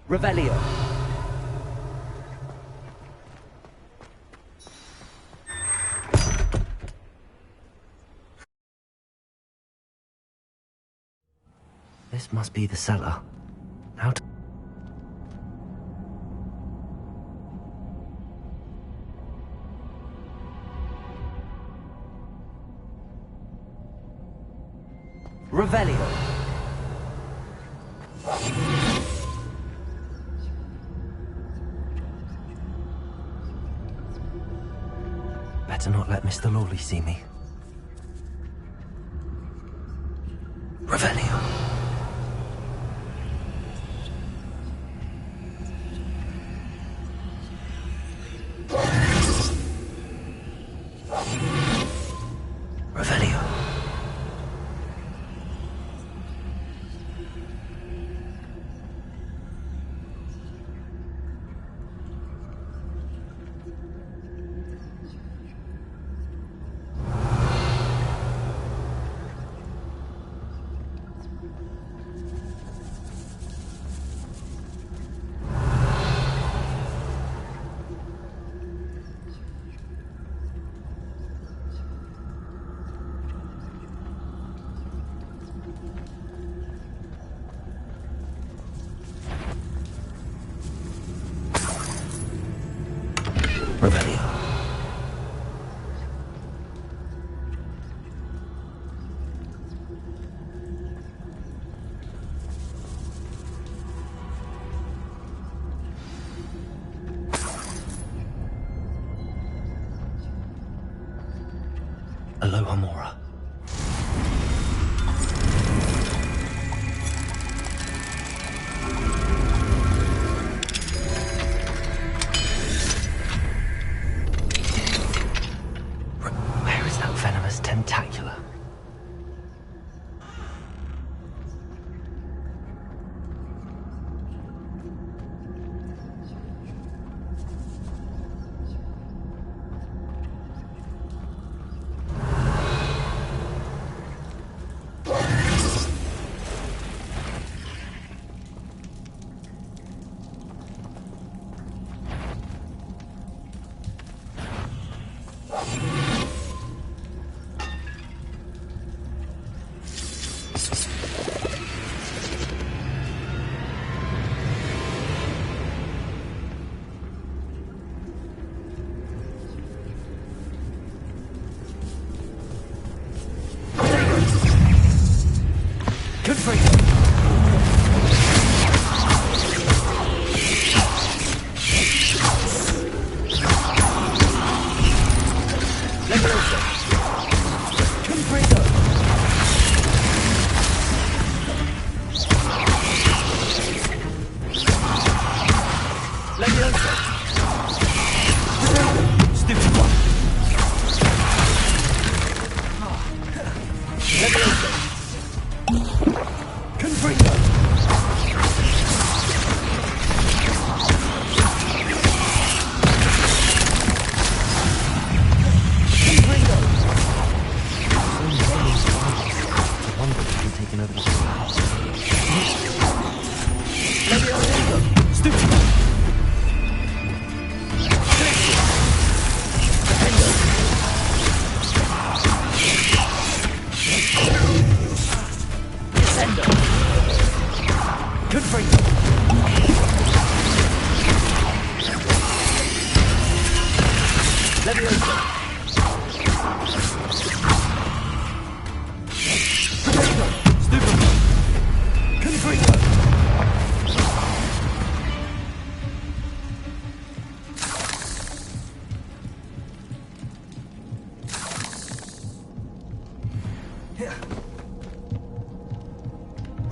Revelio. This must be the cellar. How to... Revelio. Better not let Mr. Lawley see me. Revelio. Revelio. Revelio. Aloha Mora. Where is that venomous tentacular? Good for you.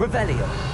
Revelio.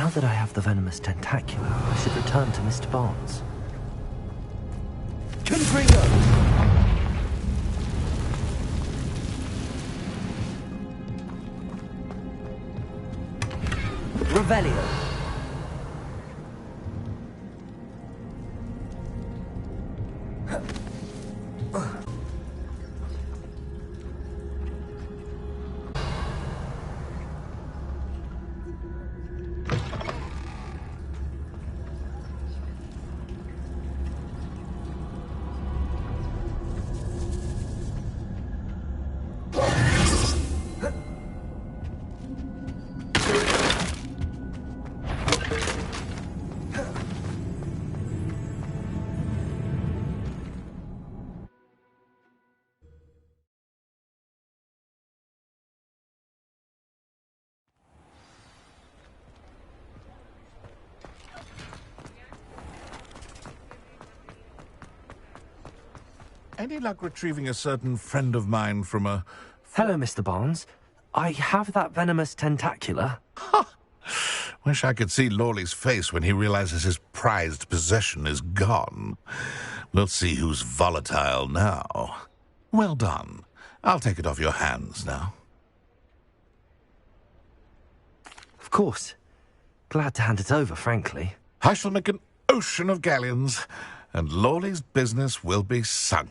Now that I have the venomous tentacula, I should return to Mr. Barnes. Confringo! Revelio. Any luck retrieving a certain friend of mine from a... Hello, Mr. Barnes. I have that venomous tentacula. Ha! Wish I could see Lawley's face when he realizes his prized possession is gone. We'll see who's volatile now. Well done. I'll take it off your hands now. Of course. Glad to hand it over, frankly. I shall make an ocean of galleons, and Lawley's business will be sunk.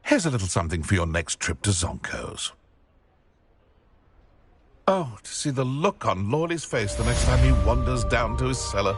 Here's a little something for your next trip to Zonko's. Oh, to see the look on Lawley's face the next time he wanders down to his cellar.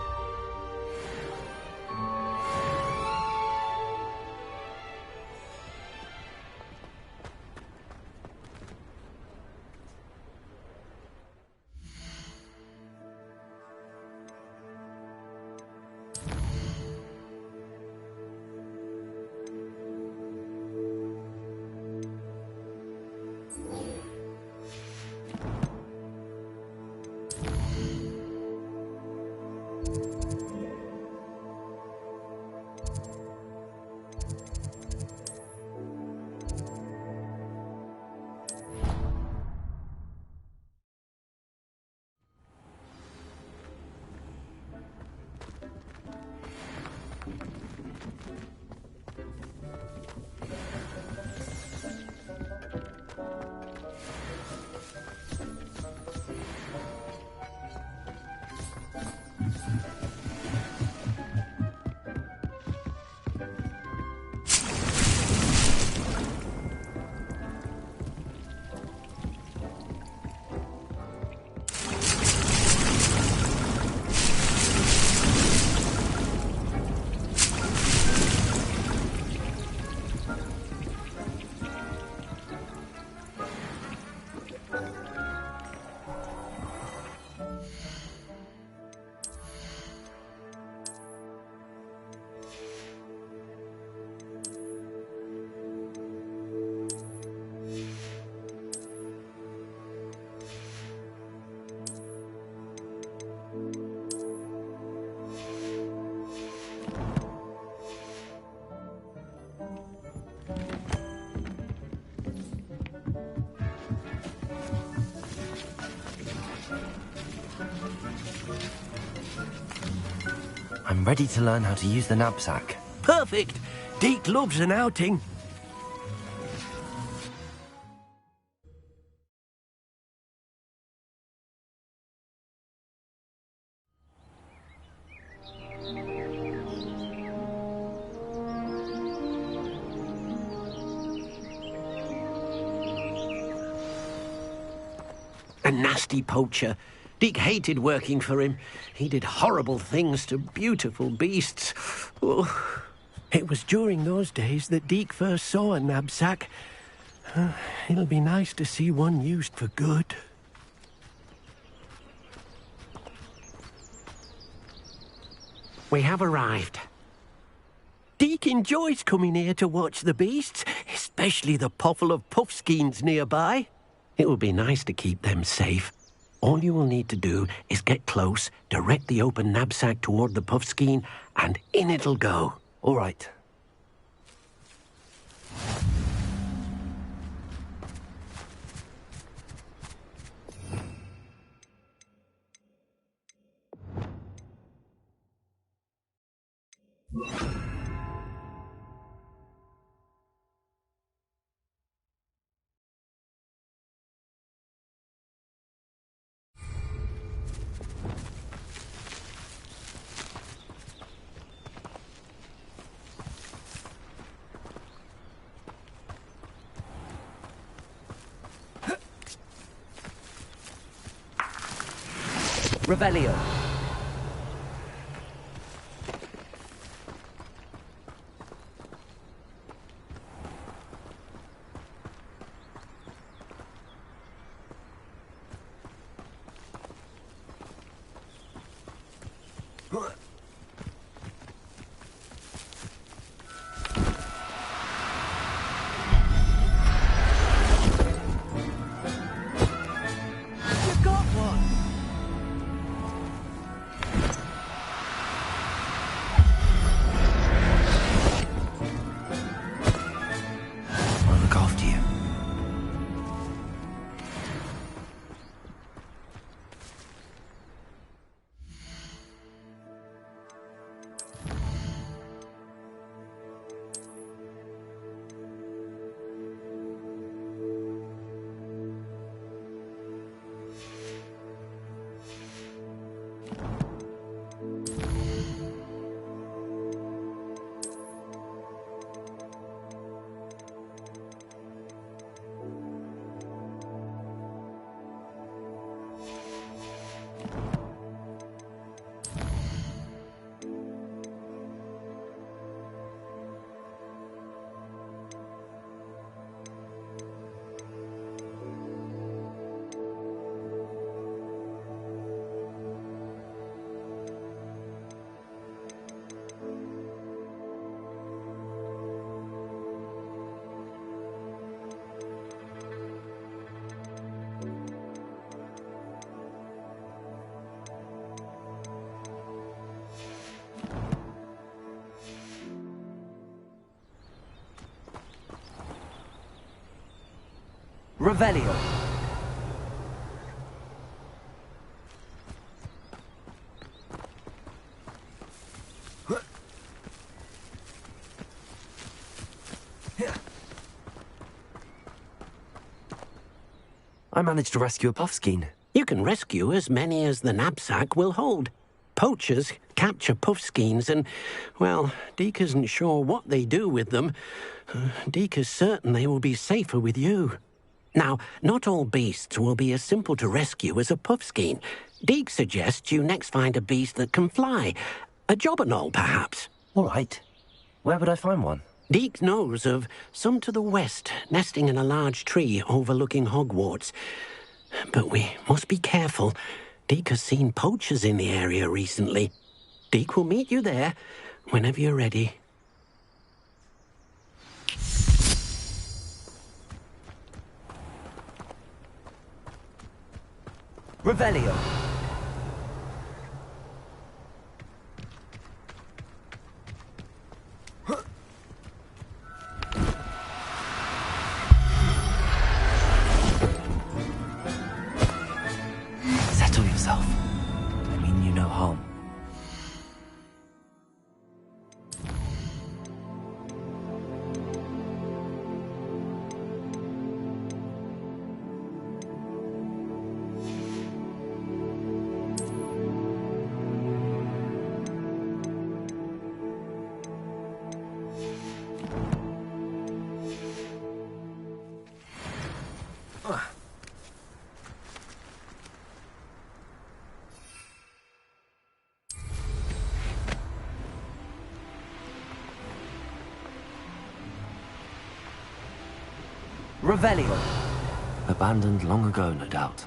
I'm ready to learn how to use the knapsack. Perfect! Deke loves an outing. A nasty poacher. Deke hated working for him. He did horrible things to beautiful beasts. Oh. It was during those days that Deke first saw a knapsack. It'll be nice to see one used for good. We have arrived. Deke enjoys coming here to watch the beasts, especially the puffle of puffskeins nearby. It will be nice to keep them safe. All you will need to do is get close, direct the open knapsack toward the puffskein, and in it'll go. All right. Revelio. I'll look after you. Revelio. I managed to rescue a puffskein. You can rescue as many as the knapsack will hold. Poachers capture puffskeins and, well, Deke isn't sure what they do with them. Deke is certain they will be safer with you. Now, not all beasts will be as simple to rescue as a puffskein. Deke suggests you next find a beast that can fly. A jobberknoll, perhaps. All right. Where would I find one? Deke knows of some to the west, nesting in a large tree overlooking Hogwarts. But we must be careful. Deke has seen poachers in the area recently. Deke will meet you there whenever you're ready. Revelio. Settle yourself. I mean you no harm. Revelio. Abandoned long ago, no doubt.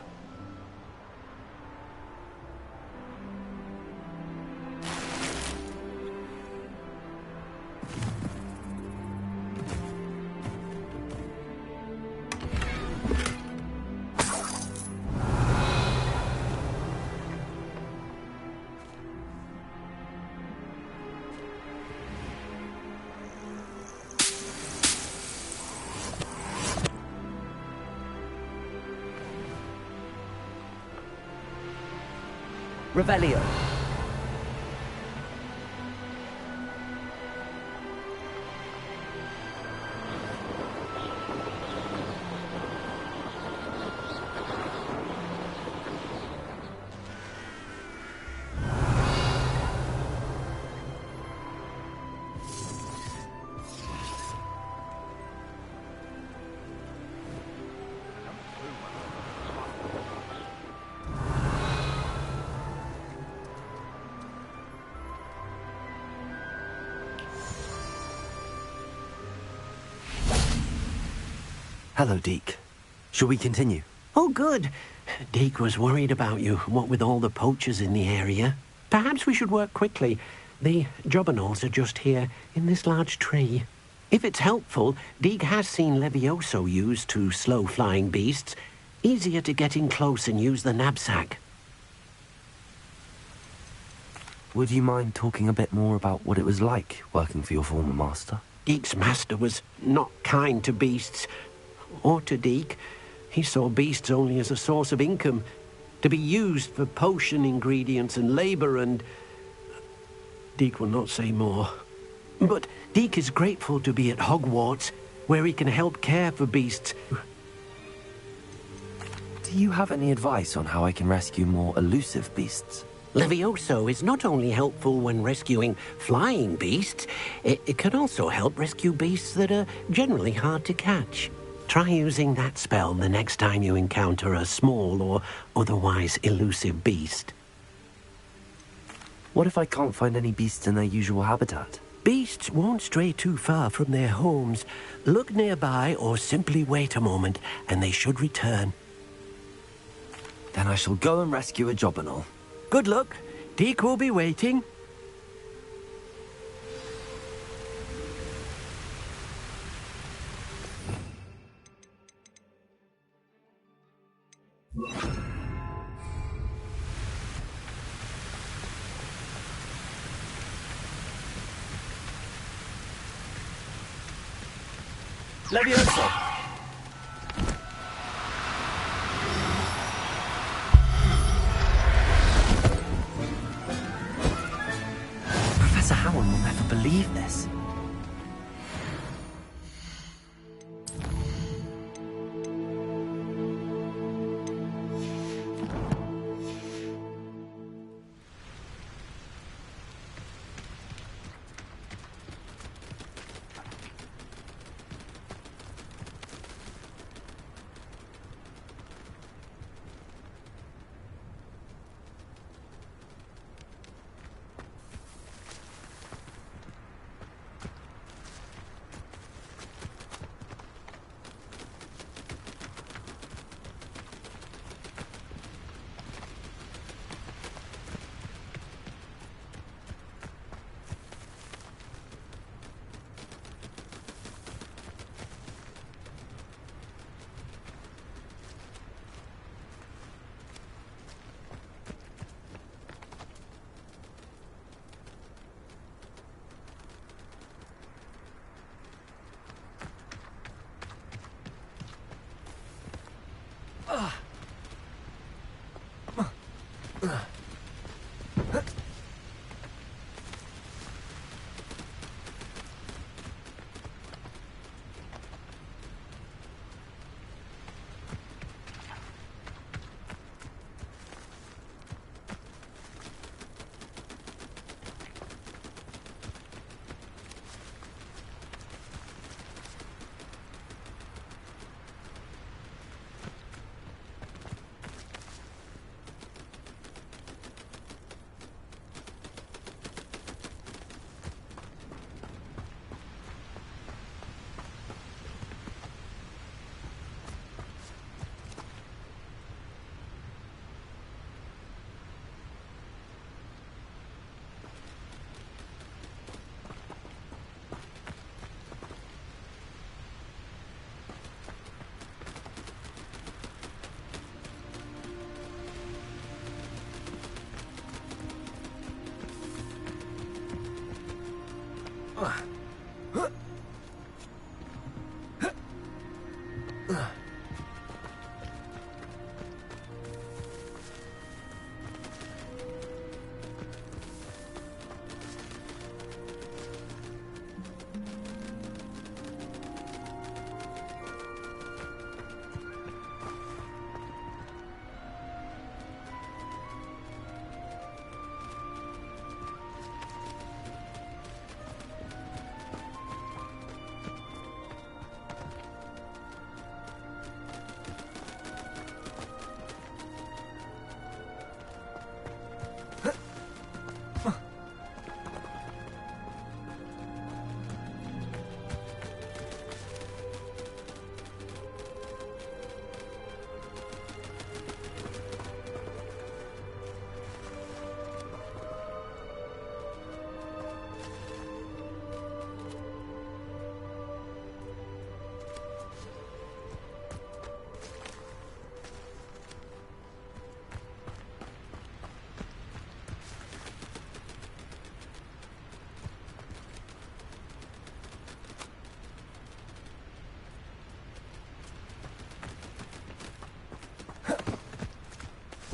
Revelio. Hello, Deke. Shall we continue? Oh, good. Deke was worried about you, what with all the poachers in the area. Perhaps we should work quickly. The jobberknolls are just here, in this large tree. If it's helpful, Deke has seen Levioso used to slow flying beasts. Easier to get in close and use the knapsack. Would you mind talking a bit more about what it was like working for your former master? Deke's master was not kind to beasts, or to Deke. He saw beasts only as a source of income, to be used for potion ingredients and labor, and Deke will not say more. But Deke is grateful to be at Hogwarts, where he can help care for beasts. Do you have any advice on how I can rescue more elusive beasts? Levioso is not only helpful when rescuing flying beasts, it can also help rescue beasts that are generally hard to catch. Try using that spell the next time you encounter a small or otherwise elusive beast. What if I can't find any beasts in their usual habitat? Beasts won't stray too far from their homes. Look nearby or simply wait a moment and they should return. Then I shall go and rescue a jobberknoll. Good luck. Deke will be waiting. Levioso! Professor Howard will never believe this.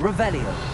Revelio.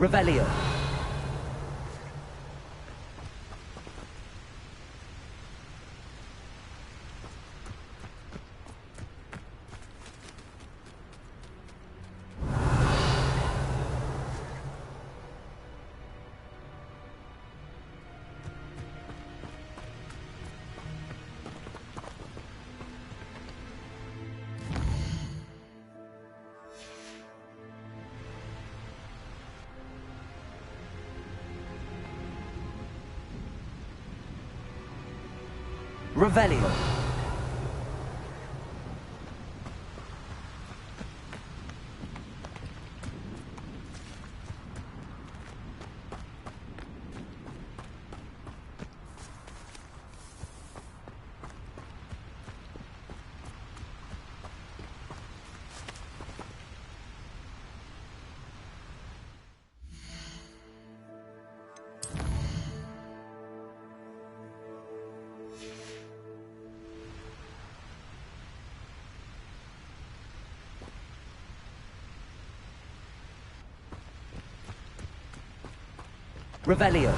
Revelio. Revelio. Revelio.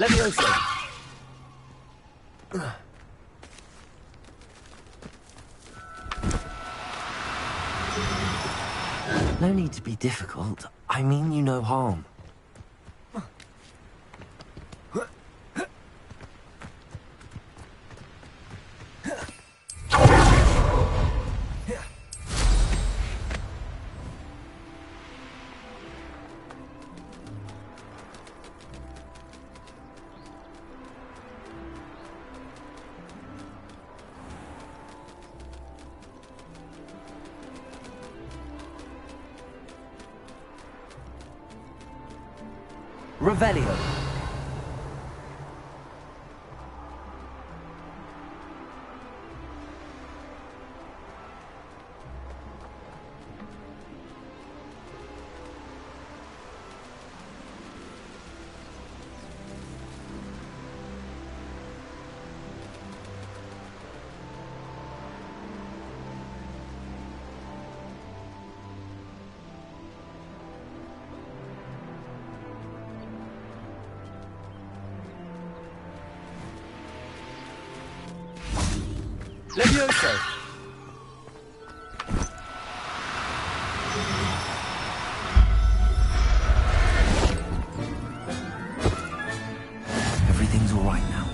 Levioso. No need to be difficult. I mean you no harm. Revelio. Levioso. Everything's all right now.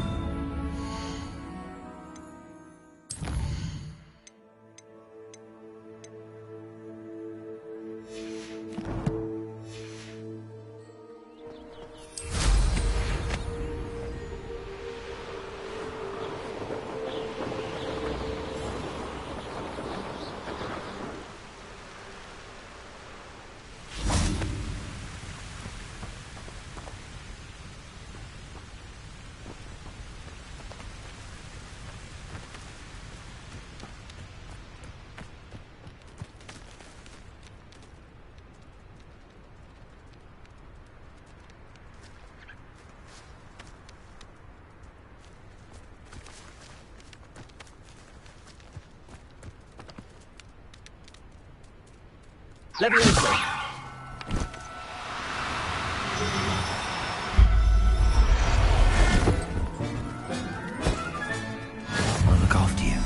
Levioso. I'll look after you.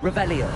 Revelio.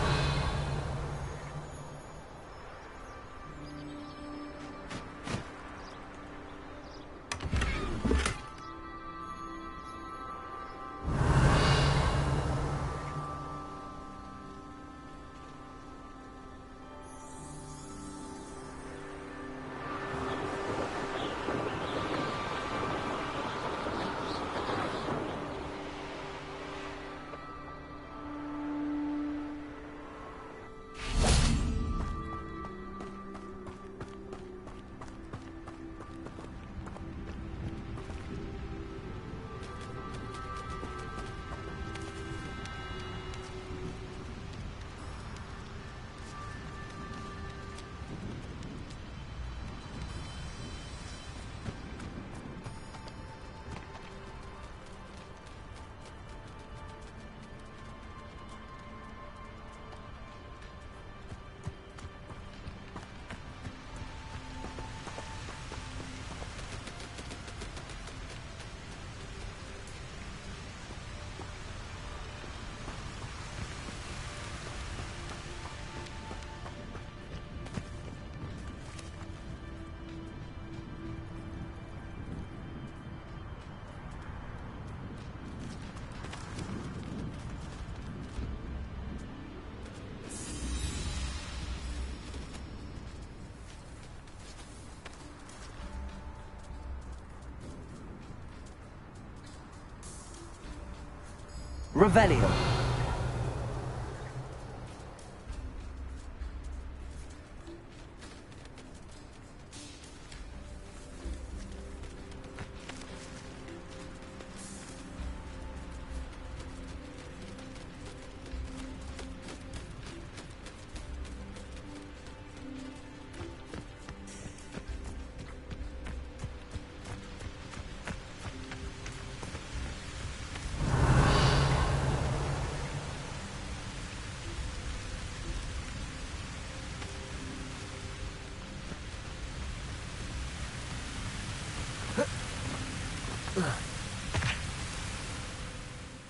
Revelio.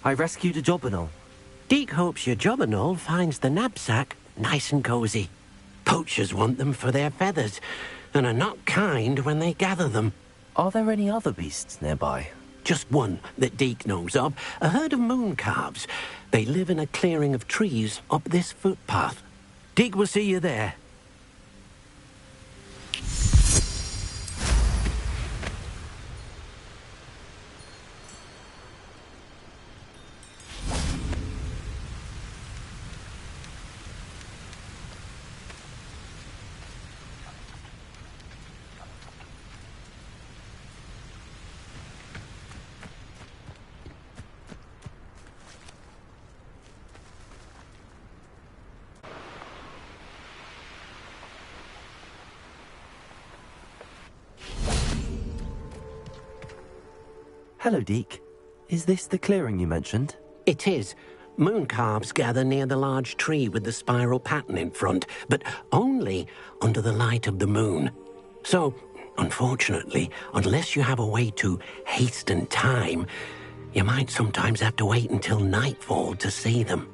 I rescued a Jobberknoll. Deke hopes your Jobberknoll finds the knapsack nice and cozy. Poachers want them for their feathers, and are not kind when they gather them. Are there any other beasts nearby? Just one that Deke knows of, a herd of moon calves. They live in a clearing of trees up this footpath. Deke will see you there. Hello, Deke. Is this the clearing you mentioned? It is. Moon calves gather near the large tree with the spiral pattern in front, but only under the light of the moon. So, unfortunately, unless you have a way to hasten time, you might sometimes have to wait until nightfall to see them.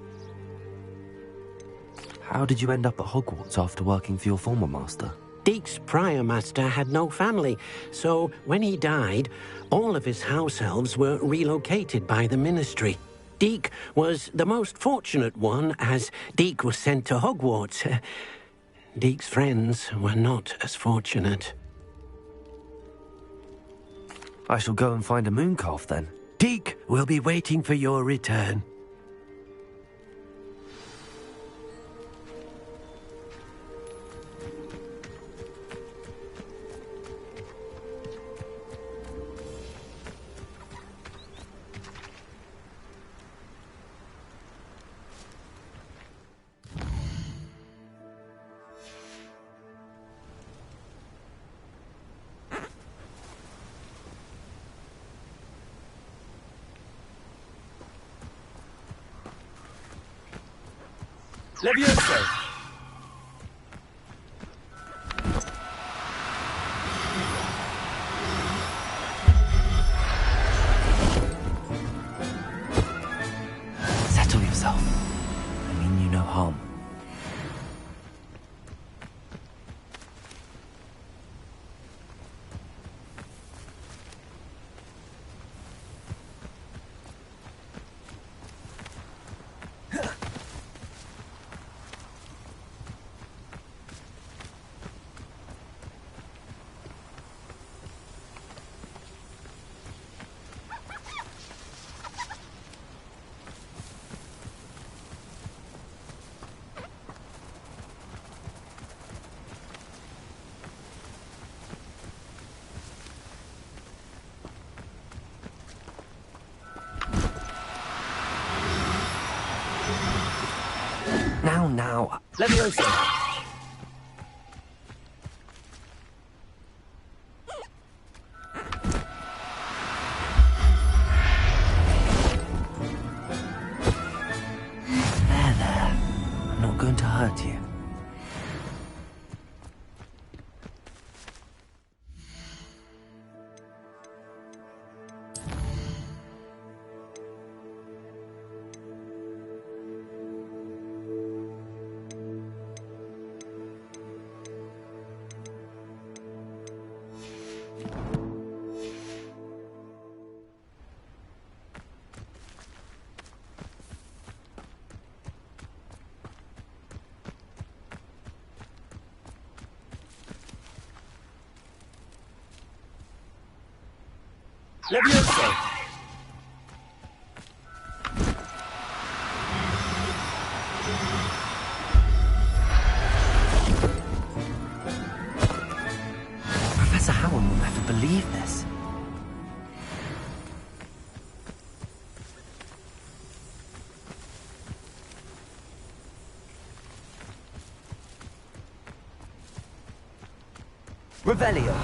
How did you end up at Hogwarts after working for your former master? Deke's prior master had no family, so when he died, all of his house elves were relocated by the ministry. Deke was the most fortunate one, as Deke was sent to Hogwarts. Deke's friends were not as fortunate. I shall go and find a moon calf then. Deke will be waiting for your return. Levioso! Settle yourself. I mean you no harm. Now. Levioso! There. I'm not going to hurt you. Levioso! believe this. Revelio.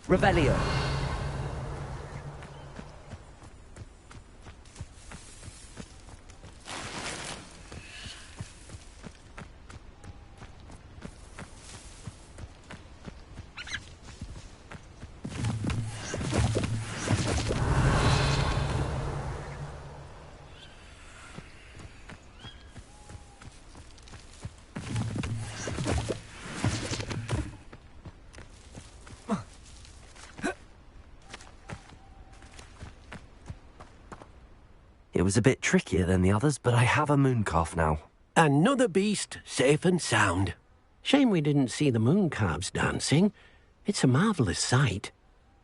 Revelio. It was a bit trickier than the others, but I have a mooncalf now. Another beast, safe and sound. Shame we didn't see the mooncalves dancing. It's a marvellous sight.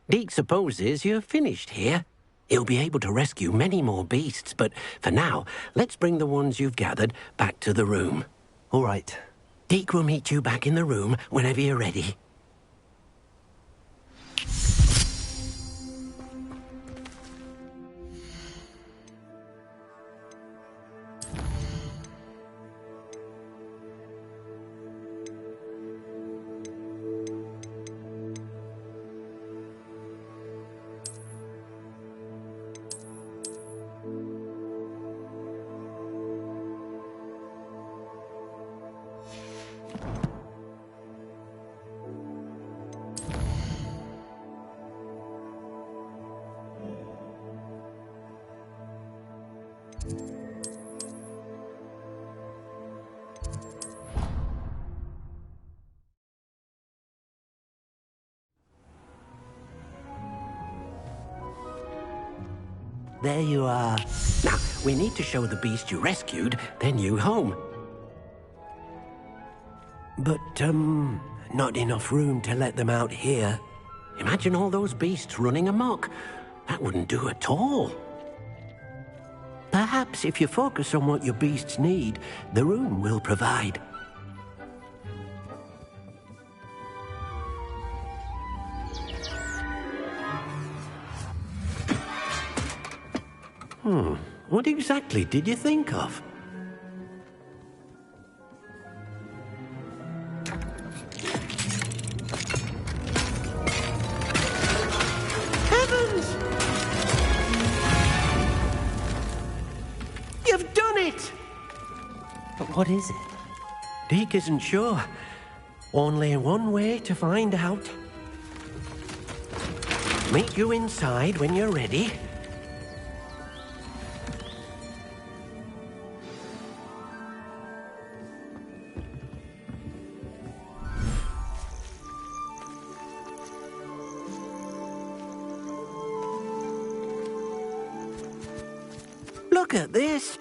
Deke supposes you're finished here. He'll be able to rescue many more beasts, but for now, let's bring the ones you've gathered back to the room. All right. Deke will meet you back in the room whenever you're ready. There you are. Now, we need to show the beast you rescued their new home. But, not enough room to let them out here. Imagine all those beasts running amok. That wouldn't do at all. Perhaps if you focus on what your beasts need, the room will provide. What exactly did you think of? Heavens! You've done it! But what is it? Deke isn't sure. Only one way to find out. Meet you inside when you're ready. Look at this.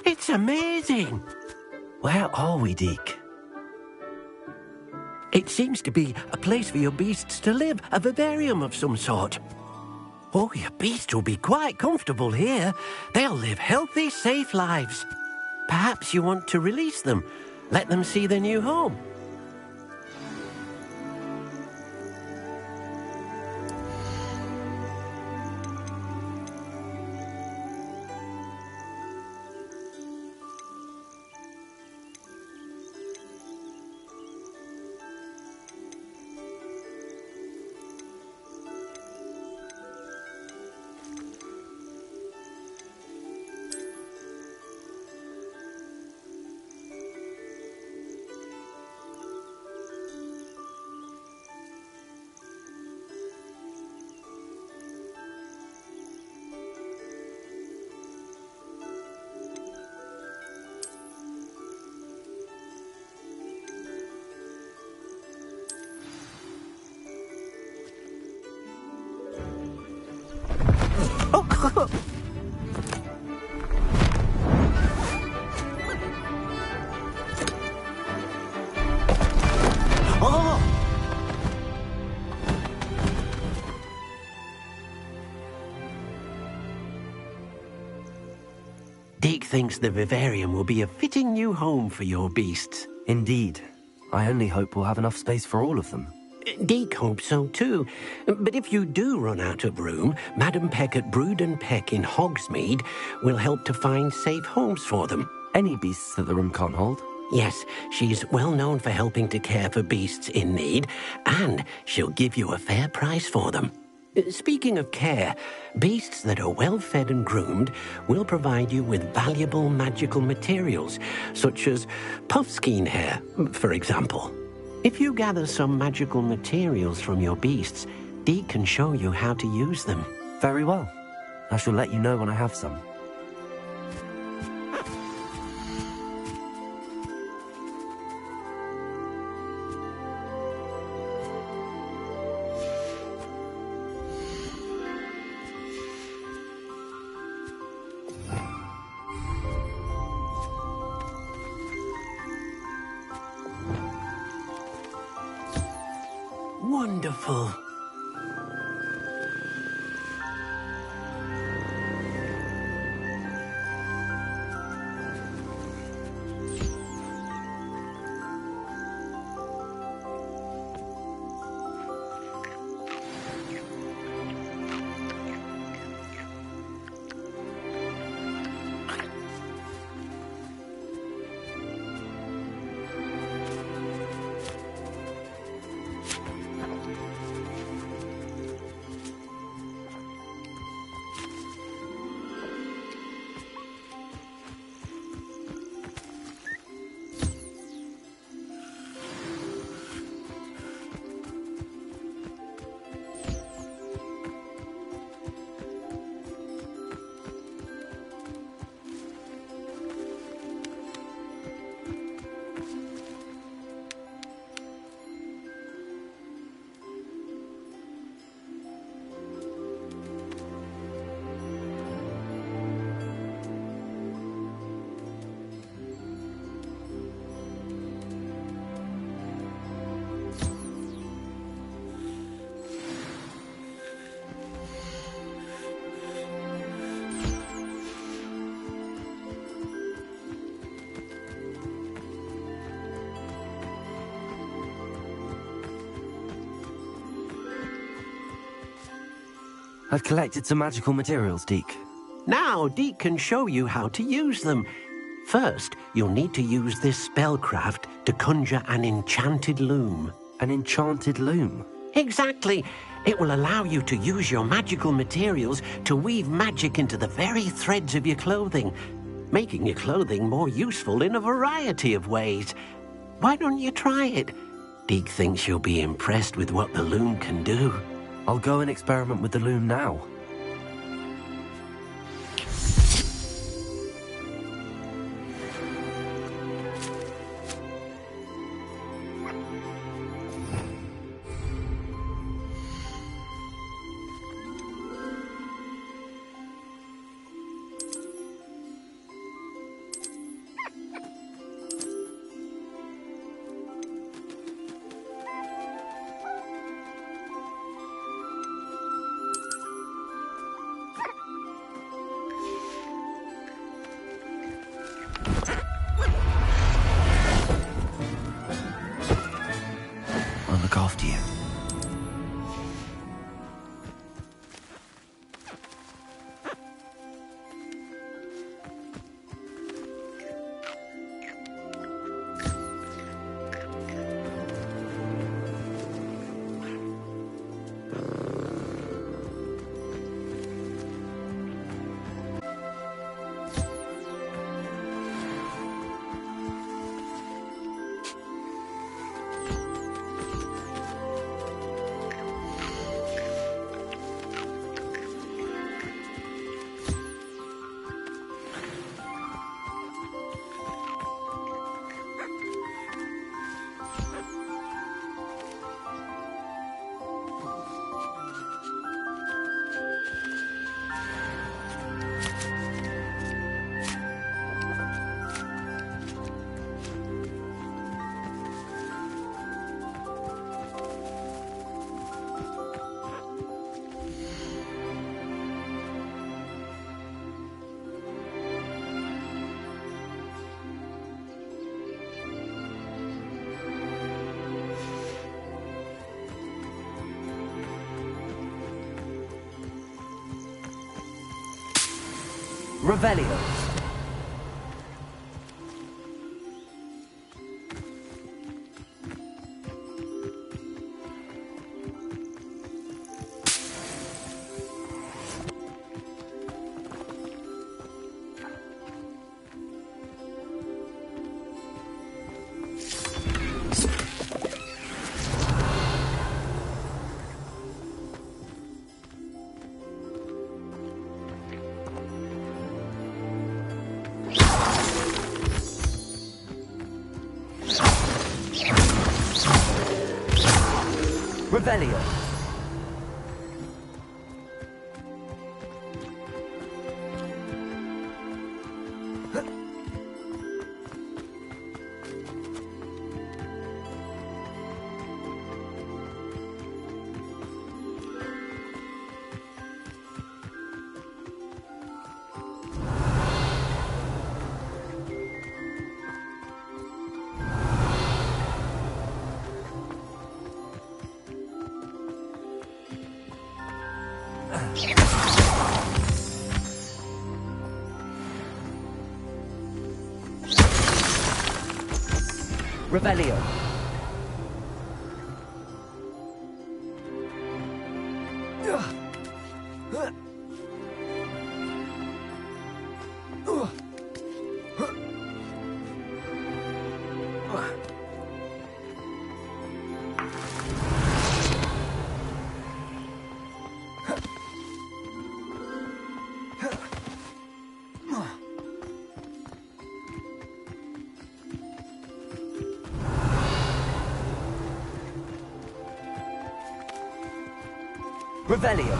It's amazing. Where are we, Deke? It seems to be a place for your beasts to live, a vivarium of some sort. Oh, your beasts will be quite comfortable here. They'll live healthy, safe lives. Perhaps you want to release them, let them see their new home. Oh! Deke thinks the vivarium will be a fitting new home for your beasts. Indeed. I only hope we'll have enough space for all of them. Deke hopes so too. But if you do run out of room, Madam Peck at Brood and Peck in Hogsmeade will help to find safe homes for them. Any beasts that the room can't hold? Yes, she's well known for helping to care for beasts in need, and she'll give you a fair price for them. Speaking of care, beasts that are well fed and groomed will provide you with valuable magical materials, such as puffskein hair, for example. If you gather some magical materials from your beasts, Deke can show you how to use them. Very well. I shall let you know when I have some. Wonderful. I've collected some magical materials, Deke. Now Deke can show you how to use them. First, you'll need to use this spellcraft to conjure an enchanted loom. An enchanted loom? Exactly. It will allow you to use your magical materials to weave magic into the very threads of your clothing, making your clothing more useful in a variety of ways. Why don't you try it? Deke thinks you'll be impressed with what the loom can do. I'll go and experiment with the loom now. I'll look after you. Revelio. Revelio. Revelio. Revelio.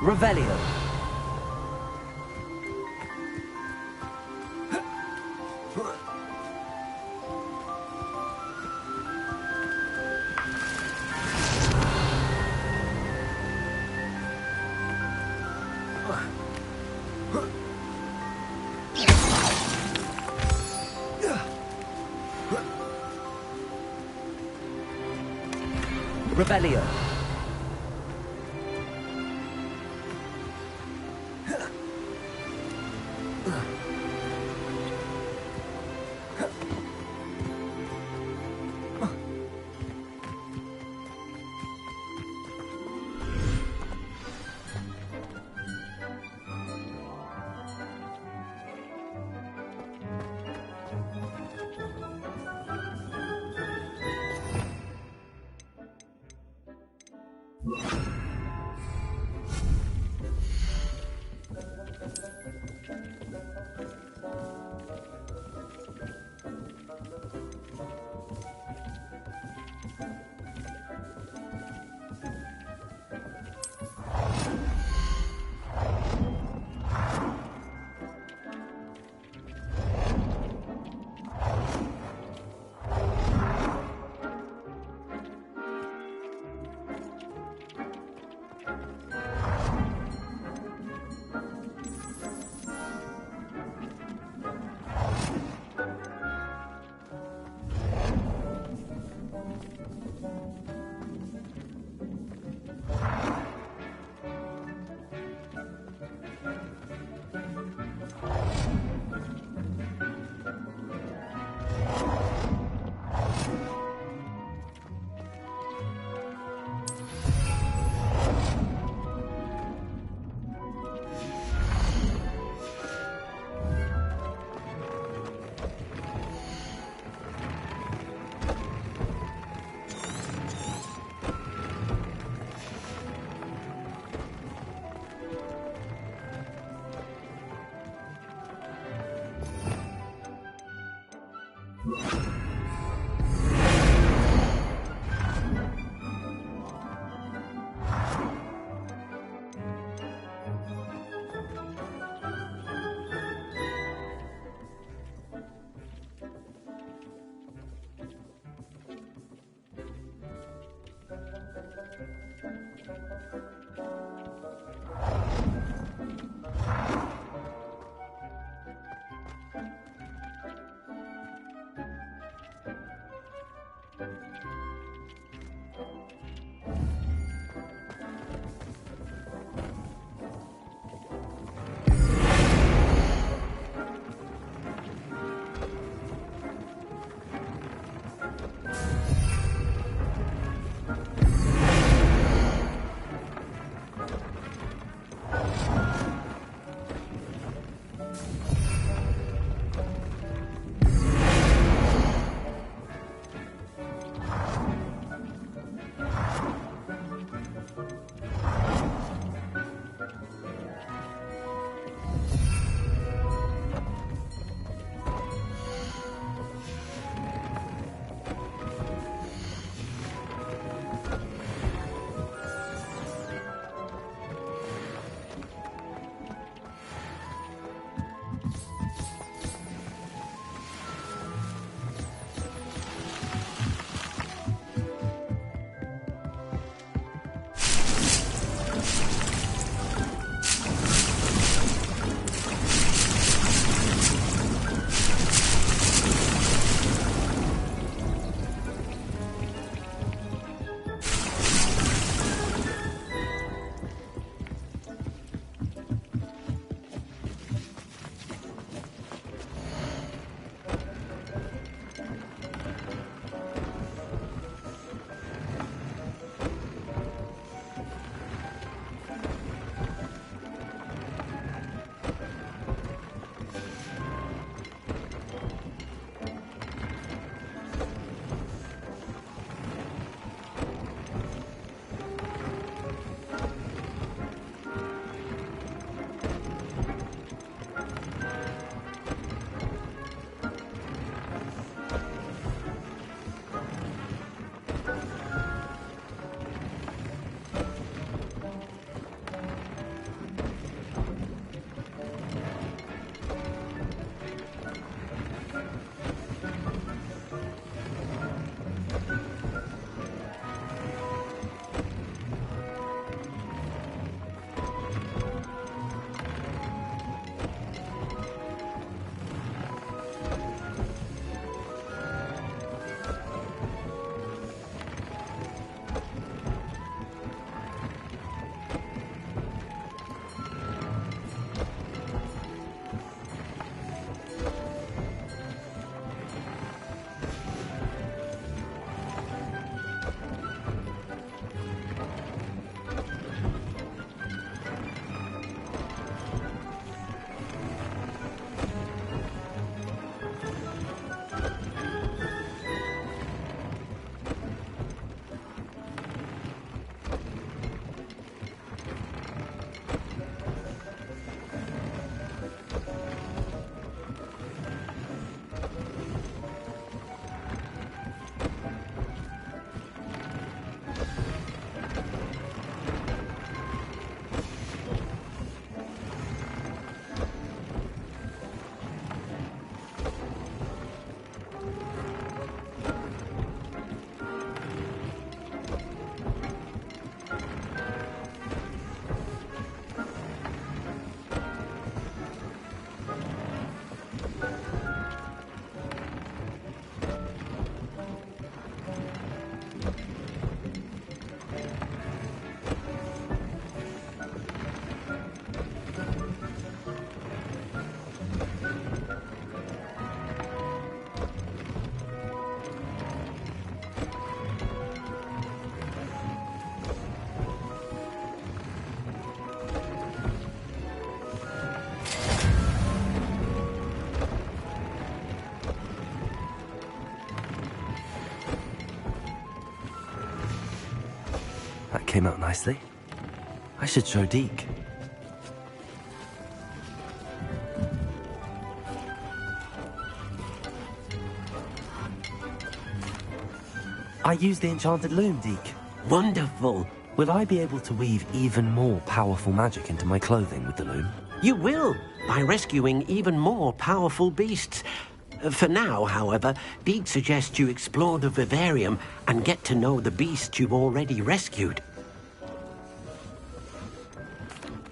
Revelio. Revelio. That came out nicely. I should show Deke. I used the enchanted loom, Deke. Wonderful. Will I be able to weave even more powerful magic into my clothing with the loom? You will, by rescuing even more powerful beasts. For now, however, Deke suggests you explore the vivarium and get to know the beasts you've already rescued.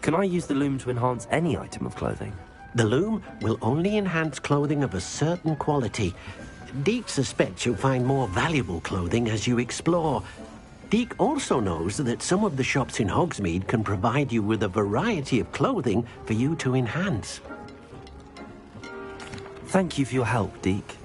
Can I use the loom to enhance any item of clothing? The loom will only enhance clothing of a certain quality. Deke suspects you'll find more valuable clothing as you explore. Deke also knows that some of the shops in Hogsmeade can provide you with a variety of clothing for you to enhance. Thank you for your help, Deke.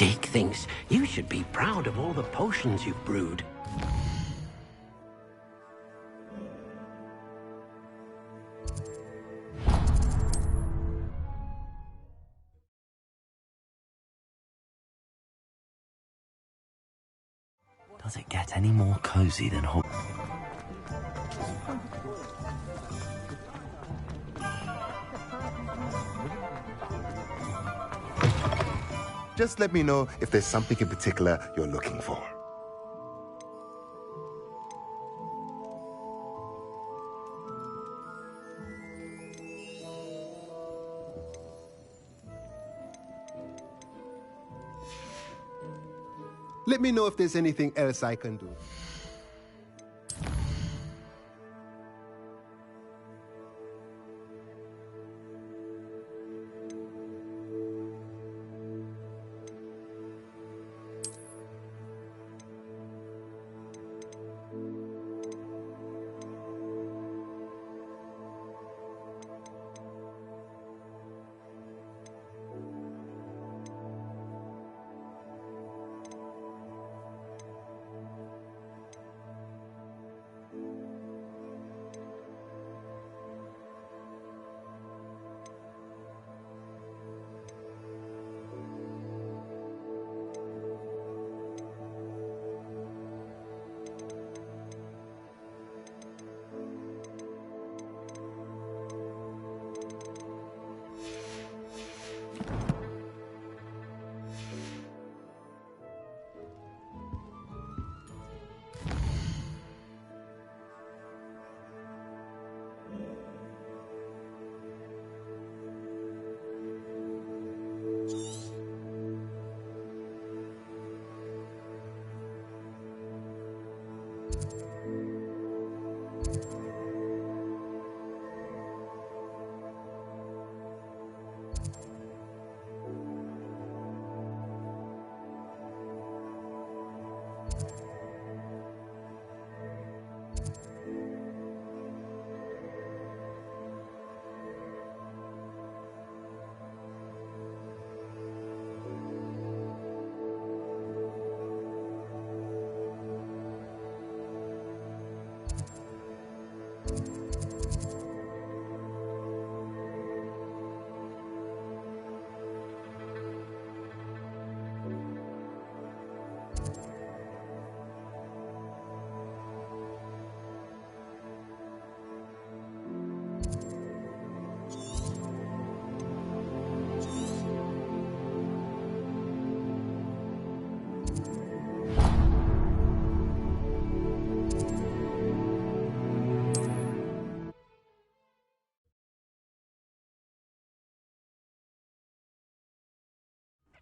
Dick thinks you should be proud of all the potions you've brewed. Does it get any more cozy than Hogwarts? Just let me know if there's something in particular you're looking for. Let me know if there's anything else I can do.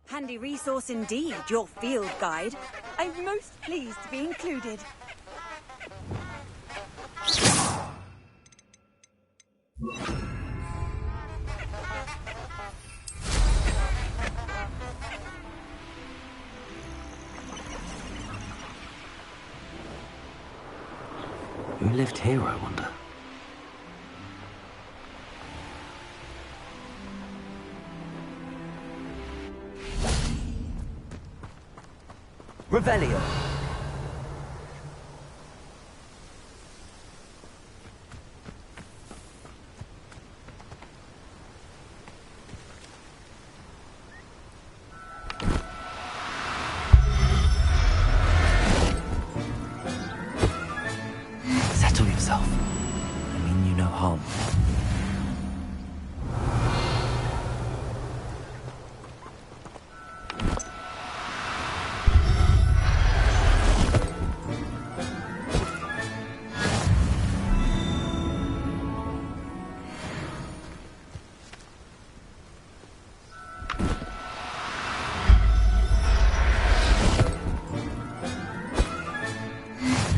Handy resource indeed, your field guide. I'm most pleased to be included. Who lived here, I wonder? Revelio. Settle yourself. I mean you no harm.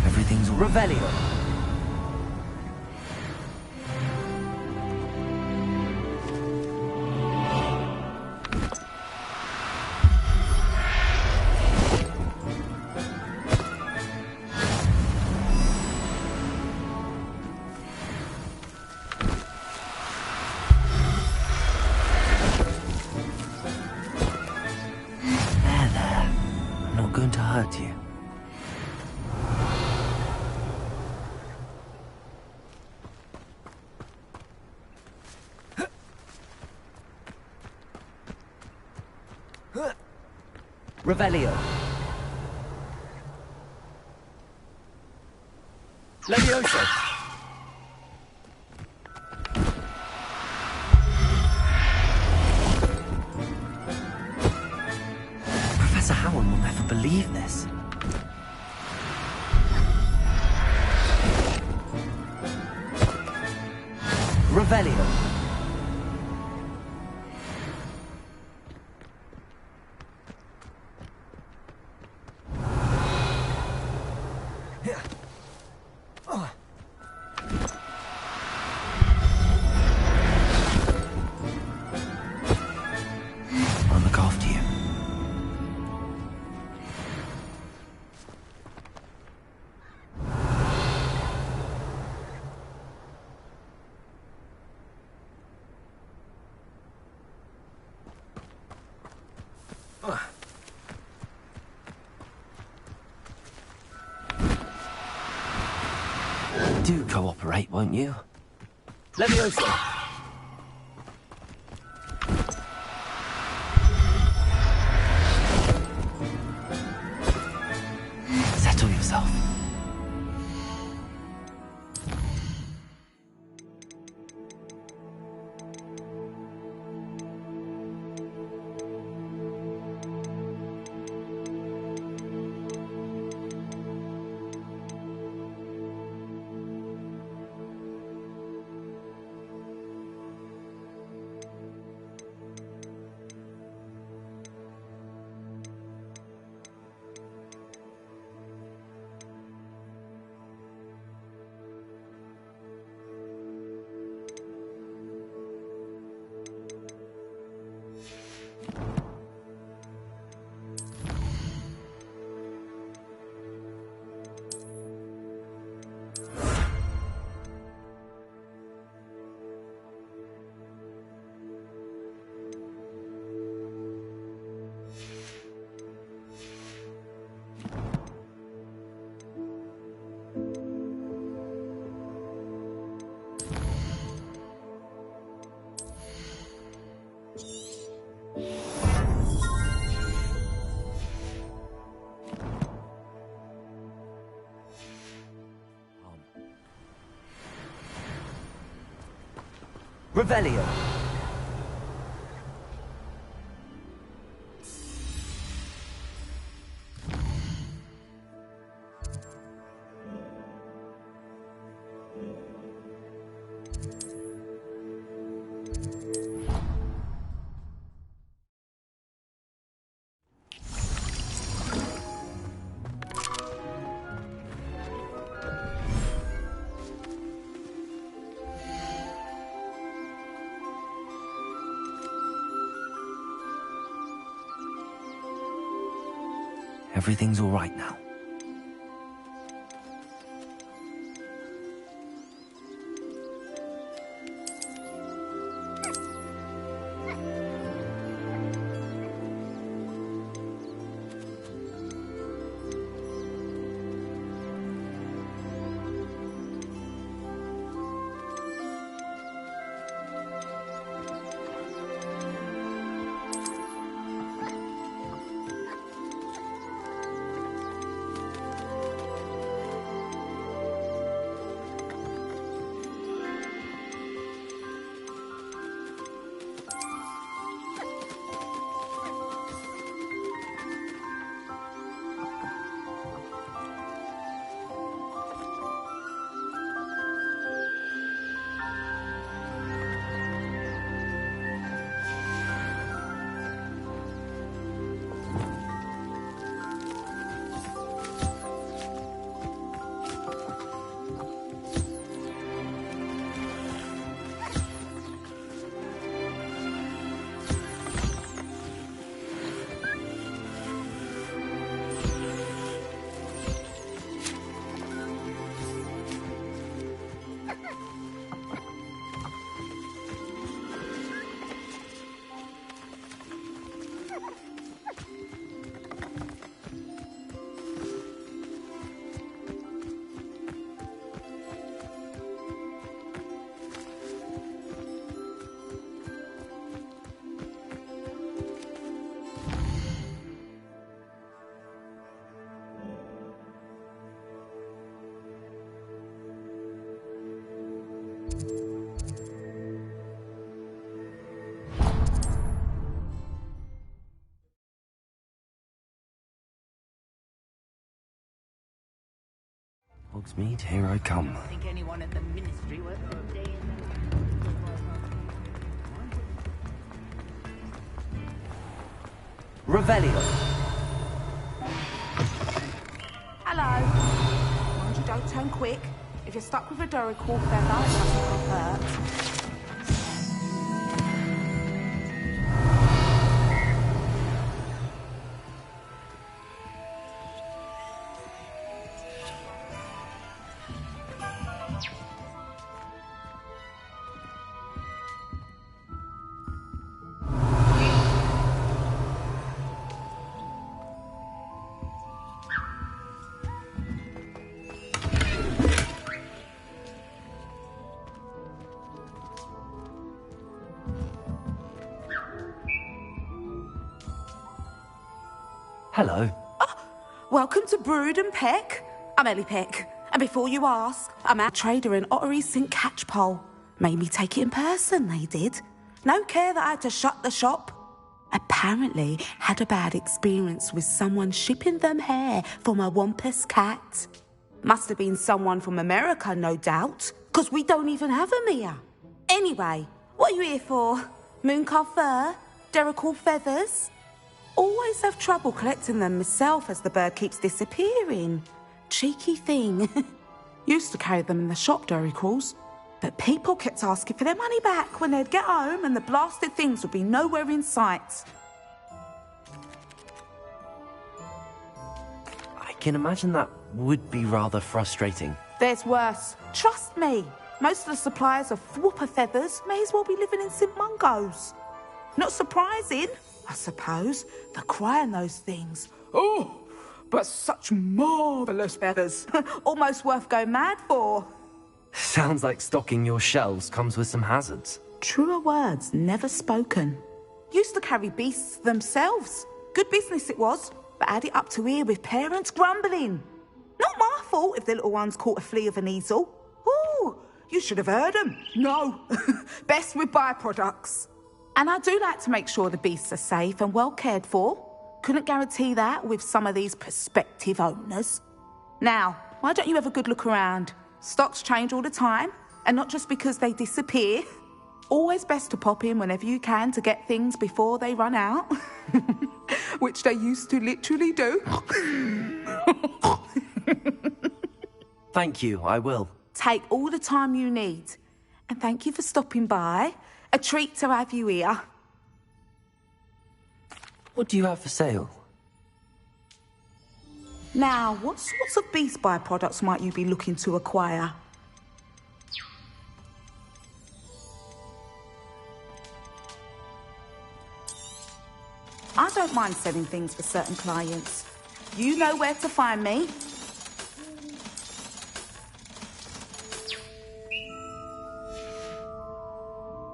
Everything's all Revelio. there. Revelio. Levioso. Professor Howard will never believe this. Revelio. I'll look after you. Do cooperate, won't you? Levioso! Settle yourself. Revelio. Everything's all right now. Hogsmeade, here I come. I think anyone in the ministry worth a day in Revelio. Hello. Mind you don't turn quick. If you're stuck with a Duracell feather, it doesn't hurt. Hello. Welcome to Brood and Peck. I'm Ellie Peck. And before you ask, I'm our trader in Ottery St. Catchpole. Made me take it in person, they did. No care that I had to shut the shop. Apparently had a bad experience with someone shipping them hair for my Wampus cat. Must have been someone from America, no doubt, because we don't even have them here. Anyway, what are you here for? Mooncarved fur? Duracell feathers? Always have trouble collecting them myself as the bird keeps disappearing. Cheeky thing. Used to carry them in the shop, Duracalls. But people kept asking for their money back when they'd get home and the blasted things would be nowhere in sight. I can imagine that would be rather frustrating. There's worse. Trust me. Most of the suppliers of whooper feathers may as well be living in St. Mungo's. Not surprising, I suppose, the cry on those things. Oh, but such marvellous feathers. Almost worth going mad for. Sounds like stocking your shelves comes with some hazards. Truer words never spoken. Used to carry beasts themselves. Good business it was, but had it up to here with parents grumbling. Not my fault if the little ones caught a flea of an easel. Ooh, you should have heard them. No, best with byproducts. And I do like to make sure the beasts are safe and well cared for. Couldn't guarantee that with some of these prospective owners. Now, why don't you have a good look around? Stocks change all the time, and not just because they disappear. Always best to pop in whenever you can to get things before they run out. Which they used to literally do. Thank you, I will. Take all the time you need. And thank you for stopping by. A treat to have you here. What do you have for sale? Now, what sorts of beast byproducts might you be looking to acquire? I don't mind selling things for certain clients. You know where to find me.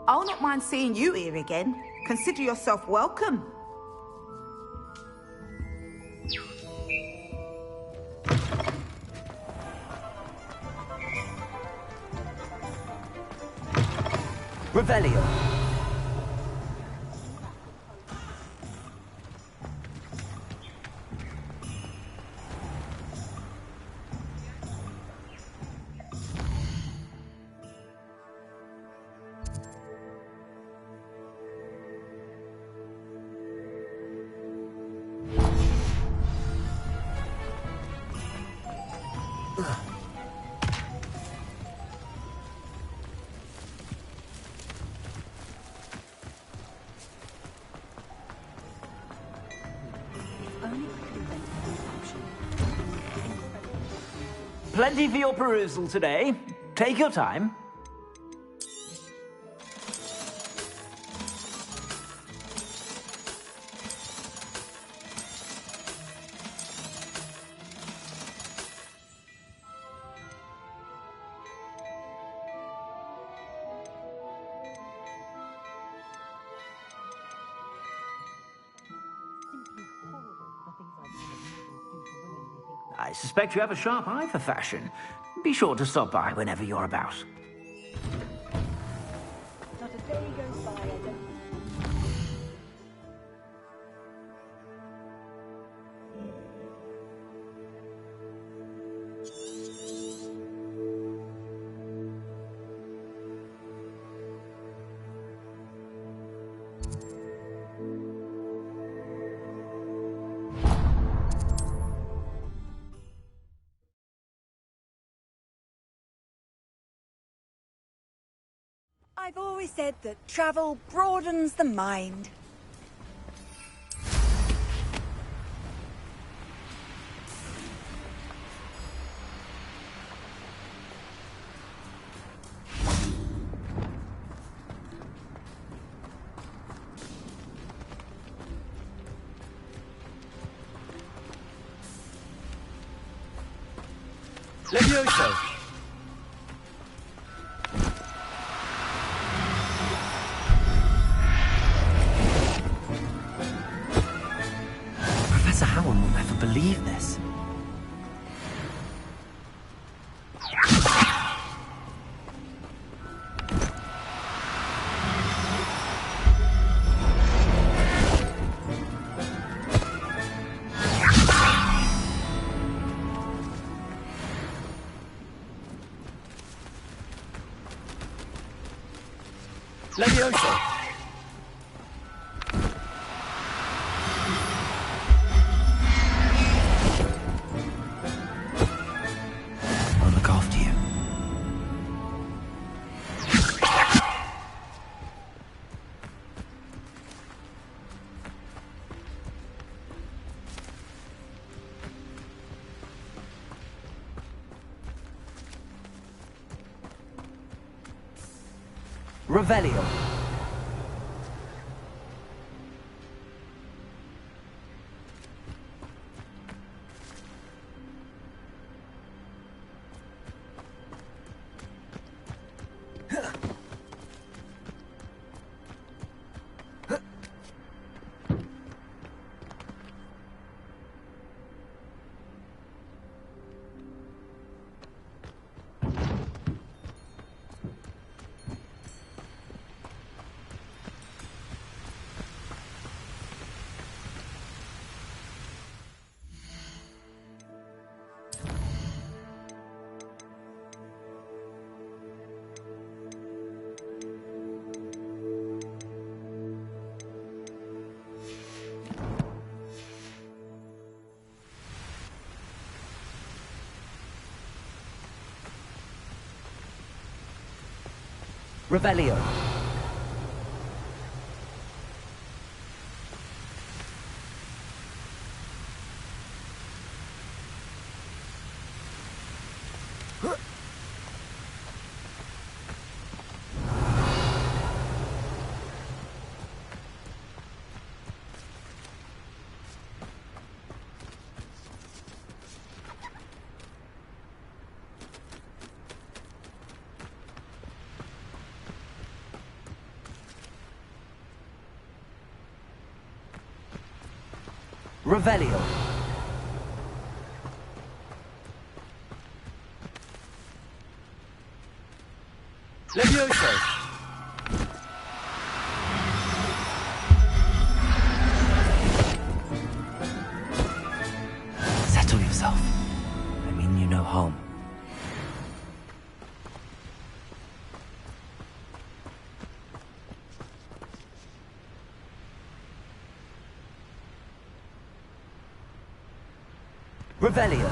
I'll not mind seeing you here again. Consider yourself welcome. Revelio. Plenty for your perusal today. Take your time. I suspect you have a sharp eye for fashion. Be sure to stop by whenever you're about. Not a day goes by, I don't... always said that travel broadens the mind. Levioso! Professor Howard will never believe this. Levioso! I'll look after you. Revelio. Revelio. Revelio. Levioso. Settle yourself. I mean you no harm. Revelio.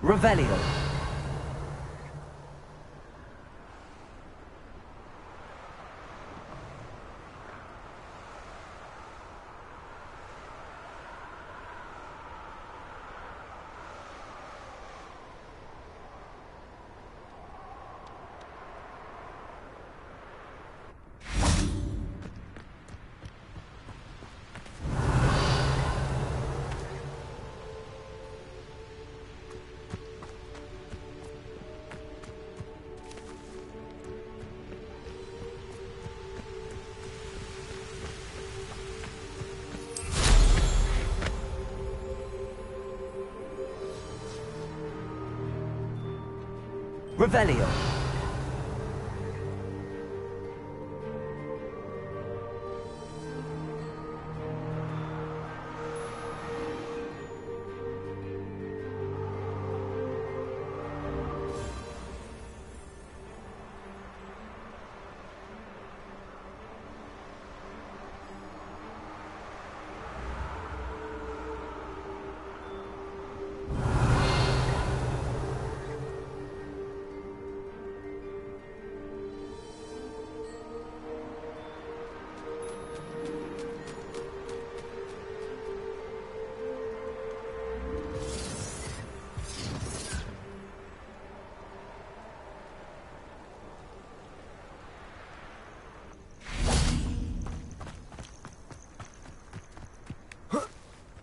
Revelio. Revelio.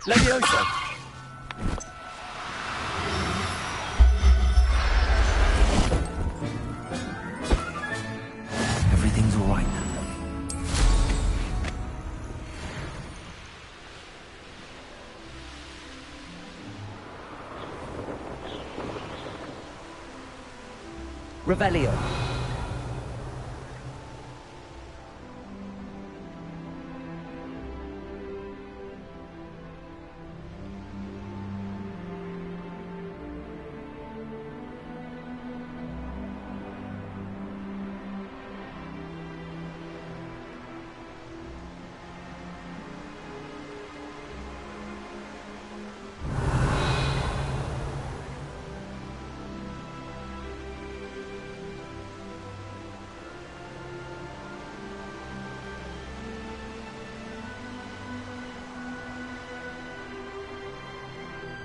Levioso. Everything's all right now. Revelio.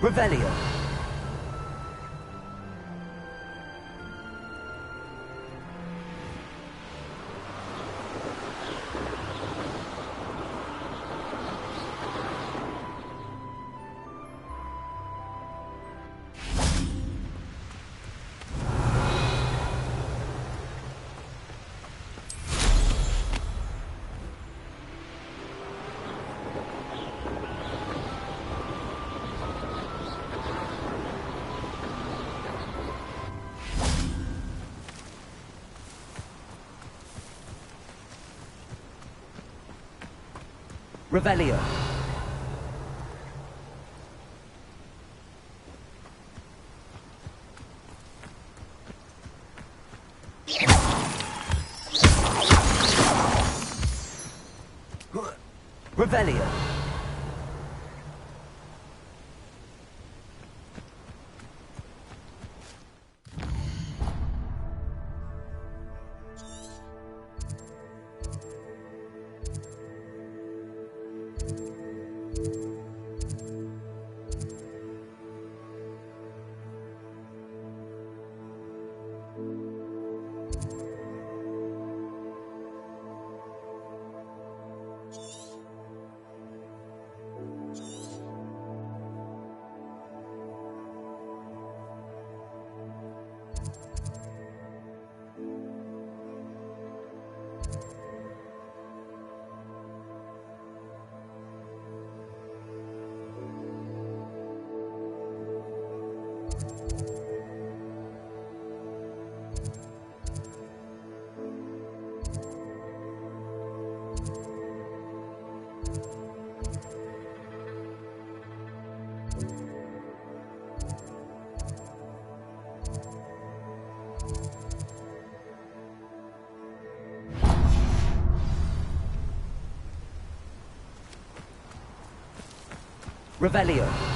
Revelio. Revelio. Revelio. Revelio.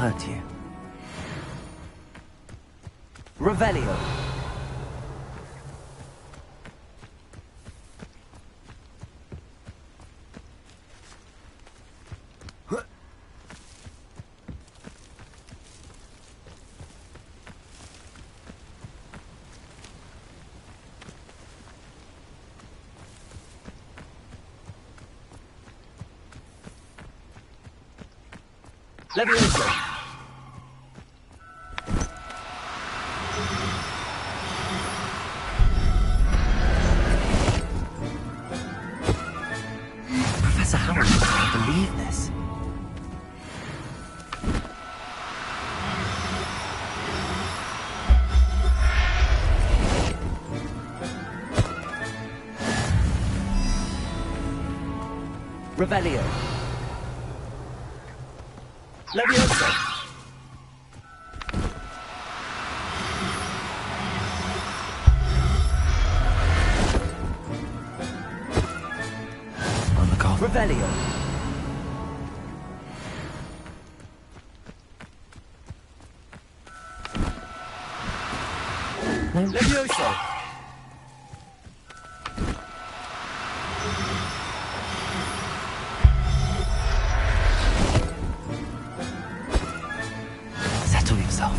hurt you. Revelio. Levioso. Professor Howard can't believe this. Revelio. Levioso. On the call. Revelio. Levioso. Settle yourself.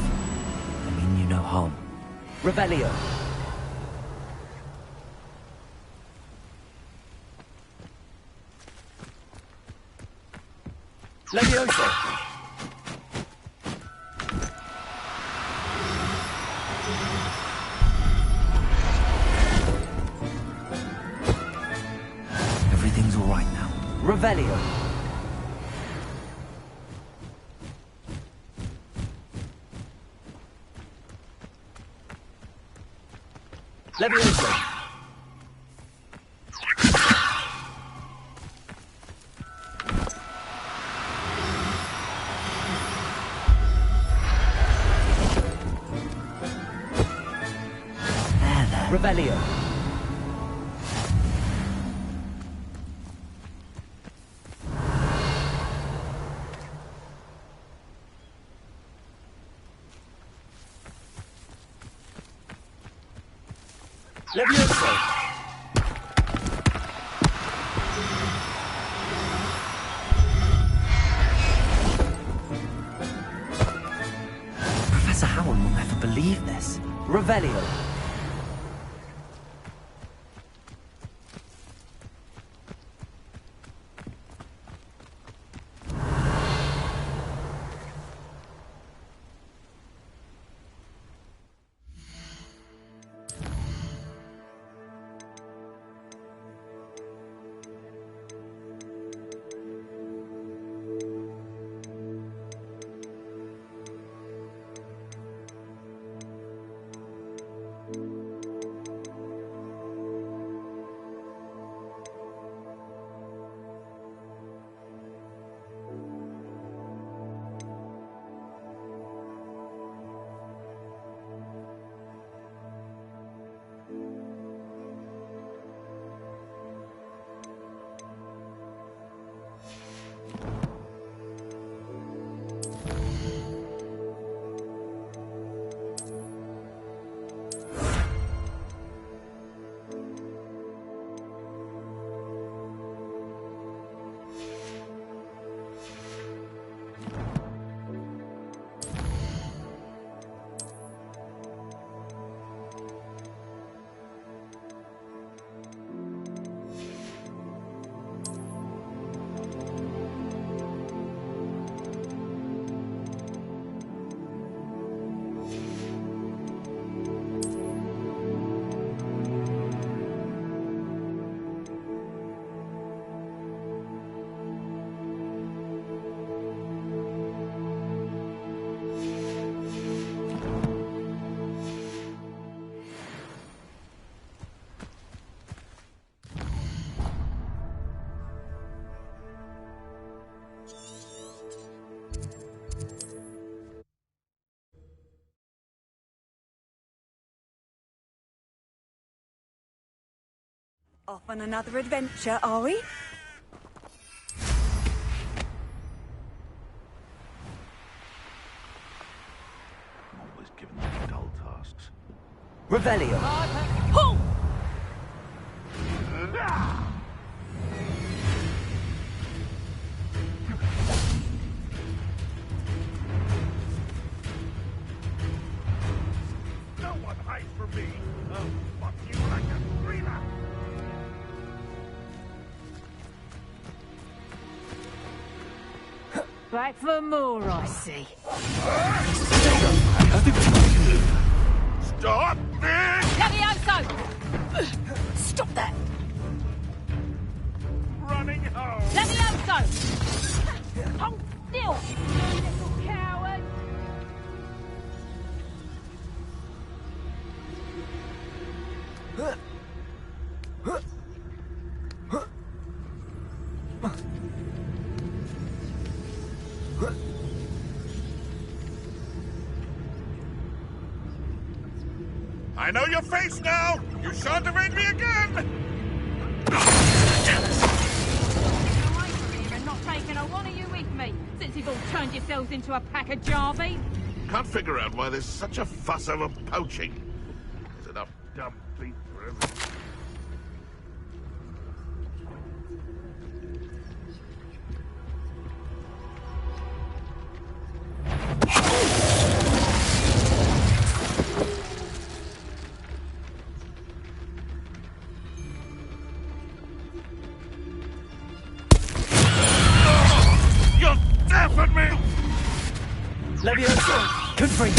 I mean you no harm. Revelio. Levioso. Everything's all right now. Revelio. Levioso. There. Revelio. Levioso. Professor Howard will never believe this. Revelio. Off on another adventure, are we? Revelio. Pull! No one hides from me. I'll fuck you like a screamer. Back for more, I see. Stop this! Levioso! Stop that! Running home. Levioso! Hold still, you little coward! I know your face now! You shan't evade me again! Away from here and not taking a one of you with me, since you've all turned yourselves into a pack of jarbees. Can't figure out why there's such a fuss over poaching. There's enough dumb beef for everyone. You're deaf at me! Levioso. Confront.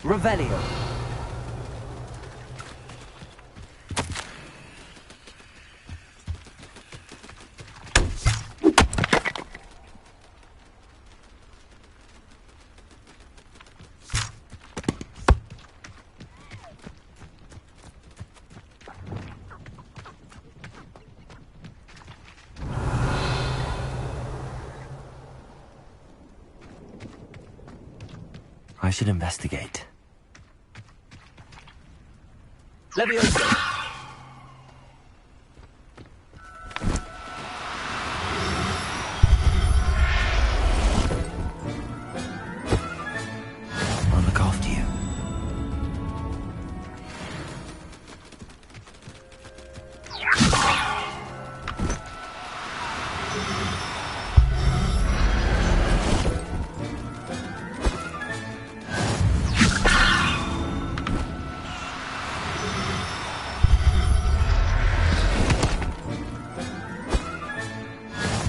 Revelio. I should investigate. Levioso! I'll look after you.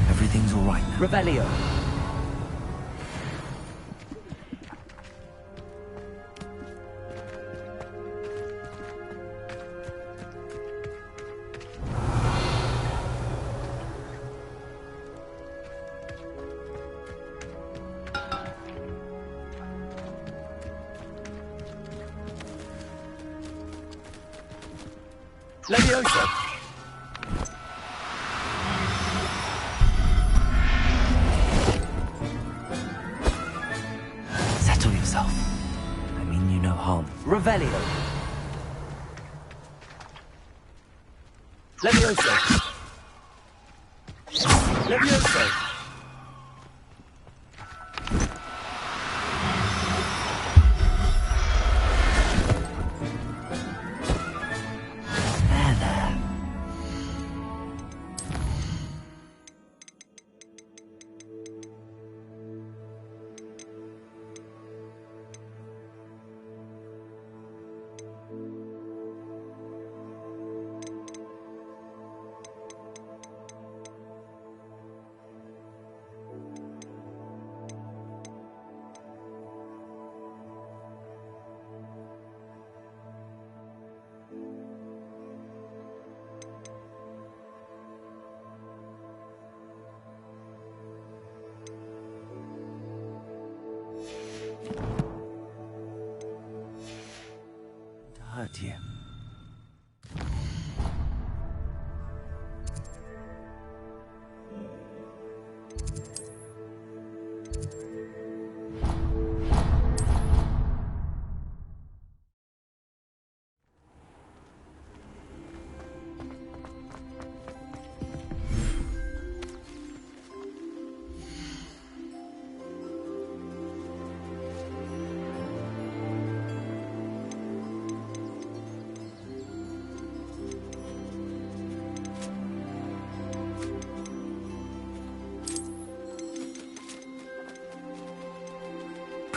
Everything's all right now. Revelio. Levioso. Settle yourself. I mean you no harm. Revelio. Levioso. Levioso. There, there. To hurt you.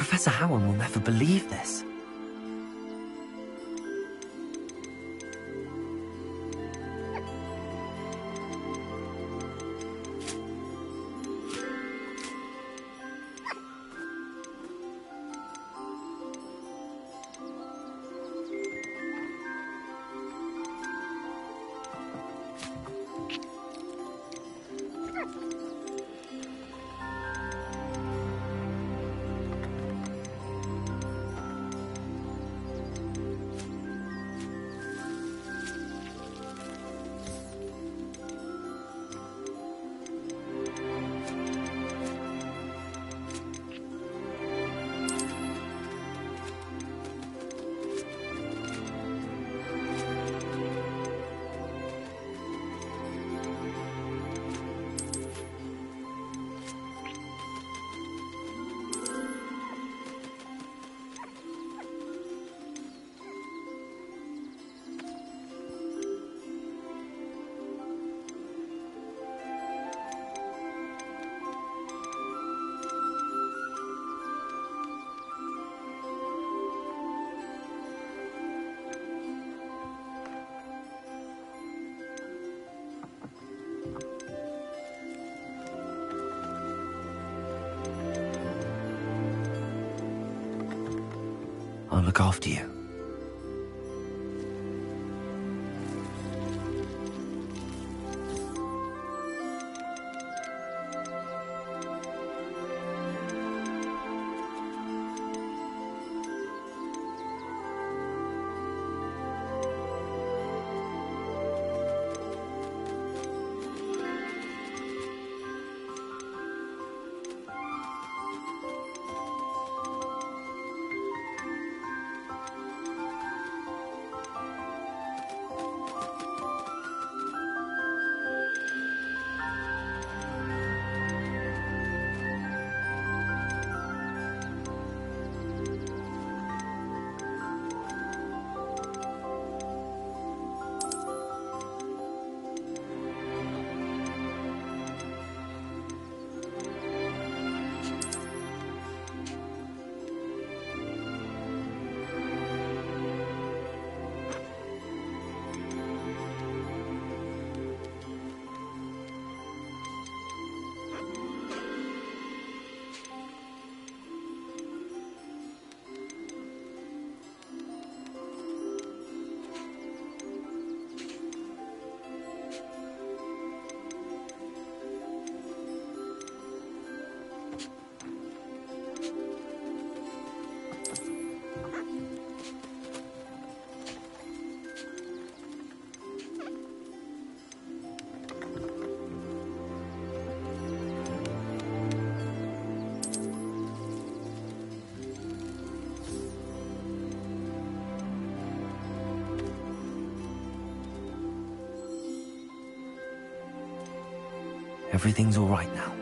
Professor Howard will never believe this. I'll look after you. Everything's all right now.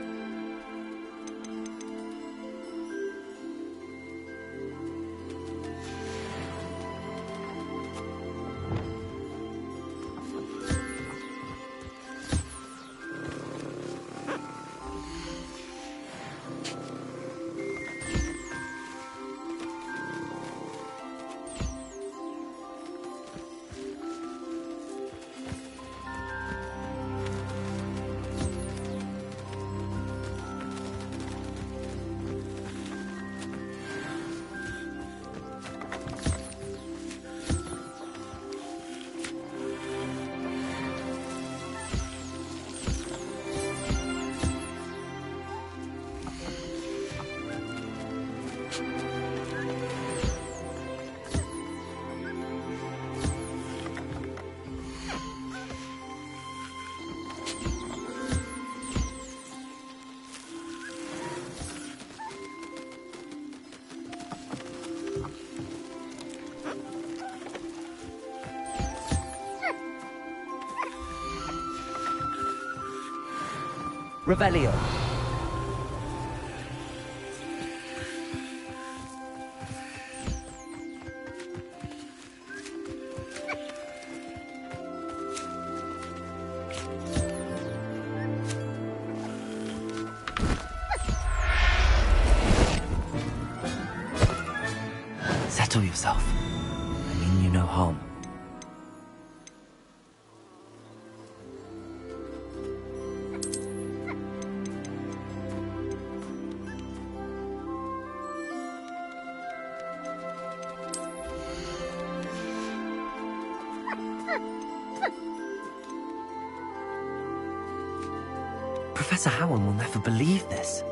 Revelio. Settle yourself. I mean you no harm. Professor Howard will never believe this.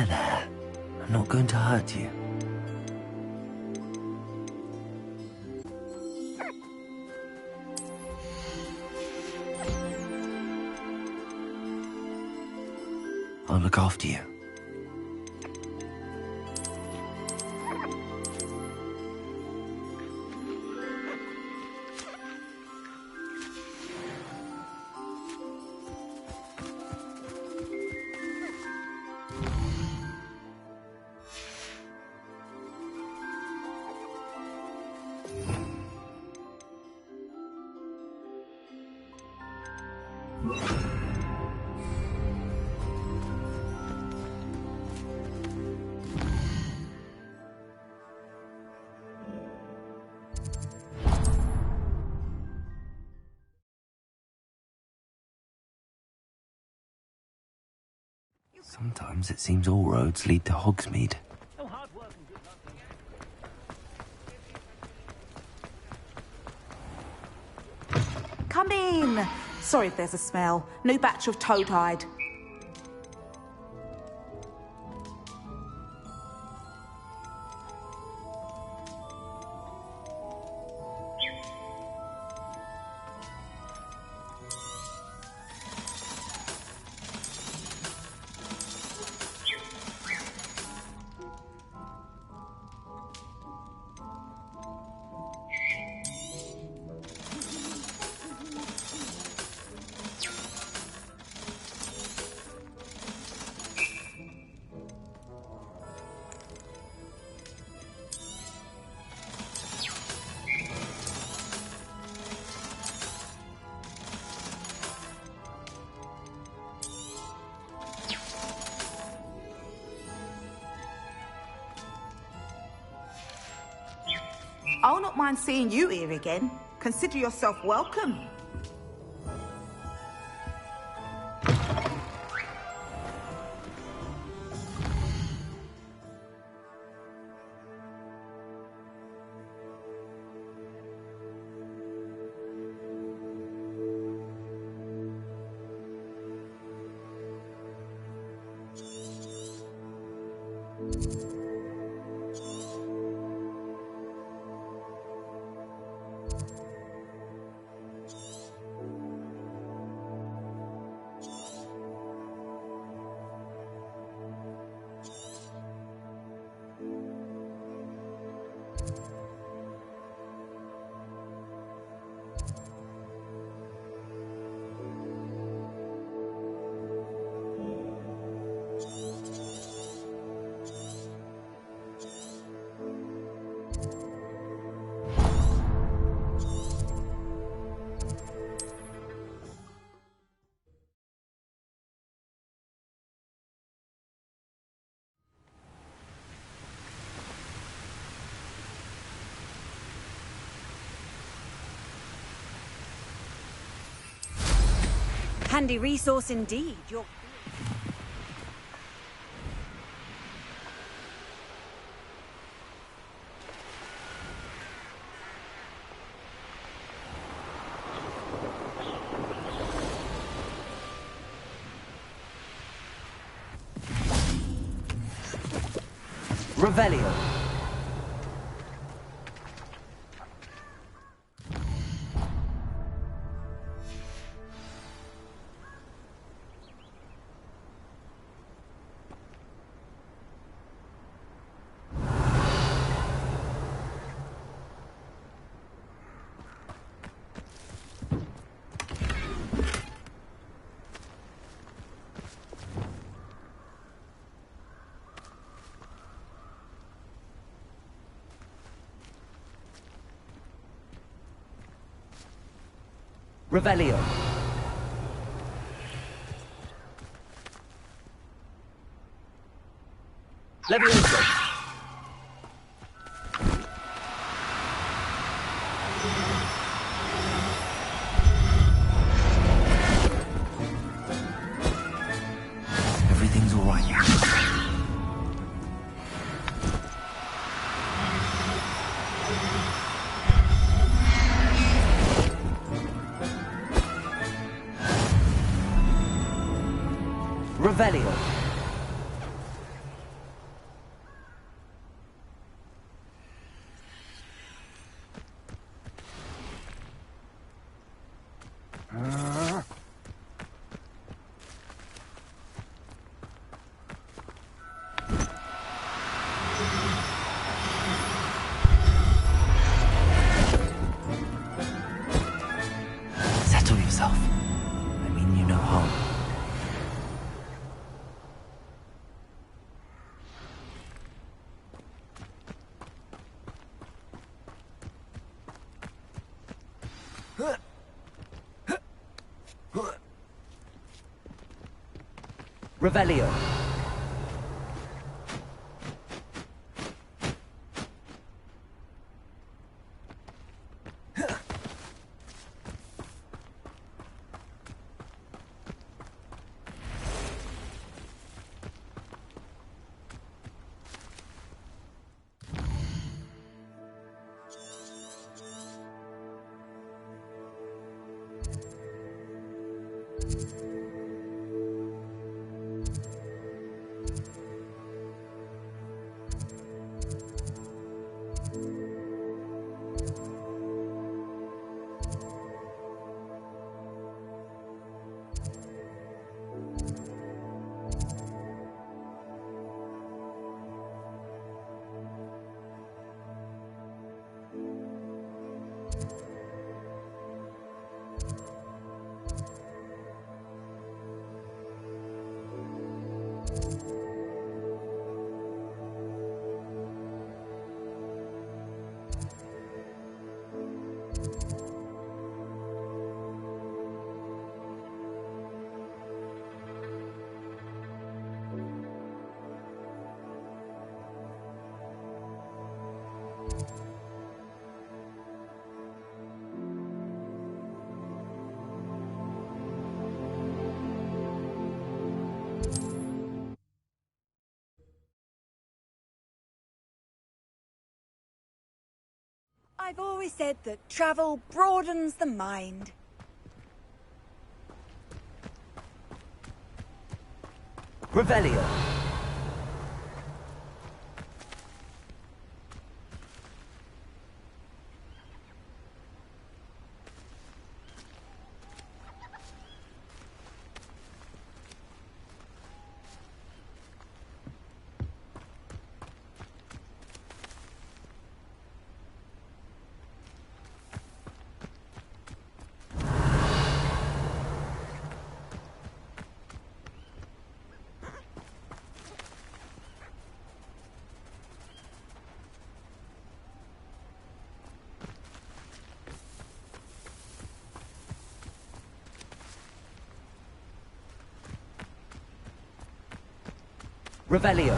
There. I'm not going to hurt you. I'll look after you. Sometimes it seems all roads lead to Hogsmeade. Come in. Sorry if there's a smell. New batch of toad-hide. I'll not mind seeing you here again. Consider yourself welcome. Handy resource indeed. Your Revelio. Revelio. Levioso. Everything's all right. Revelio. Settle yourself. I mean you no harm. Revelio. I've always said that travel broadens the mind. Revelio. Revelio.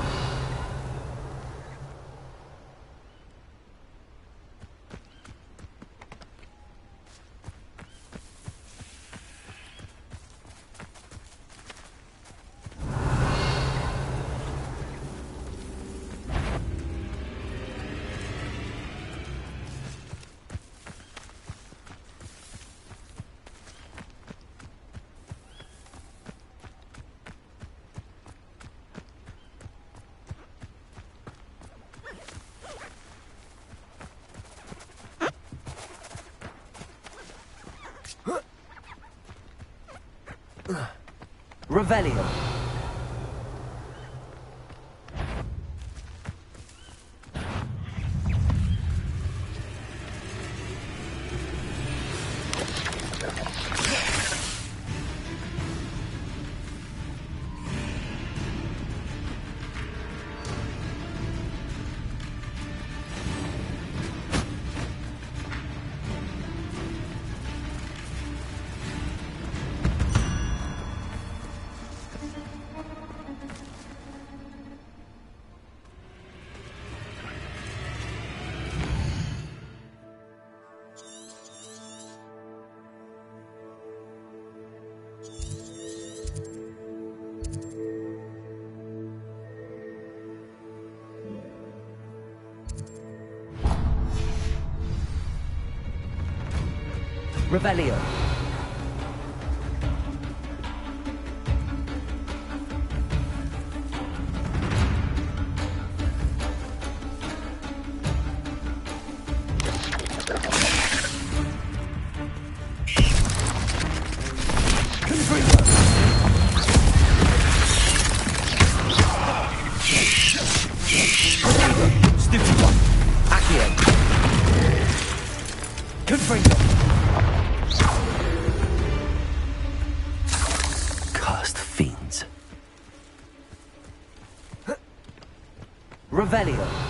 Revelio. Revelio. Cursed fiends. Revelio.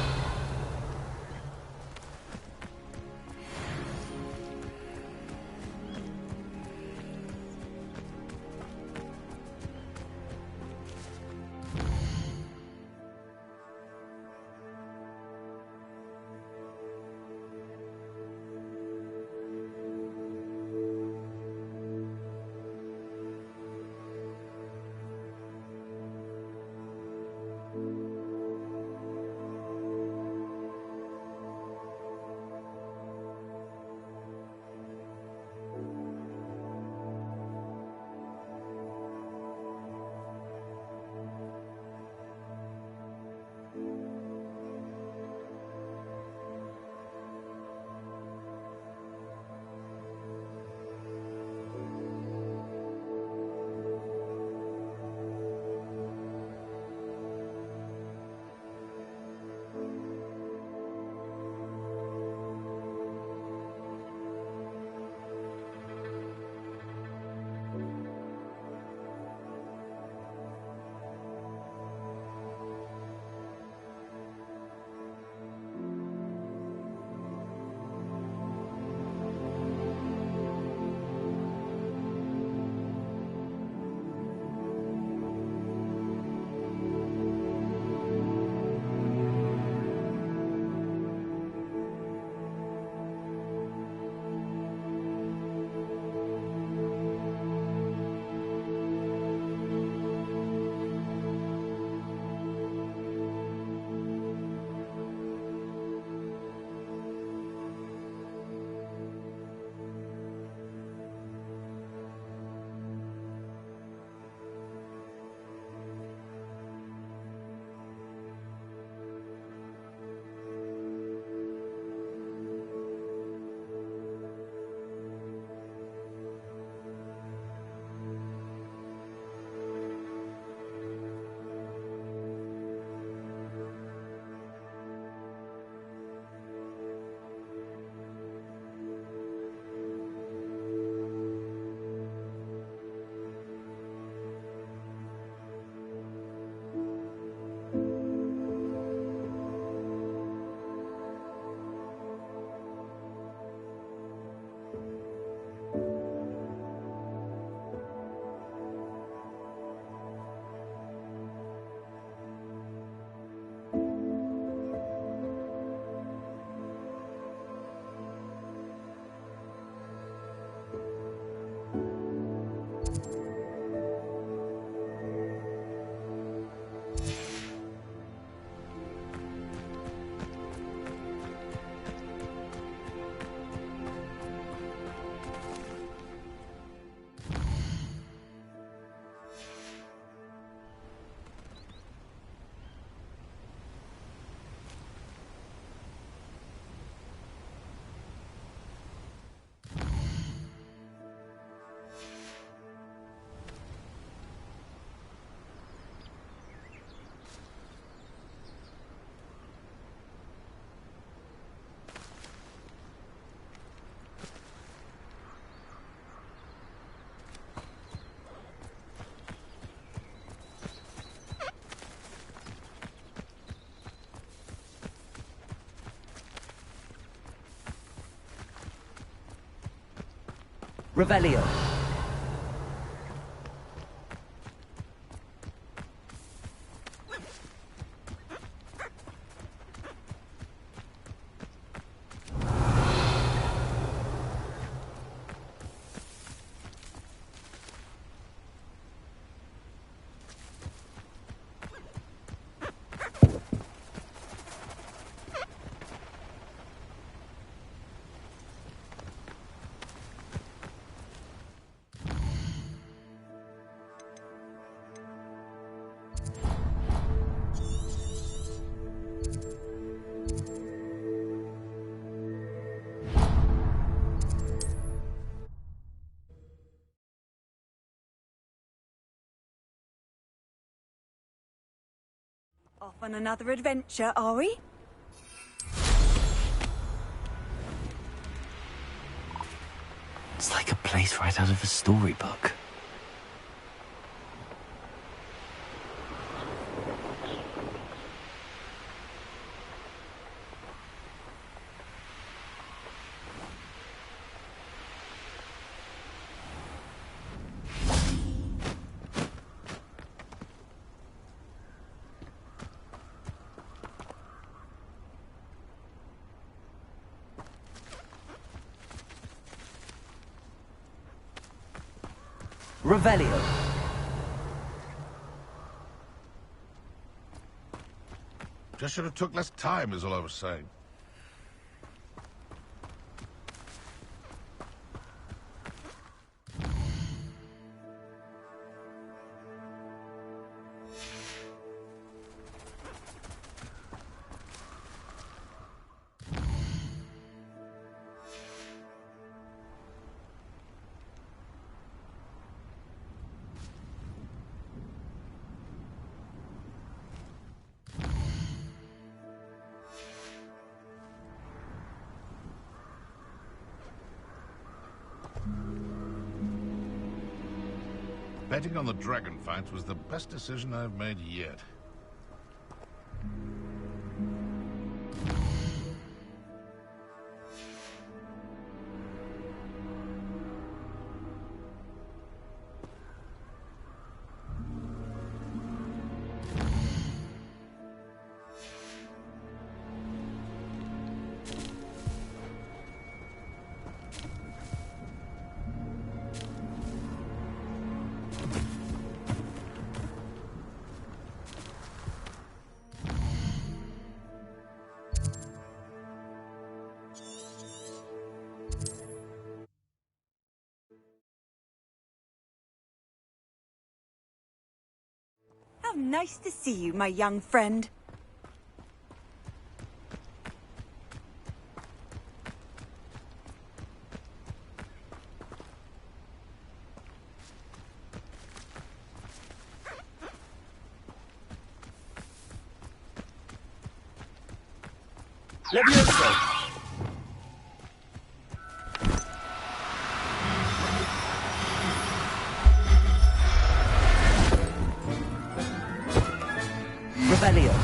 Revelio. Off on another adventure, are we? It's like a place right out of a storybook. Revelio. Just should have took less time, is all I was saying. Betting on the dragon fight was the best decision I've made yet. How nice to see you, my young friend. Levioso. Revelio.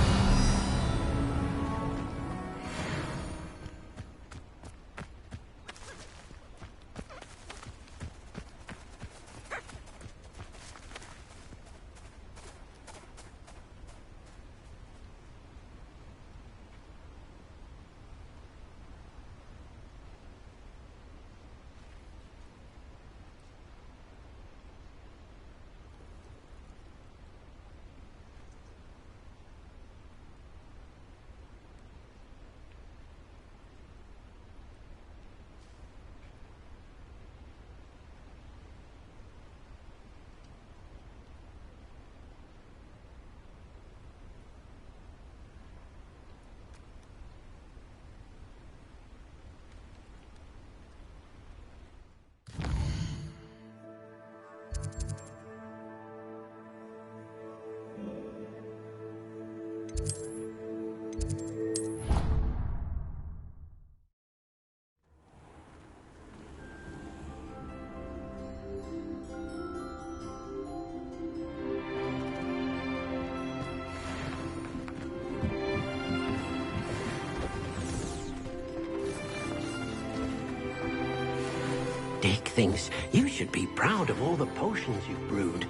thinks you should be proud of all the potions you've brewed.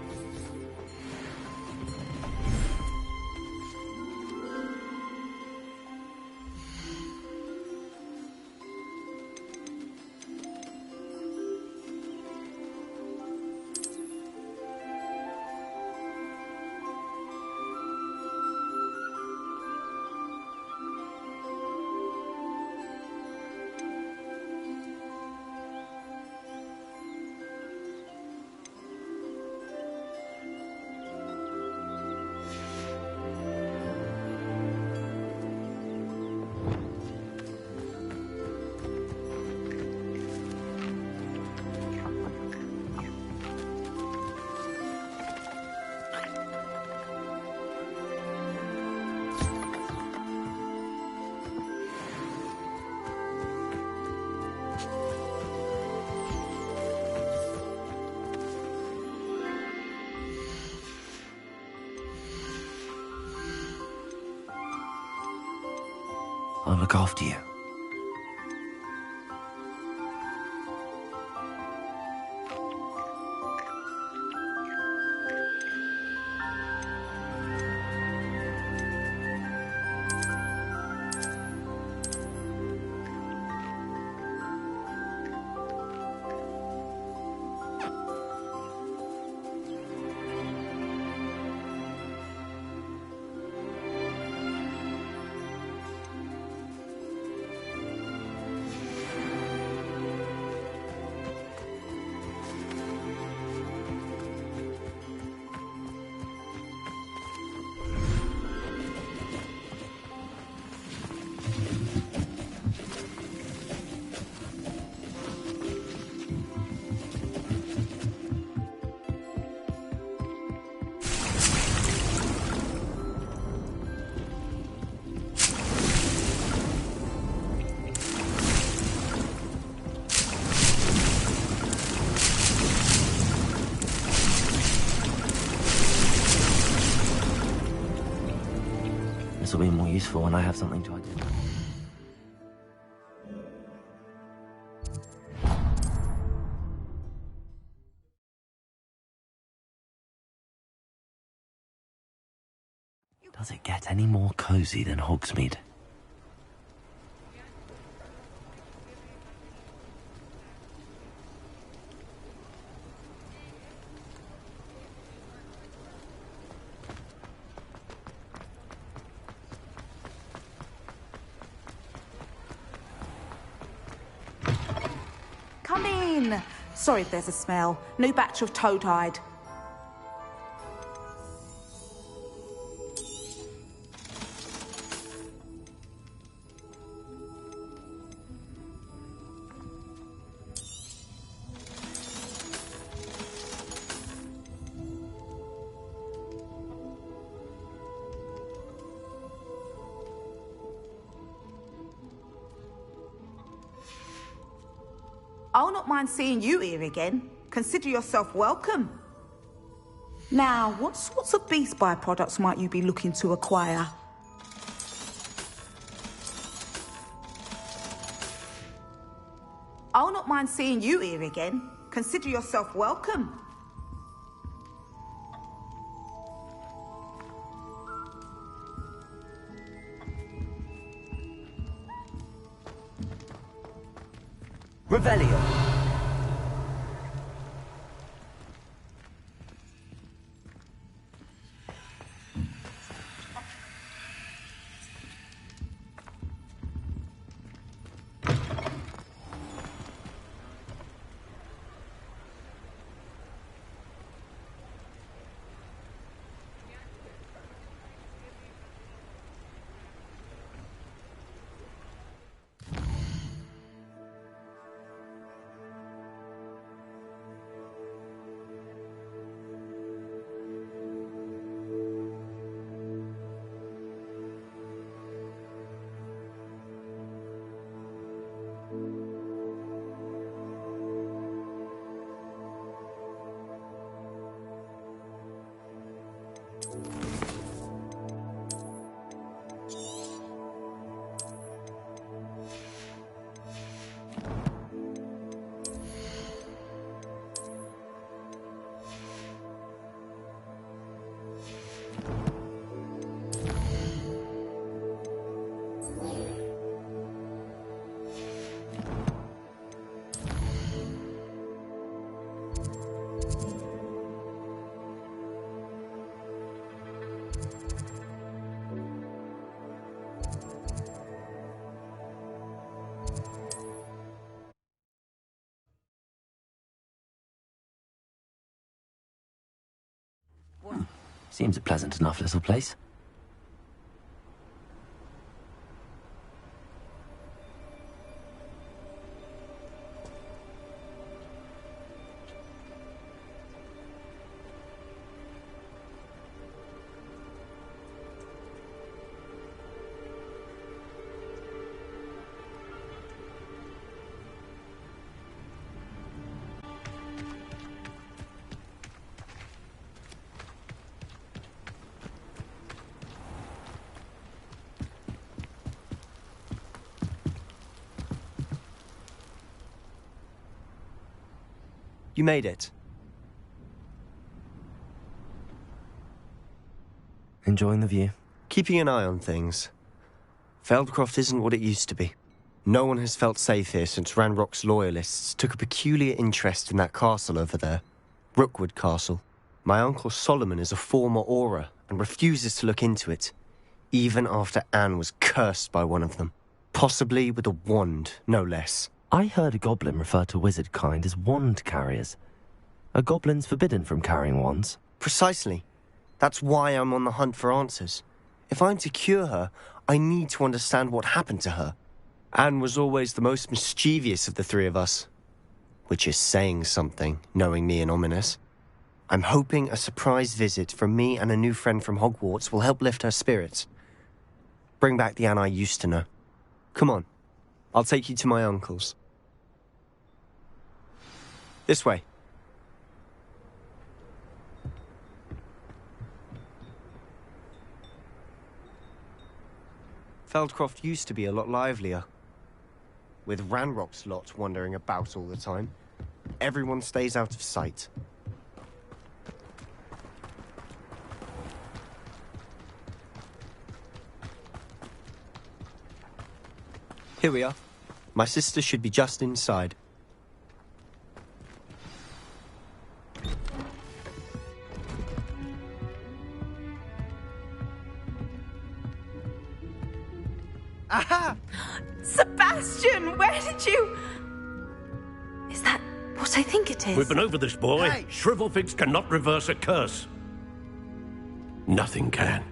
I'll look after you. This will be more useful when I have something to identify. Does it get any more cozy than Hogsmeade? Come in. Sorry if there's a smell. New batch of toad-hide. I'll not mind seeing you here again. Consider yourself welcome. Now, what sorts of beast byproducts might you be looking to acquire? I'll not mind seeing you here again. Consider yourself welcome. Revelio. Seems a pleasant enough little place. You made it. Enjoying the view? Keeping an eye on things. Feldcroft isn't what it used to be. No one has felt safe here since Ranrock's loyalists took a peculiar interest in that castle over there. Rookwood Castle. My uncle Solomon is a former Auror and refuses to look into it, even after Anne was cursed by one of them. Possibly with a wand, no less. I heard a goblin refer to wizard kind as wand carriers. Are goblins forbidden from carrying wands? Precisely. That's why I'm on the hunt for answers. If I'm to cure her, I need to understand what happened to her. Anne was always the most mischievous of the three of us. Which is saying something, knowing me and Ominous. I'm hoping a surprise visit from me and a new friend from Hogwarts will help lift her spirits. Bring back the Anne I used to know. Come on. I'll take you to my uncle's. This way. Feldcroft used to be a lot livelier. With Ranrock's lot wandering about all the time, everyone stays out of sight. Here we are. My sister should be just inside. Aha! Sebastian, where did you... Is that what I think it is? We've been over this, boy. Hey. Shrivelfigs cannot reverse a curse. Nothing can.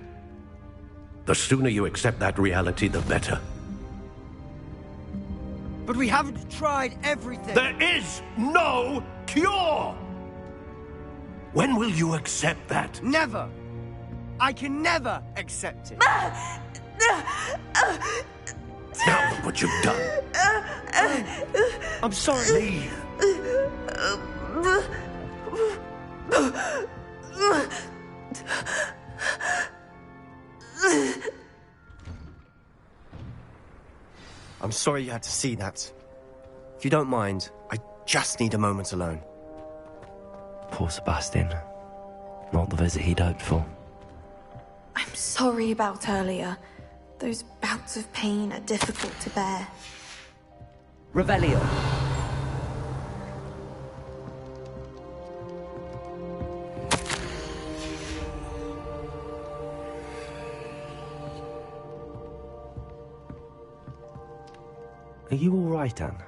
The sooner you accept that reality, the better. But we haven't tried everything. There is no cure! When will you accept that? Never. I can never accept it. Now look what you've done. I'm sorry. Leave. I'm sorry you had to see that. If you don't mind, I just need a moment alone. Poor Sebastian. Not the visit he'd hoped for. I'm sorry about earlier. Those bouts of pain are difficult to bear. Revelio. Are you all right, Anne?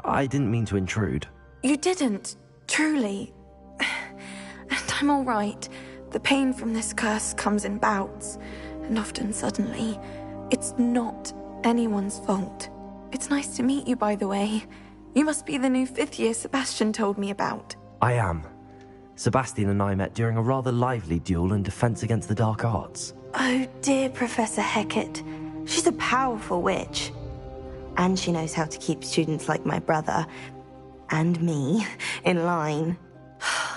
I didn't mean to intrude. You didn't, truly. And I'm all right. The pain from this curse comes in bouts, and often suddenly. It's not anyone's fault. It's nice to meet you, by the way. You must be the new 5th year Sebastian told me about. I am. Sebastian and I met during a rather lively duel in Defense Against the Dark Arts. Oh, dear Professor Hecat. She's a powerful witch. And she knows how to keep students like my brother, and me, in line.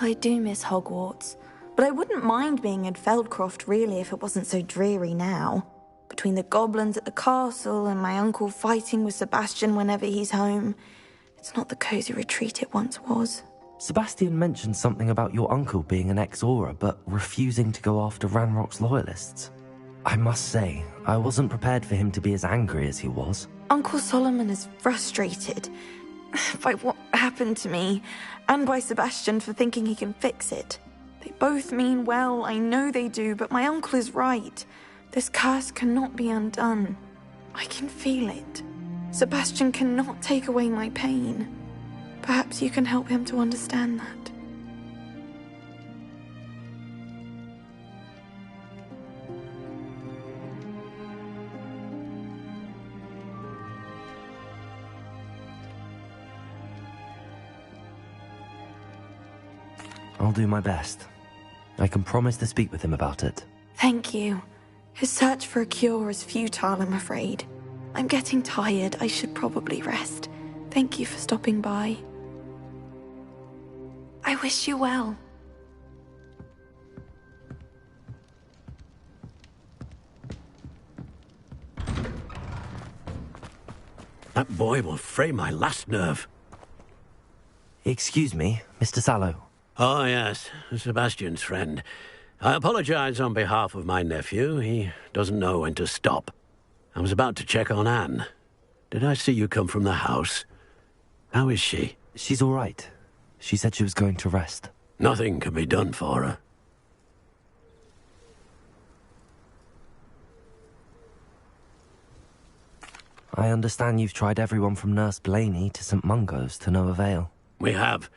I do miss Hogwarts, but I wouldn't mind being in Feldcroft, really, if it wasn't so dreary now. Between the goblins at the castle and my uncle fighting with Sebastian whenever he's home, it's not the cozy retreat it once was. Sebastian mentioned something about your uncle being an ex-Auror, but refusing to go after Ranrock's loyalists. I must say, I wasn't prepared for him to be as angry as he was. Uncle Solomon is frustrated by what happened to me, and by Sebastian for thinking he can fix it. They both mean well, I know they do, but my uncle is right. This curse cannot be undone. I can feel it. Sebastian cannot take away my pain. Perhaps you can help him to understand that. I'll do my best. I can promise to speak with him about it. Thank you. His search for a cure is futile, I'm afraid. I'm getting tired. I should probably rest. Thank you for stopping by. I wish you well. That boy will fray my last nerve. Excuse me, Mr. Sallow. Oh, yes, Sebastian's friend. I apologize on behalf of my nephew. He doesn't know when to stop. I was about to check on Anne. Did I see you come from the house? How is she? She's all right. She said she was going to rest. Nothing can be done for her. I understand you've tried everyone from Nurse Blaney to St. Mungo's to no avail. We have.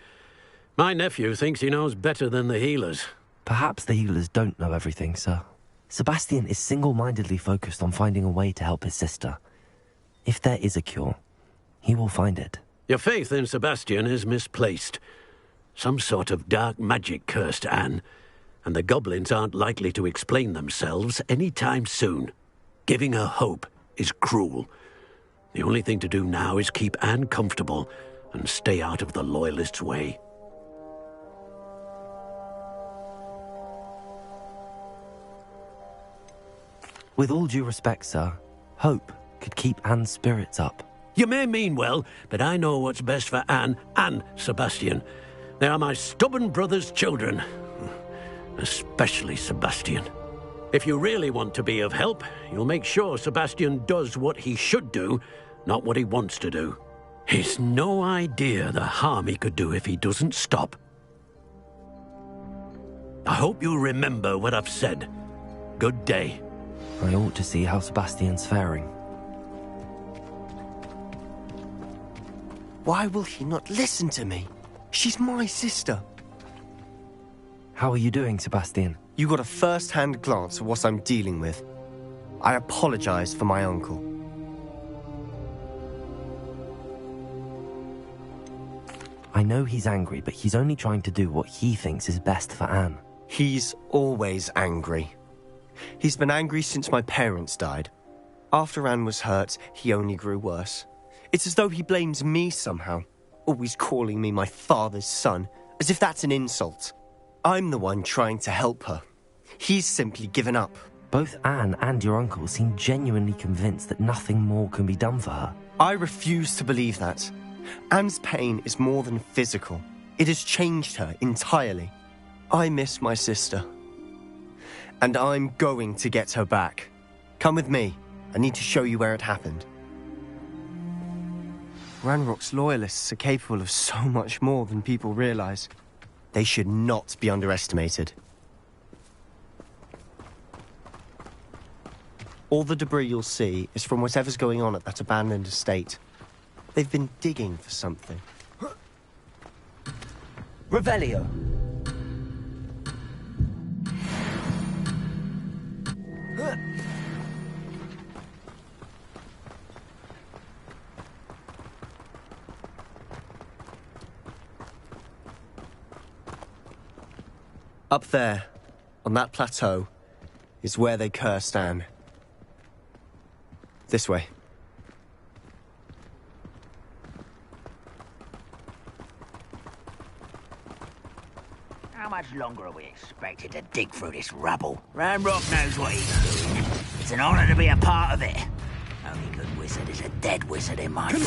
My nephew thinks he knows better than the healers. Perhaps the healers don't know everything, sir. Sebastian is single-mindedly focused on finding a way to help his sister. If there is a cure, he will find it. Your faith in Sebastian is misplaced. Some sort of dark magic cursed Anne, and the goblins aren't likely to explain themselves any time soon. Giving her hope is cruel. The only thing to do now is keep Anne comfortable and stay out of the Loyalists' way. With all due respect, sir, hope could keep Anne's spirits up. You may mean well, but I know what's best for Anne and Sebastian. They are my stubborn brother's children. Especially Sebastian. If you really want to be of help, you'll make sure Sebastian does what he should do, not what he wants to do. He's no idea the harm he could do if he doesn't stop. I hope you'll remember what I've said. Good day. I ought to see how Sebastian's faring. Why will he not listen to me? She's my sister. How are you doing, Sebastian? You got a first-hand glance at what I'm dealing with. I apologize for my uncle. I know he's angry, but he's only trying to do what he thinks is best for Anne. He's always angry. He's been angry since my parents died. After Anne was hurt, he only grew worse. It's as though he blames me somehow, always calling me my father's son, as if that's an insult. I'm the one trying to help her. He's simply given up. Both Anne and your uncle seem genuinely convinced that nothing more can be done for her. I refuse to believe that. Anne's pain is more than physical. It has changed her entirely. I miss my sister. And I'm going to get her back. Come with me. I need to show you where it happened. Ranrock's loyalists are capable of so much more than people realize. They should not be underestimated. All the debris you'll see is from whatever's going on at that abandoned estate. They've been digging for something. Revelio. Up there, on that plateau, is where they cursed Anne. This way. How much longer are we expected to dig through this rubble? Ranrock knows what he's doing. It's an honor to be a part of it. Only good wizard is a dead wizard in my book.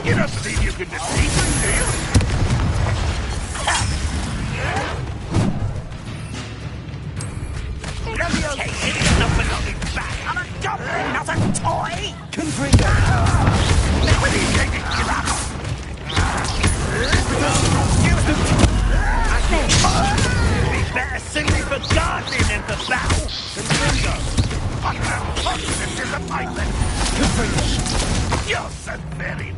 You don't believe you can defeat me, do you? Take it, not belonging back. I'm a goblin, not a toy. Confringo. When he's taking you up. He's better suited for gardening than for battle. Confringo. What a constant disappointment. Confringo. You're so very...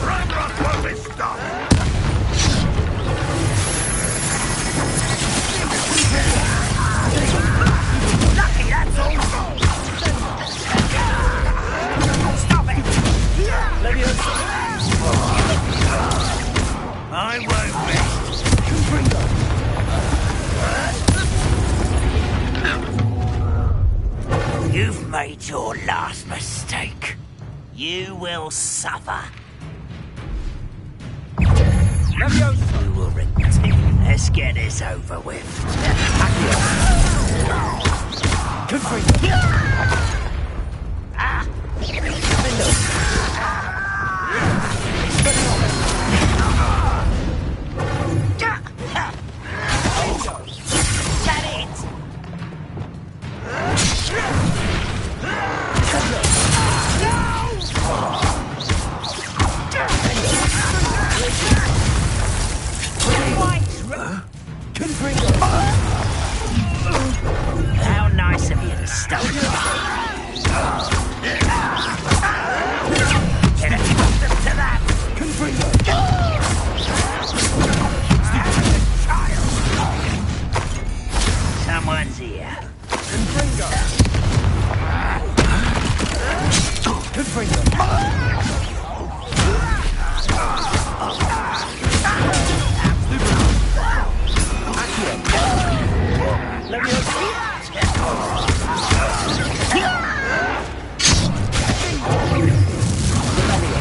Ranrock won't be stopped. You've made your last mistake. You will suffer. You will regret it. Let's get this over with. How nice of you to stop. Get it to that. Someone's here.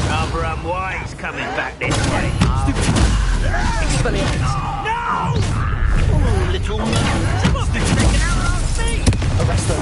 Rather unwise coming back this way. No! Oh, little man. Someone's been taken out last me. Arrest them.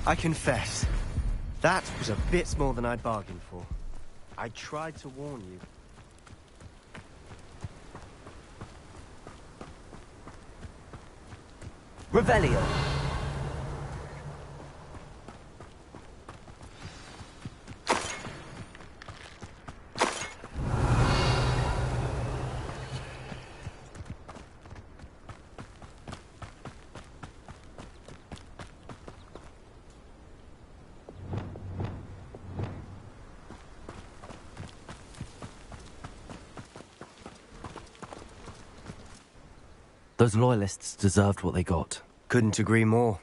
I confess, that was a bit more than I'd bargained for. I tried to warn you. Revelio. Those loyalists deserved what they got. Couldn't agree more.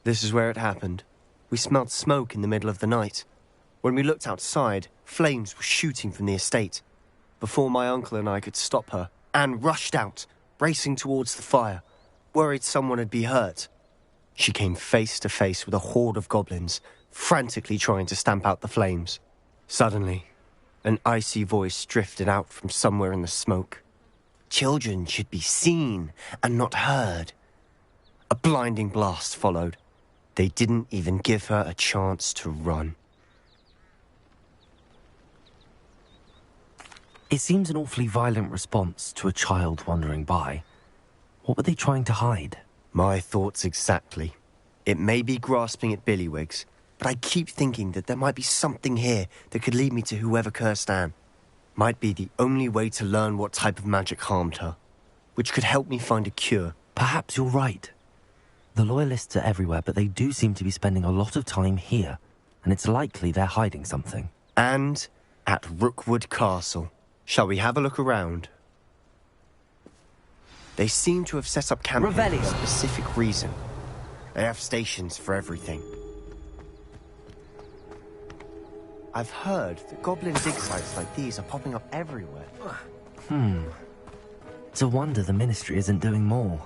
This is where it happened. We smelled smoke in the middle of the night. When we looked outside, flames were shooting from the estate. Before my uncle and I could stop her, Anne rushed out, racing towards the fire, worried someone had been hurt. She came face to face with a horde of goblins, frantically trying to stamp out the flames. Suddenly, an icy voice drifted out from somewhere in the smoke. Children should be seen and not heard. A blinding blast followed. They didn't even give her a chance to run. It seems an awfully violent response to a child wandering by. What were they trying to hide? My thoughts exactly. It may be grasping at billywhigs, but I keep thinking that there might be something here that could lead me to whoever cursed Anne. Might be the only way to learn what type of magic harmed her, which could help me find a cure. Perhaps you're right. The Loyalists are everywhere, but they do seem to be spending a lot of time here, and it's likely they're hiding something. And at Rookwood Castle. Shall we have a look around? They seem to have set up camp for a specific reason. They have stations for everything. I've heard that goblin dig sites like these are popping up everywhere. It's a wonder the Ministry isn't doing more.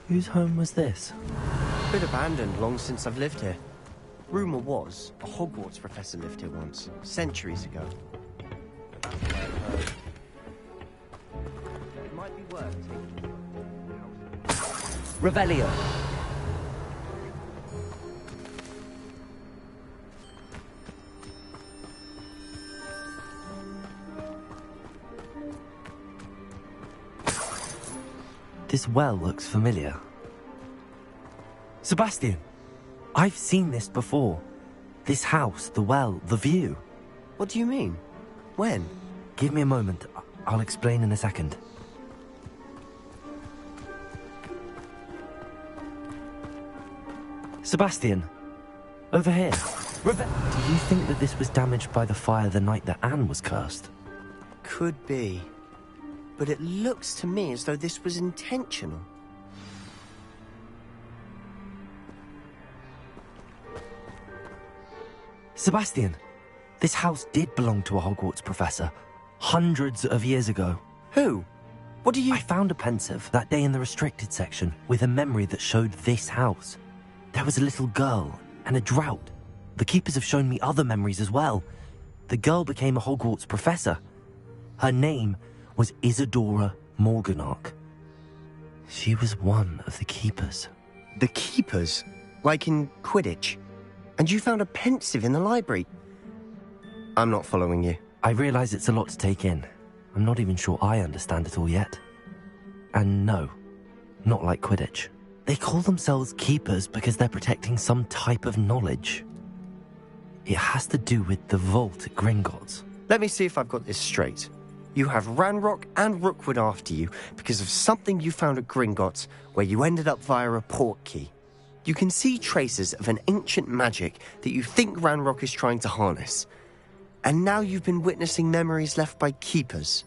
Whose home was this? Been abandoned long since I've lived here. Rumour was, a Hogwarts professor lived here once, centuries ago. It might be worth taking. Revelio. This well looks familiar. Sebastian, I've seen this before. This house, the well, the view. What do you mean? When? Give me a moment. I'll explain in a second. Sebastian, over here. Do you think that this was damaged by the fire the night that Anne was cursed? Could be. But it looks to me as though this was intentional. Sebastian, this house did belong to a Hogwarts professor, hundreds of years ago. Who? What do you... I found a pensive that day in the restricted section with a memory that showed this house. There was a little girl and a drought. The keepers have shown me other memories as well. The girl became a Hogwarts professor. Her name was Isadora Morganach. She was one of the keepers. The keepers? Like in Quidditch? And you found a pensive in the library? I'm not following you. I realize it's a lot to take in. I'm not even sure I understand it all yet. And no, not like Quidditch. They call themselves keepers because they're protecting some type of knowledge. It has to do with the vault at Gringotts. Let me see if I've got this straight. You have Ranrock and Rookwood after you because of something you found at Gringotts where you ended up via a port key. You can see traces of an ancient magic that you think Ranrock is trying to harness. And now you've been witnessing memories left by keepers.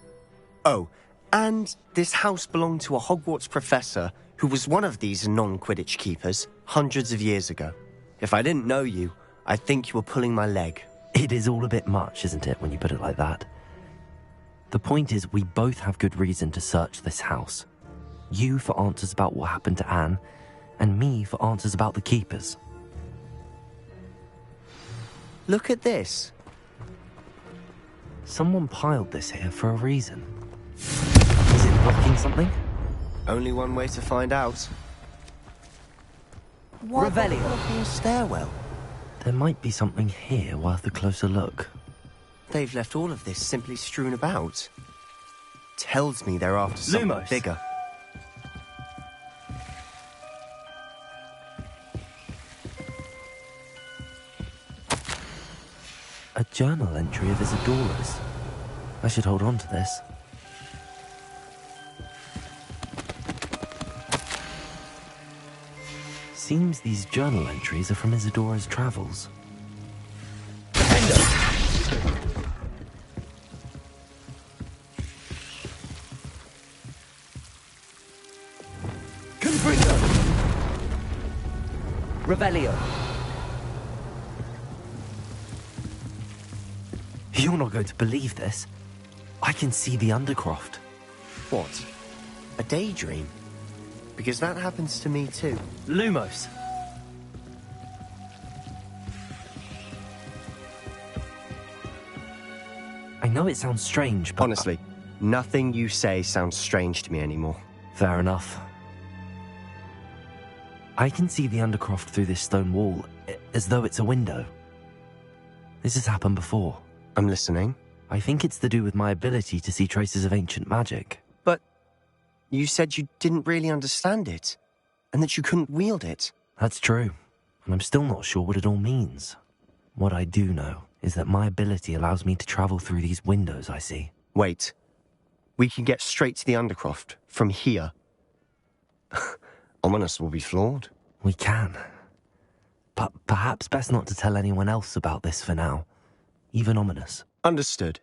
Oh, and this house belonged to a Hogwarts professor who was one of these non-Quidditch keepers hundreds of years ago. If I didn't know you, I think you were pulling my leg. It is all a bit much, isn't it, when you put it like that? The point is, we both have good reason to search this house. You for answers about what happened to Anne, and me for answers about the keepers. Look at this. Someone piled this here for a reason. Is it blocking something? Only one way to find out. Why blocking a stairwell? There might be something here worth a closer look. They've left all of this simply strewn about. Tells me they're after something Lumos. bigger. A journal entry of Isadora's. I should hold on to this. Seems these journal entries are from Isadora's travels. Revelio. You're not going to believe this. I can see the Undercroft. What? A daydream? Because that happens to me too. Lumos. I know it sounds strange, but... Honestly, nothing you say sounds strange to me anymore. Fair enough. I can see the Undercroft through this stone wall, as though it's a window. This has happened before. I'm listening. I think it's to do with my ability to see traces of ancient magic. But you said you didn't really understand it, and that you couldn't wield it. That's true, and I'm still not sure what it all means. What I do know is that my ability allows me to travel through these windows I see. Wait. We can get straight to the Undercroft from here. Ominous will be flawed. We can. But perhaps best not to tell anyone else about this for now. Even Ominous. Understood.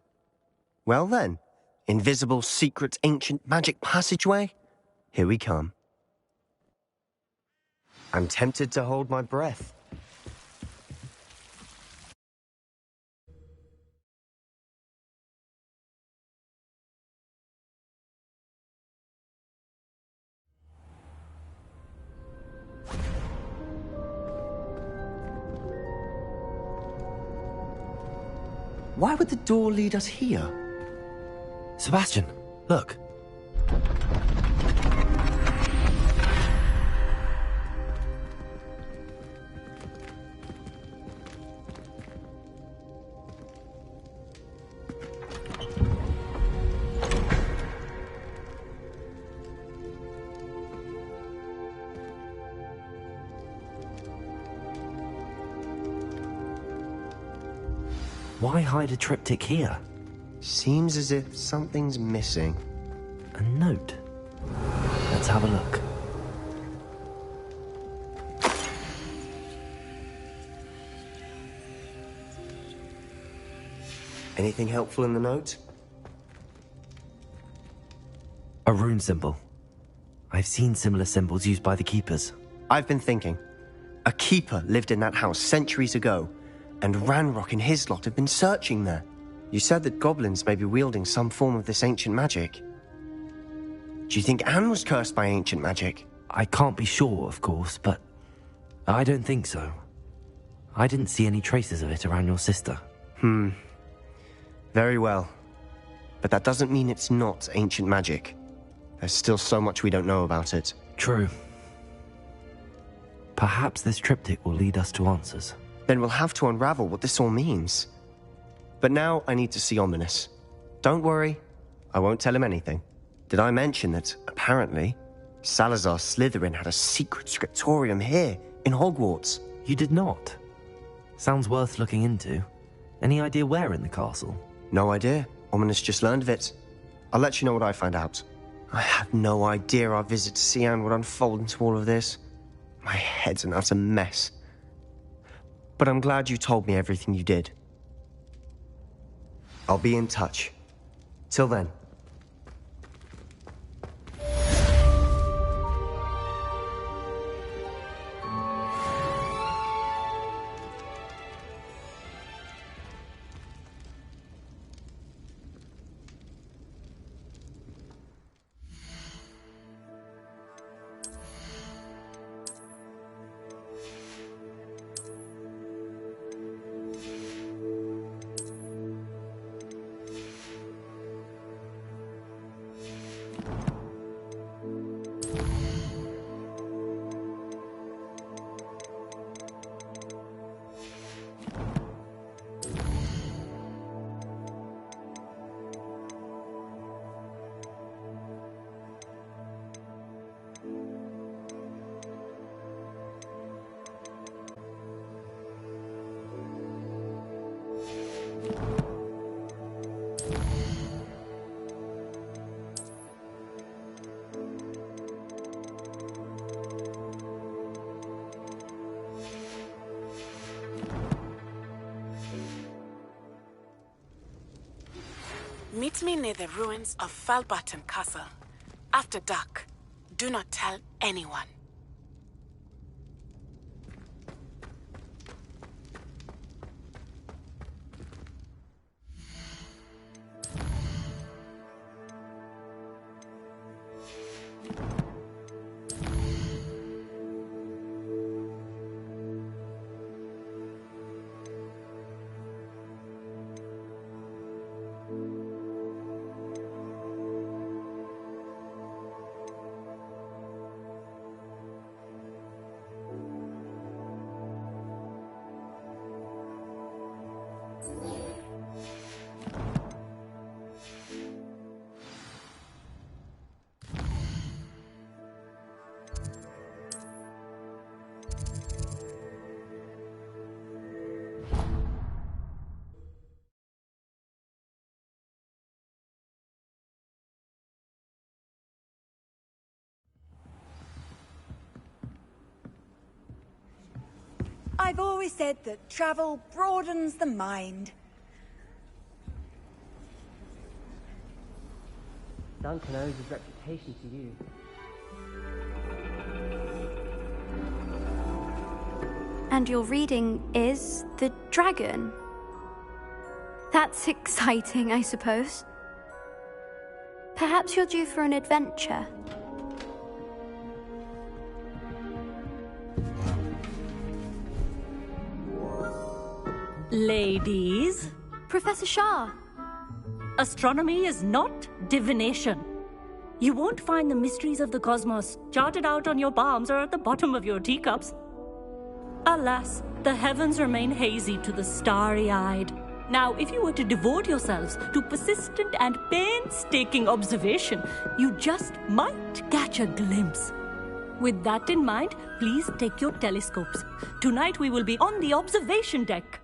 Well then, invisible, secret, ancient magic passageway? Here we come. I'm tempted to hold my breath. Why would the door lead us here? Sebastian, look. Why hide a triptych here? Seems as if something's missing. A note. Let's have a look. Anything helpful in the note? A rune symbol. I've seen similar symbols used by the keepers. I've been thinking. A keeper lived in that house centuries ago, and Ranrock and his lot have been searching there. You said that goblins may be wielding some form of this ancient magic. Do you think Anne was cursed by ancient magic? I can't be sure, of course, but I don't think so. I didn't see any traces of it around your sister. Very well. But that doesn't mean it's not ancient magic. There's still so much we don't know about it. True. Perhaps this triptych will lead us to answers. Then we'll have to unravel what this all means. But now I need to see Ominous. Don't worry, I won't tell him anything. Did I mention that, apparently, Salazar Slytherin had a secret scriptorium here, in Hogwarts? You did not? Sounds worth looking into. Any idea where in the castle? No idea. Ominous just learned of it. I'll let you know what I find out. I had no idea our visit to Cian would unfold into all of this. My head's an utter mess. But I'm glad you told me everything you did. I'll be in touch. Till then. Meet me near the ruins of Falbutton Castle. After dark. Do not tell anyone. I've always said that travel broadens the mind. Duncan owes his reputation to you. And your reading is The Dragon. That's exciting, I suppose. Perhaps you're due for an adventure. Ladies. Professor Shah. Astronomy is not divination. You won't find the mysteries of the cosmos charted out on your palms or at the bottom of your teacups. Alas, the heavens remain hazy to the starry-eyed. Now, if you were to devote yourselves to persistent and painstaking observation, you just might catch a glimpse. With that in mind, please take your telescopes. Tonight we will be on the observation deck.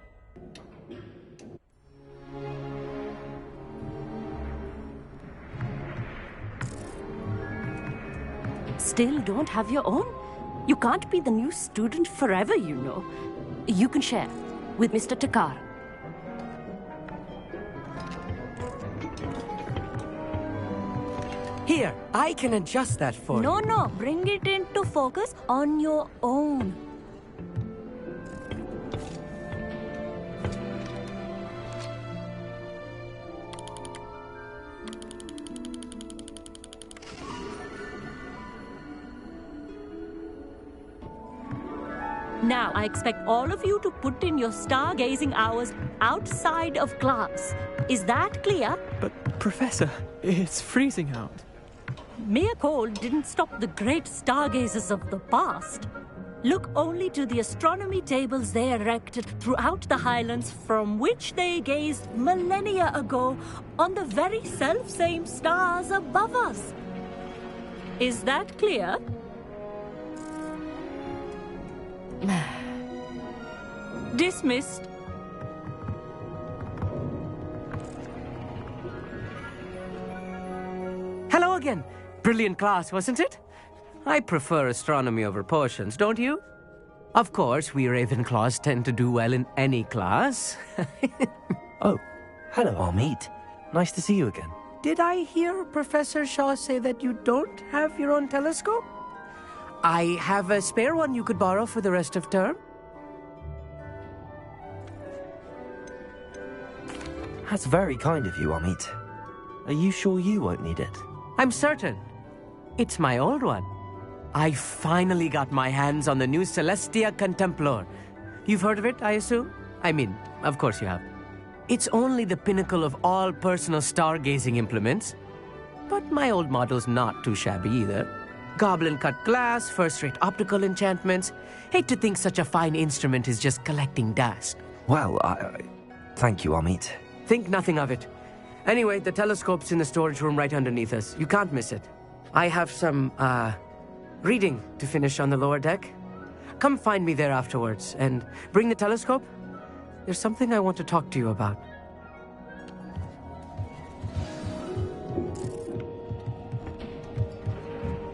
still don't have your own? You can't be the new student forever, you know. You can share with Mr. Takar. Here, I can adjust that for you. No, bring it into focus on your own. Now, I expect all of you to put in your stargazing hours outside of class. Is that clear? But, Professor, it's freezing out. Mere cold didn't stop the great stargazers of the past. Look only to the astronomy tables they erected throughout the Highlands from which they gazed millennia ago on the very self-same stars above us. Is that clear? Dismissed. Hello again. Brilliant class, wasn't it? I prefer astronomy over potions, don't you? Of course, we Ravenclaws tend to do well in any class. Oh, hello, Amit. Nice to see you again. Did I hear Professor Shaw say that you don't have your own telescope? I have a spare one you could borrow for the rest of term. That's very kind of you, Amit. Are you sure you won't need it? I'm certain. It's my old one. I finally got my hands on the new Celestia Contemplor. You've heard of it, I assume? I mean, of course you have. It's only the pinnacle of all personal stargazing implements. But my old model's not too shabby either. Goblin-cut glass, first-rate optical enchantments. Hate to think such a fine instrument is just collecting dust. Well, thank you, Amit. Think nothing of it. Anyway, the telescope's in the storage room right underneath us. You can't miss it. I have some, reading to finish on the lower deck. Come find me there afterwards, and bring the telescope. There's something I want to talk to you about.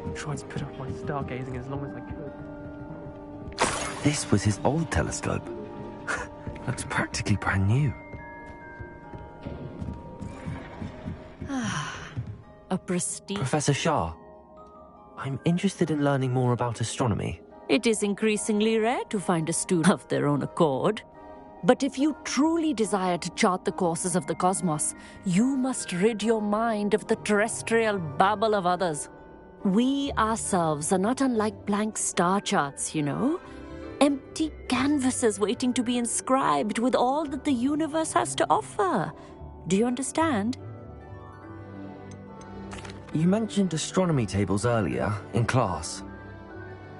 I tried to put off my stargazing as long as I could. This was his old telescope. Looks practically brand new. A prestige. Professor Shah, I'm interested in learning more about astronomy. It is increasingly rare to find a student of their own accord. But if you truly desire to chart the courses of the cosmos, you must rid your mind of the terrestrial babble of others. We ourselves are not unlike blank star charts, you know. Empty canvases waiting to be inscribed with all that the universe has to offer. Do you understand? You mentioned astronomy tables earlier, in class.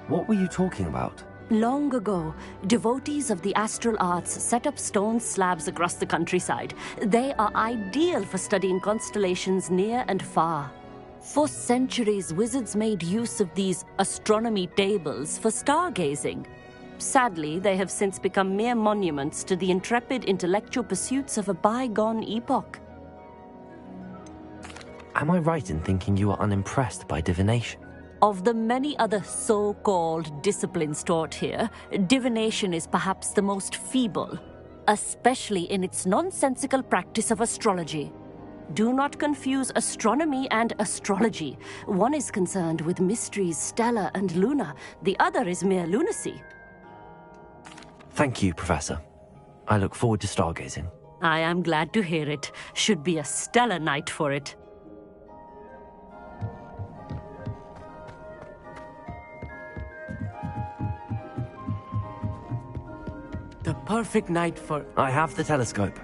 What were you talking about? Long ago, devotees of the astral arts set up stone slabs across the countryside. They are ideal for studying constellations near and far. For centuries, wizards made use of these astronomy tables for stargazing. Sadly, they have since become mere monuments to the intrepid intellectual pursuits of a bygone epoch. Am I right in thinking you are unimpressed by divination? Of the many other so-called disciplines taught here, divination is perhaps the most feeble, especially in its nonsensical practice of astrology. Do not confuse astronomy and astrology. One is concerned with mysteries stellar and lunar. The other is mere lunacy. Thank you, Professor. I look forward to stargazing. I am glad to hear it. Should be a stellar night for it. The perfect night for... I have the telescope.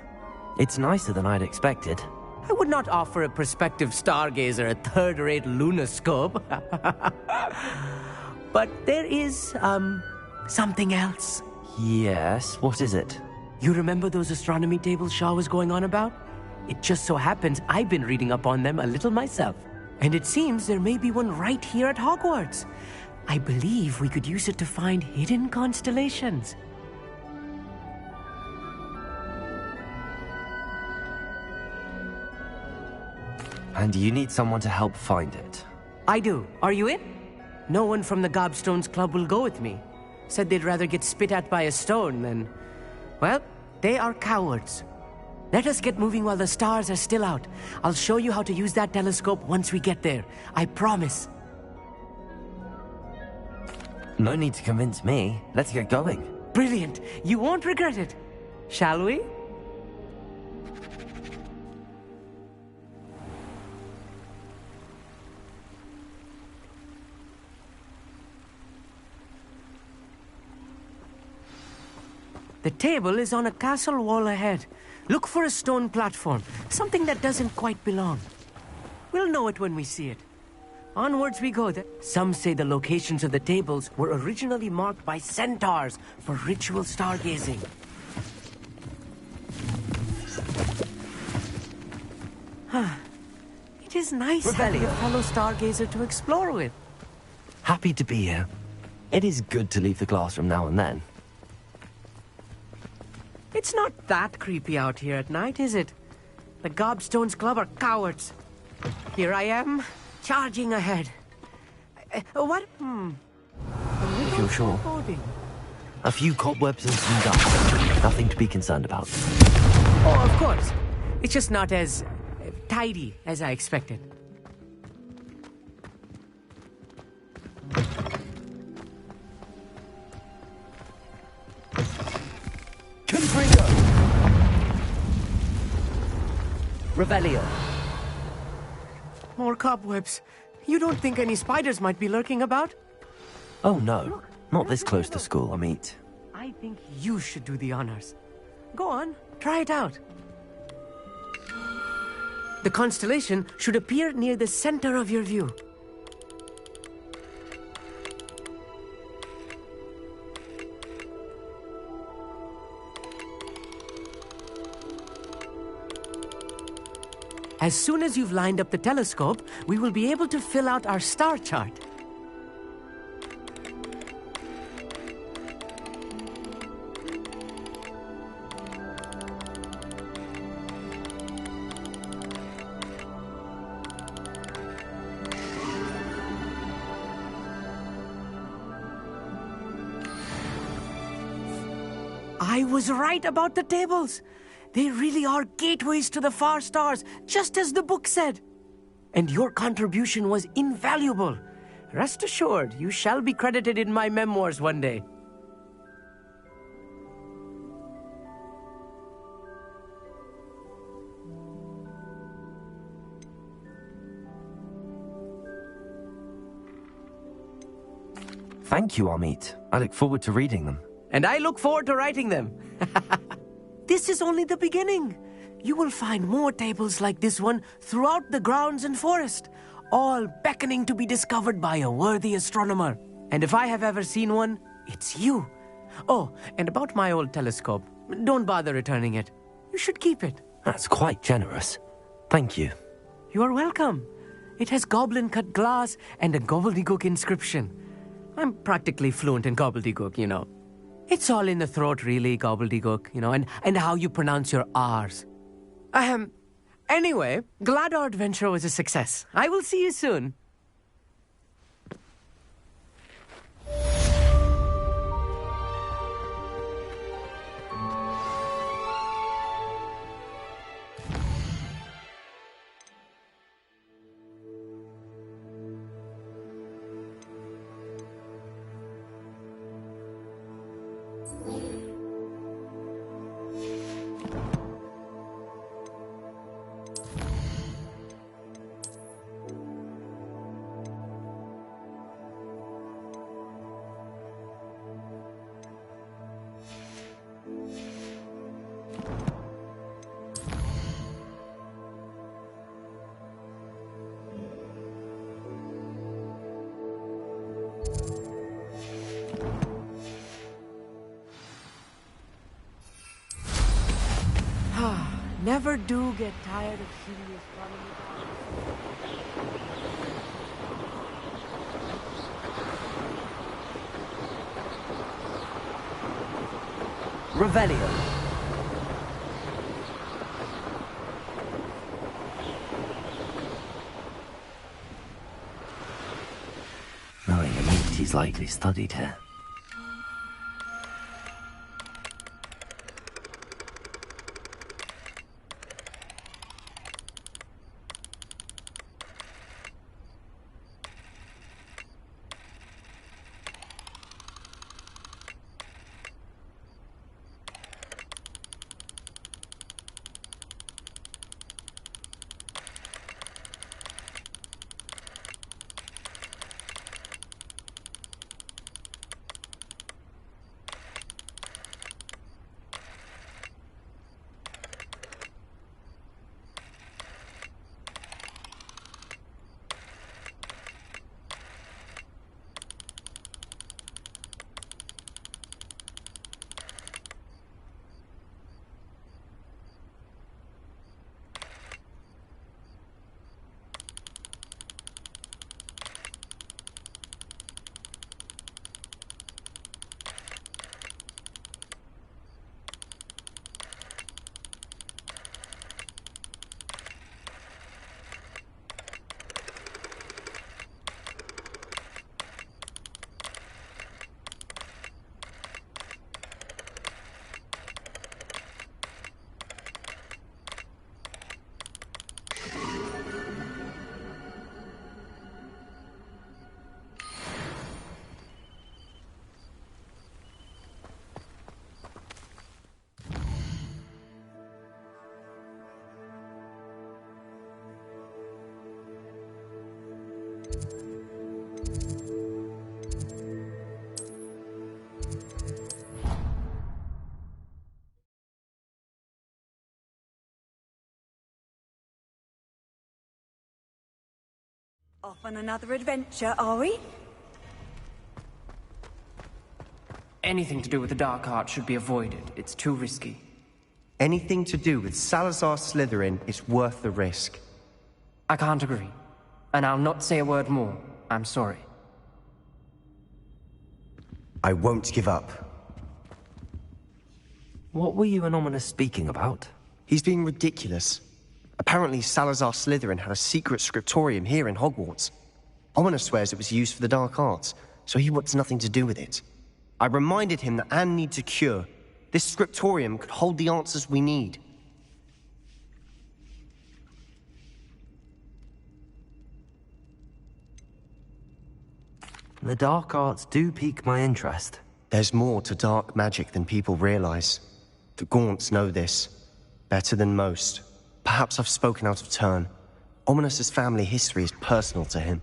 It's nicer than I'd expected. I would not offer a prospective stargazer a third-rate lunoscope. But there is, something else. Yes, what is it? You remember those astronomy tables Shaw was going on about? It just so happens I've been reading up on them a little myself. And it seems there may be one right here at Hogwarts. I believe we could use it to find hidden constellations. And you need someone to help find it. I do. Are you in? No one from the Gobstones Club will go with me. Said they'd rather get spit at by a stone than... Well, they are cowards. Let us get moving while the stars are still out. I'll show you how to use that telescope once we get there. I promise. No need to convince me. Let's get going. Brilliant. You won't regret it. Shall we? The table is on a castle wall ahead. Look for a stone platform, something that doesn't quite belong. We'll know it when we see it. Onwards we go. Some say the locations of the tables were originally marked by centaurs for ritual stargazing. It is nice having a fellow stargazer to explore with. Happy to be here. It is good to leave the classroom now and then. It's not that creepy out here at night, is it? The Gobstones Club are cowards. Here I am, charging ahead. What? If you're sure. A few cobwebs and some dust. Nothing to be concerned about. Oh, of course. It's just not as tidy as I expected. Revelio. More cobwebs. You don't think any spiders might be lurking about? Oh no, not this close to school, Amit. I think you should do the honors. Go on, try it out. The constellation should appear near the center of your view. As soon as you've lined up the telescope, we will be able to fill out our star chart. I was right about the tables. They really are gateways to the far stars, just as the book said. And your contribution was invaluable. Rest assured, you shall be credited in my memoirs one day. Thank you, Amit. I look forward to reading them. And I look forward to writing them. This is only the beginning. You will find more tables like this one throughout the grounds and forest, all beckoning to be discovered by a worthy astronomer. And if I have ever seen one, it's you. Oh, and about my old telescope, don't bother returning it. You should keep it. That's quite generous. Thank you. You are welcome. It has goblin-cut glass and a gobbledygook inscription. I'm practically fluent in gobbledygook, you know. It's all in the throat, really, gobbledygook, you know, and how you pronounce your R's. Anyway, glad our adventure was a success. I will see you soon. Never do get tired of seeing the astronomy. Revelio. Knowing He's likely studied here. Off on another adventure, are we? Anything to do with the dark art should be avoided. It's too risky. Anything to do with Salazar Slytherin is worth the risk. I can't agree. And I'll not say a word more. I'm sorry. I won't give up. What were you and Ominous speaking about? He's being ridiculous. Apparently Salazar Slytherin had a secret scriptorium here in Hogwarts. Ominous swears it was used for the dark arts, so he wants nothing to do with it. I reminded him that Anne needs a cure. This scriptorium could hold the answers we need. The dark arts do pique my interest. There's more to dark magic than people realize. The Gaunts know this. Better than most. Perhaps I've spoken out of turn. Ominous's family history is personal to him.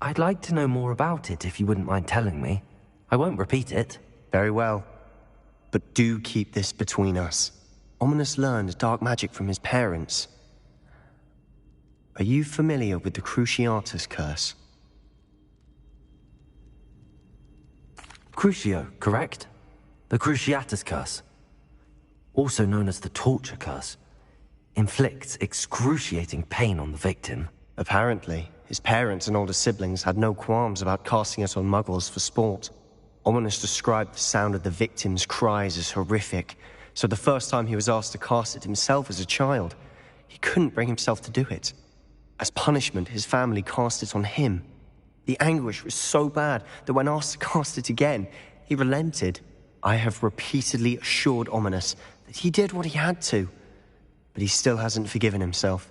I'd like to know more about it if you wouldn't mind telling me. I won't repeat it. Very well. But do keep this between us. Ominous learned dark magic from his parents. Are you familiar with the Cruciatus curse? Crucio, correct? The Cruciatus curse. Also known as the torture curse. Inflicts excruciating pain on the victim. Apparently, his parents and older siblings had no qualms about casting it on muggles for sport. Ominous described the sound of the victim's cries as horrific, so the first time he was asked to cast it himself as a child, he couldn't bring himself to do it. As punishment, his family cast it on him. The anguish was so bad that when asked to cast it again, he relented. I have repeatedly assured Ominous that he did what he had to, but he still hasn't forgiven himself.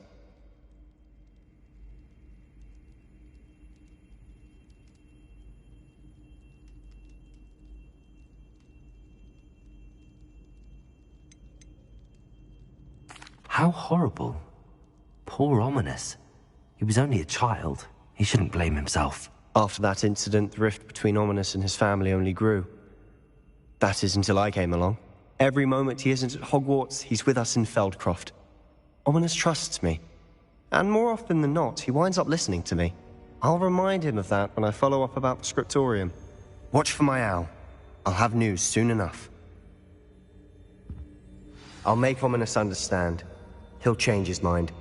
How horrible. Poor Ominous. He was only a child. He shouldn't blame himself. After that incident, the rift between Ominous and his family only grew. That is until I came along. Every moment he isn't at Hogwarts, he's with us in Feldcroft. Ominous trusts me. And more often than not, he winds up listening to me. I'll remind him of that when I follow up about the scriptorium. Watch for my owl. I'll have news soon enough. I'll make Ominous understand. He'll change his mind.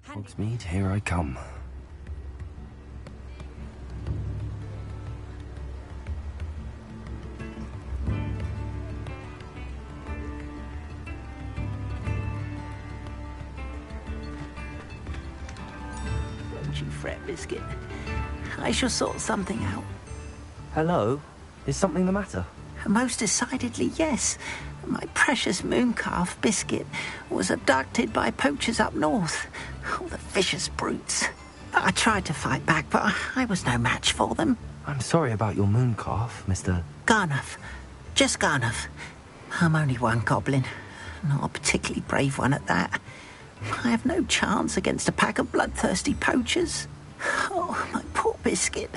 Hogsmeade, here I come. Don't you fret, Biscuit. I shall sort something out. Hello? Is something the matter? Most decidedly, yes. My precious mooncalf, Biscuit, was abducted by poachers up north. Oh, the vicious brutes. I tried to fight back, but I was no match for them. I'm sorry about your mooncalf, Mr. Garnuff. Just Garnuff. I'm only one goblin. Not a particularly brave one at that. I have no chance against a pack of bloodthirsty poachers. Oh, my poor Biscuit.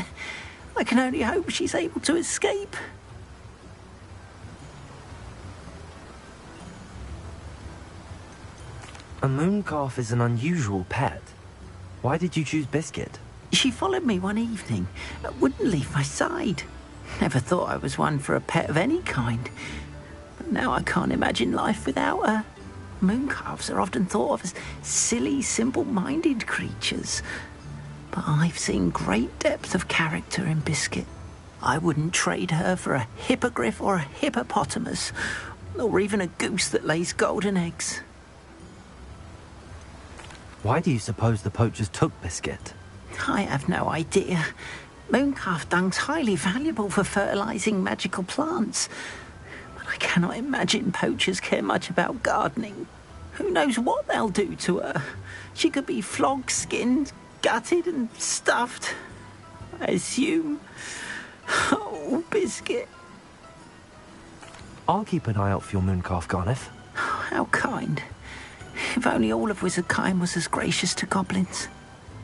I can only hope she's able to escape. A mooncalf is an unusual pet. Why did you choose Biscuit? She followed me one evening, wouldn't leave my side. Never thought I was one for a pet of any kind. But now I can't imagine life without her. Mooncalves are often thought of as silly, simple-minded creatures. But I've seen great depth of character in Biscuit. I wouldn't trade her for a hippogriff or a hippopotamus, or even a goose that lays golden eggs. Why do you suppose the poachers took Biscuit? I have no idea. Mooncalf dung's highly valuable for fertilizing magical plants. But I cannot imagine poachers care much about gardening. Who knows what they'll do to her? She could be flogged, skinned, gutted and stuffed. I assume. Oh, Biscuit. I'll keep an eye out for your mooncalf, Garniff. How kind. If only all of Wizardkind was as gracious to goblins.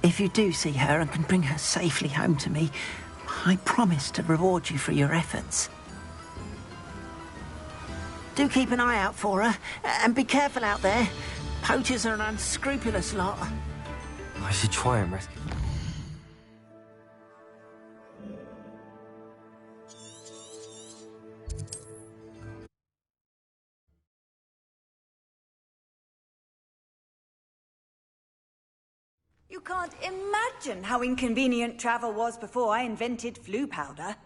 If you do see her and can bring her safely home to me, I promise to reward you for your efforts. Do keep an eye out for her, and be careful out there. Poachers are an unscrupulous lot. I should try and rescue. You can't imagine how inconvenient travel was before I invented flu powder.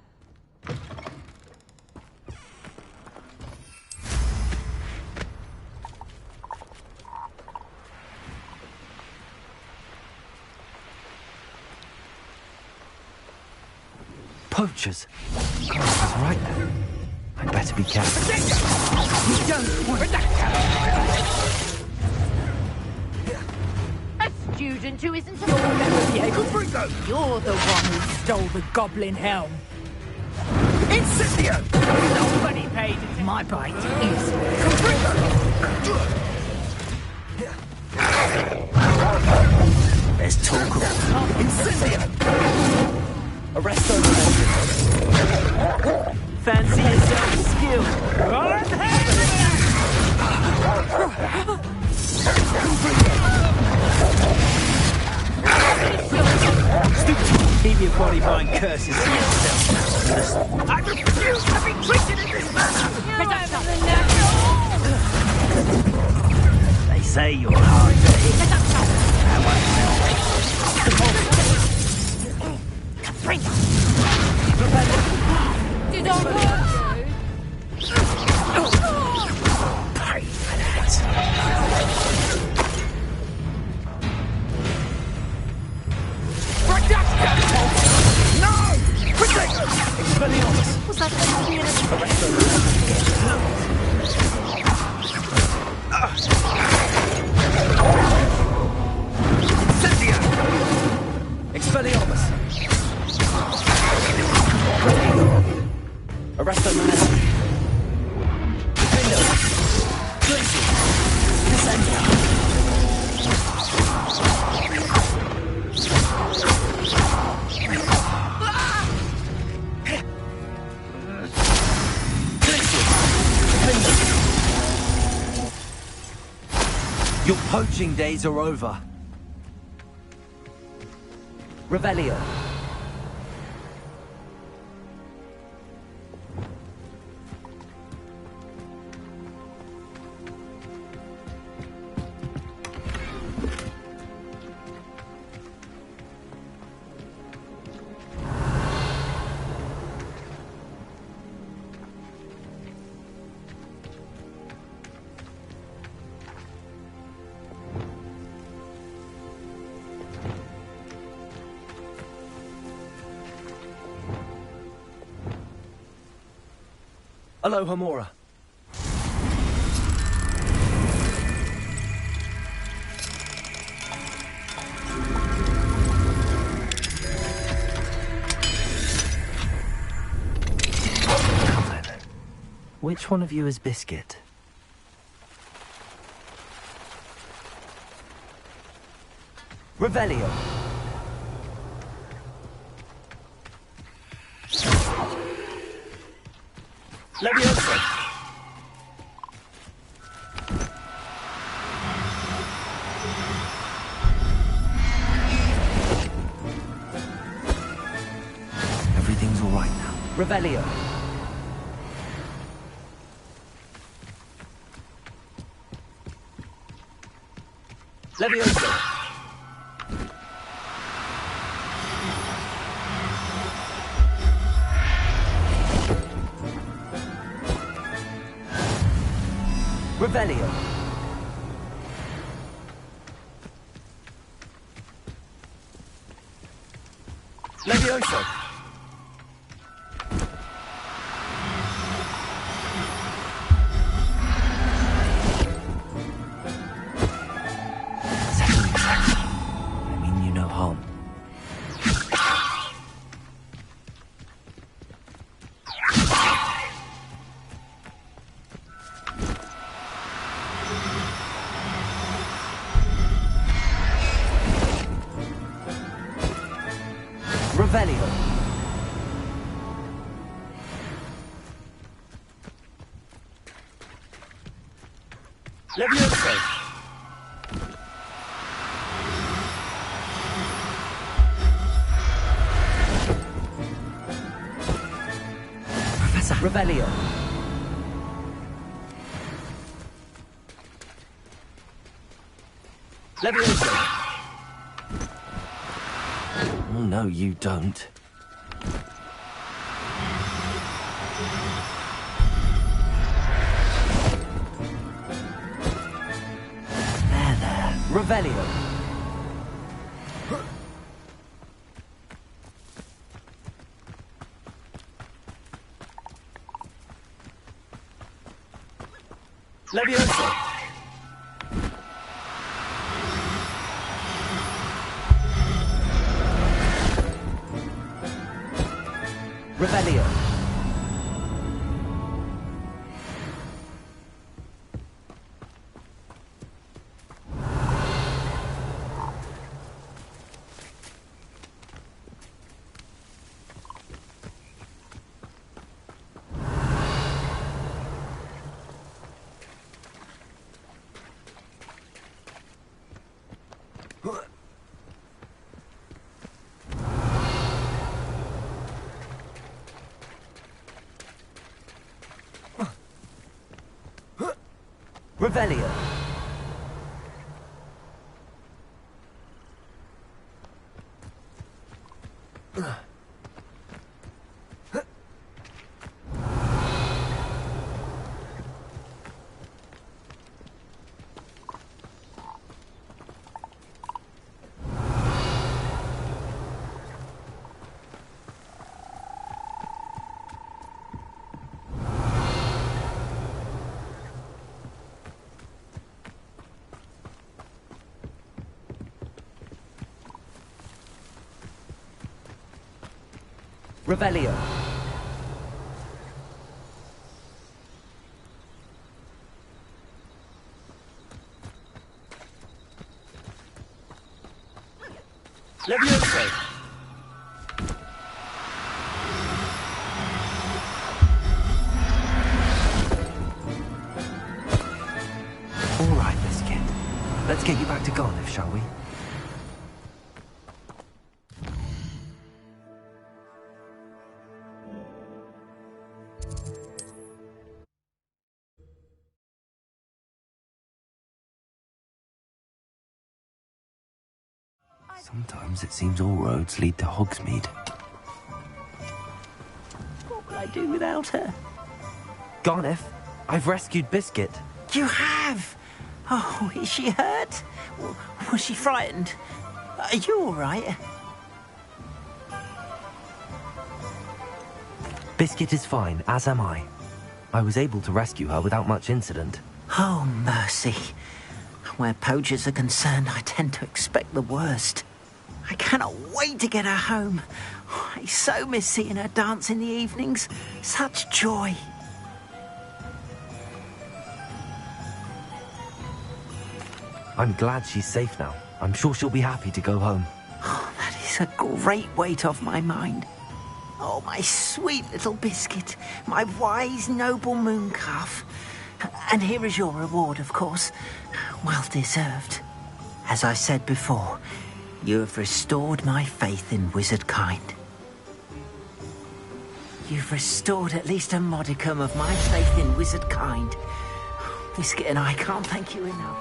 Poachers! Garniff was right there. I'd better be careful. You don't want that. A student who isn't supposed to be able to... You're the one who stole the goblin helm. Incendio! Nobody paid attention. My bite is... There's talk of Incendio! Arrest those fancy yourself skill. Keep your body mind curses to yourself. I refuse to be treated in this manner! They say you're hard to hit. Bring it! Did I hurt you? Pay for that. No! Quickly! Expelliarmus! Was that supposed to be an Expelliarmus! Arrest them, man. Defender! Glacier! Descender! Your poaching days are over. Revelio. Aloha Mora. Now then, which one of you is Biscuit? Revelio. Leviosa. Everything's all right now. Revelio. Leviosa. Revelio. Levioso. I mean you no harm. Revelio. Levioso. Professor Revelio. Levioso. Oh, no, you don't. There. Revelio. Levioso. Revelio. Revelio. Revelio. Levioso. All right, Biscuit. Let's get you back to Garniff, shall we? Sometimes it seems all roads lead to Hogsmeade. What will I do without her? Garniff, I've rescued Biscuit. You have? Oh, is she hurt? Was she frightened? Are you all right? Biscuit is fine, as am I. I was able to rescue her without much incident. Oh, mercy. Where poachers are concerned, I tend to expect the worst. I cannot wait to get her home. I so miss seeing her dance in the evenings. Such joy. I'm glad she's safe now. I'm sure she'll be happy to go home. Oh, that is a great weight off my mind. Oh, my sweet little biscuit. My wise, noble moon calf. And here is your reward, of course. Well deserved. As I said before, you have restored my faith in wizard kind. You've restored at least a modicum of my faith in wizard kind. Biscuit and I can't thank you enough.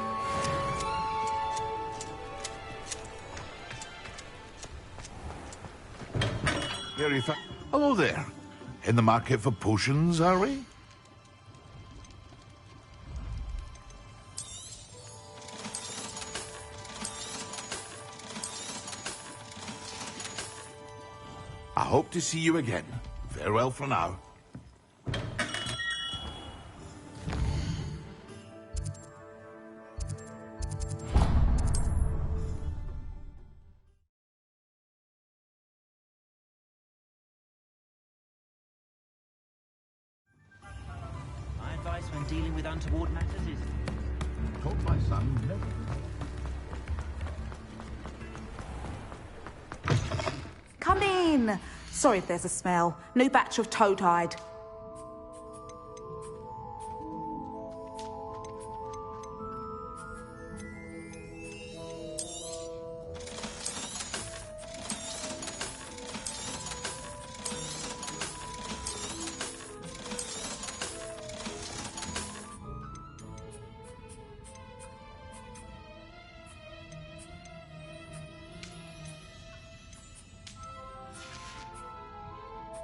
Hello there. In the market for potions, are we? I hope to see you again. Farewell for now. My advice when dealing with untoward matters is... Told my son never. Come in. Sorry if there's a smell. New batch of toad-hide.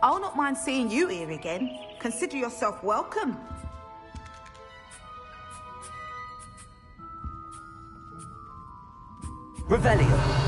I'll not mind seeing you here again. Consider yourself welcome. Revelio.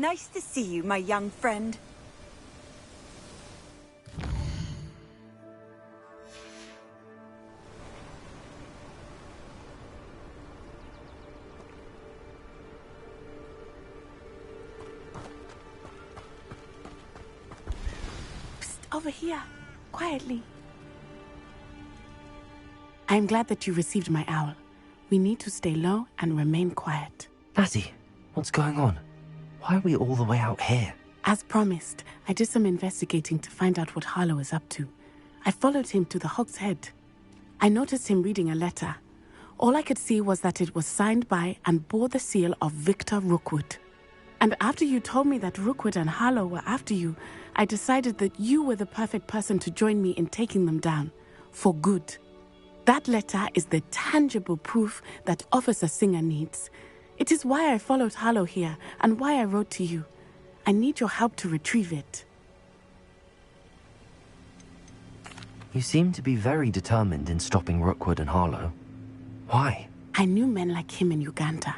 Nice to see you, my young friend. Over here, quietly. I'm glad that you received my owl. We need to stay low and remain quiet. Natty, what's going on? Why are we all the way out here? As promised, I did some investigating to find out what Harlow is up to. I followed him to the Hog's Head. I noticed him reading a letter. All I could see was that it was signed by and bore the seal of Victor Rookwood. And after you told me that Rookwood and Harlow were after you, I decided that you were the perfect person to join me in taking them down. For good. That letter is the tangible proof that Officer Singer needs. It is why I followed Harlow here and why I wrote to you. I need your help to retrieve it. You seem to be very determined in stopping Rookwood and Harlow. Why? I knew men like him in Uganda.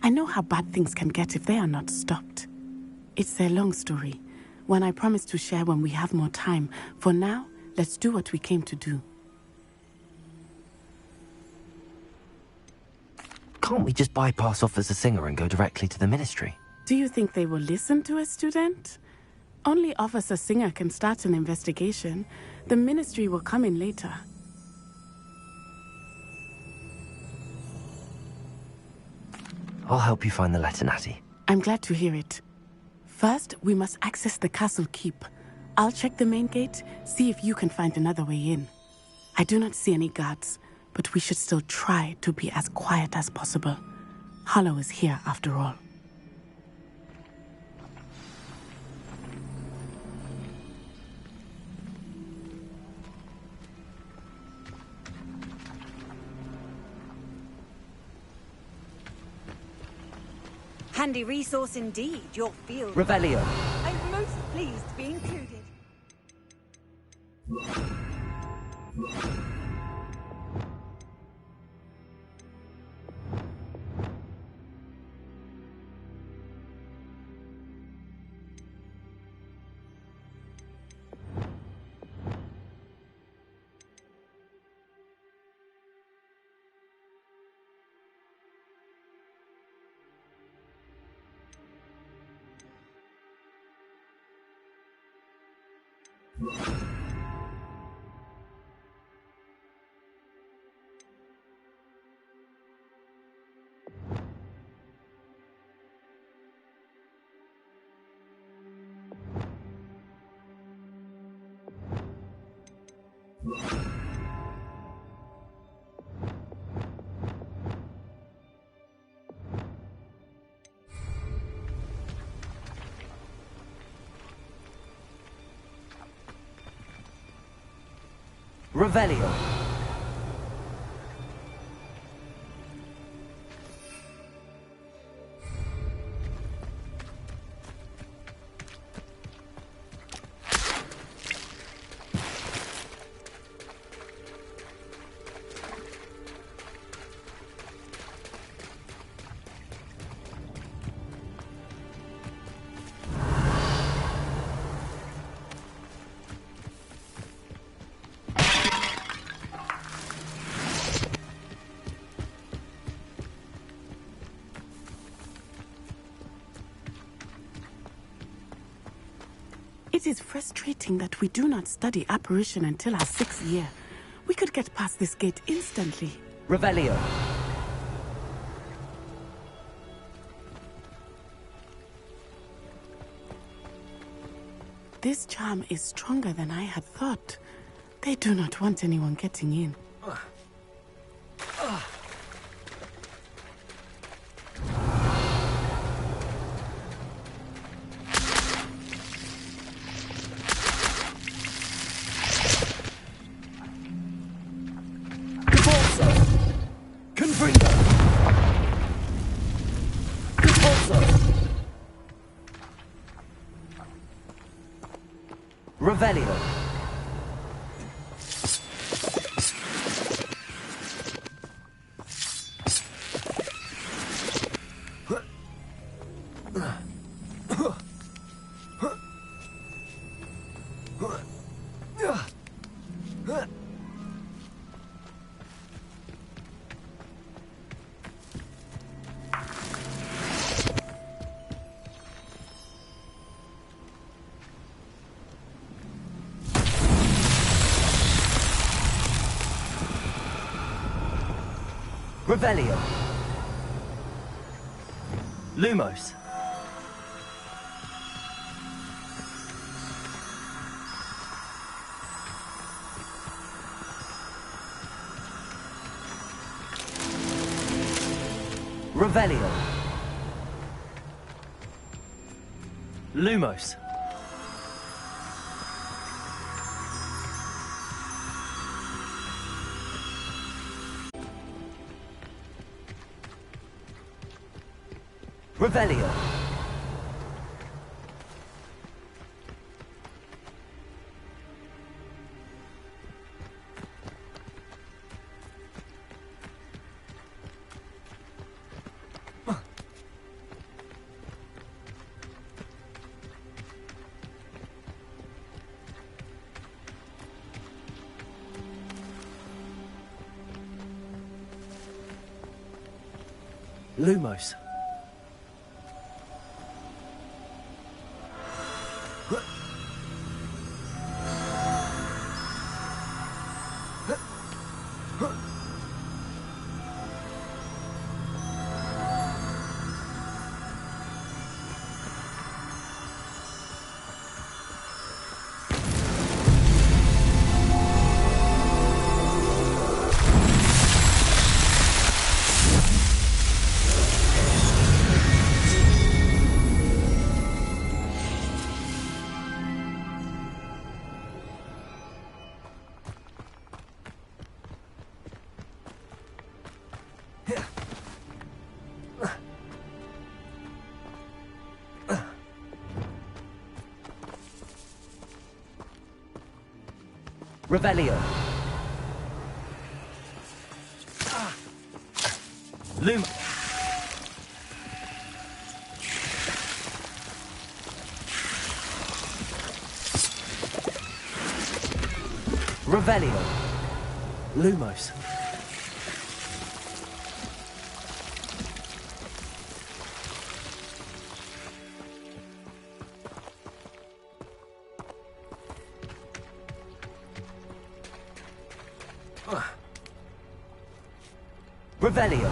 I know how bad things can get if they are not stopped. It's a long story, one I promise to share when we have more time. For now, let's do what we came to do. Can't we just bypass Officer Singer and go directly to the ministry? Do you think they will listen to a student? Only Officer Singer can start an investigation. The ministry will come in later. I'll help you find the letter, Natty. I'm glad to hear it. First, we must access the castle keep. I'll check the main gate, see if you can find another way in. I do not see any guards, but we should still try to be as quiet as possible. Harlow is here after all. Handy resource indeed, your field. Revelio. I'm most pleased to be included. Revelio. It is frustrating that we do not study apparition until our 6th year. We could get past this gate instantly. Revelio. This charm is stronger than I had thought. They do not want anyone getting in. Revelio. Revelio. Lumos. Revelio. Lumos. Revelio. Lumos. Revelio. Lum. Revelio. Lumos. Revelio.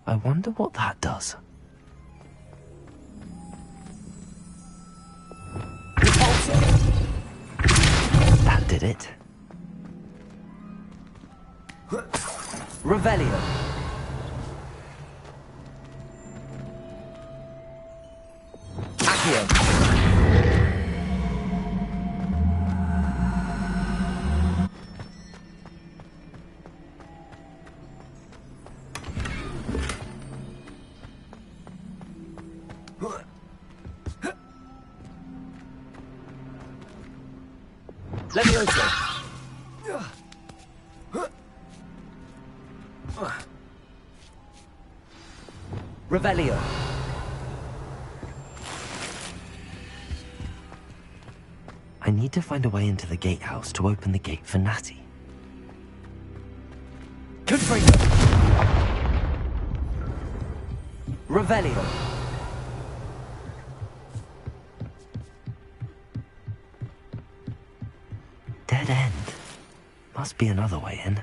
I wonder what that does. That did it. Revelio. Accio. Levioso. Revelio. I need to find a way into the gatehouse to open the gate for Natty. Confringo. Revelio. Dead end. Must be another way in.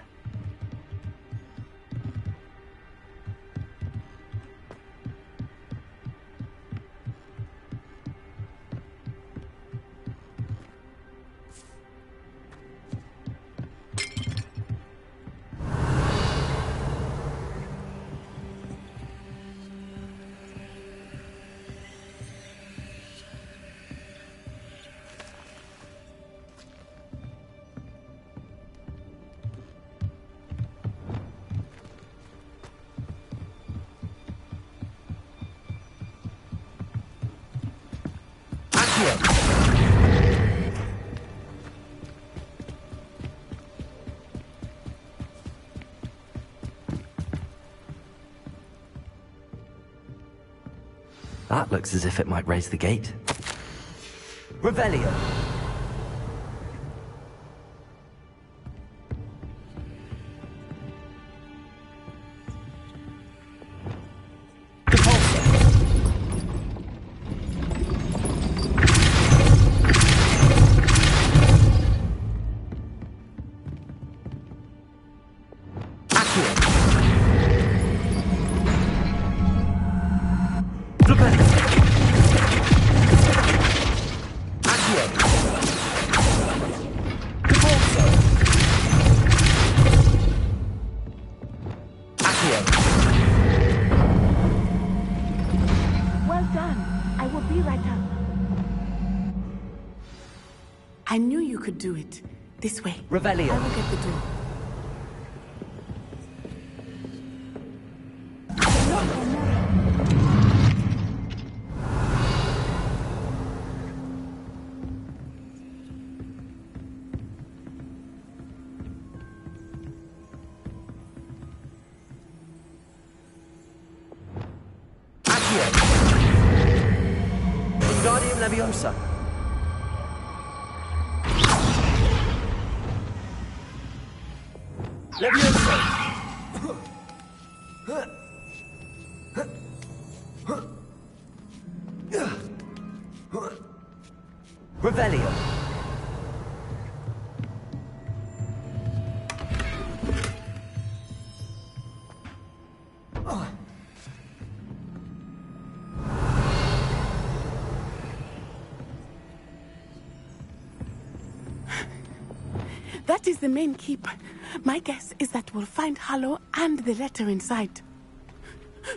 That looks as if it might raise the gate. Revelio. Well done. I will be right up. I knew you could do it. This way. Revelio. I will get the door. Wingardium Leviosa. Leviosa. Revelio. That is the main keep. My guess is that we'll find Hollow and the letter inside.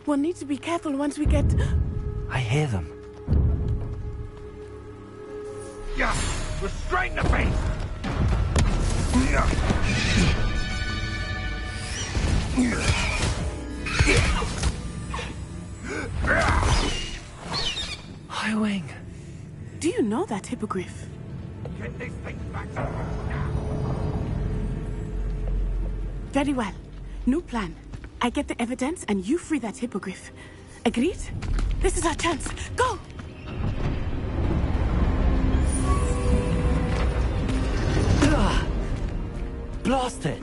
We'll need to be careful once we get... I hear them. Yeah, restrain the beast! Highwing. Do you know that hippogriff? Get this thing back to Very well. New plan. I get the evidence and you free that hippogriff. Agreed? This is our chance. Go! Blast it!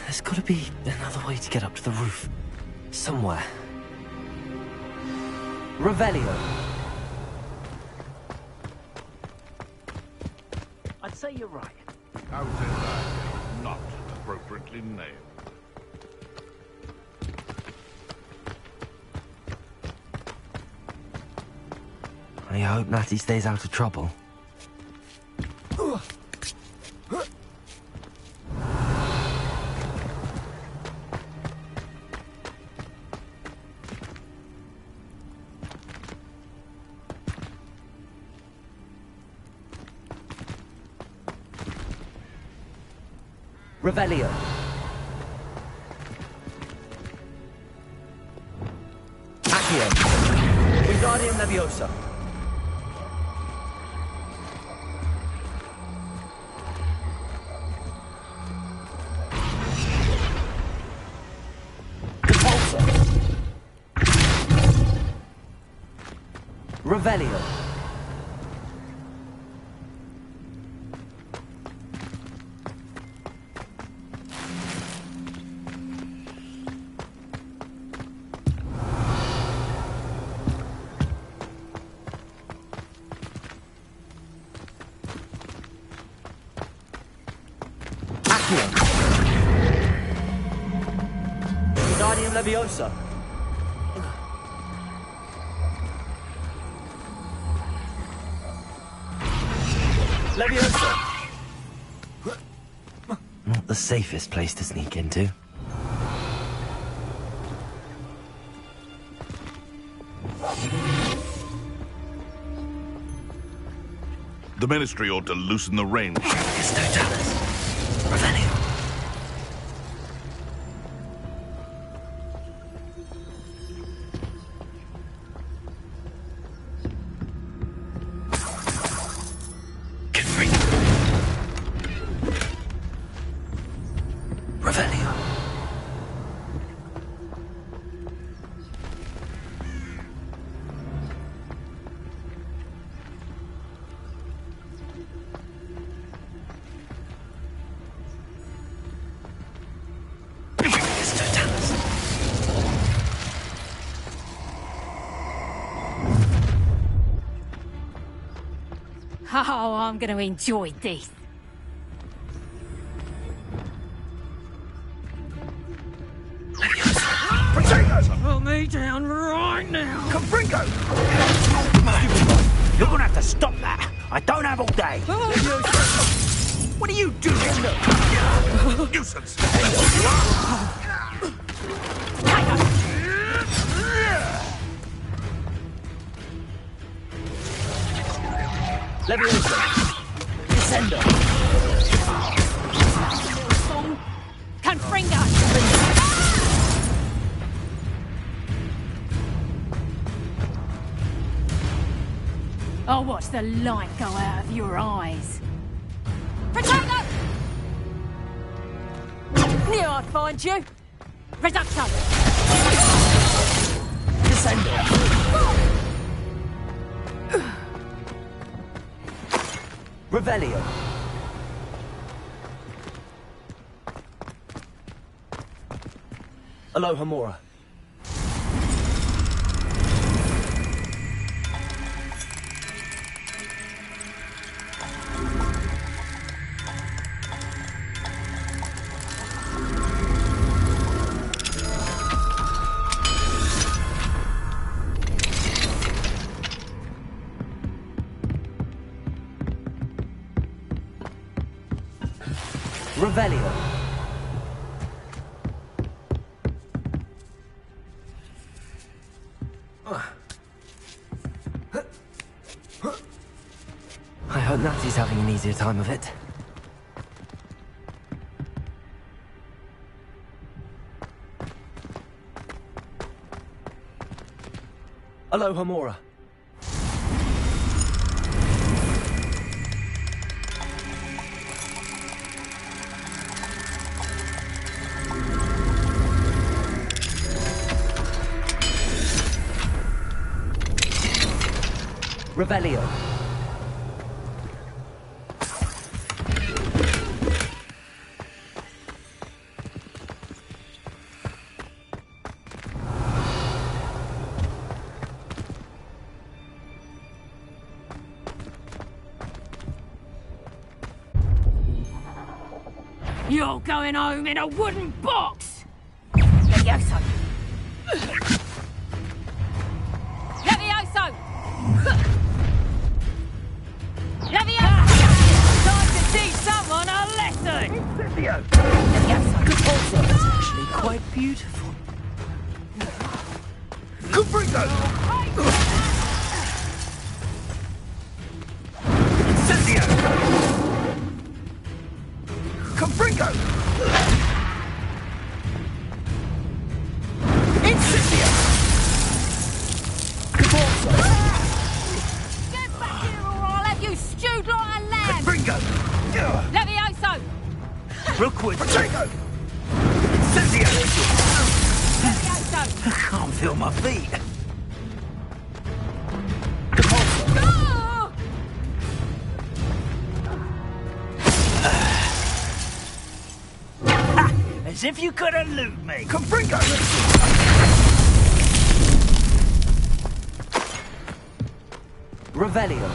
There's gotta be another way to get up to the roof. Somewhere. Revelio. I'd say you're right. I would say that is not appropriately named. I hope Natty stays out of trouble. Revelio. Accio. Wingardium Leviosa. Repulsor. Revelio. Wingardium Leviosa. Leviosa. Not the safest place to sneak into. The Ministry ought to loosen the reins. Totalis. Revelio. Get free. Revelio. Oh, I'm going to enjoy this. Potatoes! Put me down right now. Cabringo! You're gonna have to stop that. I don't have all day. What are you doing? Nuisance! Leviosa! Descendo! Confringo! I'll watch the light go out of your eyes. Potato! Knew I'd find you. Reduction! Descendo! Revelio! Aloha Mora. Revelio. I hope Natty's having an easier time of it. Aloha Mora. Revelio. You're going home in a wooden box! Levioso! Levioso! Levioso! Time to teach someone a lesson! Levioso! That's actually quite beautiful. Cabringo! Incendio! Cabringo! Incendio! Caborzo! Get back here or I'll have you stewed like a lamb! Cabringo! Levioso! Rookwood! Potato! Incendio! Levioso! I can't feel my feet. Oh! As if you could elude me. Cabringo! Revelio.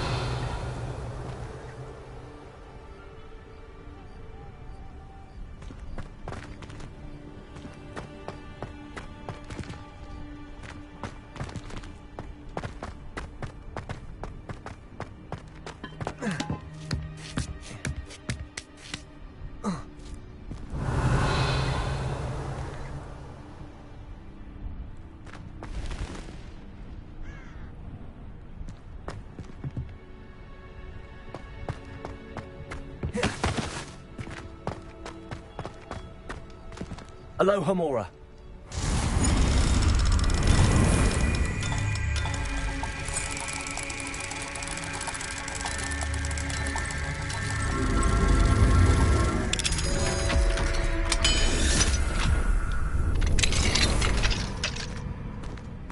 Aloha Mora.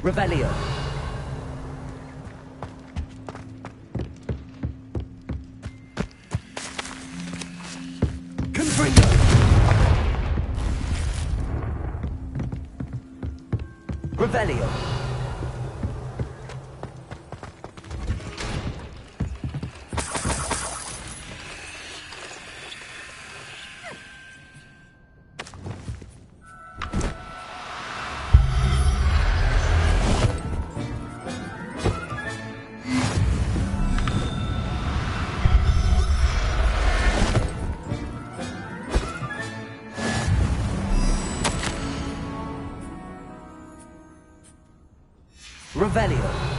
Revelio. Confringo. Revelio. Revelio.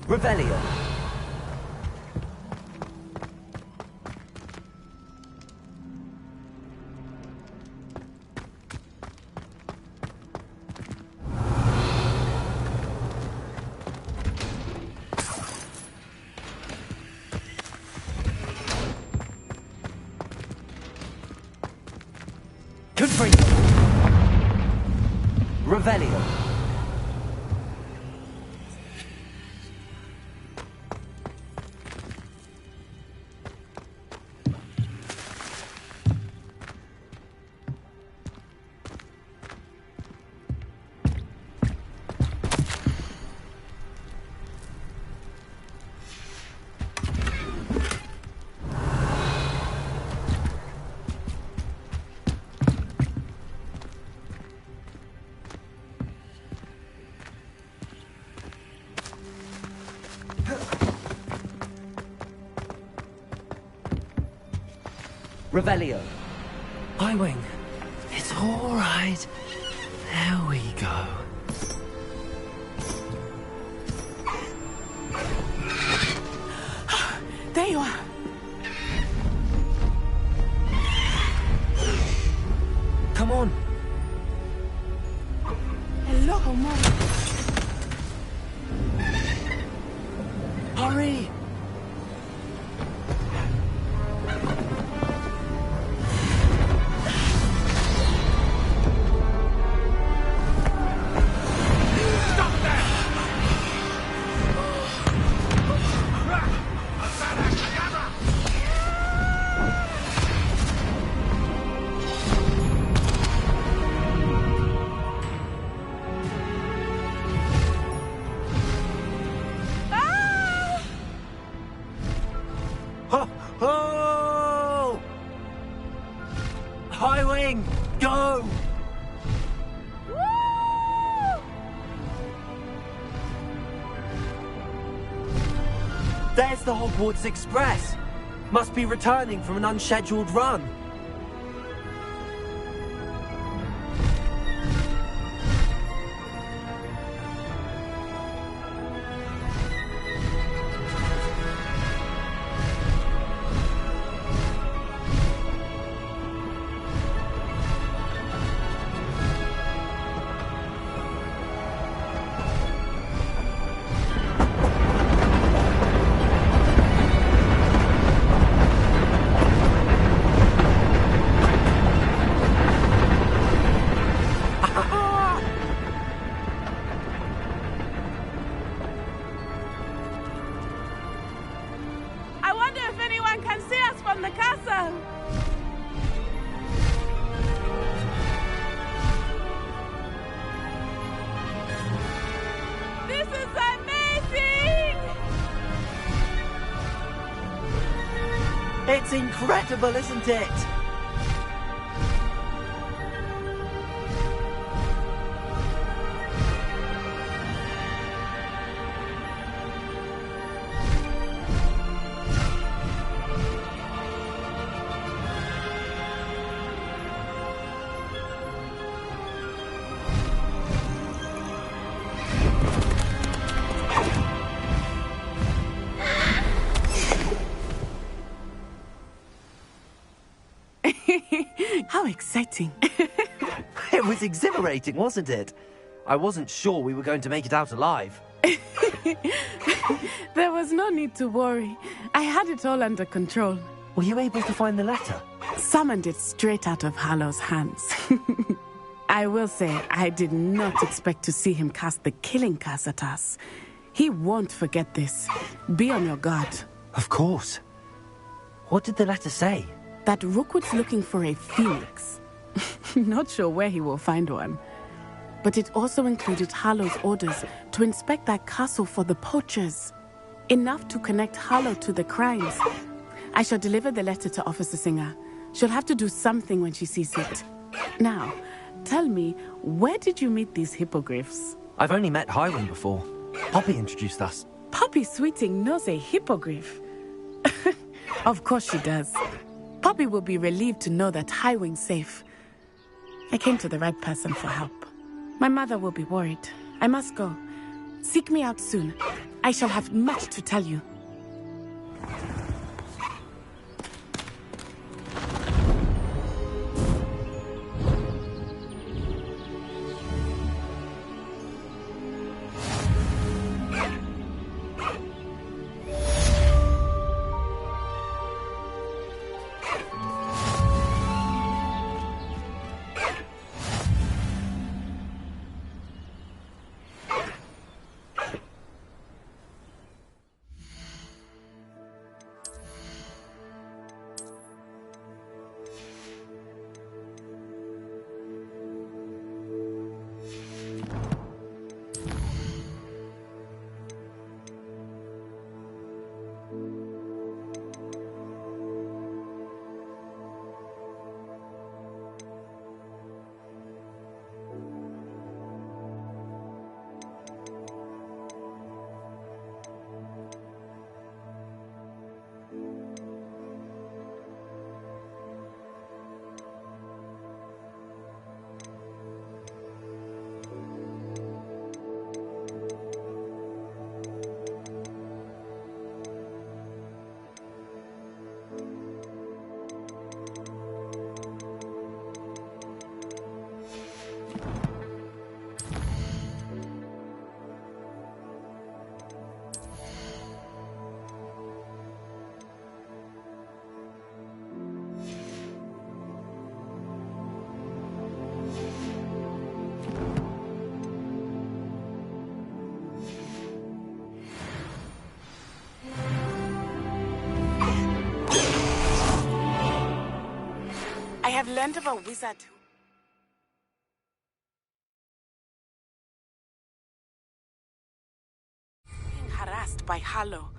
Revelio. Confringo. Revelio. Revelio. Highwing. It's all right. There we go. There you are. Come on. Hello, Mom. Hurry. Oh! Highwing, go! There's the Hogwarts Express. Must be returning from an unscheduled run. incredible, isn't it? How exciting. It was exhilarating, wasn't it? I wasn't sure we were going to make it out alive. There was no need to worry. I had it all under control. Were you able to find the letter? Summoned it straight out of Hallow's hands. I will say, I did not expect to see him cast the killing curse at us. He won't forget this. Be on your guard. Of course. What did the letter say? That Rookwood's looking for a phoenix. Not sure where he will find one. But it also included Hallow's orders to inspect that castle for the poachers. Enough to connect Hallow to the crimes. I shall deliver the letter to Officer Singer. She'll have to do something when she sees it. Now, tell me, where did you meet these hippogriffs? I've only met Highwing before. Poppy introduced us. Poppy Sweeting knows a hippogriff. Of course she does. Poppy will be relieved to know that Highwing's safe. I came to the right person for help. My mother will be worried. I must go. Seek me out soon. I shall have much to tell you. I have learned of a wizard being harassed by Hallow.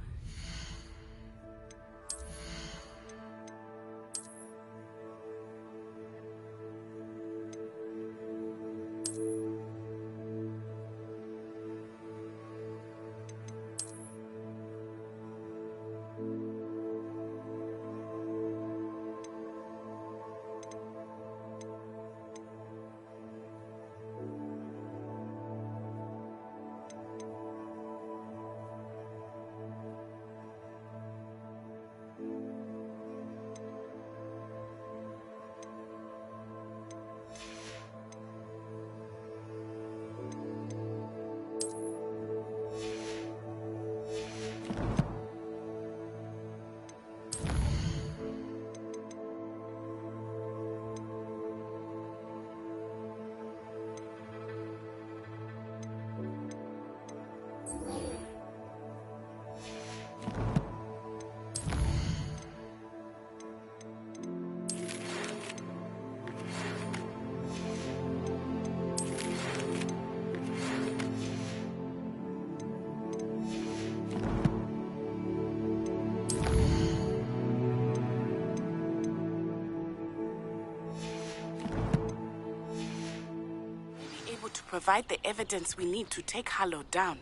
able to provide the evidence we need to take Harlow down.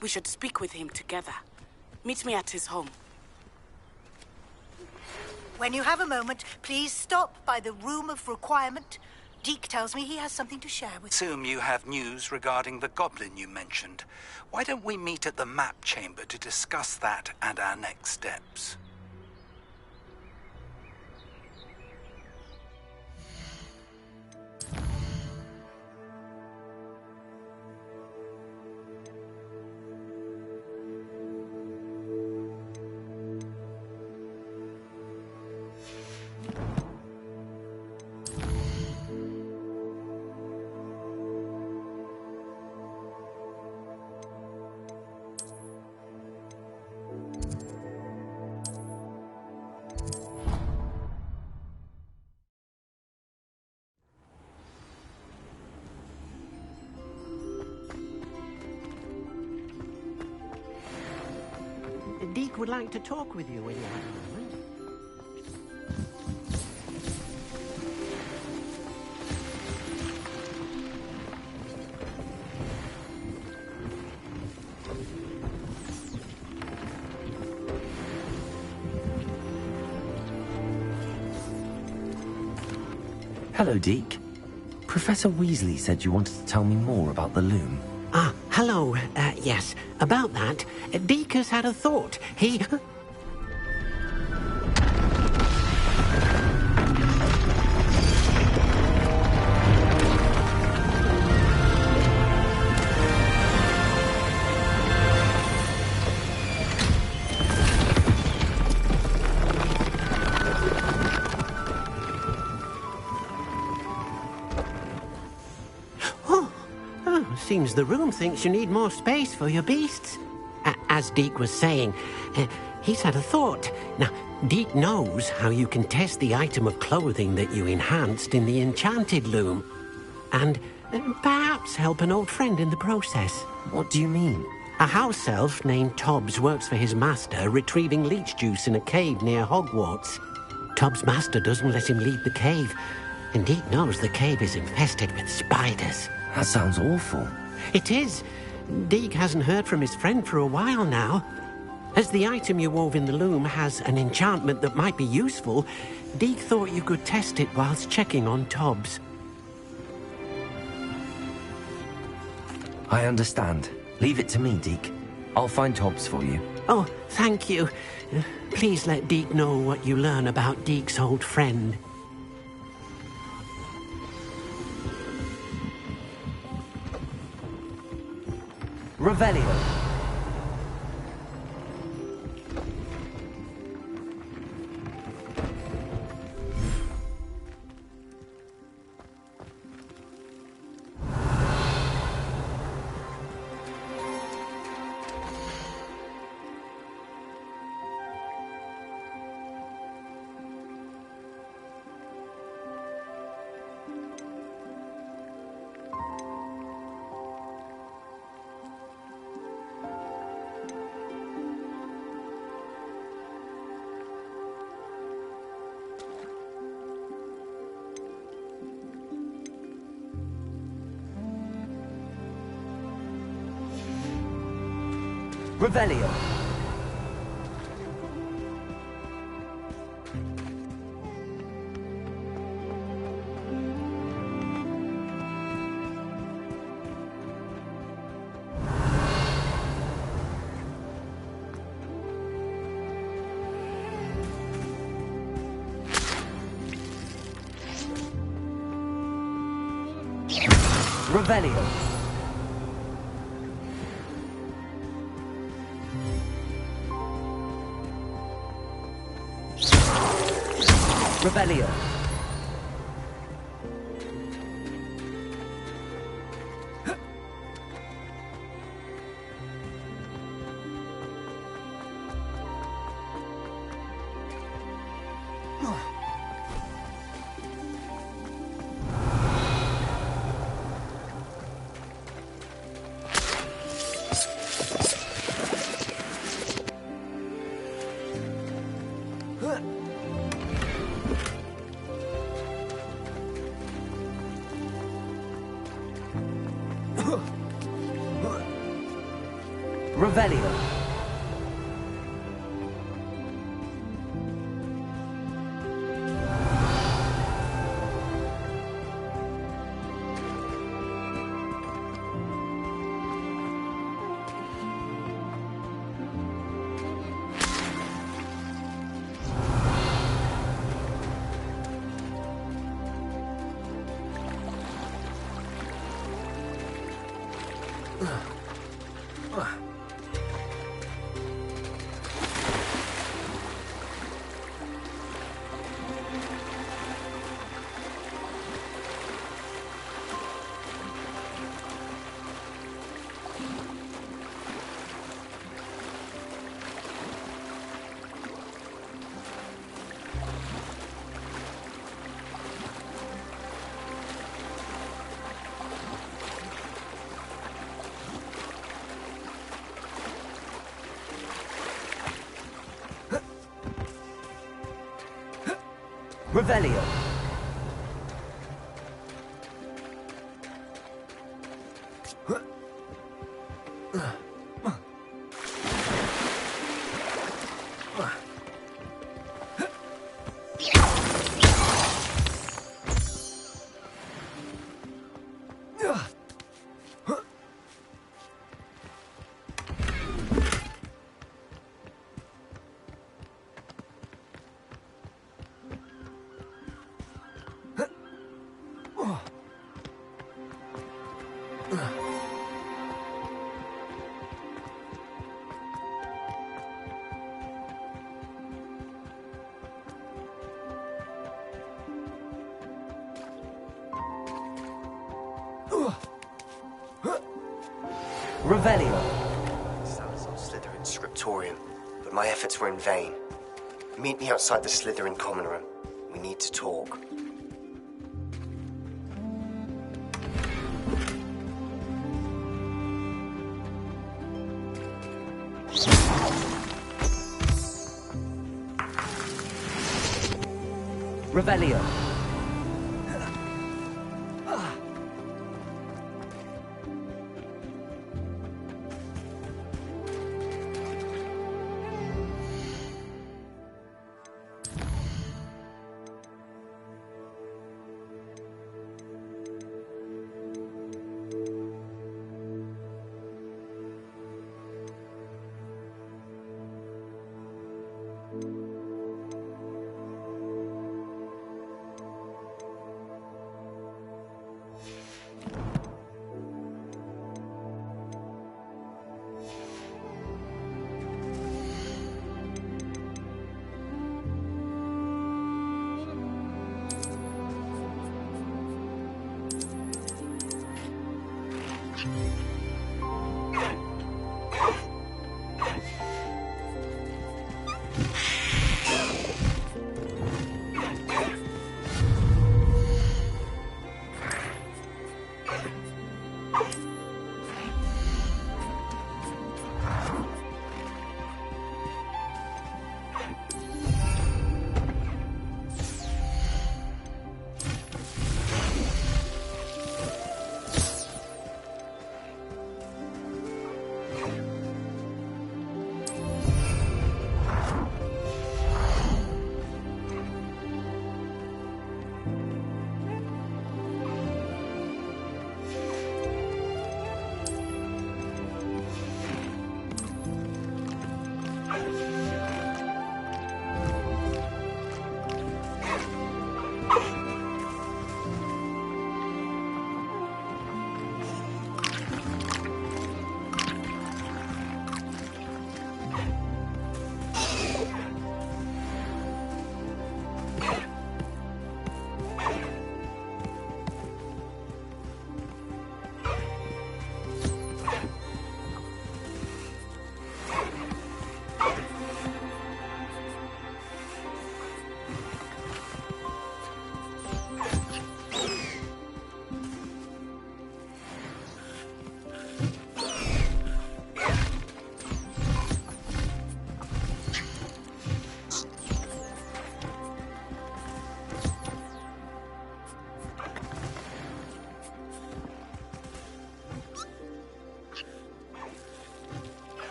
We should speak with him together. Meet me at his home. When you have a moment, please stop by the room of requirement. Deke tells me he has something to share with you. Assume you have news regarding the goblin you mentioned. Why don't we meet at the map chamber to discuss that and our next steps? Deke would like to talk with you when you have a moment. Hello, Deke. Professor Weasley said you wanted to tell me more about the loom. Ah, hello. Yes, about that, Deke has had a thought. He... Seems the room thinks you need more space for your beasts. As Deke was saying, he's had a thought. Now, Deke knows how you can test the item of clothing that you enhanced in the enchanted loom. And perhaps help an old friend in the process. What do you mean? A house elf named Tobbs works for his master, retrieving leech juice in a cave near Hogwarts. Tobbs' master doesn't let him leave the cave, and Deke knows the cave is infested with spiders. That sounds awful. It is. Deke hasn't heard from his friend for a while now. As the item you wove in the loom has an enchantment that might be useful, Deke thought you could test it whilst checking on Tobbs. I understand. Leave it to me, Deke. I'll find Tobbs for you. Oh, thank you. Please let Deke know what you learn about Deke's old friend. Revelio. Revelio. Revelio. Revelio. Revelio. Revelio. Revelio. Salazar Slytherin's scriptorium, but my efforts were in vain. Meet me outside the Slytherin common room. We need to talk. Revelio.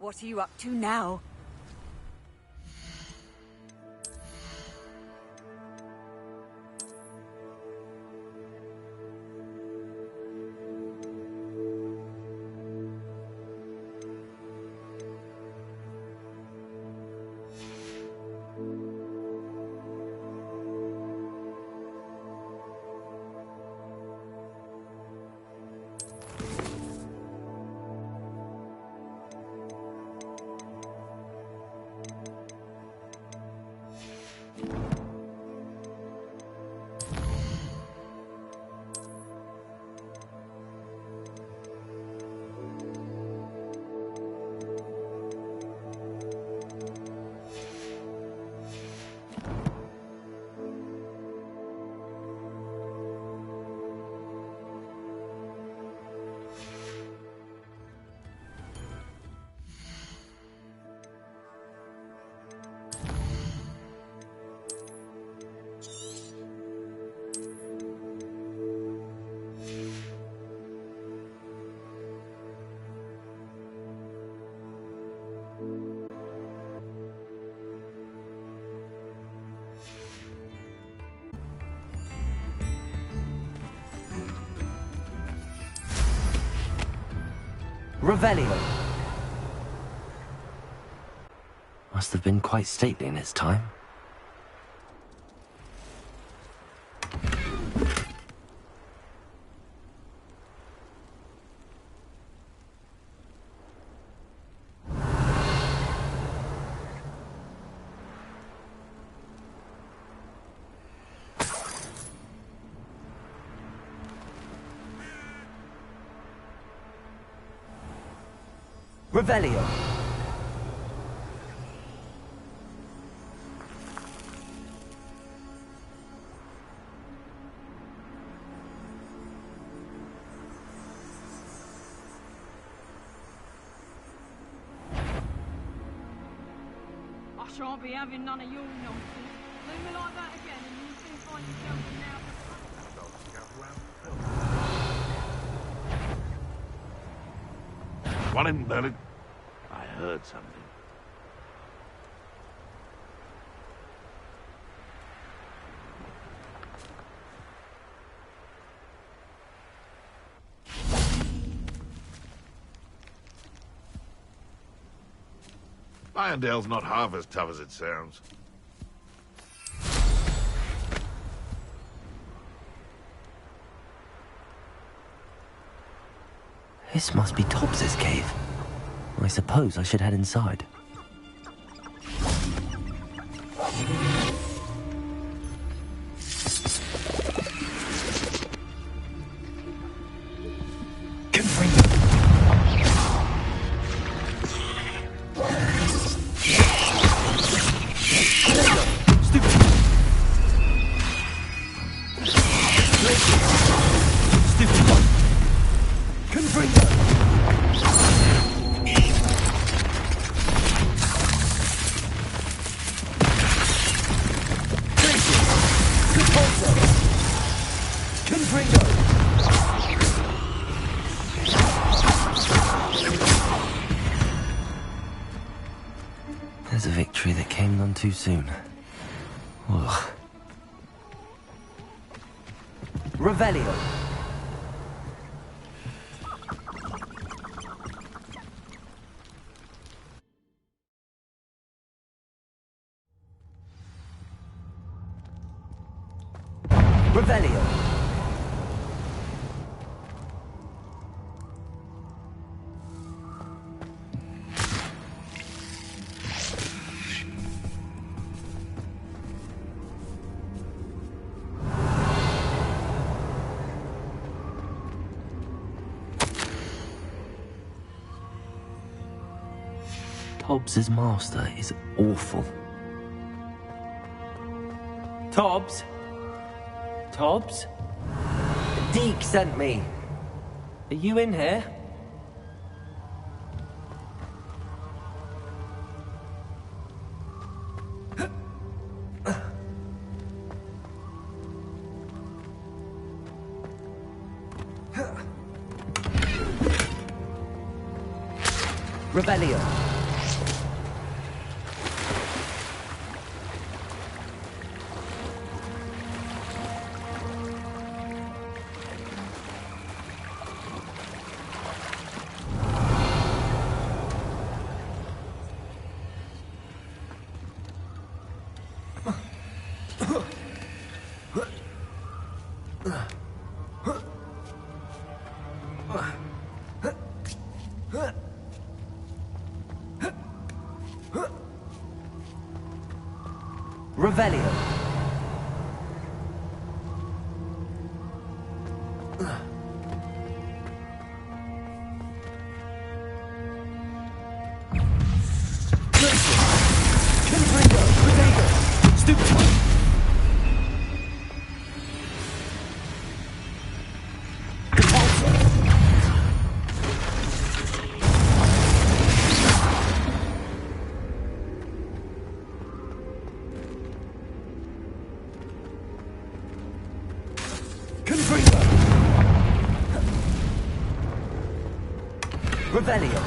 What are you up to now? Revelio. Must have been quite stately in its time. Revelio. I shan't be having none of your nonsense. Leave me like that again and you'll soon find yourself in out. Want him, Bernard? I heard something. Irondale's not half as tough as it sounds. This must be Tobbs's cave. I suppose I should head inside. There's a victory that came none too soon. Ugh. Revelio. Revelio. Tobbs's master is awful. Tobbs? Tobbs? Deke sent me. Are you in here? Revelio. Revelio. Revelio.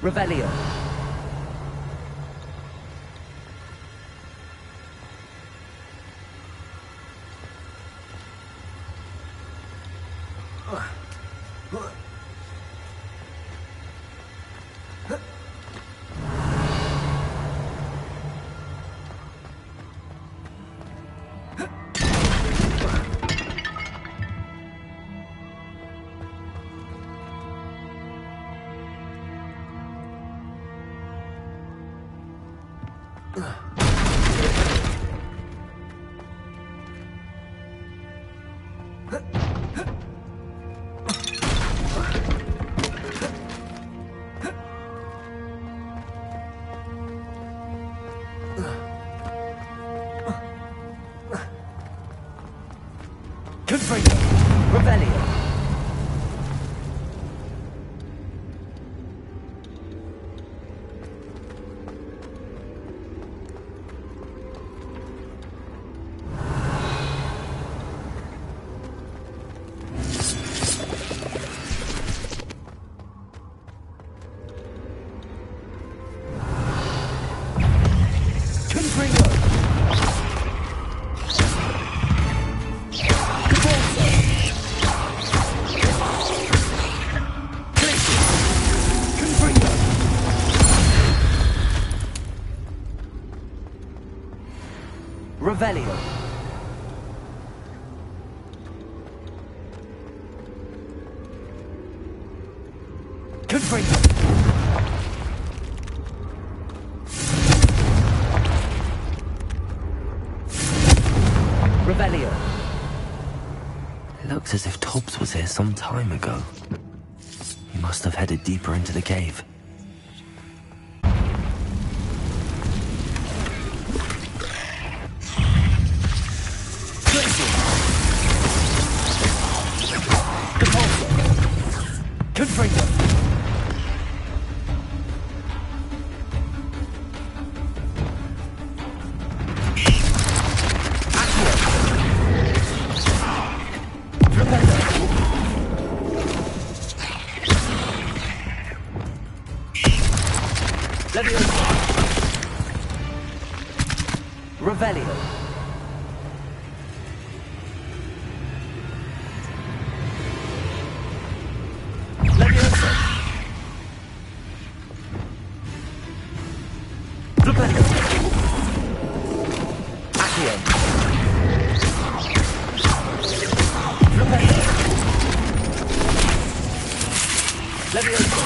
Revelio. Revelio. Revelio. Confringo. Revelio. It looks as if Tobbs was here some time ago. He must have headed deeper into the cave. Revelio. Levioso. Revelio. Accio. Revelio. Levioso.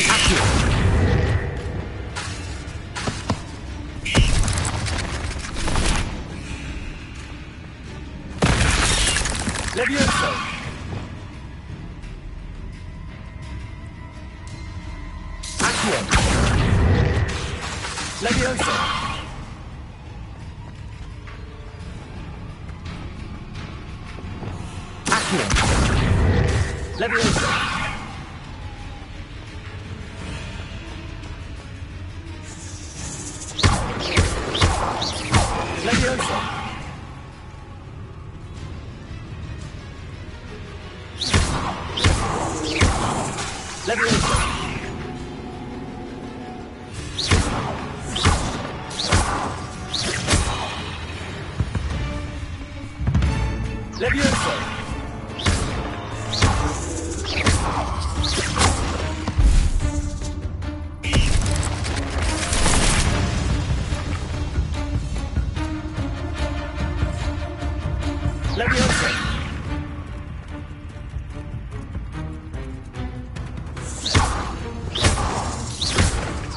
Accio. Levioso. Accio. Levioso. Accio. Levioso. Levioso. Levioso. Levioso! Levioso!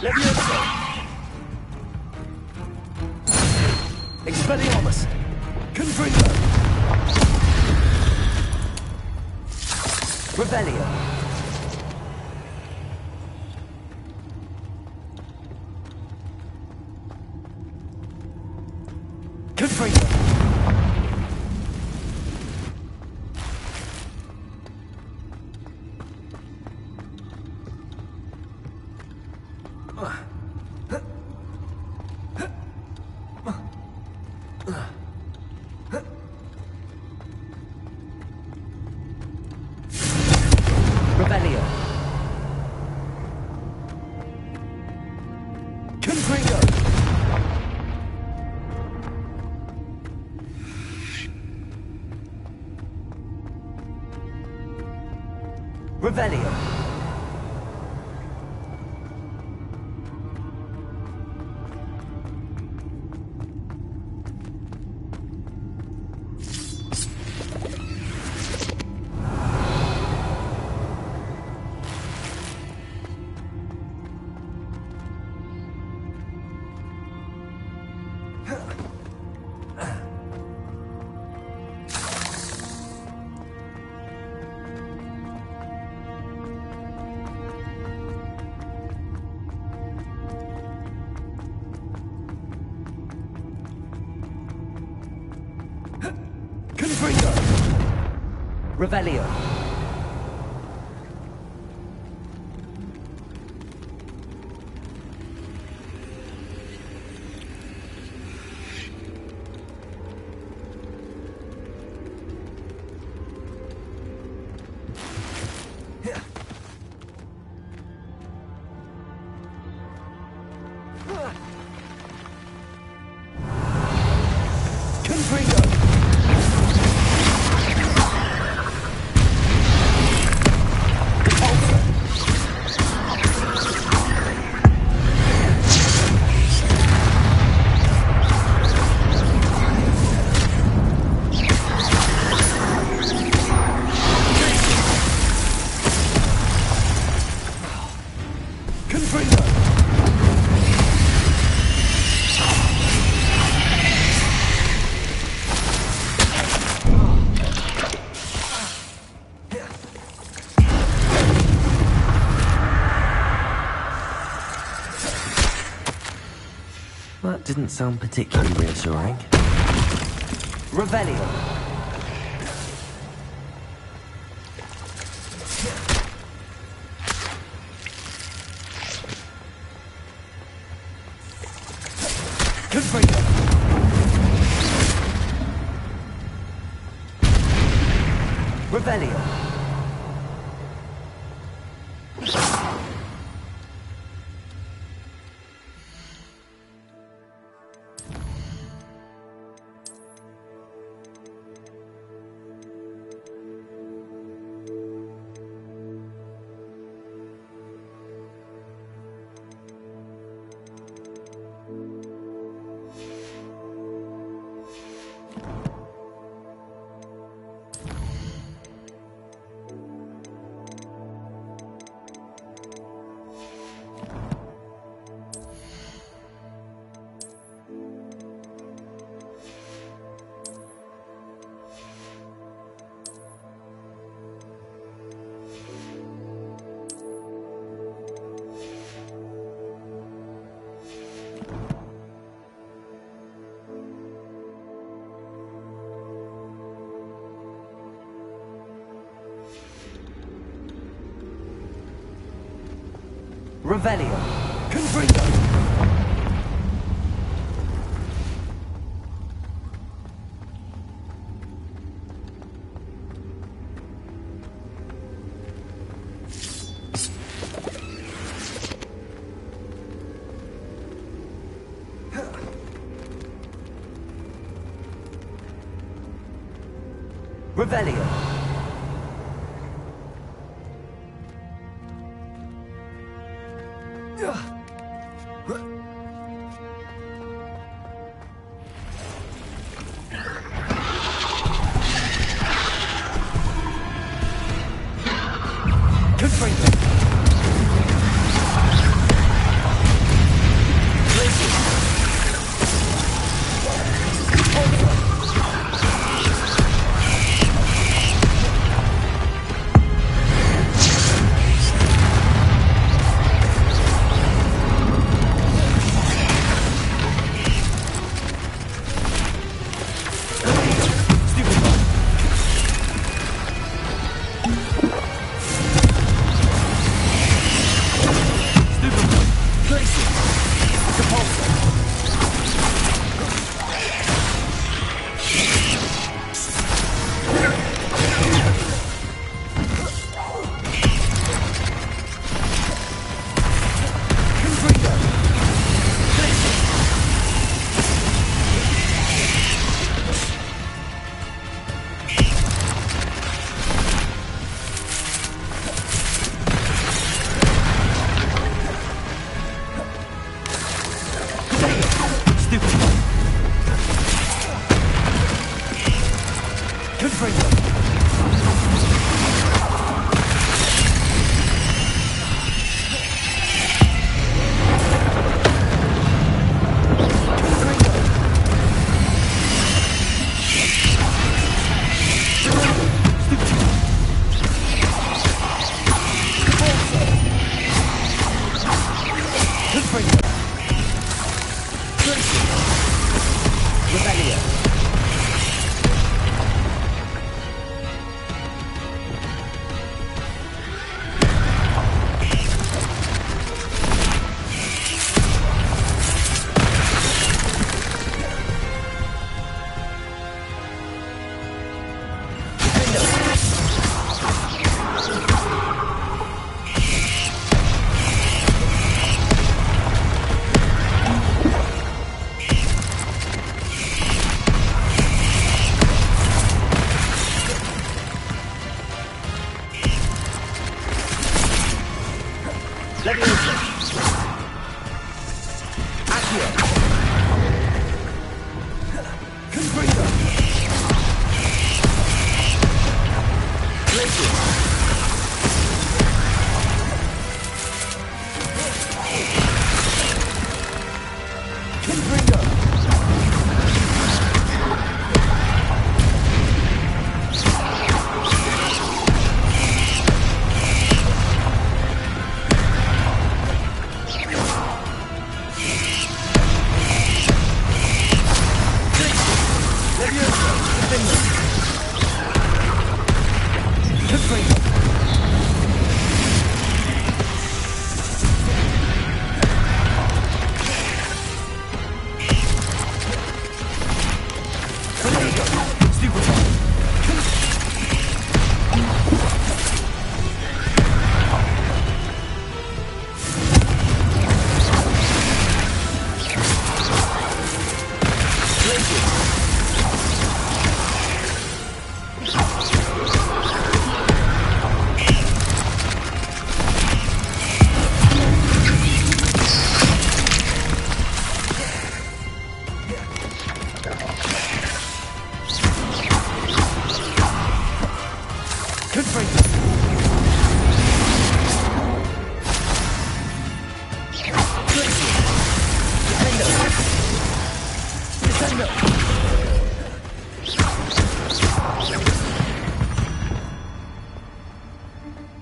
Levioso! Expelliarmus! Confringo! Revelio! Confringo! Revelio. Confringo. Revelio. Confringo. Revelio. Confringo. Confringo. That didn't sound particularly reassuring. Revelio. Confringo. Revelio. Revelio. Confringo. Revelio.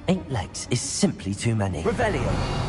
Eight legs is simply too many. Revelio.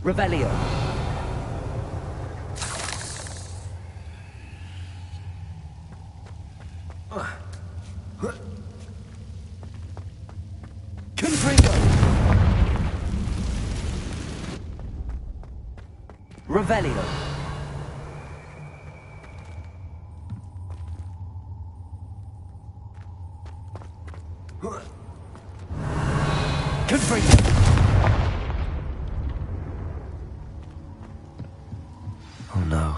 Revelio. Revelio. Confringo. Oh no.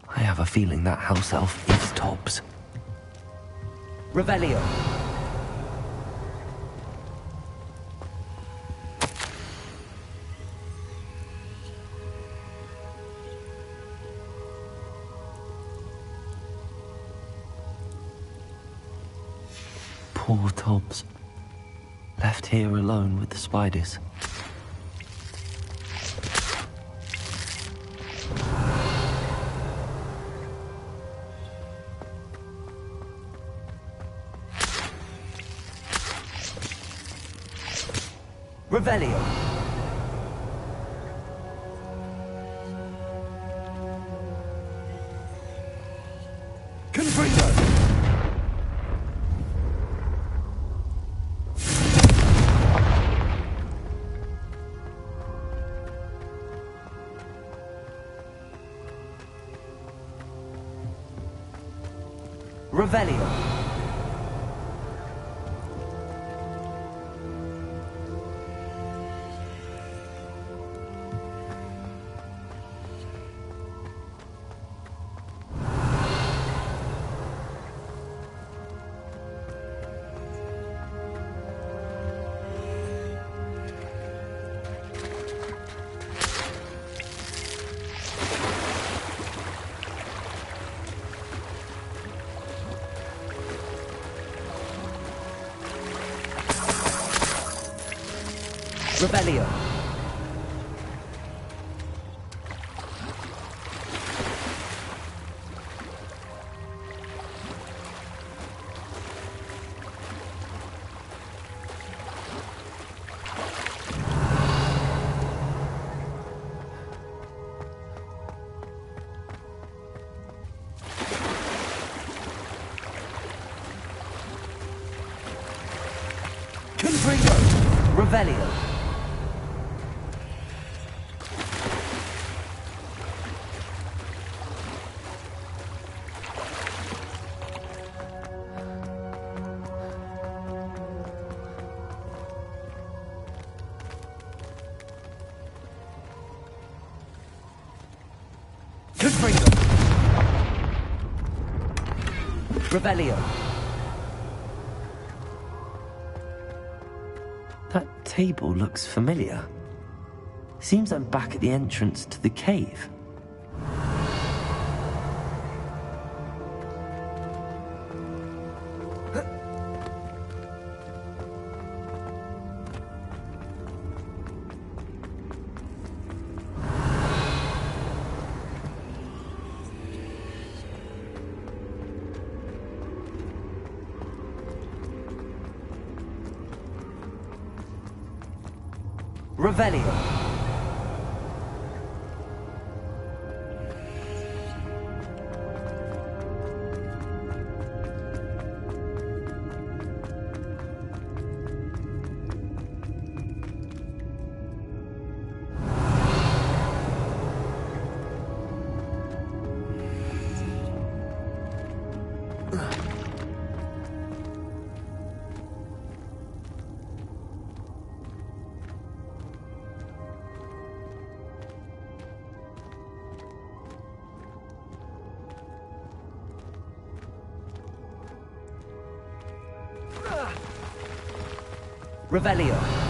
I have a feeling that house elf is Tobbs. Revelio. Poor Tobbs. Left here alone with the spiders. Revelio. Confringo. Revelio. Revelio. Confringo. Revelio. Confringo. Revelio. That table looks familiar. Seems I'm back at the entrance to the cave. Revelio. Revelio.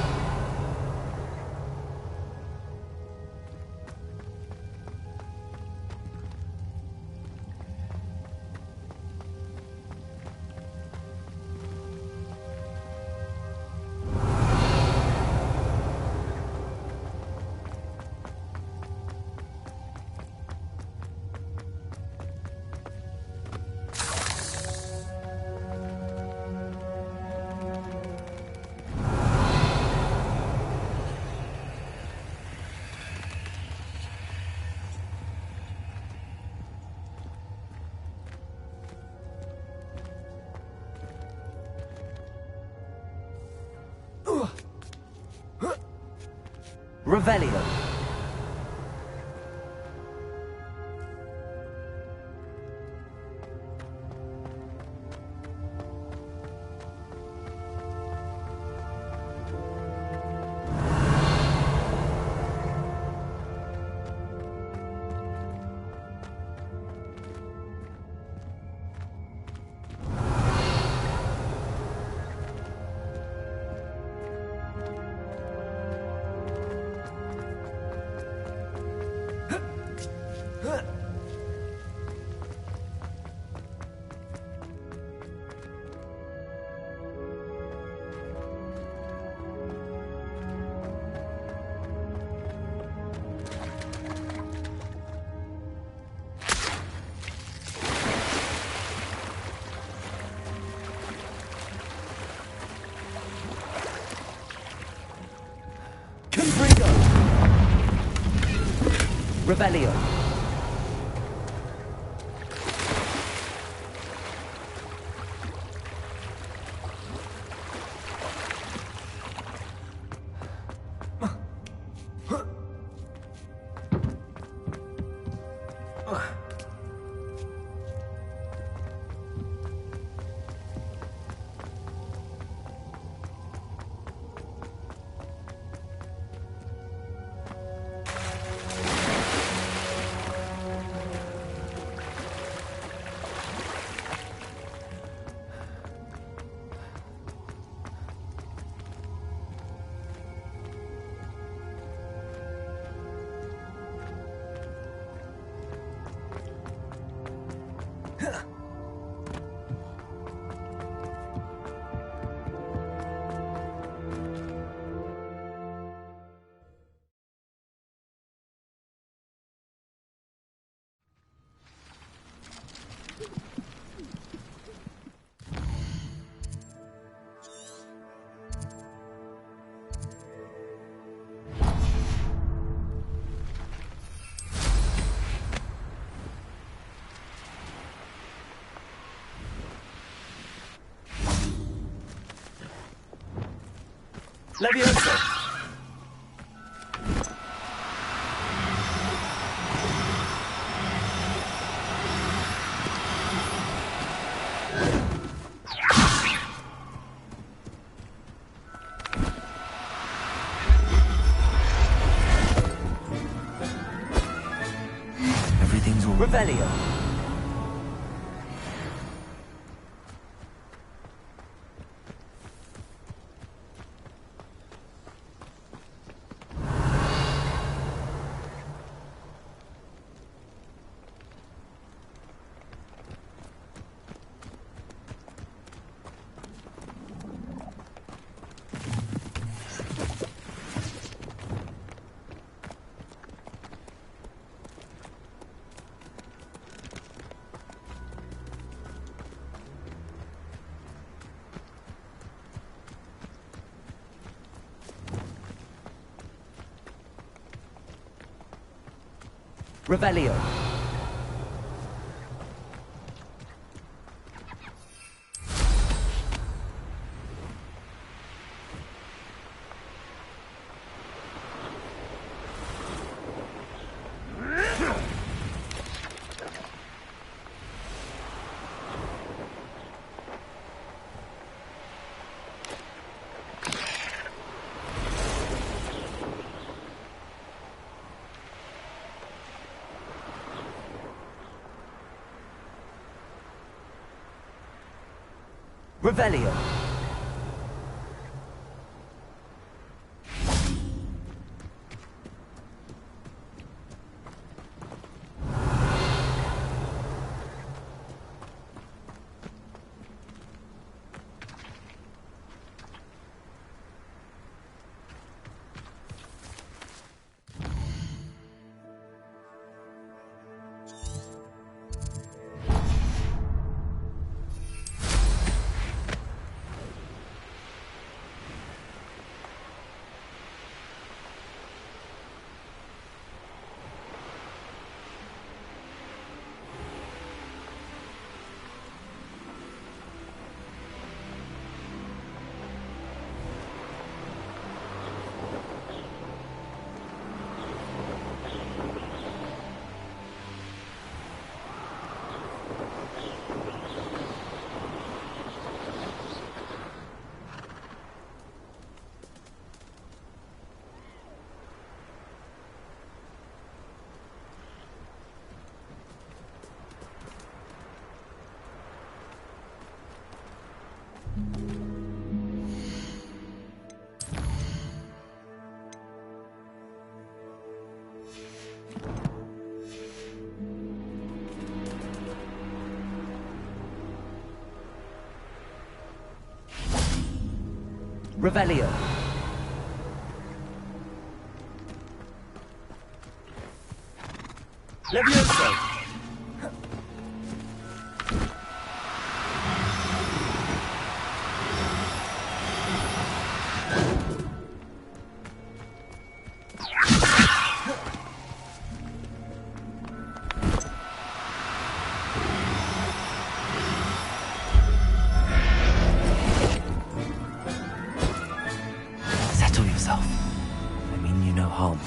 Revelio. Revelio. Leviosa! Everything's all... Revelio. Revelio. Revelio. Revelio. Leviosa! harm.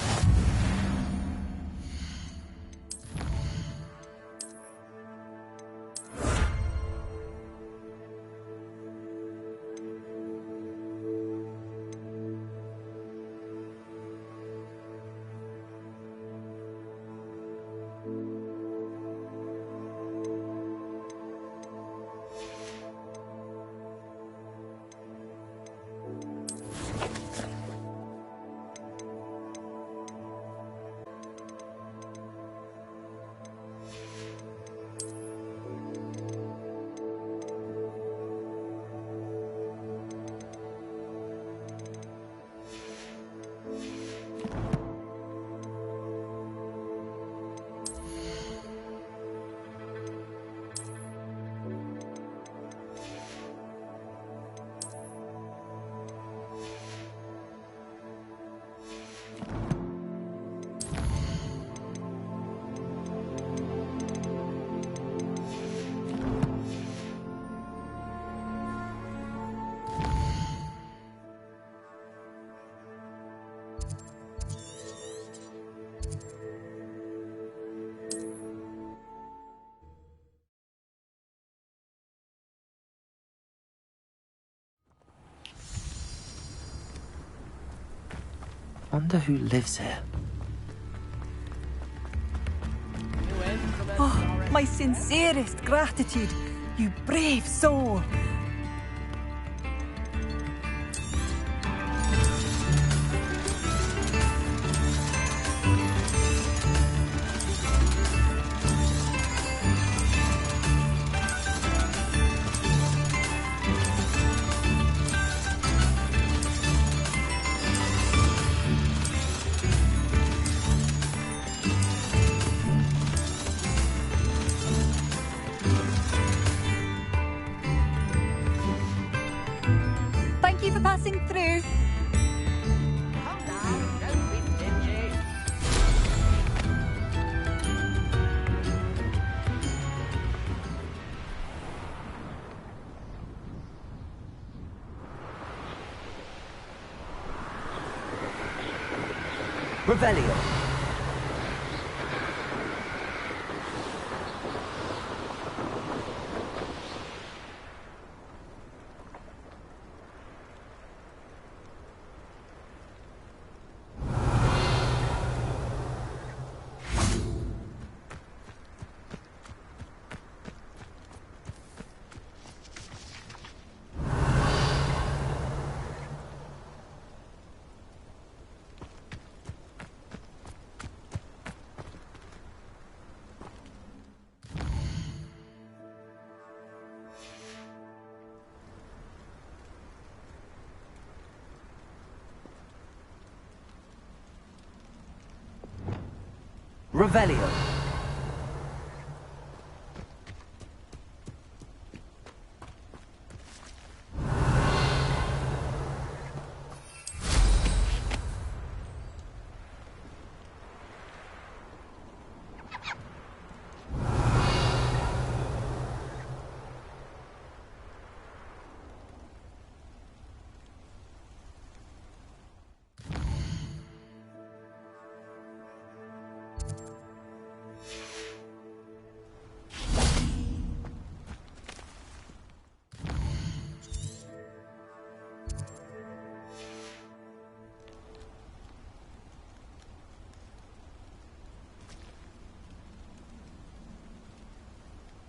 Wonder who lives here. Oh, my sincerest gratitude, you brave soul. Thank you for passing through. Revelio. Revelio.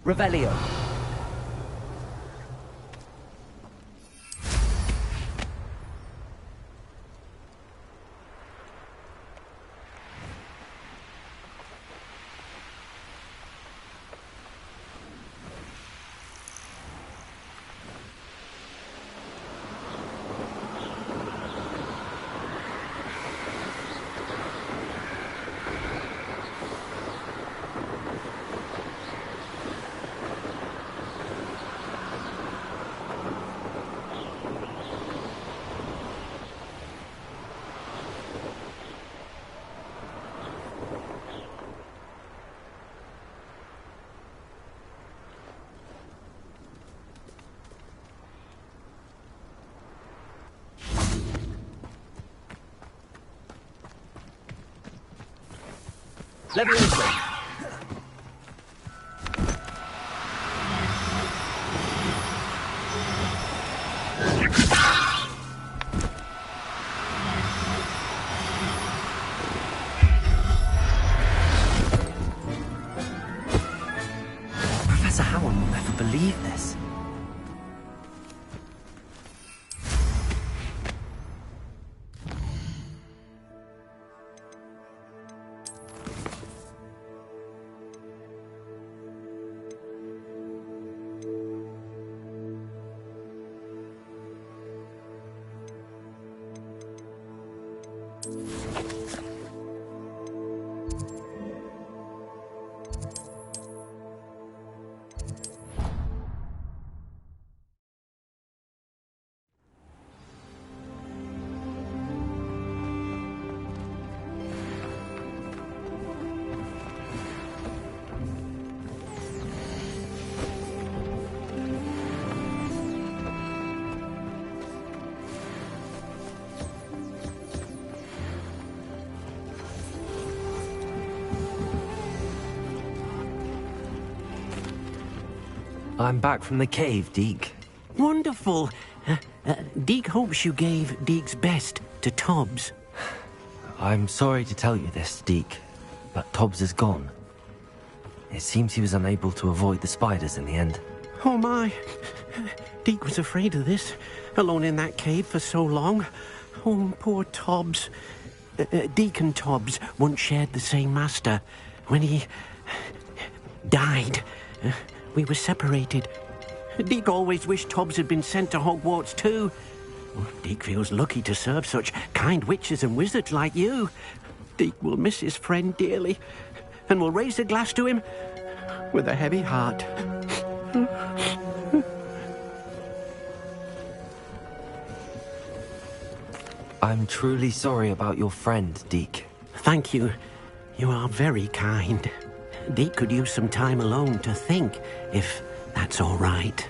Revelio. Levioso! Professor Howard will never believe this. I'm back from the cave, Deke. Wonderful. Deke hopes you gave Deke's best to Tobbs. I'm sorry to tell you this, Deke, but Tobbs is gone. It seems he was unable to avoid the spiders in the end. Oh my. Deke was afraid of this, alone in that cave for so long. Oh, poor Tobbs. Deke and Tobbs once shared the same master. When he died, we were separated. Deke always wished Tobbs had been sent to Hogwarts too. Deke feels lucky to serve such kind witches and wizards like you. Deke will miss his friend dearly, and will raise a glass to him with a heavy heart. I'm truly sorry about your friend, Deke. Thank you. You are very kind. Deke could use some time alone to think, if that's all right.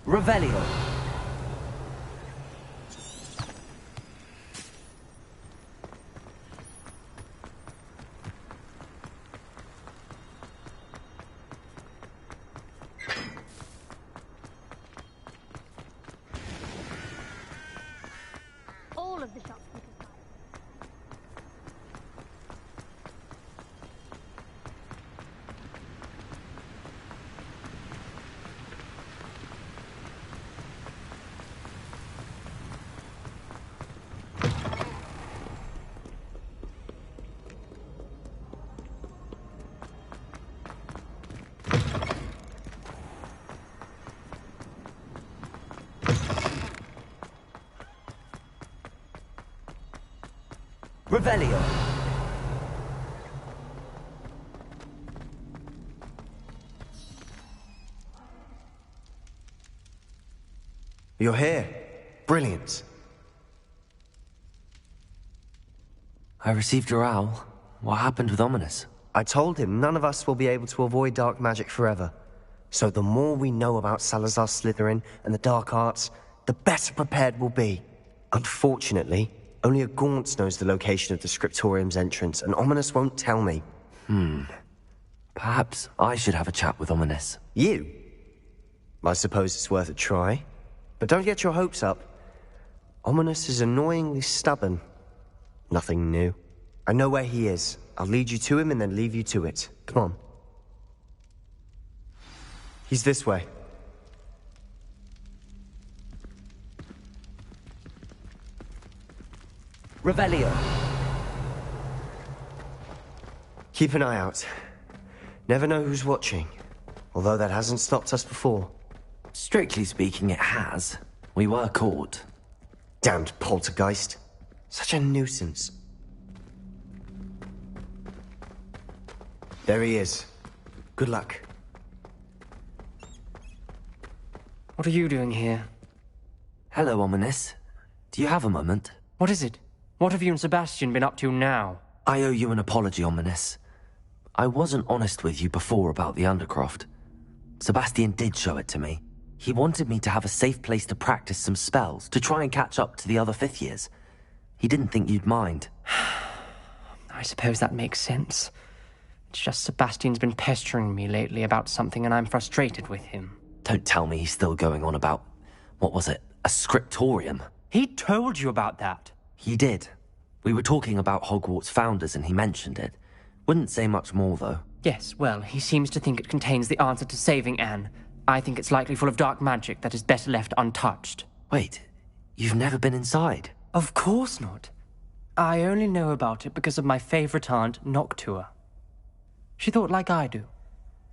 Revelio. All of the shopkeepers. Revelio. You're here. Brilliant. I received your owl. What happened with Ominous? I told him none of us will be able to avoid dark magic forever. So the more we know about Salazar Slytherin and the dark arts, the better prepared we'll be. Unfortunately, only a Gaunt knows the location of the Scriptorium's entrance, and Ominous won't tell me. Perhaps I should have a chat with Ominous. You? I suppose it's worth a try. But don't get your hopes up. Ominous is annoyingly stubborn. Nothing new. I know where he is. I'll lead you to him and then leave you to it. Come on. He's this way. Revelio. Keep an eye out. Never know who's watching. Although that hasn't stopped us before. Strictly speaking, it has. We were caught. Damned poltergeist. Such a nuisance. There he is. Good luck. What are you doing here? Hello, Ominous. Do you have a moment? What is it? What have you and Sebastian been up to now? I owe you an apology, Ominous. I wasn't honest with you before about the Undercroft. Sebastian did show it to me. He wanted me to have a safe place to practice some spells, to try and catch up to the other fifth years. He didn't think you'd mind. I suppose that makes sense. It's just Sebastian's been pestering me lately about something and I'm frustrated with him. Don't tell me he's still going on about, what was it, a scriptorium? He told you about that. He did. We were talking about Hogwarts founders and he mentioned it. Wouldn't say much more, though. Yes, well, he seems to think it contains the answer to saving Anne. I think it's likely full of dark magic that is better left untouched. Wait, you've never been inside? Of course not. I only know about it because of my favorite aunt, Noctua. She thought like I do.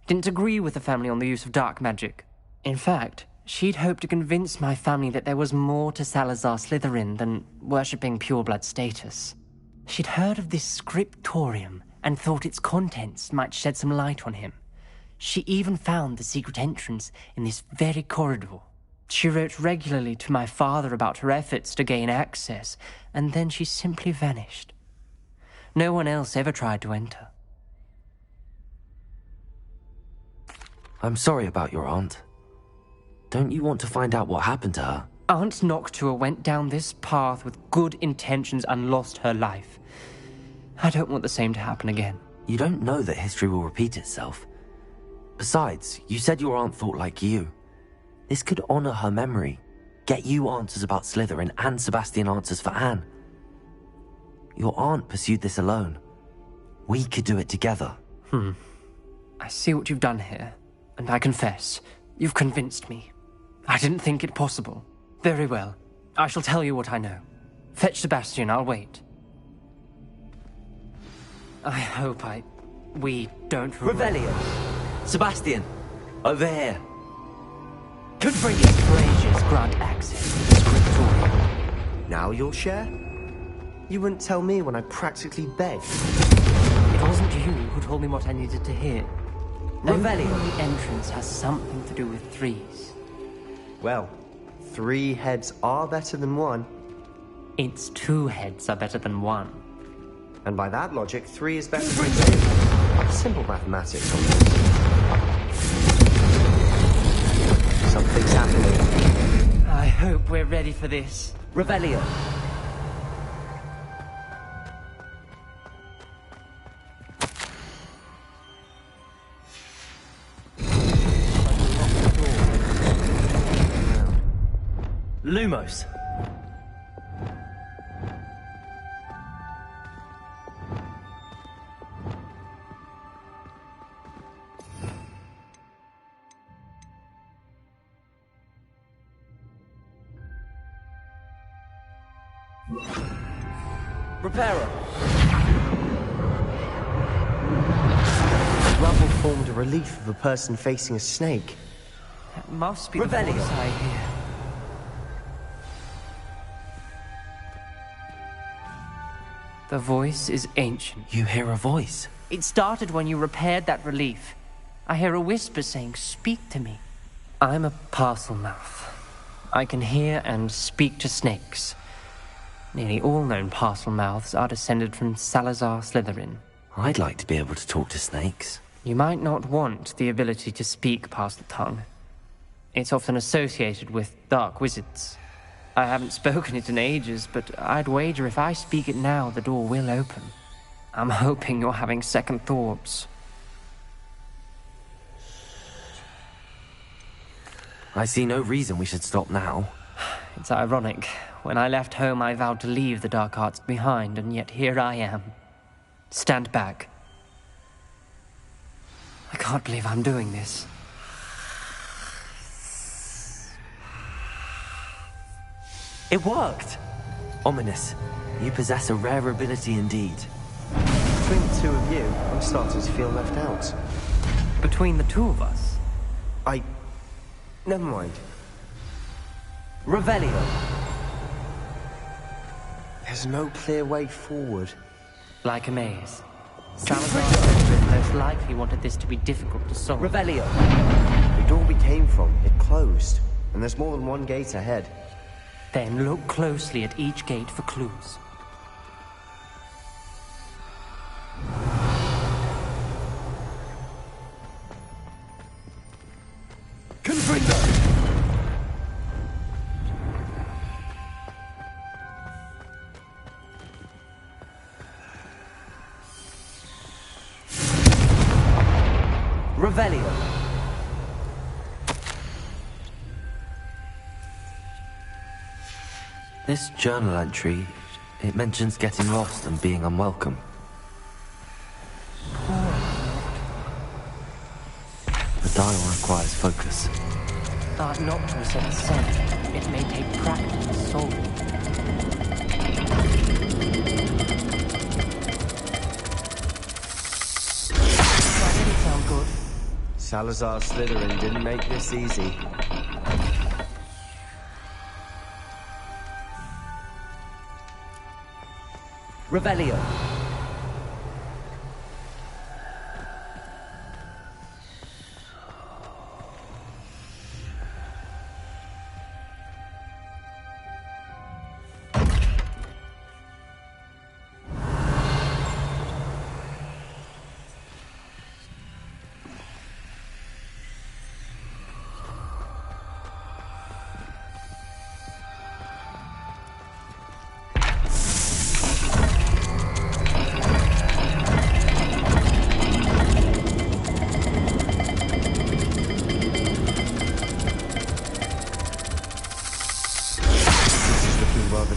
Didn't agree with the family on the use of dark magic. In fact, she'd hoped to convince my family that there was more to Salazar Slytherin than worshipping pureblood status. She'd heard of this scriptorium and thought its contents might shed some light on him. She even found the secret entrance in this very corridor. She wrote regularly to my father about her efforts to gain access, and then she simply vanished. No one else ever tried to enter. I'm sorry about your aunt. Don't you want to find out what happened to her? Aunt Noctua went down this path with good intentions and lost her life. I don't want the same to happen again. You don't know that history will repeat itself. Besides, you said your aunt thought like you. This could honor her memory, get you answers about Slytherin and Sebastian answers for Anne. Your aunt pursued this alone. We could do it together. I see what you've done here, and I confess, you've convinced me. I didn't think it possible. Very well. I shall tell you what I know. Fetch Sebastian, I'll wait. I hope we don't... Revelio! Sebastian! Over here! Could bring it. Braziers grant access to the scriptorium. Now you'll share? You wouldn't tell me when I practically begged. It wasn't you who told me what I needed to hear. Revelio! The entrance has something to do with threes. Well, 3 heads are better than 1. It's 2 heads are better than 1. And by that logic, 3 is better than 2. Simple mathematics on this. Something Something's happening. I hope we're ready for this. Revelio. Lumos. Reparo. Rubble formed a relief of a person facing a snake. That must be Revelio. the voice I hear. The voice is ancient. You hear a voice? It started when you repaired that relief. I hear a whisper saying, "Speak to me." I'm a parcel mouth. I can hear and speak to snakes. Nearly all known parcel mouths are descended from Salazar Slytherin. I'd like to be able to talk to snakes. You might not want the ability to speak parcel tongue. It's often associated with dark wizards. I haven't spoken it in ages, but I'd wager if I speak it now, the door will open. I'm hoping you're having second thoughts. I see no reason we should stop now. It's ironic. When I left home, I vowed to leave the dark arts behind, and yet here I am. Stand back. I can't believe I'm doing this. It worked! Ominous. You possess a rare ability indeed. Between the two of you, I'm starting to feel left out. Between the two of us? Never mind. Revelio. There's no clear way forward. Like a maze. Salazar Slytherin most likely wanted this to be difficult to solve. Revelio. The door we came from, it closed. And there's more than one gate ahead. Then look closely at each gate for clues. Confringo! Revelio. This journal entry, it mentions getting lost and being unwelcome. The dial requires focus. Art Noctua said the same. It may take practice to solve it. That didn't sound good. Salazar Slytherin didn't make this easy. Revelio.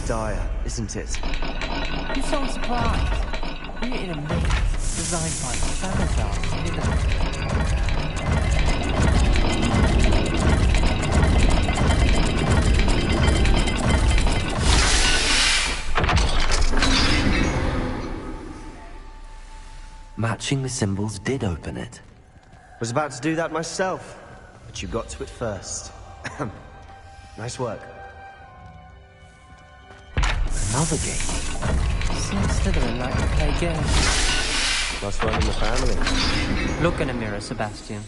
Dire, isn't it? You sound surprised. We're in a maze designed by Salazar Slytherin. Matching the symbols did open it. Was about to do that myself, but you got to it first. Nice work. Another game. Seems Slytherin like to play games. Must run in the family. Look in a mirror, Sebastian.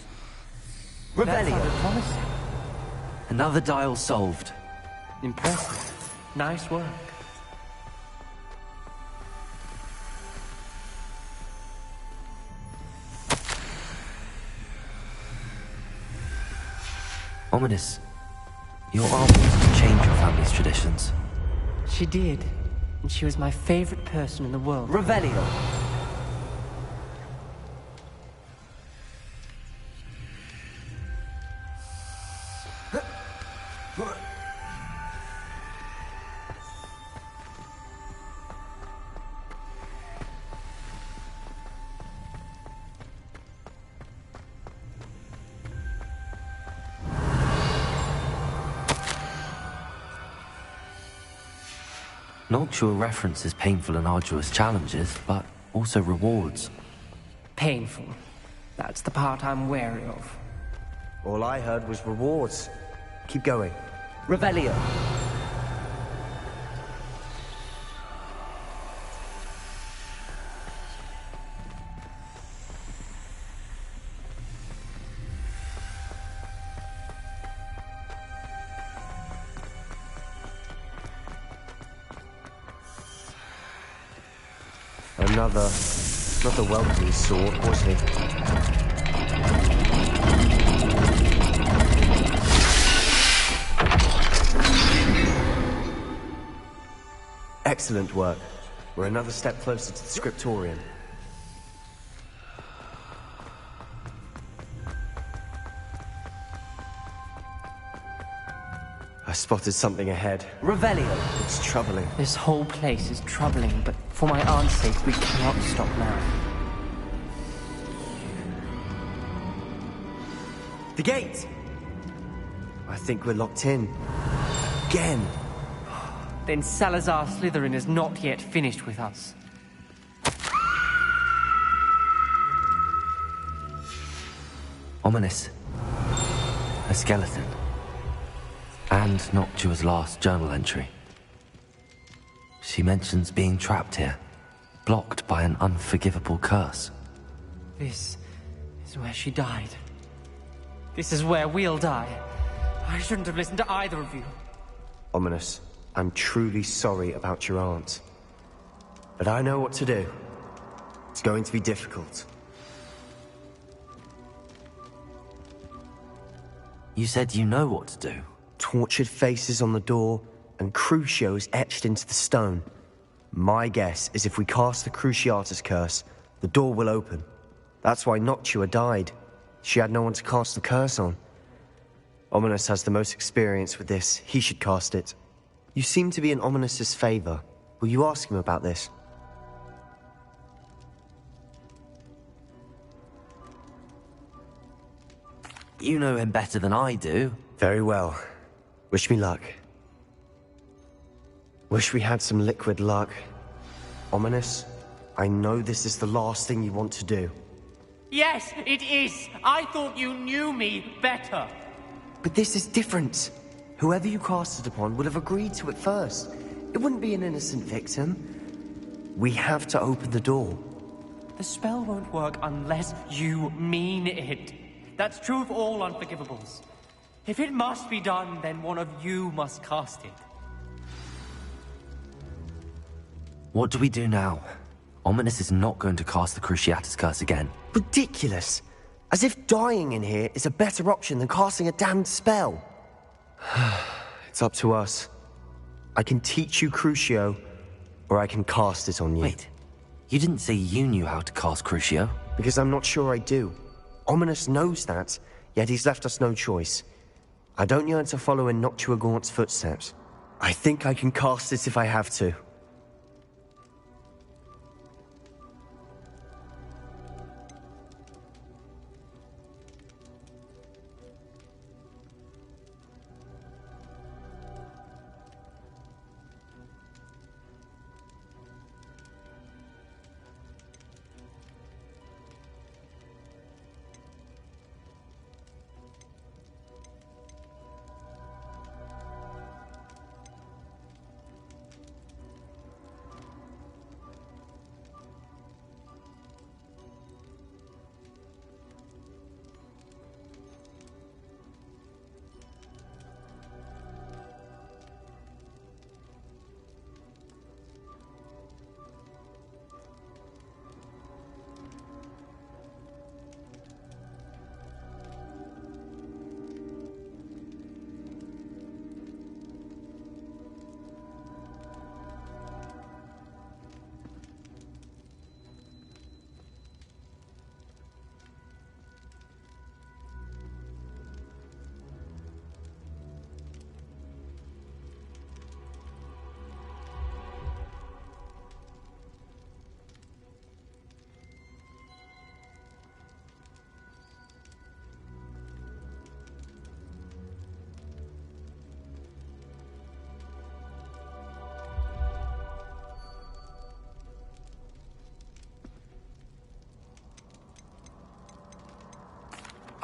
Revelio. That sounded promising. Another dial solved. Impressive. Nice work. Ominous. Your aunt wanted to change your family's traditions. She did. And she was my favorite person in the world. Revelio! Noctua references painful and arduous challenges, but also rewards. Painful. That's the part I'm wary of. All I heard was rewards. Keep going. Revelio! Another welcoming sword, wasn't he? Excellent work. We're another step closer to the scriptorium. I spotted something ahead. Revelio! It's troubling. This whole place is troubling, but for my aunt's sake, we cannot stop now. The gate! I think we're locked in. Again! Then Salazar Slytherin is not yet finished with us. Ominous. A skeleton. And Noctua's last journal entry. She mentions being trapped here, blocked by an unforgivable curse. This is where she died. This is where we'll die. I shouldn't have listened to either of you. Ominous, I'm truly sorry about your aunt. But I know what to do. It's going to be difficult. You said you know what to do. Tortured faces on the door, and Crucios etched into the stone. My guess is if we cast the Cruciatus curse, the door will open. That's why Noctua died. She had no one to cast the curse on. Ominous has the most experience with this. He should cast it. You seem to be in Ominous's favor. Will you ask him about this? You know him better than I do. Very well. Wish me luck. Wish we had some liquid luck. Ominous, I know this is the last thing you want to do. Yes, it is. I thought you knew me better. But this is different. Whoever you cast it upon would have agreed to it first. It wouldn't be an innocent victim. We have to open the door. The spell won't work unless you mean it. That's true of all unforgivables. If it must be done, then one of you must cast it. What do we do now? Ominous is not going to cast the Cruciatus curse again. Ridiculous. As if dying in here is a better option than casting a damned spell. It's up to us. I can teach you Crucio, or I can cast it on you. Wait, you didn't say you knew how to cast Crucio? Because I'm not sure I do. Ominous knows that, yet he's left us no choice. I don't yearn to follow in Noctua Gaunt's footsteps. I think I can cast it if I have to.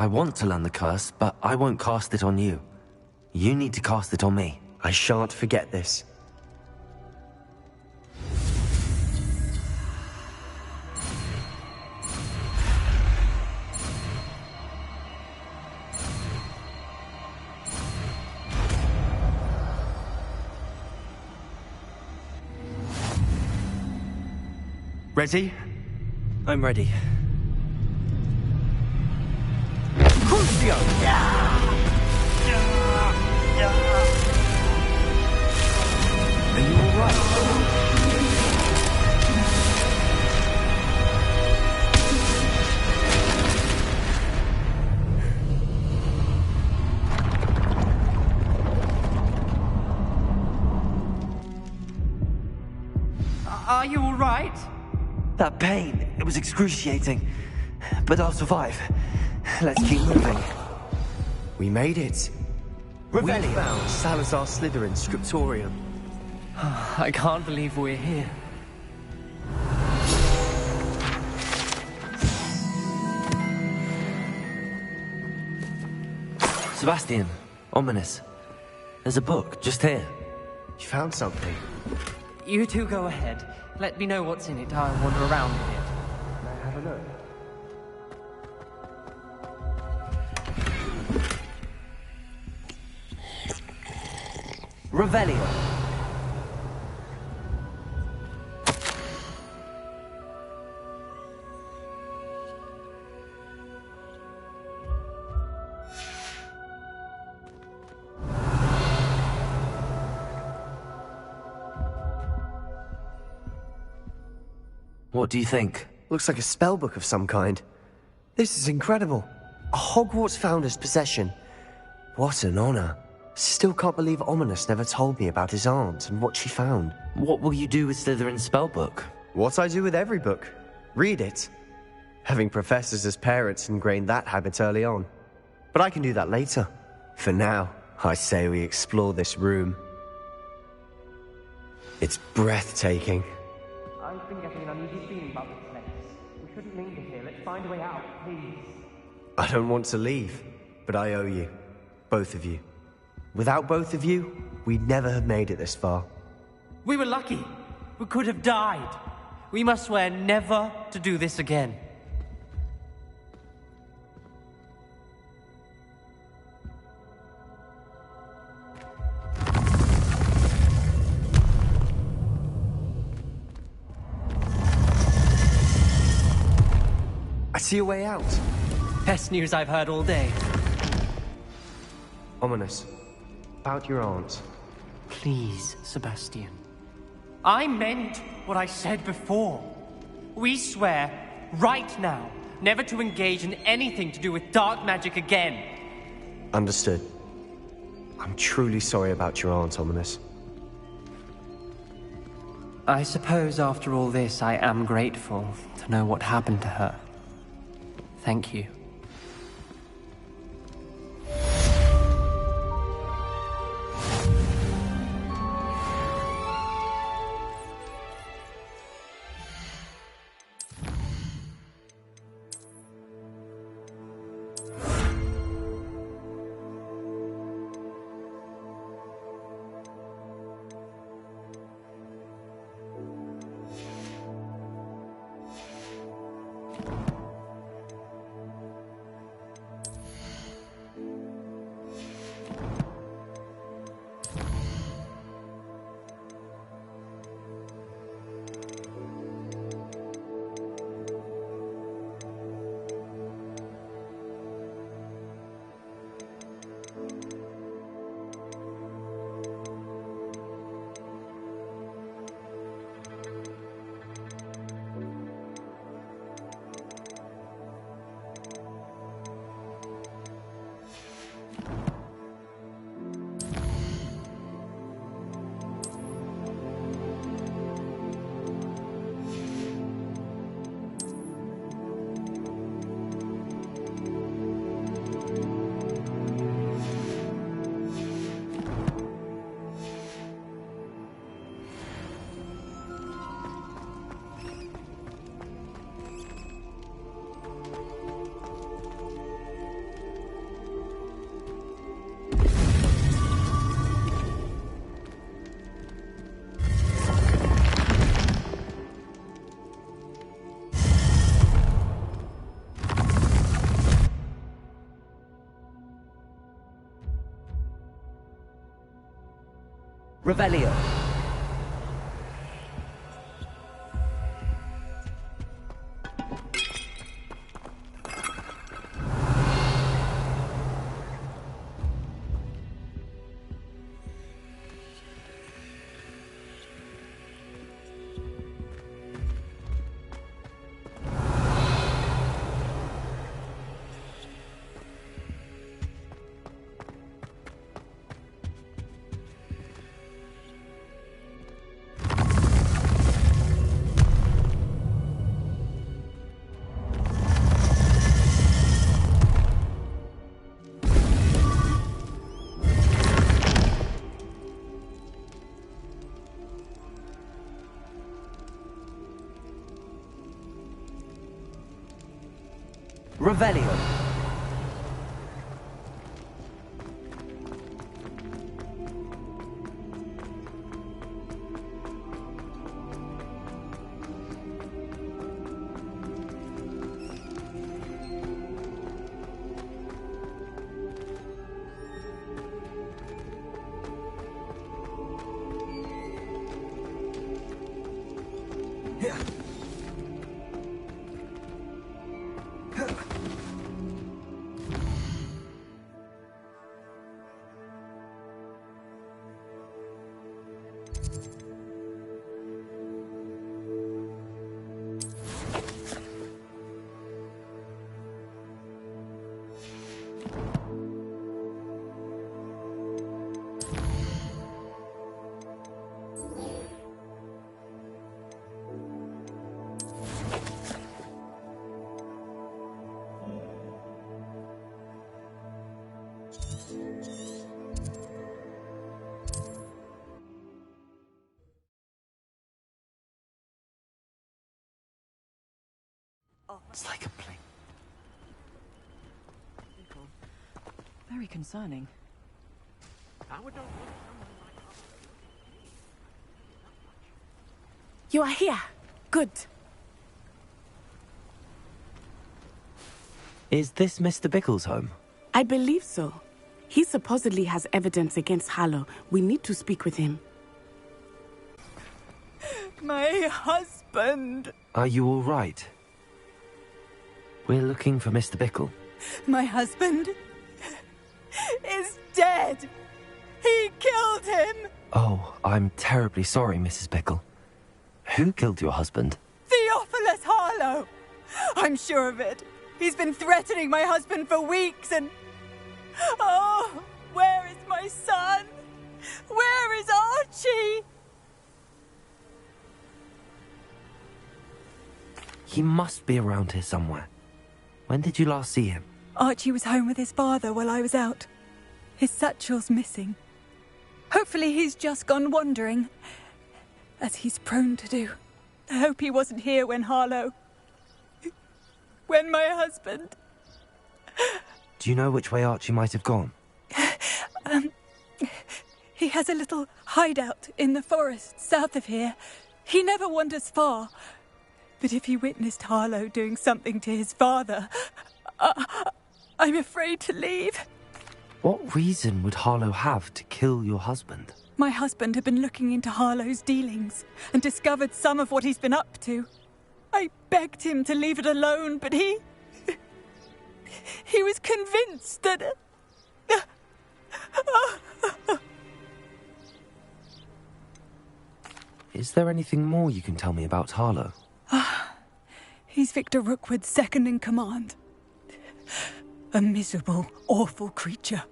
I want to learn the curse, but I won't cast it on you. You need to cast it on me. I shan't forget this. Ready? I'm ready. Crucio! Are you alright? Are you alright? That pain, it was excruciating. But I'll survive. Let's keep moving. We made it. We found Salazar Slytherin's scriptorium. I can't believe we're here. Sebastian, ominous. There's a book just here. You found something? You two go ahead. Let me know what's in it. I'll wander around a bit. May I have a look? Revelio. What do you think? Looks like a spellbook of some kind. This is incredible. A Hogwarts founder's possession. What an honor. Still can't believe Ominous never told me about his aunt and what she found. What will you do with Slytherin's spellbook? What I do with every book. Read it. Having professors as parents ingrained that habit early on. But I can do that later. For now, I say we explore this room. It's breathtaking. I've been getting an uneasy feeling about this place. We shouldn't linger here. Let's find a way out, please. I don't want to leave, but I owe you. Both of you. Without both of you, we'd never have made it this far. We were lucky. We could have died. We must swear never to do this again. I see a way out. Best news I've heard all day. Ominous. About your aunt. Please, Sebastian. I meant what I said before. We swear, right now, never to engage in anything to do with dark magic again. Understood. I'm truly sorry about your aunt, Ominous. I suppose after all this, I am grateful to know what happened to her. Thank you. Revelio. Revelio. It's like a plane. Very concerning. You are here. Good. Is this Mr. Bickle's home? I believe so. He supposedly has evidence against Harlow. We need to speak with him. My husband! Are you all right? We're looking for Mr. Bickle. My husband is dead! He killed him! Oh, I'm terribly sorry, Mrs. Bickle. Who killed your husband? Theophilus Harlow! I'm sure of it. He's been threatening my husband for weeks and... Oh, where is my son? Where is Archie? He must be around here somewhere. When did you last see him? Archie was home with his father while I was out. His satchel's missing. Hopefully he's just gone wandering, as he's prone to do. I hope he wasn't here when Harlow... when my husband... Do you know which way Archie might have gone? He has a little hideout in the forest south of here. He never wanders far. But if he witnessed Harlow doing something to his father, I'm afraid to leave. What reason would Harlow have to kill your husband? My husband had been looking into Harlow's dealings and discovered some of what he's been up to. I begged him to leave it alone, but he was convinced that... Is there anything more you can tell me about Harlow? He's Victor Rookwood's second in command. A miserable, awful creature.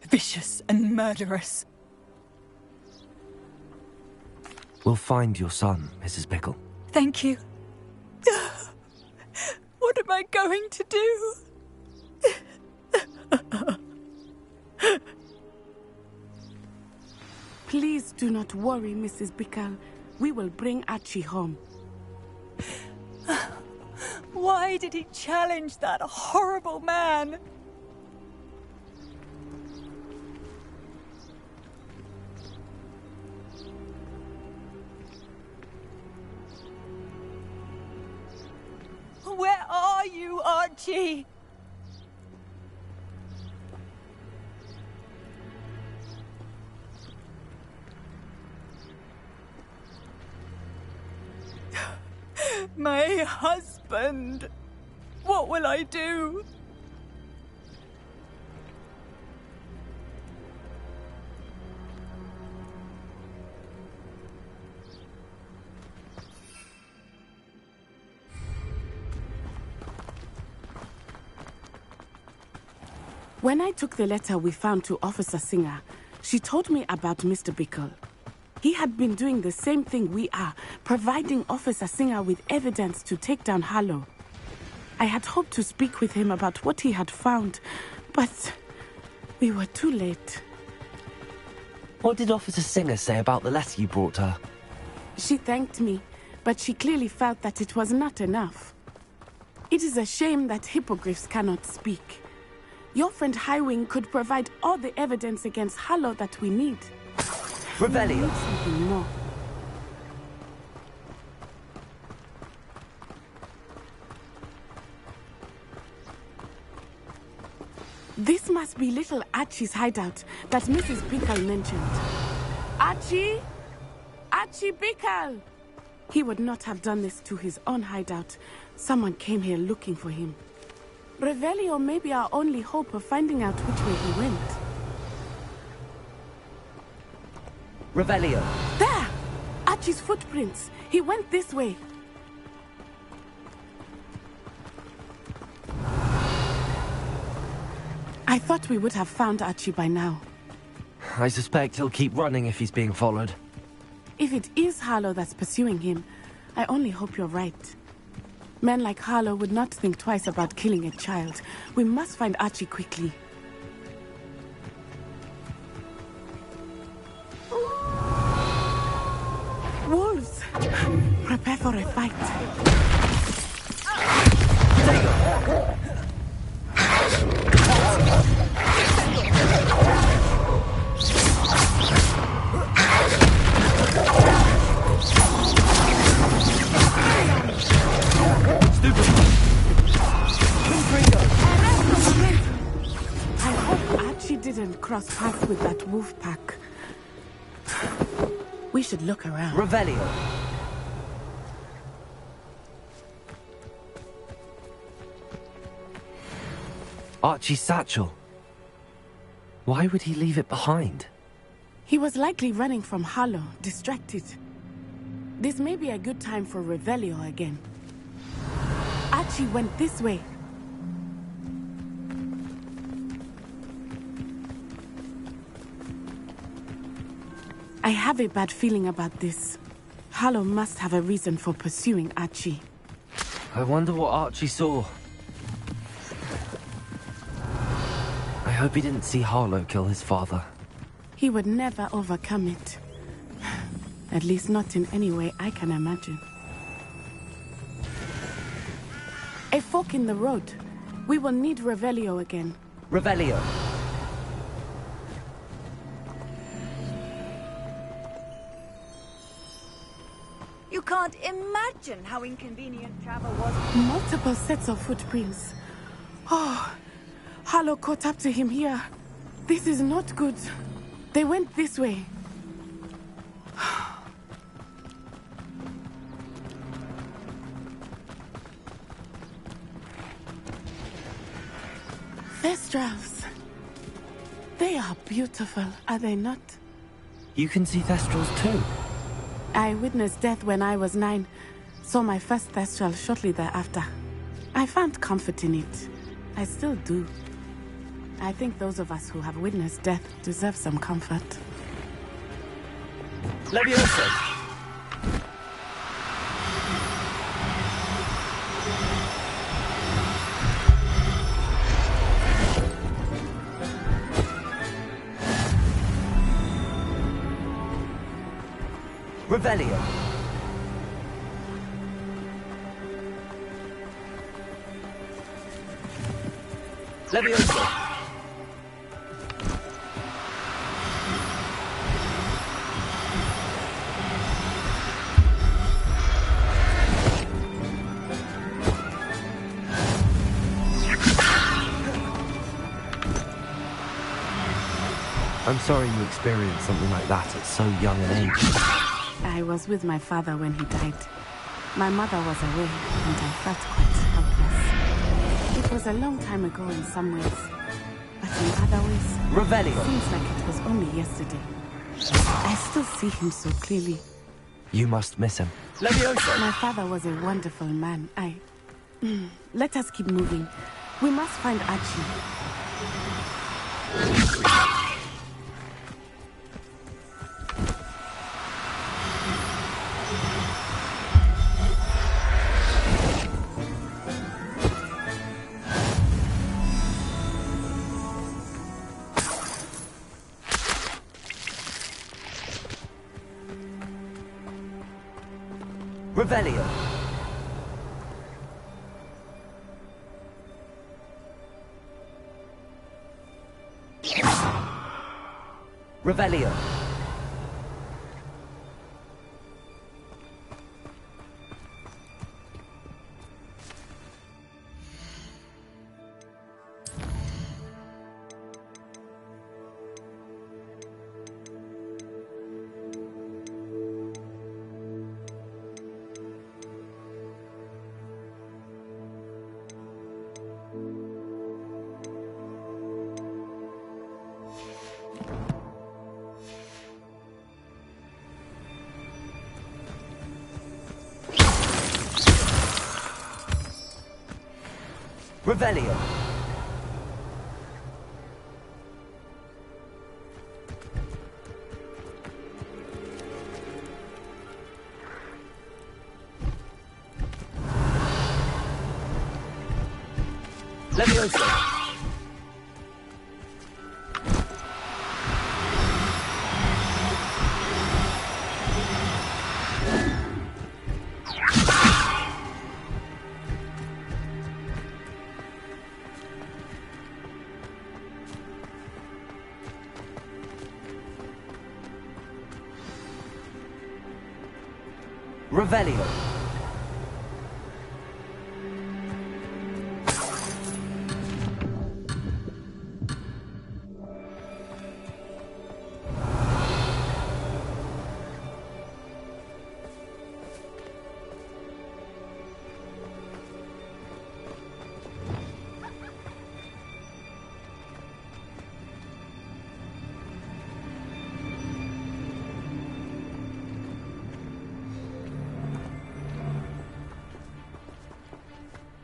Vicious and murderous. We'll find your son, Mrs. Bickle. Thank you. What am I going to do? Please do not worry, Mrs. Bickle. We will bring Archie home. Why did he challenge that horrible man? Where are you, Archie? My husband! What will I do? When I took the letter we found to Officer Singer, she told me about Mr. Bickle. He had been doing the same thing we are, providing Officer Singer with evidence to take down Harlow. I had hoped to speak with him about what he had found, but we were too late. What did Officer Singer say about the letter you brought her? She thanked me, but she clearly felt that it was not enough. It is a shame that hippogriffs cannot speak. Your friend Highwing could provide all the evidence against Harlow that we need. Revelio. We need something more. This must be little Archie's hideout that Mrs. Bickle mentioned. Archie? Archie Bickle! He would not have done this to his own hideout. Someone came here looking for him. Revelio may be our only hope of finding out which way he went. Revelio. There! Archie's footprints. He went this way. I thought we would have found Archie by now. I suspect he'll keep running if he's being followed. If it is Harlow that's pursuing him, I only hope you're right. Men like Harlow would not think twice about killing a child. We must find Archie quickly. Wolves! Prepare for a fight. I hope Archie didn't cross paths with that wolf pack. We should look around. Revelio. Archie's satchel. Why would he leave it behind? He was likely running from Harlow, distracted. This may be a good time for Revelio again. Archie went this way. I have a bad feeling about this. Harlow must have a reason for pursuing Archie. I wonder what Archie saw. I hope he didn't see Harlow kill his father. He would never overcome it. At least not in any way I can imagine. A fork in the road. We will need Revelio again. Revelio. You can't imagine how inconvenient travel was. Multiple sets of footprints. Oh, Harlow caught up to him here. This is not good. They went this way. Thestrals. They are beautiful, are they not? You can see Thestrals too. I witnessed death when I was 9. Saw my first Thestral shortly thereafter. I found comfort in it. I still do. I think those of us who have witnessed death deserve some comfort. Levioso! Revelio. Levioso. I'm sorry you experienced something like that at so young an age. I was with my father when he died. My mother was away, and I felt quite helpless. It was a long time ago in some ways, but in other ways, Revelio. It seems like it was only yesterday. I still see him so clearly. You must miss him. My father was a wonderful man. Let us keep moving. We must find Archie. Revelio. Revelio. Revelio. Levioso. Revelio.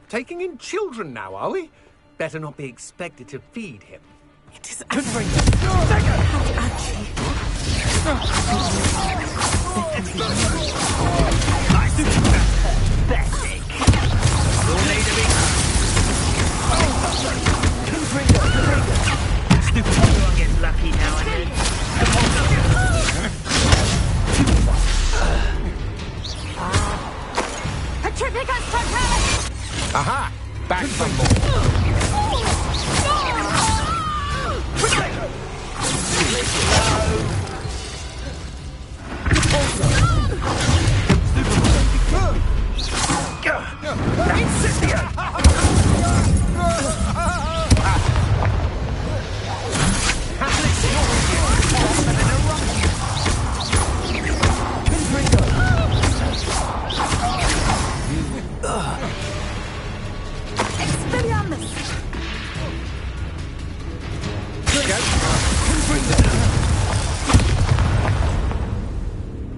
Taking in children now, are we? Better not be expected to feed him. It is Everyone gets lucky now and then. Petrificus totalis! Aha! Back for more.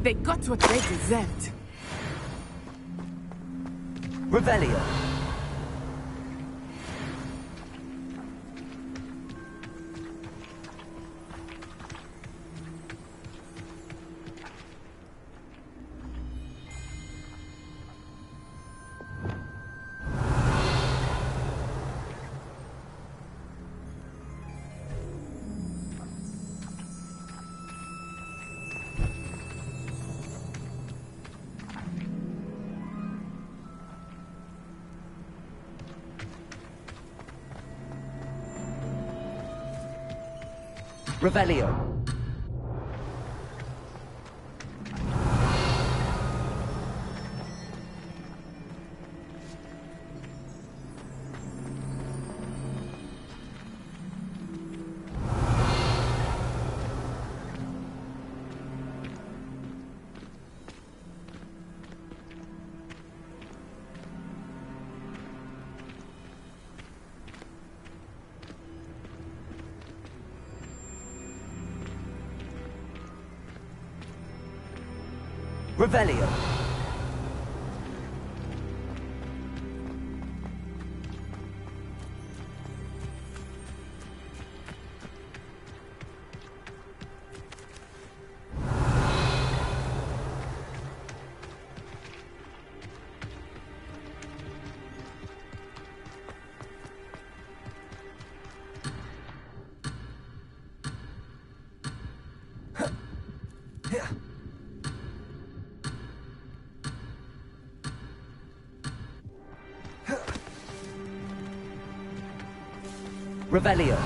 They got what they deserved. Revelio. Revelio. Revelio. Revelio.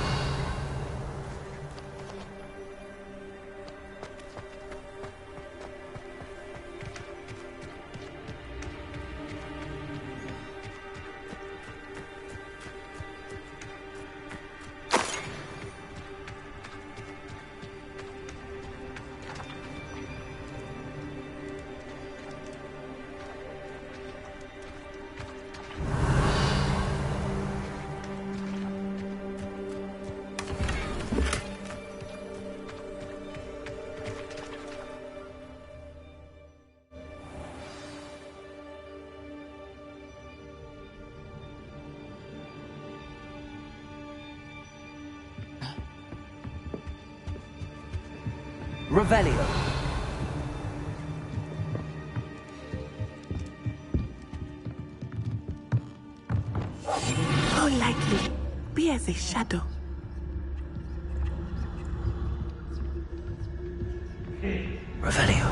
Revelio. Oh, lightly. Be as a shadow. Revelio.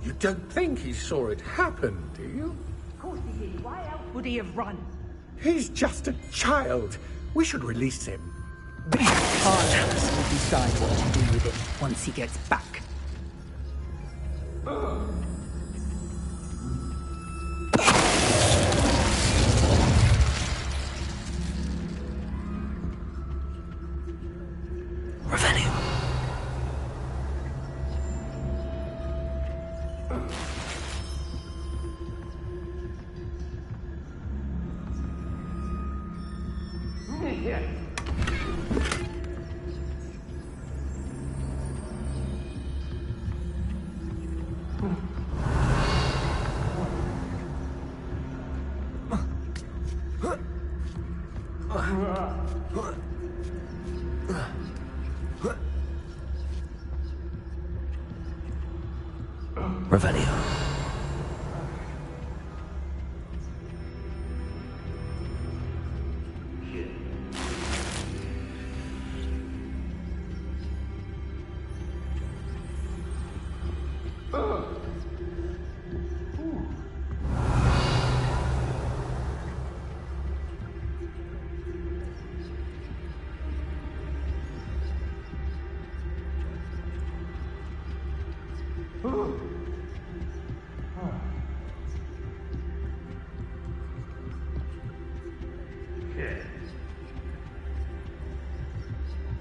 You don't think he saw it happen, do you? Of course he did. Why else would he have run? He's just a child. We should release him. Hogwarts will decide what to do with him once he gets back. Revelio. Revelio.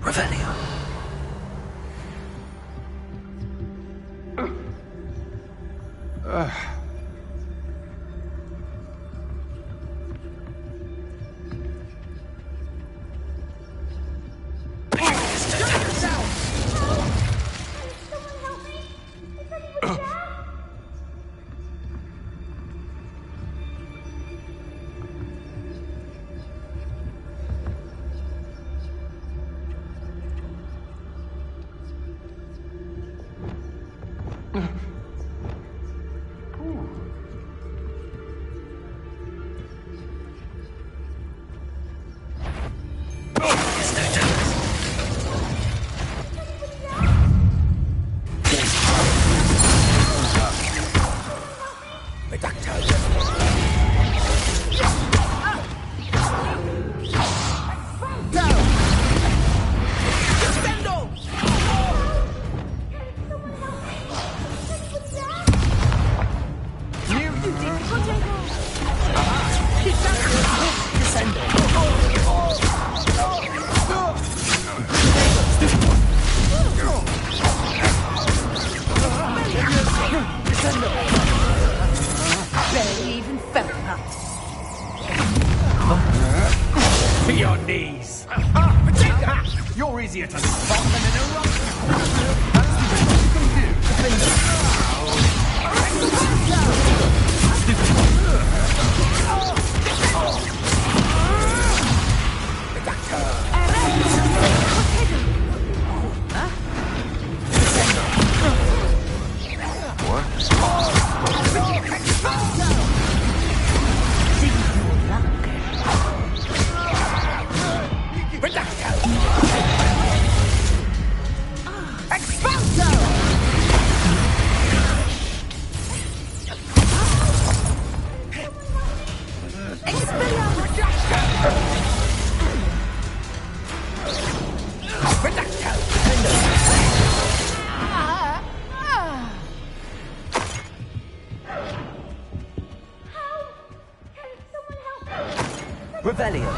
Revelio. Barely even felt that. To your knees! You're easier to spot than an eruption! That's the best you can do, defender! Revelio.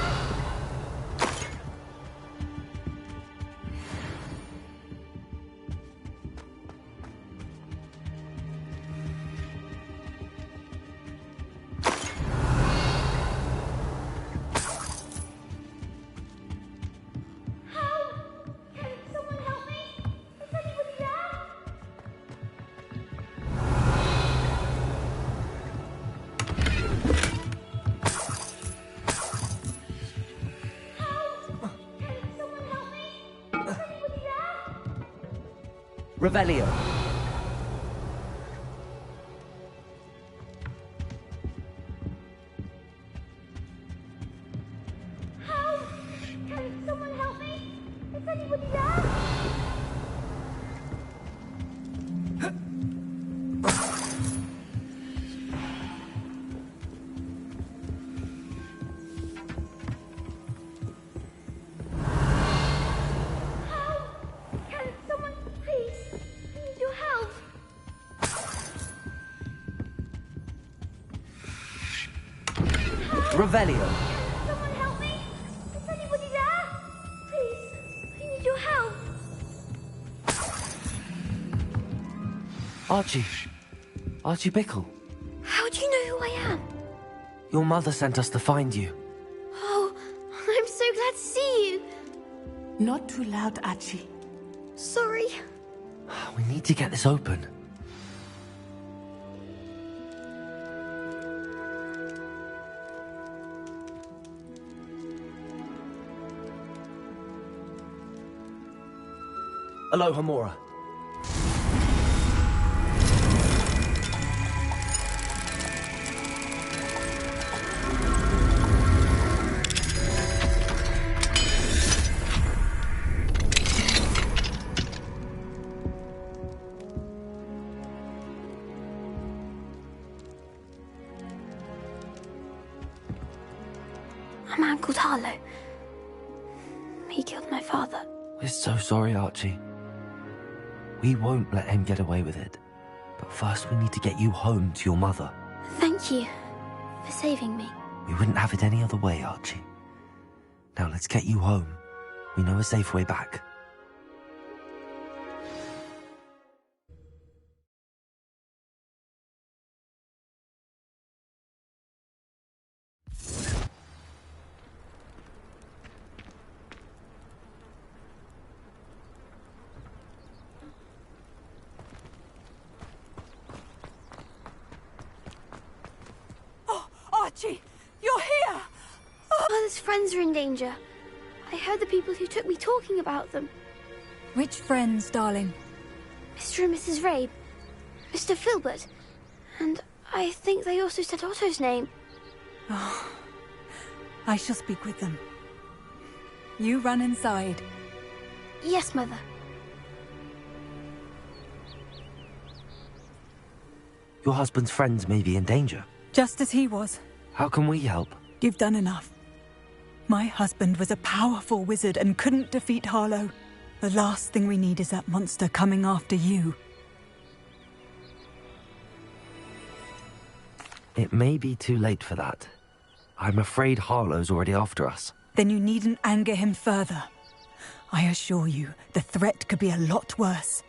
Revelio. Can someone help me? Is anybody there? Can someone please? I need your help. Revelio. Someone help me! Is anybody there? Please, I need your help. Archie. Archie Bickle. How do you know who I am? Your mother sent us to find you. Oh, I'm so glad to see you. Not too loud, Archie. Sorry. We need to get this open. Aloha Mora. A man called Harlow. He killed my father. We're so sorry, Archie. We won't let him get away with it. But first we need to get you home to your mother. Thank you for saving me. We wouldn't have it any other way, Archie. Now let's get you home. We know a safe way back. Archie, you're here! Father's friends are in danger. I heard the people who took me talking about them. Which friends, darling? Mr. and Mrs. Rabe, Mr. Filbert, and I think they also said Otto's name. Oh, I shall speak with them. You run inside. Yes, Mother. Your husband's friends may be in danger. Just as he was. How can we help? You've done enough. My husband was a powerful wizard and couldn't defeat Harlow. The last thing we need is that monster coming after you. It may be too late for that. I'm afraid Harlow's already after us. Then you needn't anger him further. I assure you, the threat could be a lot worse.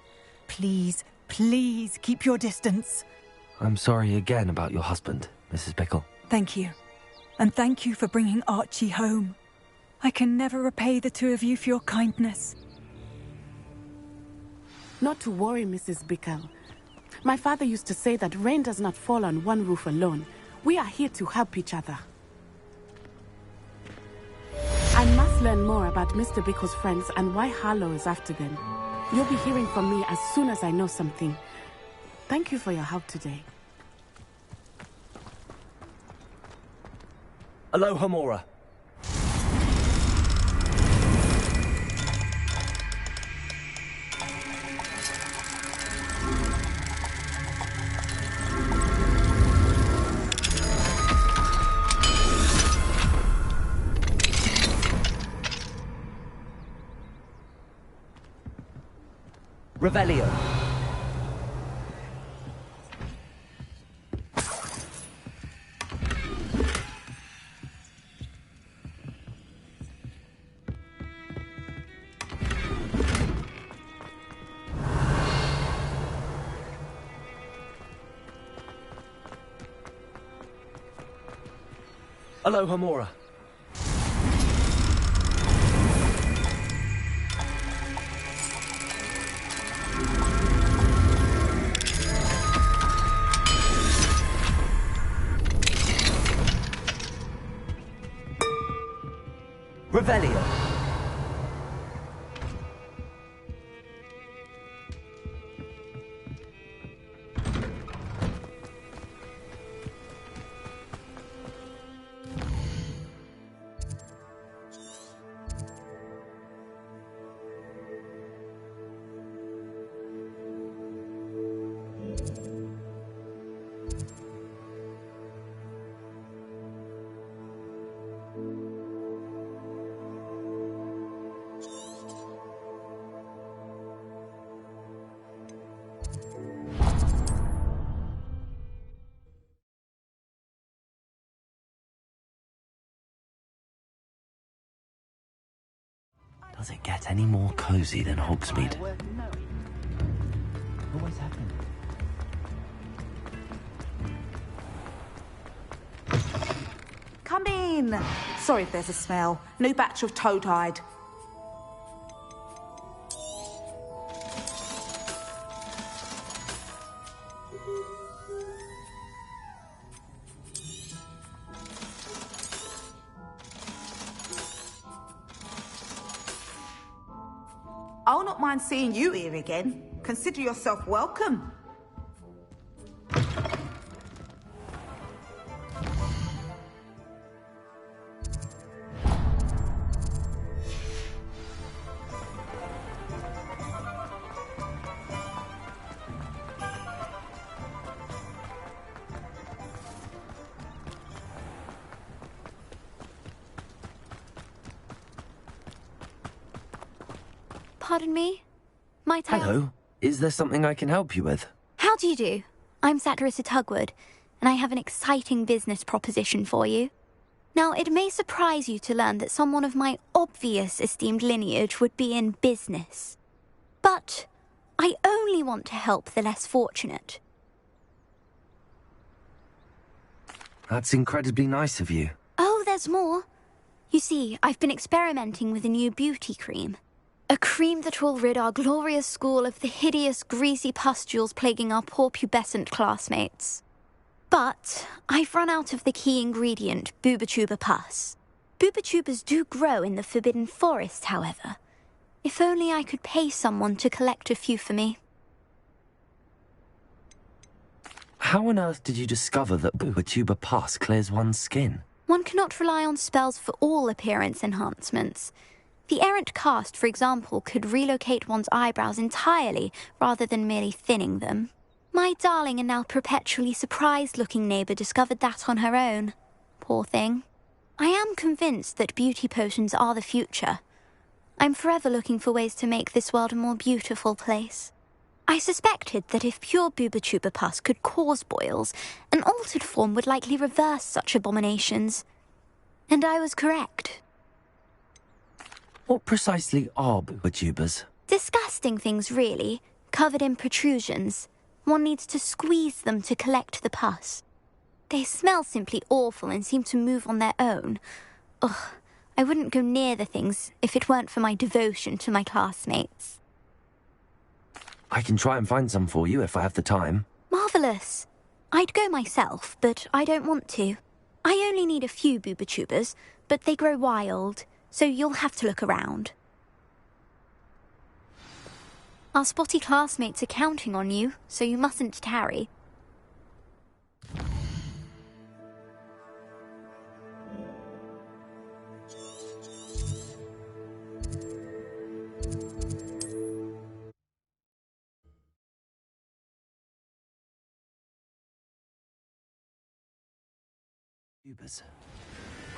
Please, please keep your distance. I'm sorry again about your husband, Mrs. Bickle. Thank you. And thank you for bringing Archie home. I can never repay the two of you for your kindness. Not to worry, Mrs. Bickle. My father used to say that rain does not fall on one roof alone. We are here to help each other. I must learn more about Mr. Bickle's friends and why Harlow is after them. You'll be hearing from me as soon as I know something. Thank you for your help today. Aloha, Mora. Revelio. Aloha, Mora. Revelio. Does it get any more cozy than Hogsmeade? Always happened. Come in. Sorry if there's a smell. New batch of toad-hide. I'll not mind seeing you here again. Consider yourself welcome. Pardon me? My tale... Hello. Is there something I can help you with? How do you do? I'm Satirissa Tugwood, and I have an exciting business proposition for you. Now, it may surprise you to learn that someone of my obvious esteemed lineage would be in business. But I only want to help the less fortunate. That's incredibly nice of you. Oh, there's more. You see, I've been experimenting with a new beauty cream. A cream that will rid our glorious school of the hideous, greasy pustules plaguing our poor pubescent classmates. But I've run out of the key ingredient, Booba-Tuba pus. Booba-Tubas do grow in the Forbidden Forest, however. If only I could pay someone to collect a few for me. How on earth did you discover that Booba-Tuba pus clears one's skin? One cannot rely on spells for all appearance enhancements. The errant cast, for example, could relocate one's eyebrows entirely rather than merely thinning them. My darling and now perpetually surprised-looking neighbour discovered that on her own. Poor thing. I am convinced that beauty potions are the future. I'm forever looking for ways to make this world a more beautiful place. I suspected that if pure Booba-Tuba pus could cause boils, an altered form would likely reverse such abominations. And I was correct. What precisely are Booba-Tubas? Disgusting things, really, covered in protrusions. One needs to squeeze them to collect the pus. They smell simply awful and seem to move on their own. Ugh, I wouldn't go near the things if it weren't for my devotion to my classmates. I can try and find some for you if I have the time. Marvellous. I'd go myself, but I don't want to. I only need a few boobatubers, but they grow wild, so you'll have to look around. Our spotty classmates are counting on you, so you mustn't tarry.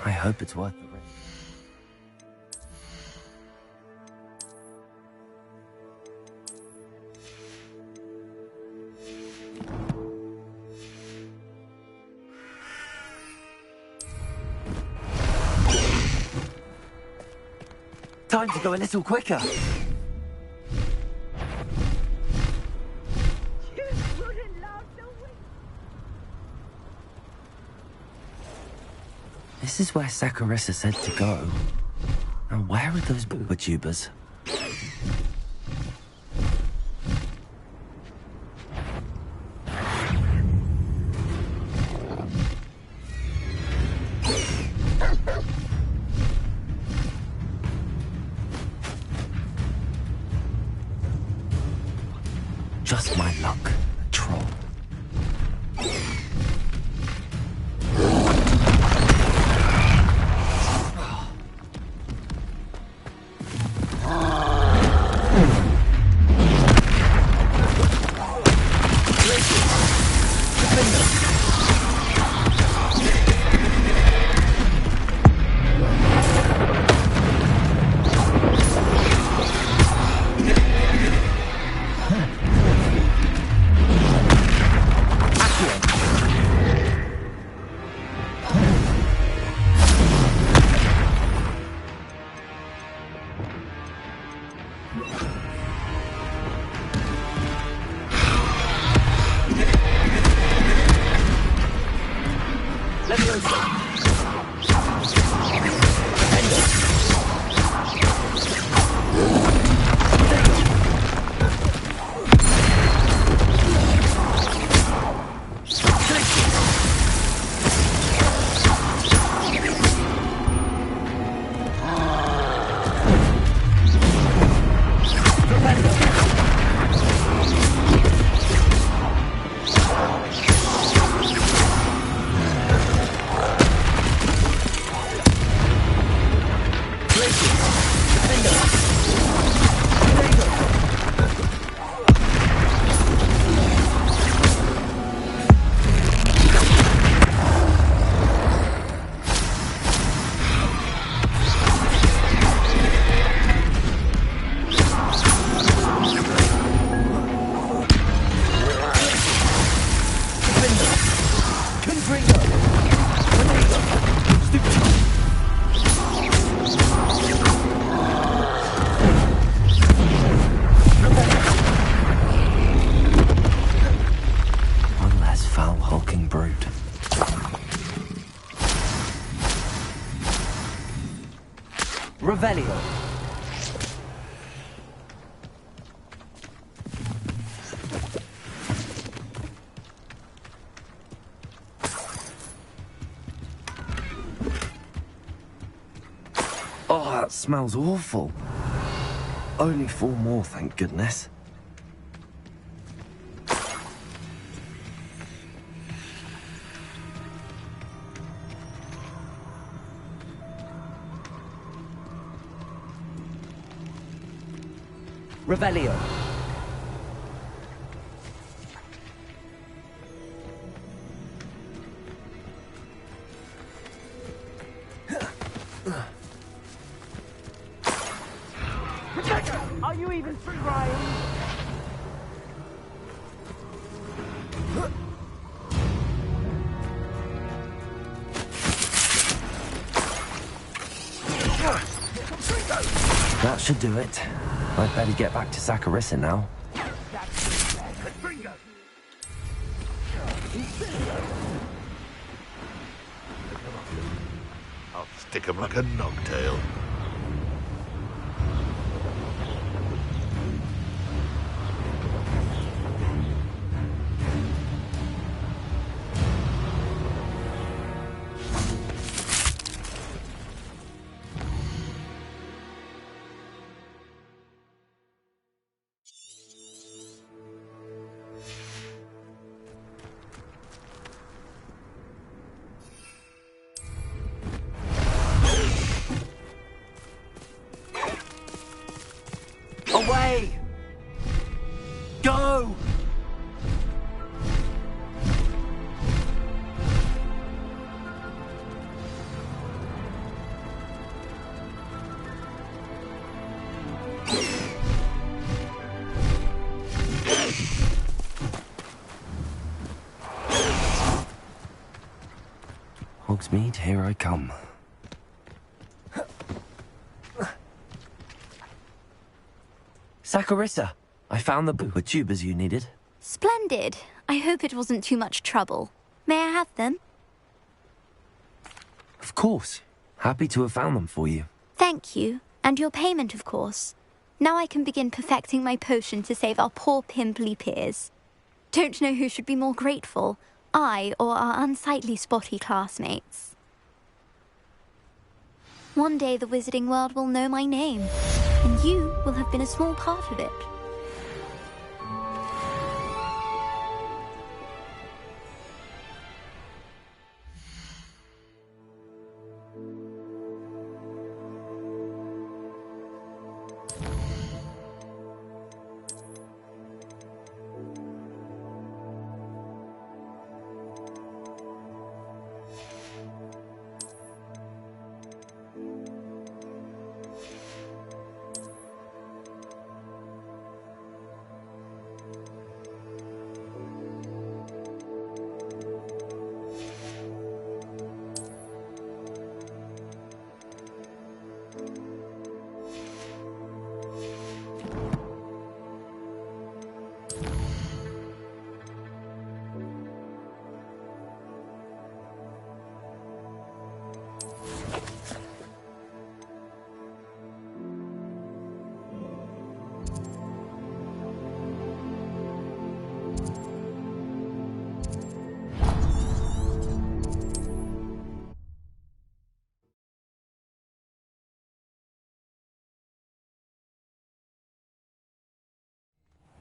I hope it's worth the risk. Time to go a little quicker. This is where Saccharissa said to go. Now where are those boobatubers? Just my luck, troll. Revelio. Oh, that smells awful. Only 4 more, thank goodness. Revelio. Are you even trying? That should do it. I'd better get back to Saccharissa now. I'll stick him like a nogtail. Away! Go! Hogsmeade, here I come. Saccharissa, I found the tubers you needed. Splendid. I hope it wasn't too much trouble. May I have them? Of course. Happy to have found them for you. Thank you. And your payment, of course. Now I can begin perfecting my potion to save our poor pimply peers. Don't know who should be more grateful, I or our unsightly spotty classmates. One day the wizarding world will know my name, and you will have been a small part of it.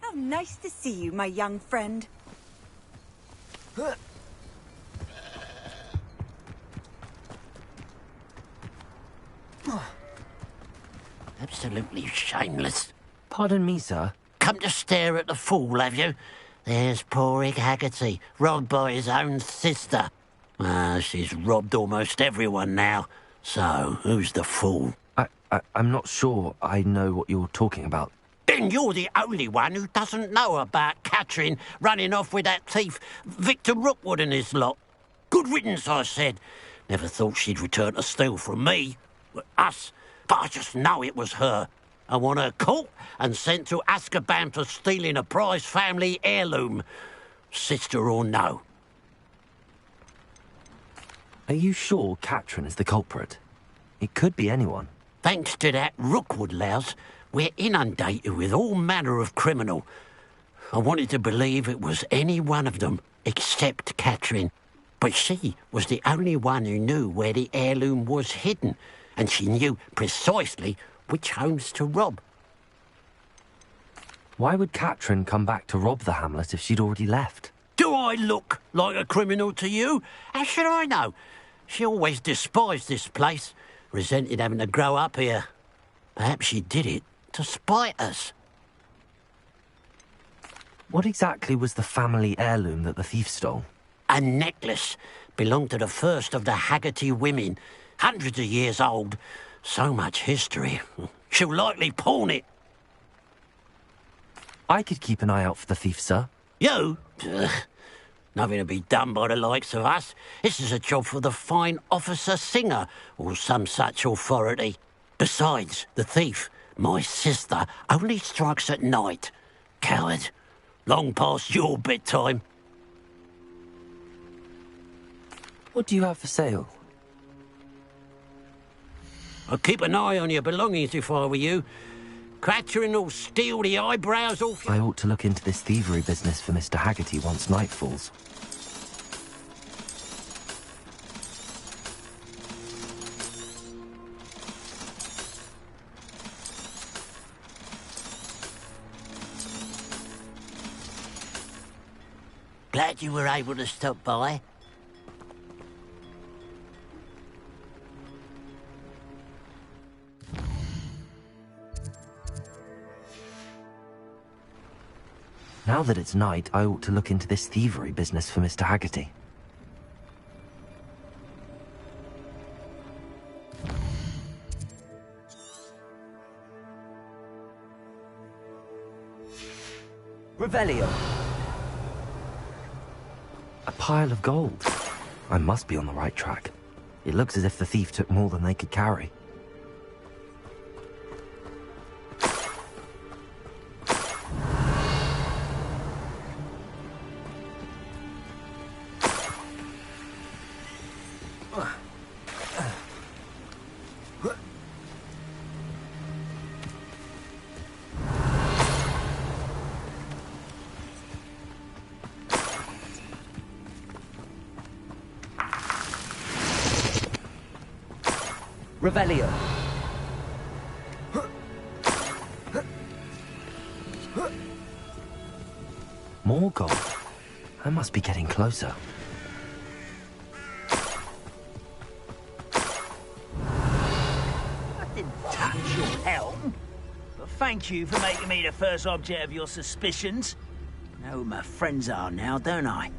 How nice to see you, my young friend. Absolutely shameless. Pardon me, sir. Come to stare at the fool, have you? There's poor Ig Haggerty, robbed by his own sister. She's robbed almost everyone now. So, who's the fool? I'm not sure I know what you're talking about. Then you're the only one who doesn't know about Catherine running off with that thief, Victor Rookwood and his lot. Good riddance, I said. Never thought she'd return to steal from me. Us. But I just know it was her. I want her caught and sent to Azkaban for stealing a prize family heirloom. Sister or no. Are you sure Catherine is the culprit? It could be anyone. Thanks to that Rookwood louse, we're inundated with all manner of criminal. I wanted to believe it was any one of them, except Catherine. But she was the only one who knew where the heirloom was hidden, and she knew precisely which homes to rob. Why would Catherine come back to rob the hamlet if she'd already left? Do I look like a criminal to you? How should I know? She always despised this place, resented having to grow up here. Perhaps she did it to spite us. What exactly was the family heirloom that the thief stole? A necklace. Belonged to the first of the Haggerty women. Hundreds of years old. So much history. She'll likely pawn it. I could keep an eye out for the thief, sir. You? Nothing to be done by the likes of us. This is a job for the fine officer Singer, or some such authority. Besides, the thief, my sister, only strikes at night. Coward. Long past your bedtime. What do you have for sale? I'd keep an eye on your belongings if I were you. Cratchering will steal the eyebrows off you. I ought to look into this thievery business for Mr. Haggerty once night falls. Glad you were able to stop by. Now that it's night, I ought to look into this thievery business for Mr. Haggerty. Revelio! A pile of gold. I must be on the right track. It looks as if the thief took more than they could carry. Revelio. More gold. I must be getting closer. I didn't touch your helm. But thank you for making me the first object of your suspicions. I know who my friends are now, don't I?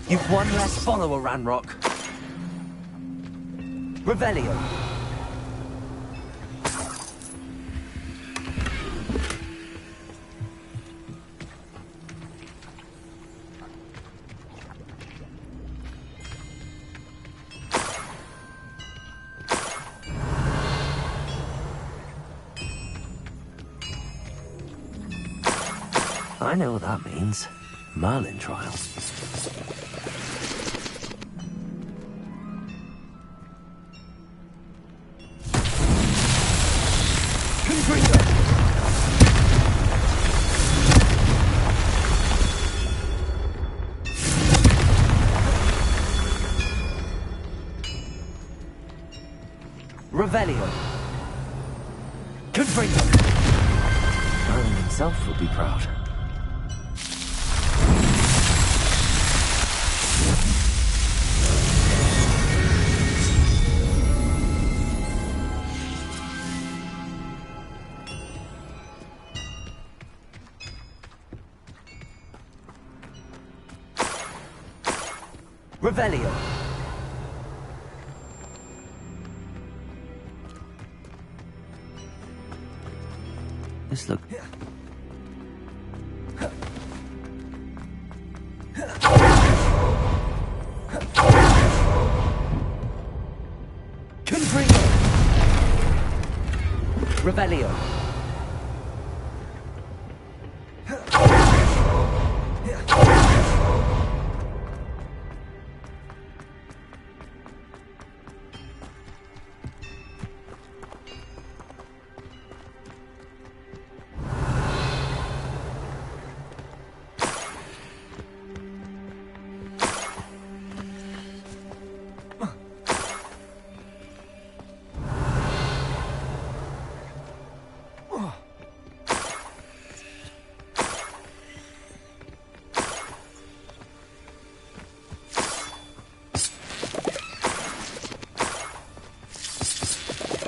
You've one less follower, Ranrock. Revelio. I know what that means. Merlin trials. Revelio. Confringo. Merlin himself would be proud. Revelio. This look. Confringo. Revelio.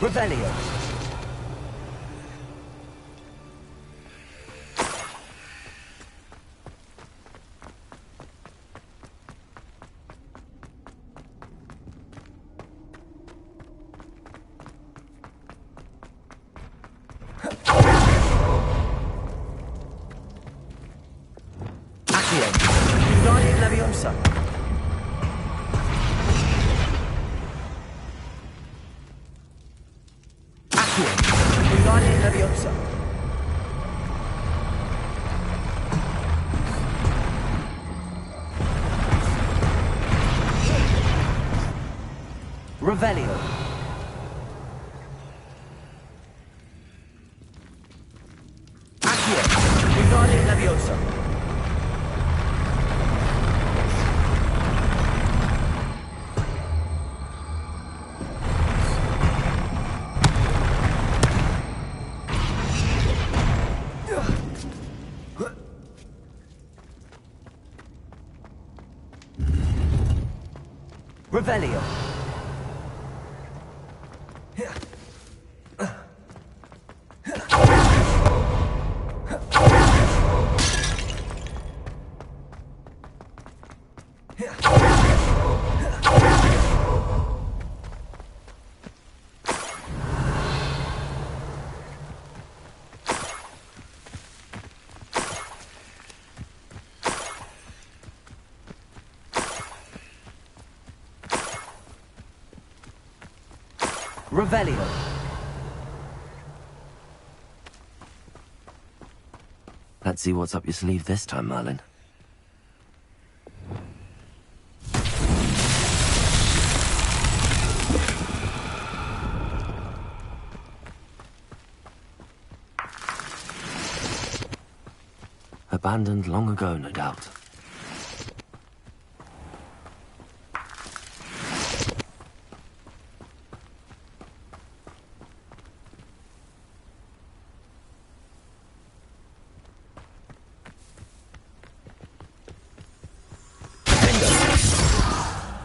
Revelio. Leviosa! Accio! Wingardium Leviosa! Revelio! Accio! Wingardium Leviosa! Revelio. Revelio. Let's see what's up your sleeve this time, Merlin. Abandoned long ago, no doubt.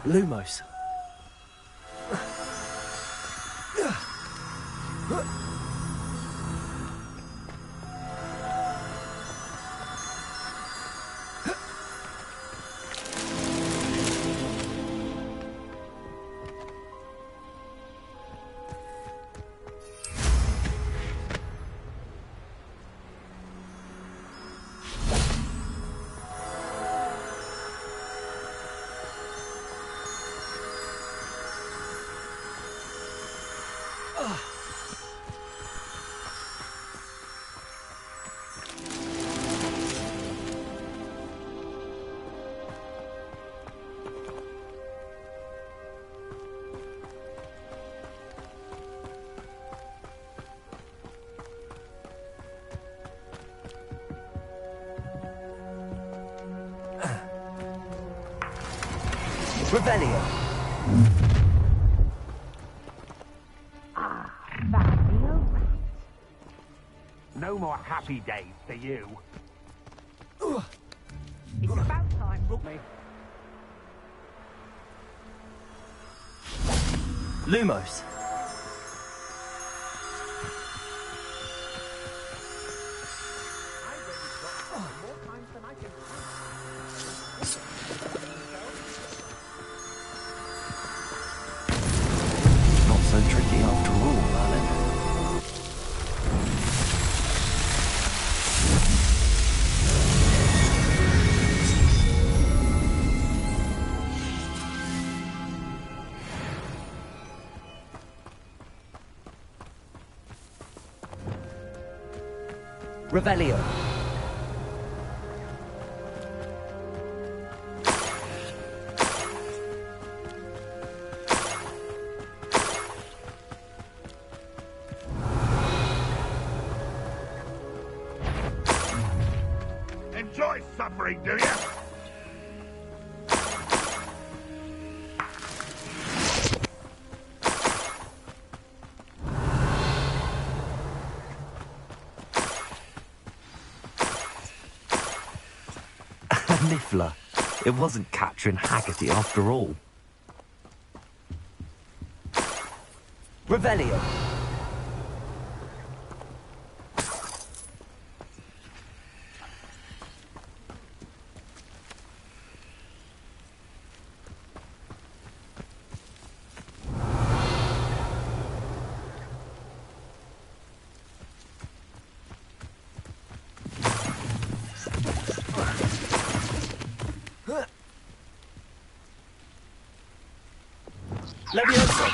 Lumos. Revelio. No more happy days for you. It's about time, Rookie. Lumos. Not so tricky after all, Merlin. Revelio. Enjoy suffering, do you? Niffler. It wasn't Catherine Haggerty after all. Revelio. Levioso!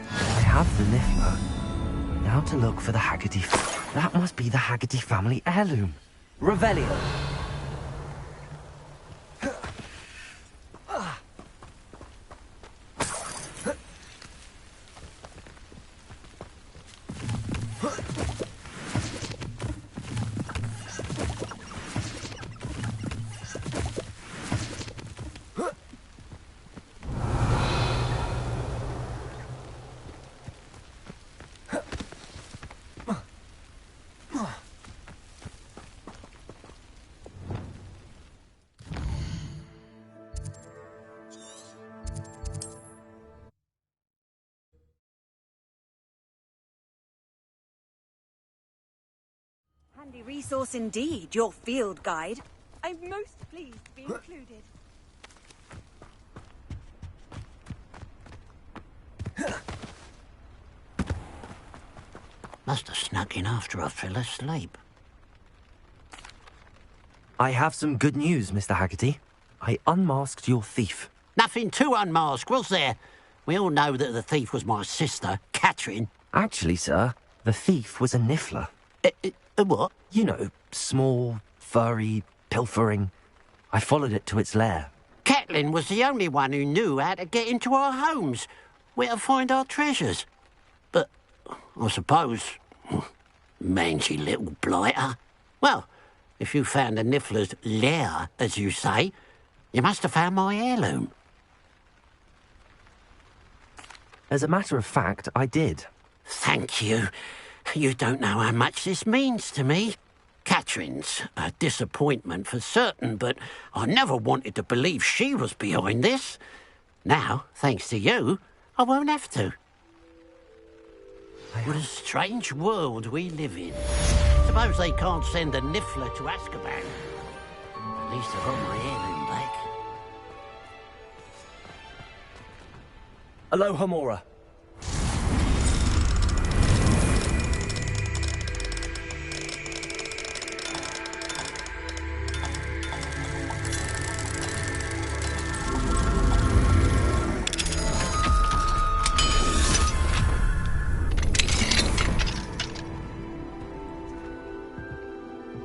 I have the Niffler. Now to look for the Haggerty... That must be the Haggerty family heirloom. Revelio. Handy resource indeed, your field guide. I'm most pleased to be included. Must have snuck in after I fell asleep. I have some good news, Mr. Haggerty. I unmasked your thief. Nothing to unmask, was there? We all know that the thief was my sister, Catherine. Actually, sir, the thief was a Niffler. A what? You know, small, furry, pilfering. I followed it to its lair. Catelyn was the only one who knew how to get into our homes, where to find our treasures. But I suppose, mangy little blighter. Well, if you found the Niffler's lair, as you say, you must have found my heirloom. As a matter of fact, I did. Thank you. You don't know how much this means to me. Catherine's a disappointment for certain, but I never wanted to believe she was behind this. Now, thanks to you, I won't have to. What a strange world we live in. Suppose they can't send a Niffler to Azkaban. At least I got my heirloom back. Aloha Mora.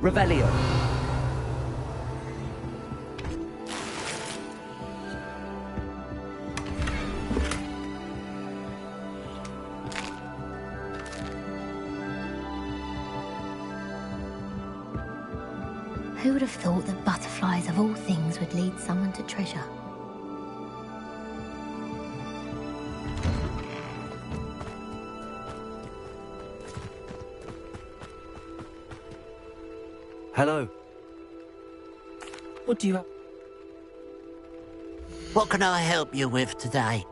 Revelio. Who would have thought that butterflies of all things would lead someone to treasure? Hello. What do you have? What can I help you with today?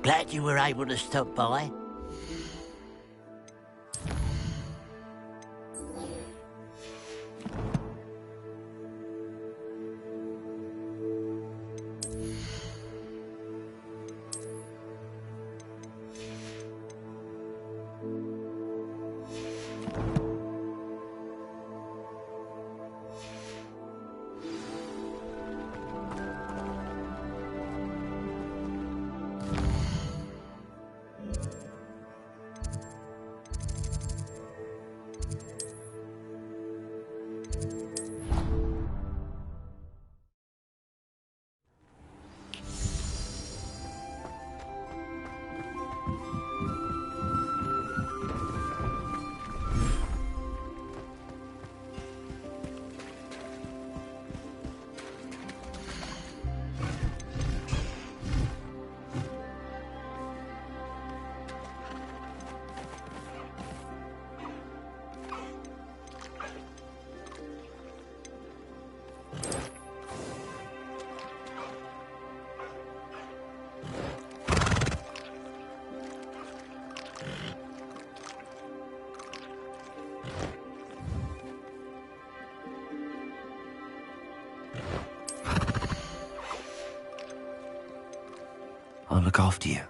Glad you were able to stop by. I'll look after you.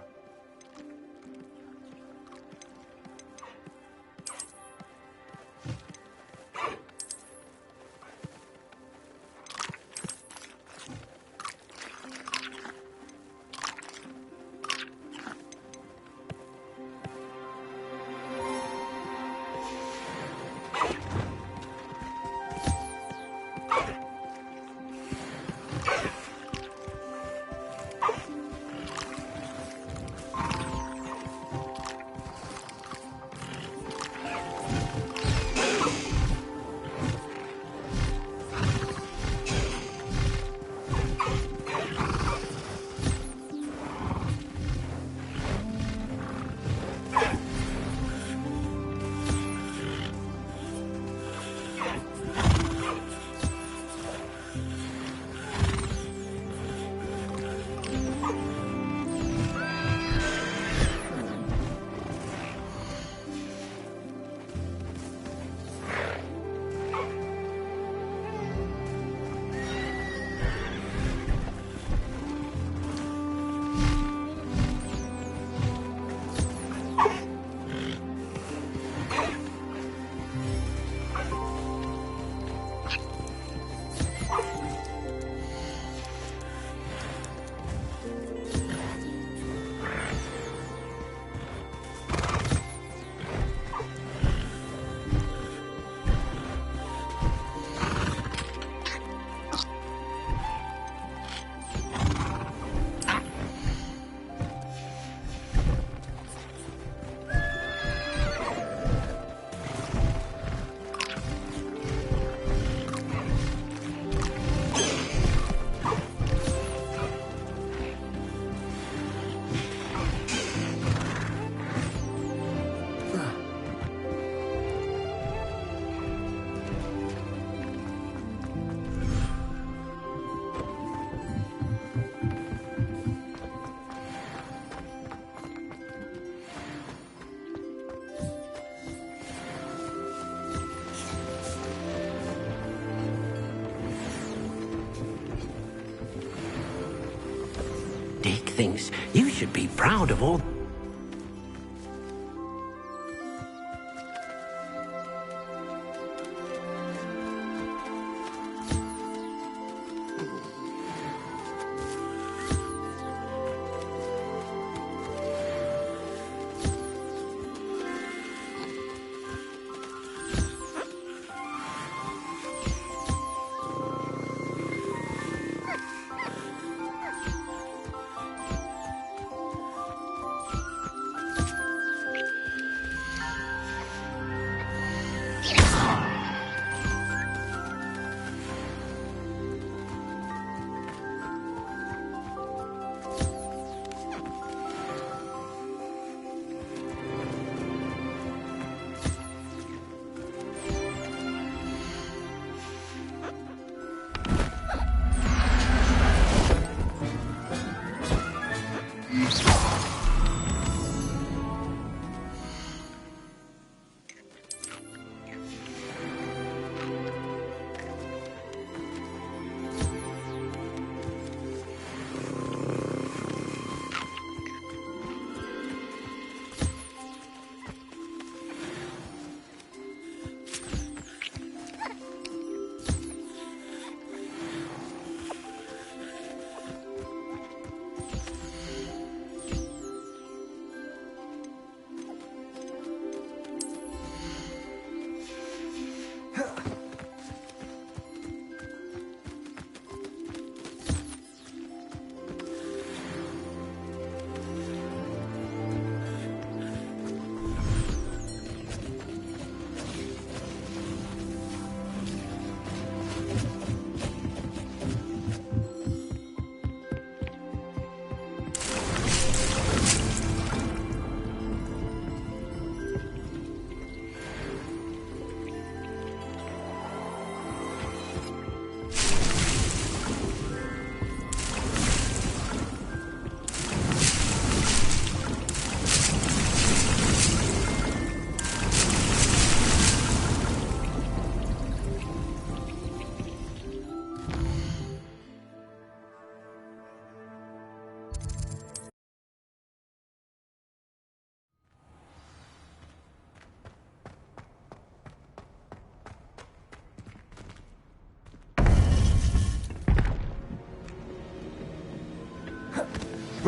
Dick thinks you should be proud of all...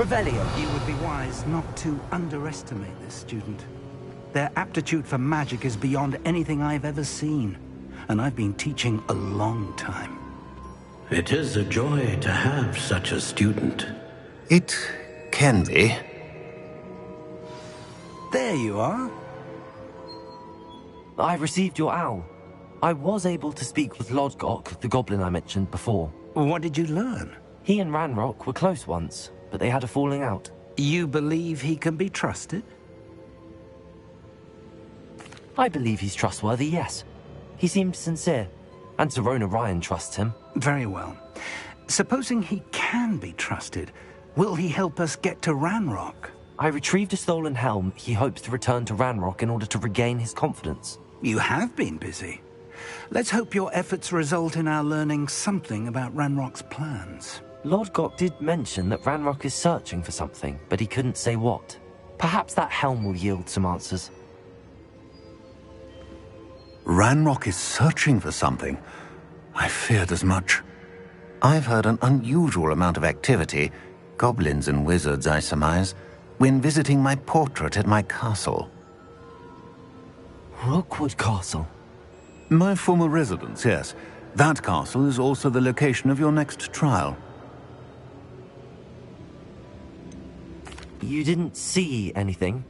Revelio. You would be wise not to underestimate this student. Their aptitude for magic is beyond anything I've ever seen, and I've been teaching a long time. It is a joy to have such a student. It can be. There you are. I received your owl. I was able to speak with Lodgok, the goblin I mentioned before. What did you learn? He and Ranrock were close once, but they had a falling out. You believe he can be trusted? I believe he's trustworthy, yes. He seemed sincere, and Serona Ryan trusts him. Very well. Supposing he can be trusted, will he help us get to Ranrock? I retrieved a stolen helm. He hopes to return to Ranrock in order to regain his confidence. You have been busy. Let's hope your efforts result in our learning something about Ranrock's plans. Lodgok did mention that Ranrock is searching for something, but he couldn't say what. Perhaps that helm will yield some answers. Ranrock is searching for something. I feared as much. I've heard an unusual amount of activity, goblins and wizards, I surmise, when visiting my portrait at my castle. Rookwood Castle? My former residence, yes. That castle is also the location of your next trial. You didn't see anything?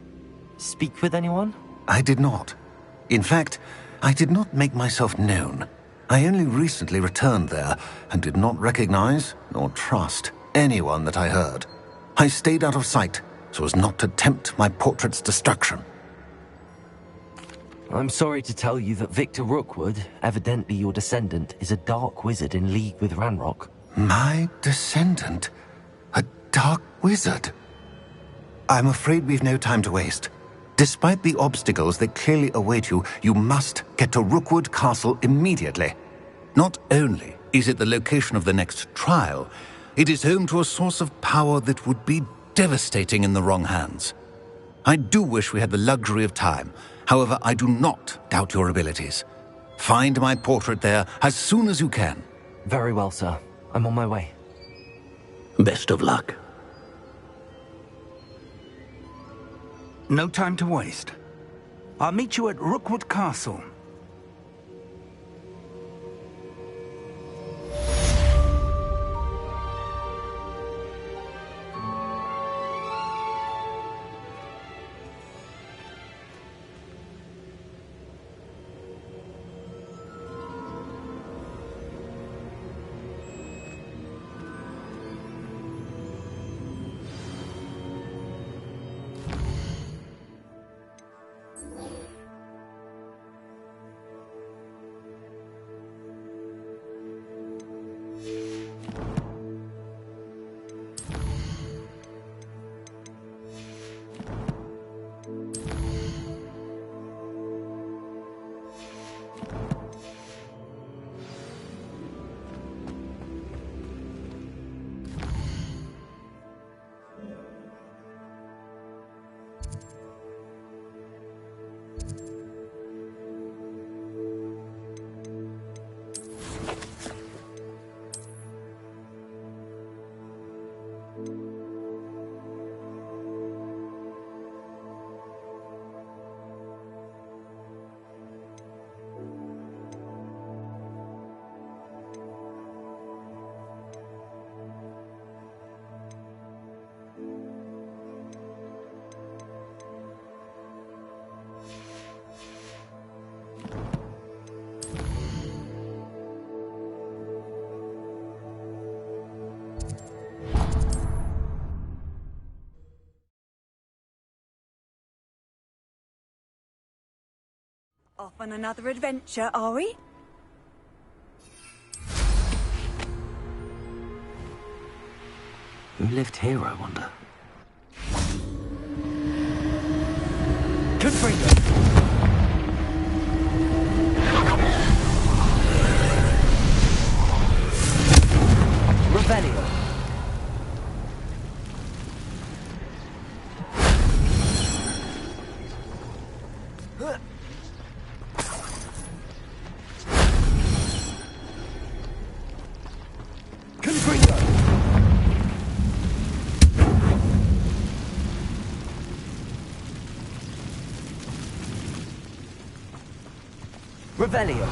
Speak with anyone? I did not. In fact, I did not make myself known. I only recently returned there and did not recognize nor trust anyone that I heard. I stayed out of sight so as not to tempt my portrait's destruction. I'm sorry to tell you that Victor Rookwood, evidently your descendant, is a dark wizard in league with Ranrock. My descendant? A dark wizard? I'm afraid we've no time to waste. Despite the obstacles that clearly await you, you must get to Rookwood Castle immediately. Not only is it the location of the next trial, it is home to a source of power that would be devastating in the wrong hands. I do wish we had the luxury of time. However, I do not doubt your abilities. Find my portrait there as soon as you can. Very well, sir. I'm on my way. Best of luck. No time to waste. I'll meet you at Rookwood Castle. Off on another adventure, are we? Who lived here, I wonder? Confringo! Revelio! Revelio.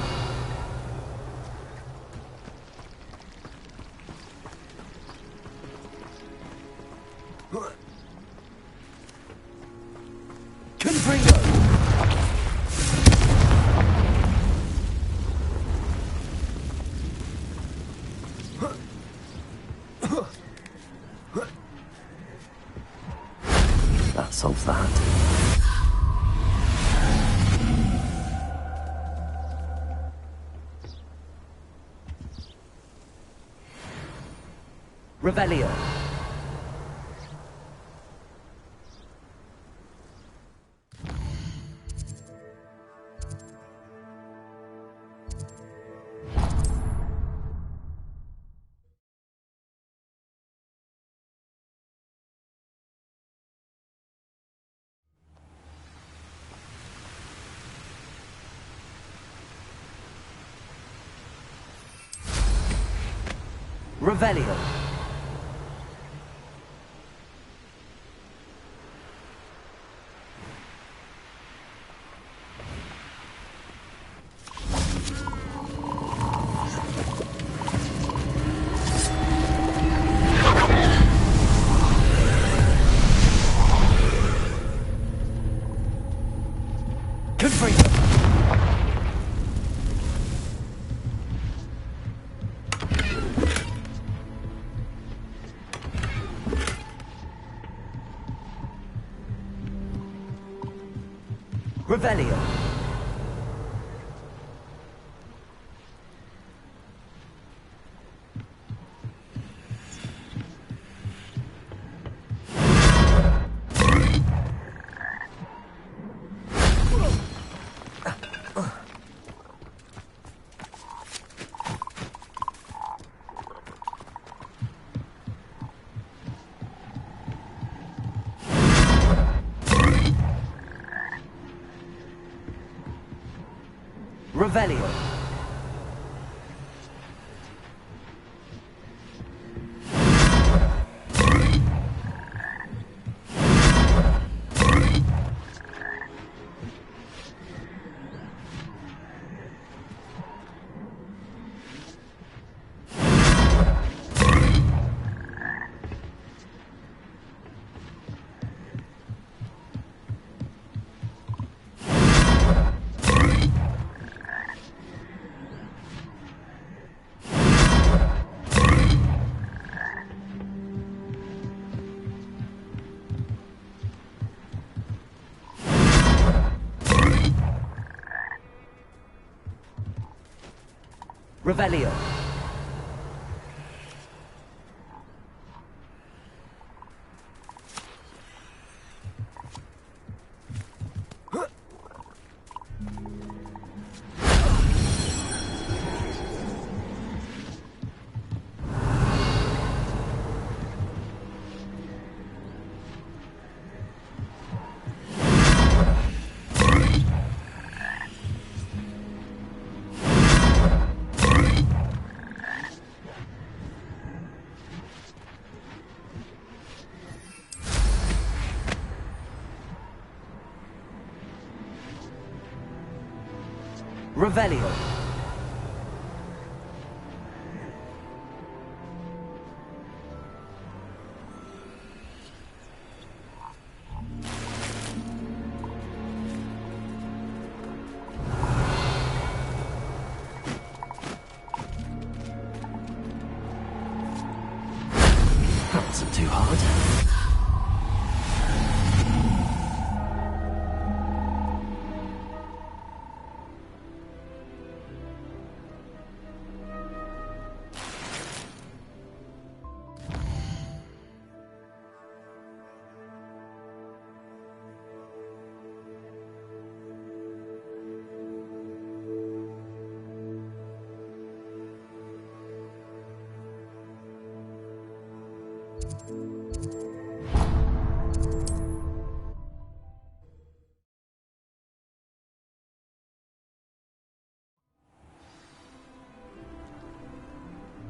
Confringo. That solves that. Revelio. Revelio. Confringo. Revelio. Revelio. Revelio. Revelio. That wasn't too hard.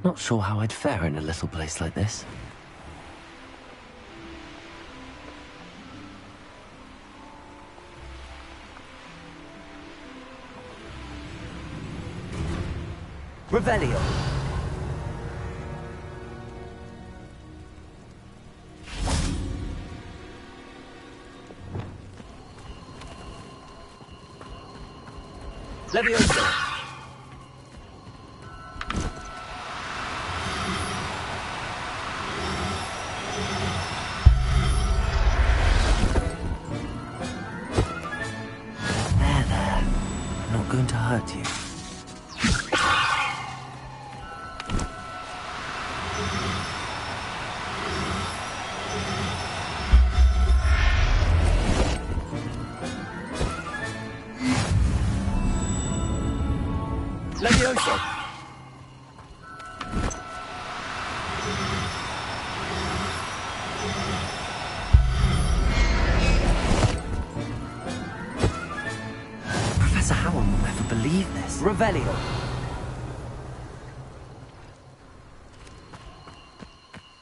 Not sure how I'd fare in a little place like this. Revelio. Levioso. There. Not going to hurt you. Levioso. Professor Howell will never believe this. Revelio.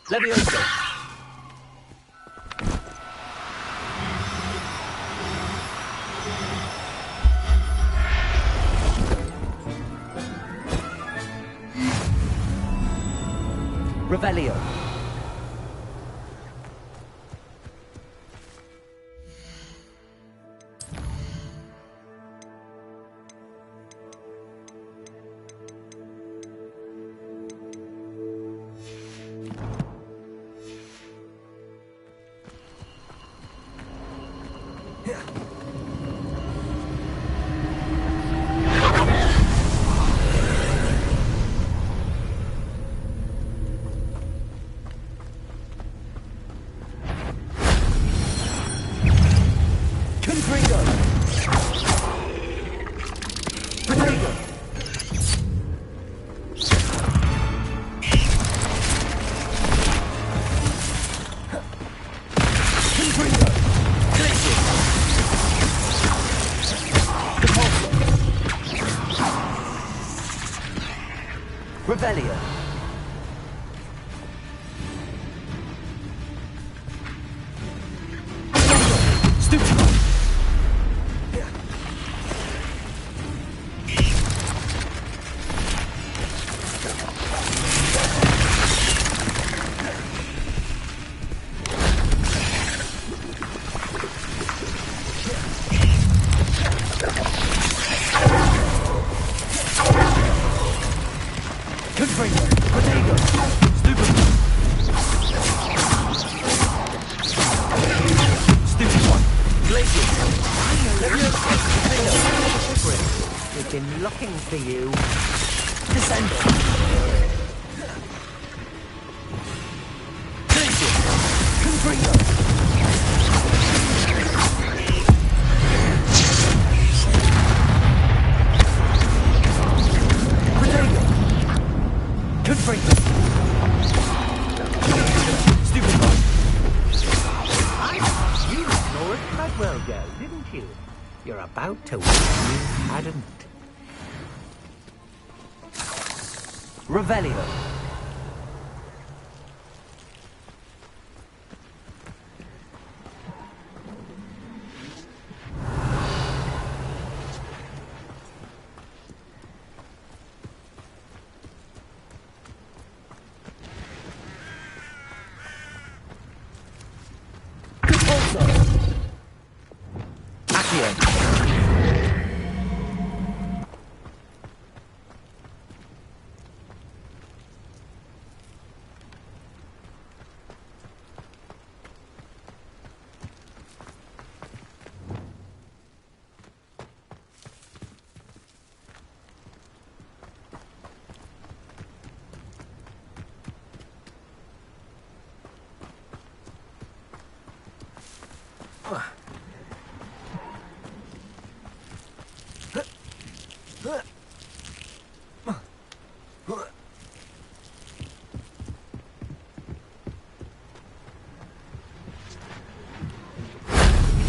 Levioso. Revelio. Revelio. Stupid. We've been looking for you. Descend. You know it quite well, girl, didn't you? You're about to wish you hadn't. Revelio.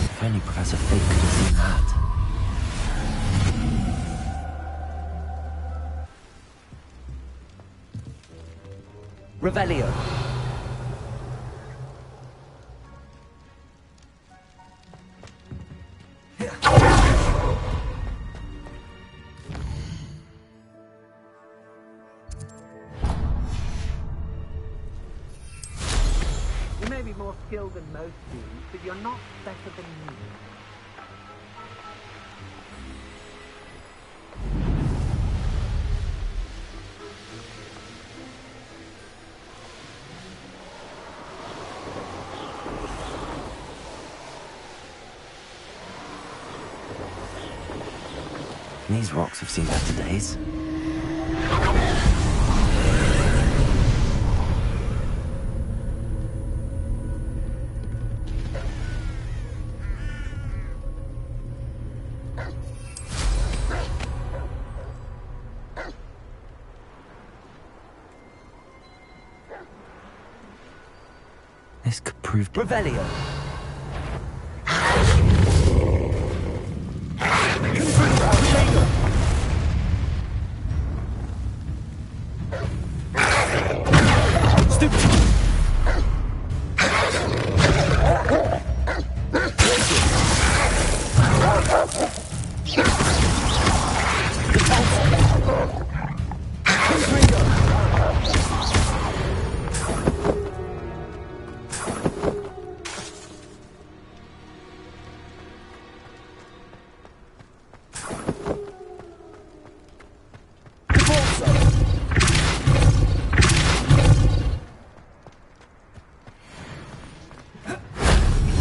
If only Professor Fig could have seen that. Revelio. may be more skilled than most students, but you're not better than me. These rocks have seen better days. This could prove... Revelio!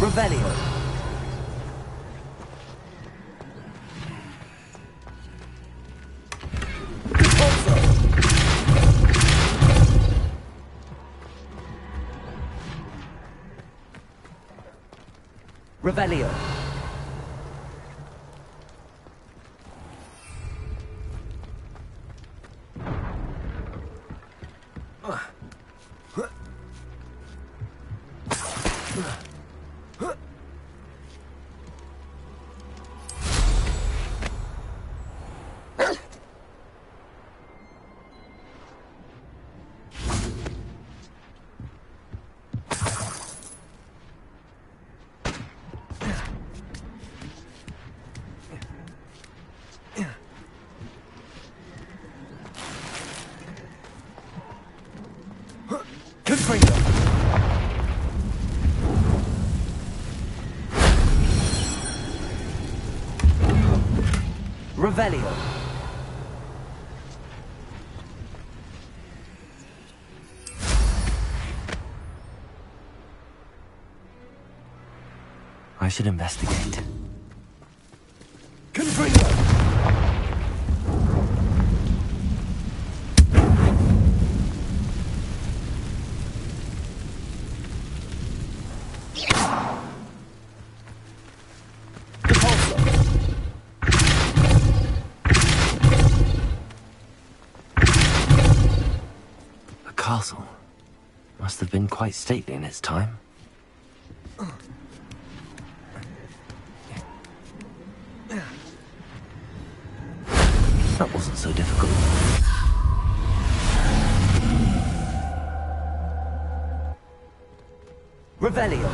Revelio. Revelio. Revelio. I should investigate. Castle must have been quite stately in its time. That wasn't so difficult. Revelio.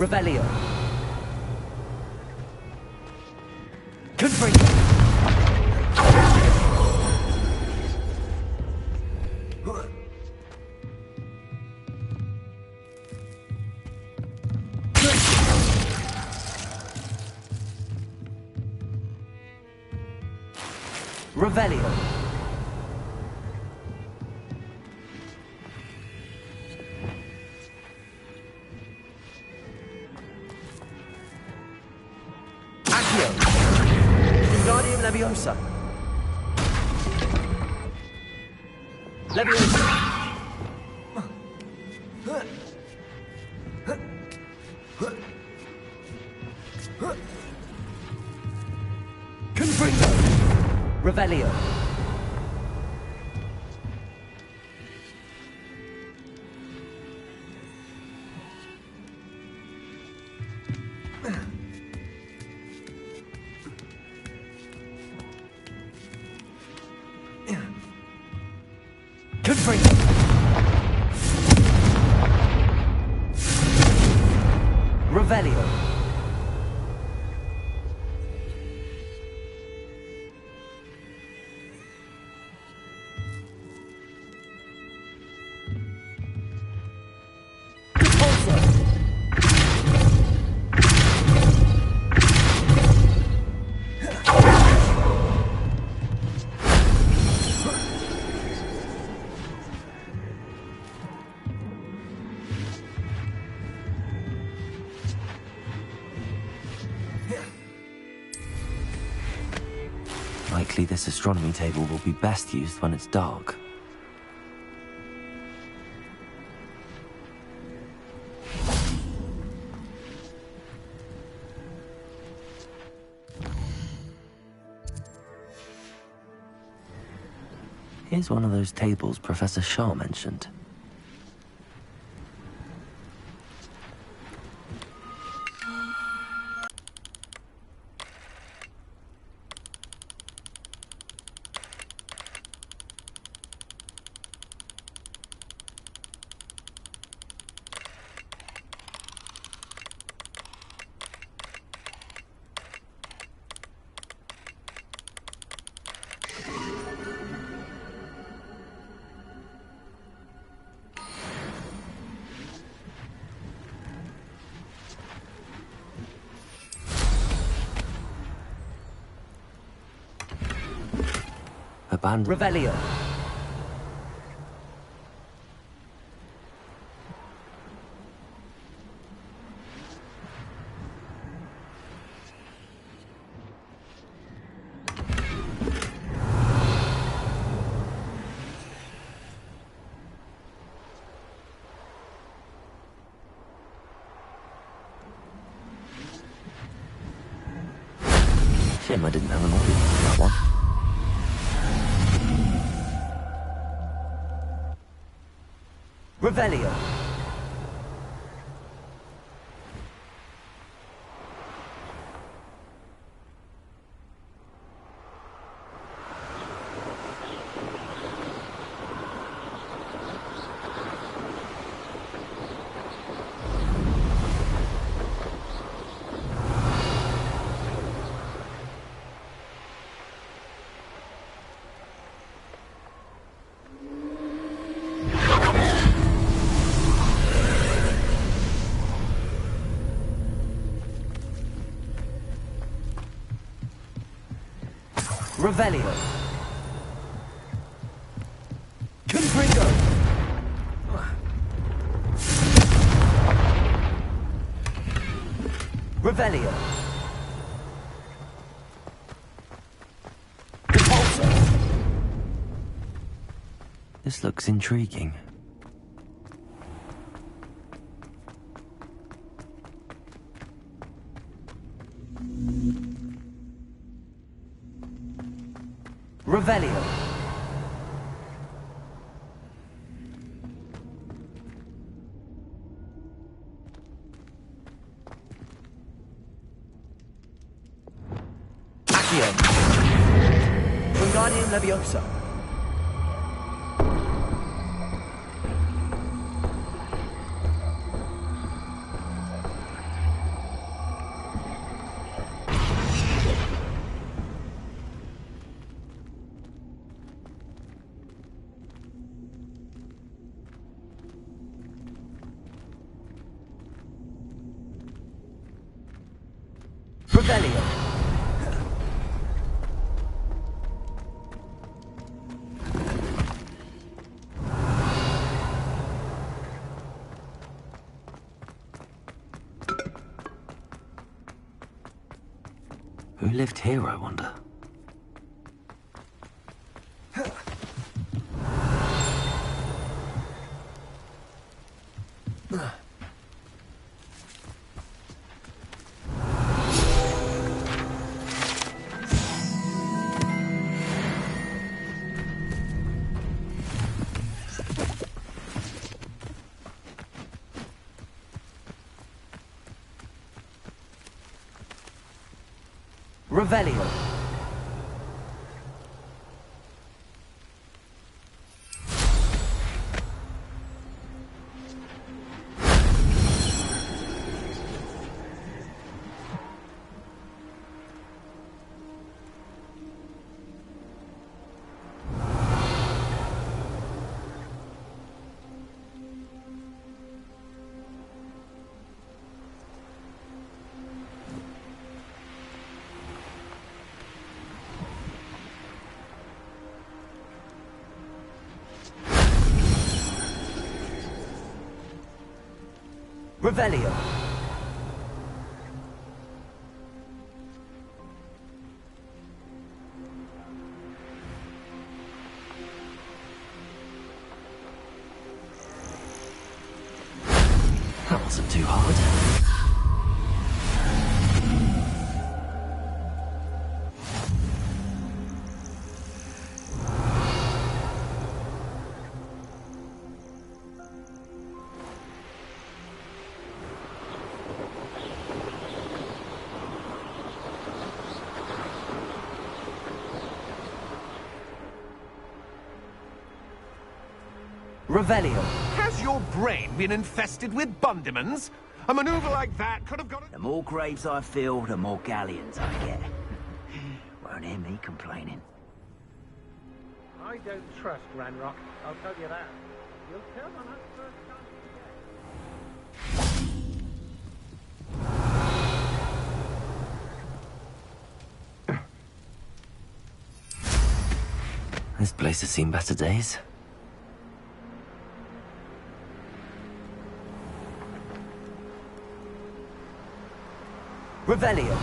Revelio. Confringo. Revelio. Accio. Wingardium Leviosa. Leviosa. Confringo. Revelio. Confringo. Revelio. Likely this astronomy table will be best used when it's dark. Here's one of those tables Professor Shaw mentioned. Abandoned. Revelio. Shame I didn't have an audience for that one. Revelio. Revelio. Confringo. Revelio. Repulsor. This looks intriguing. Revelio. Accio. Wingardium Leviosa. Revelio. Who lived here, I wonder? Revelio. Revelio. That wasn't too hard. Revelio. Has your brain been infested with bundimans? A maneuver like that could have got... The more graves I fill, the more galleons I get. Won't hear me complaining. I don't trust Ranrock, I'll tell you that. You'll tell on us first time. This place has seen better days. Revelio.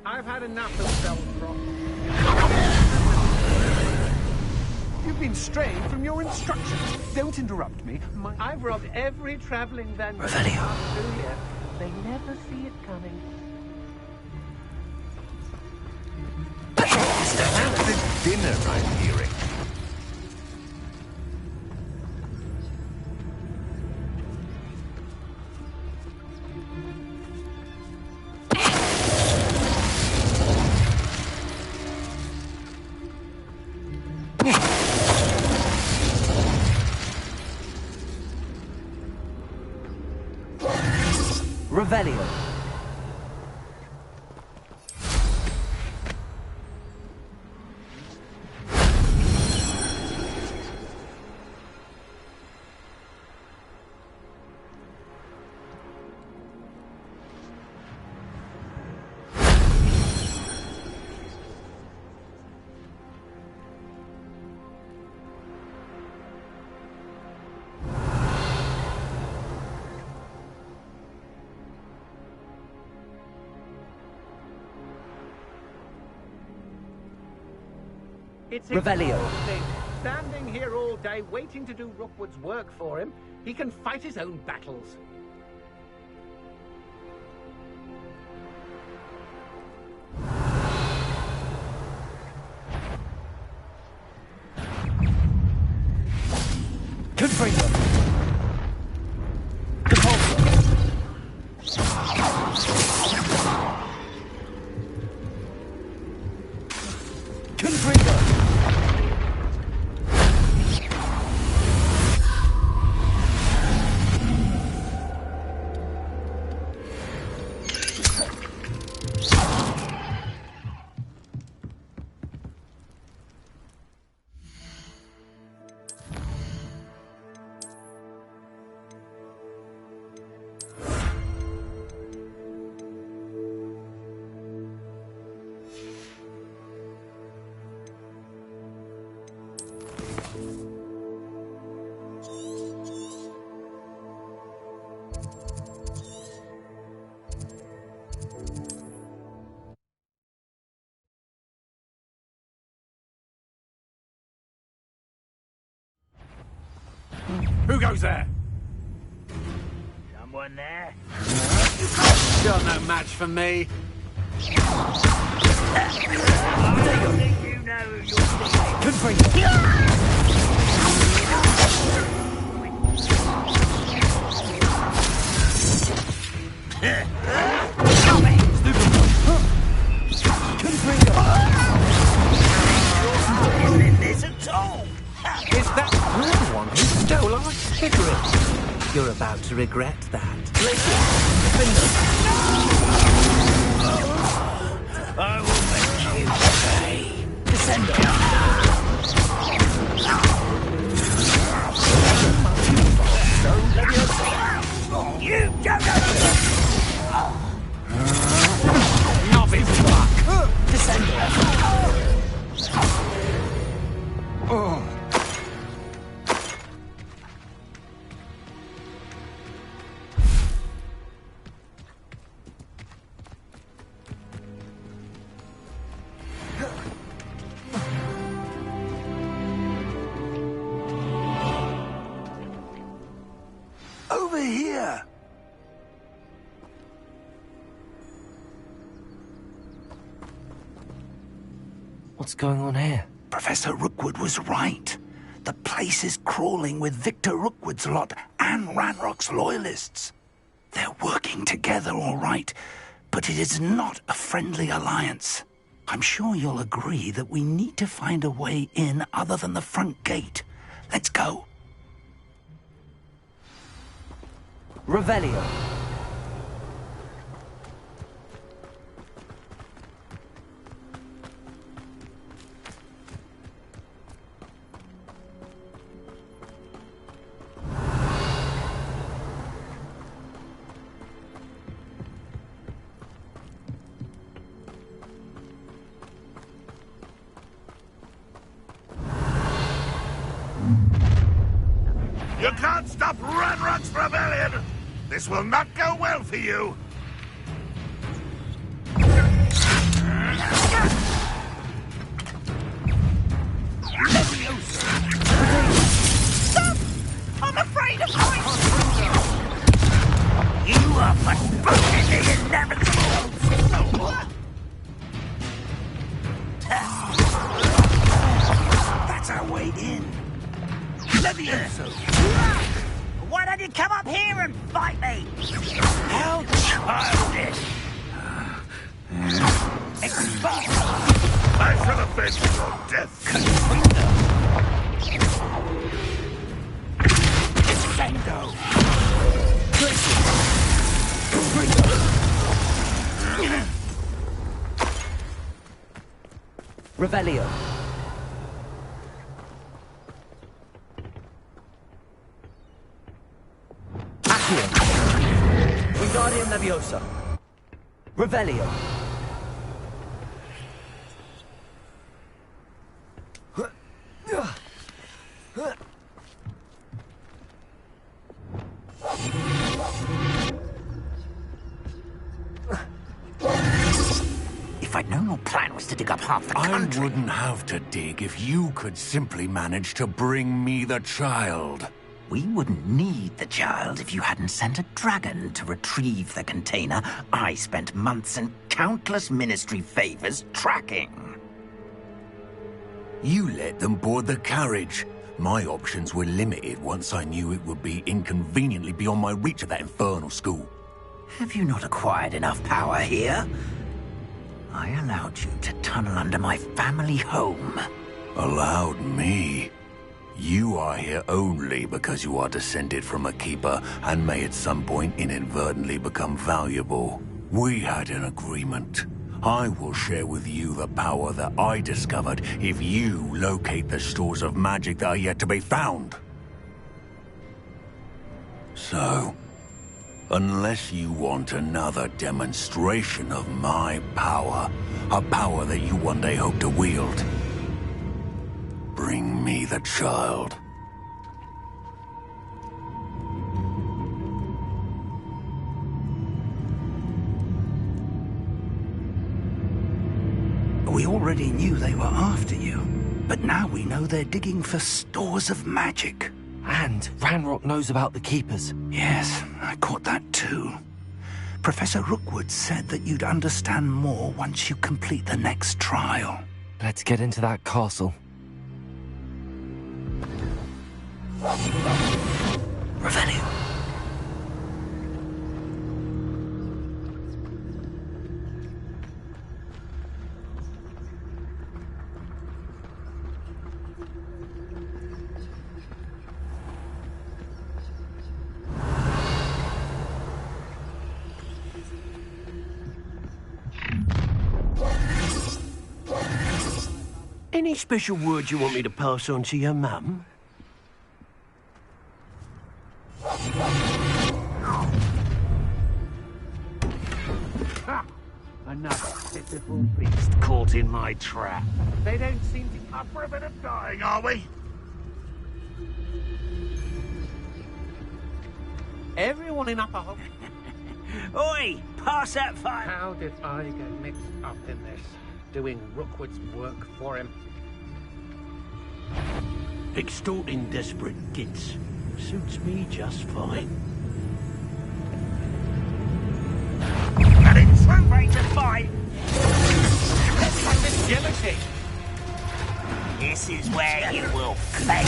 I've had enough of Belfrost. You've been straying from your instructions. Don't interrupt me. I've robbed every traveling vendor. Revelio. They never see it coming. That's the dinner I'm hearing. Revelio. It's Revelio. exhausting. Standing here all day waiting to do Rookwood's work for him. He can fight his own battles. Confringo. Who goes there? Someone there? You're no match for me. I think you know who you're this at all? Is that the one who stole our cigarettes? You're about to regret that. I will make you pay. Descendo. You don't know. Novice luck. Descendo. Oh. Over here! What's going on here? Professor Rookwood was right. The place is crawling with Victor Rookwood's lot and Ranrock's loyalists. They're working together, all right, but it is not a friendly alliance. I'm sure you'll agree that we need to find a way in other than the front gate. Let's go. Revelio. You can't stop Ranrock's rebellion! This will not go well for you! Stop! I'm afraid of heights! You are but broken the inevitable! That's our way in. Levioso! Why don't you come up here and fight me? How childish! I shall avenge your death! Descendo! Revelio. Wingardium Leviosa. Revelio. If I'd known your plan was to dig up half the country... I wouldn't have to dig if you could simply manage to bring me the child. We wouldn't need the child if you hadn't sent a dragon to retrieve the container I spent months and countless ministry favors tracking. You let them board the carriage. My options were limited once I knew it would be inconveniently beyond my reach at that infernal school. Have you not acquired enough power here? I allowed you to tunnel under my family home. Allowed me? You are here only because you are descended from a keeper and may at some point inadvertently become valuable. We had an agreement. I will share with you the power that I discovered if you locate the stores of magic that are yet to be found. So, unless you want another demonstration of my power, a power that you one day hope to wield, bring me the child. We already knew they were after you, but now we know they're digging for stores of magic. And Ranrock knows about the Keepers. Yes, I caught that too. Professor Rookwood said that you'd understand more once you complete the next trial. Let's get into that castle. Revelio. Any special words you want me to pass on to your mum? Another pitiful beast caught in my trap. They don't seem to... Up for a bit of dying, are we? Everyone in Upper Hog... Oi! Pass that fire! How did I get mixed up in this? Doing Rookwood's work for him? Extorting desperate kids suits me just fine. And in true rate of fight! This guillotine! This is where you will fail.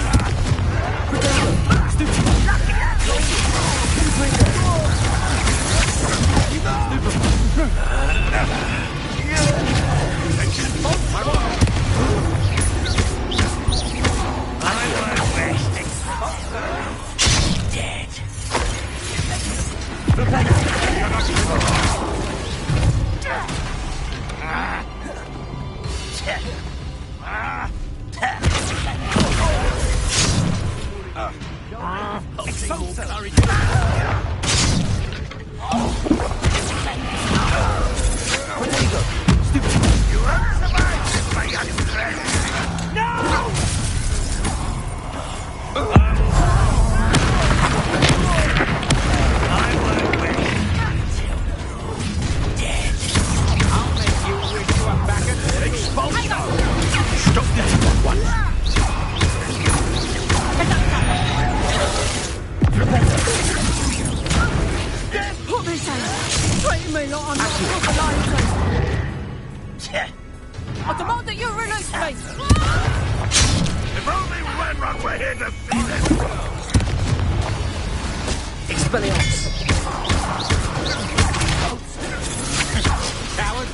I demand that you release me! If only Ranrock were here to see this! Expelliarmus! Coward!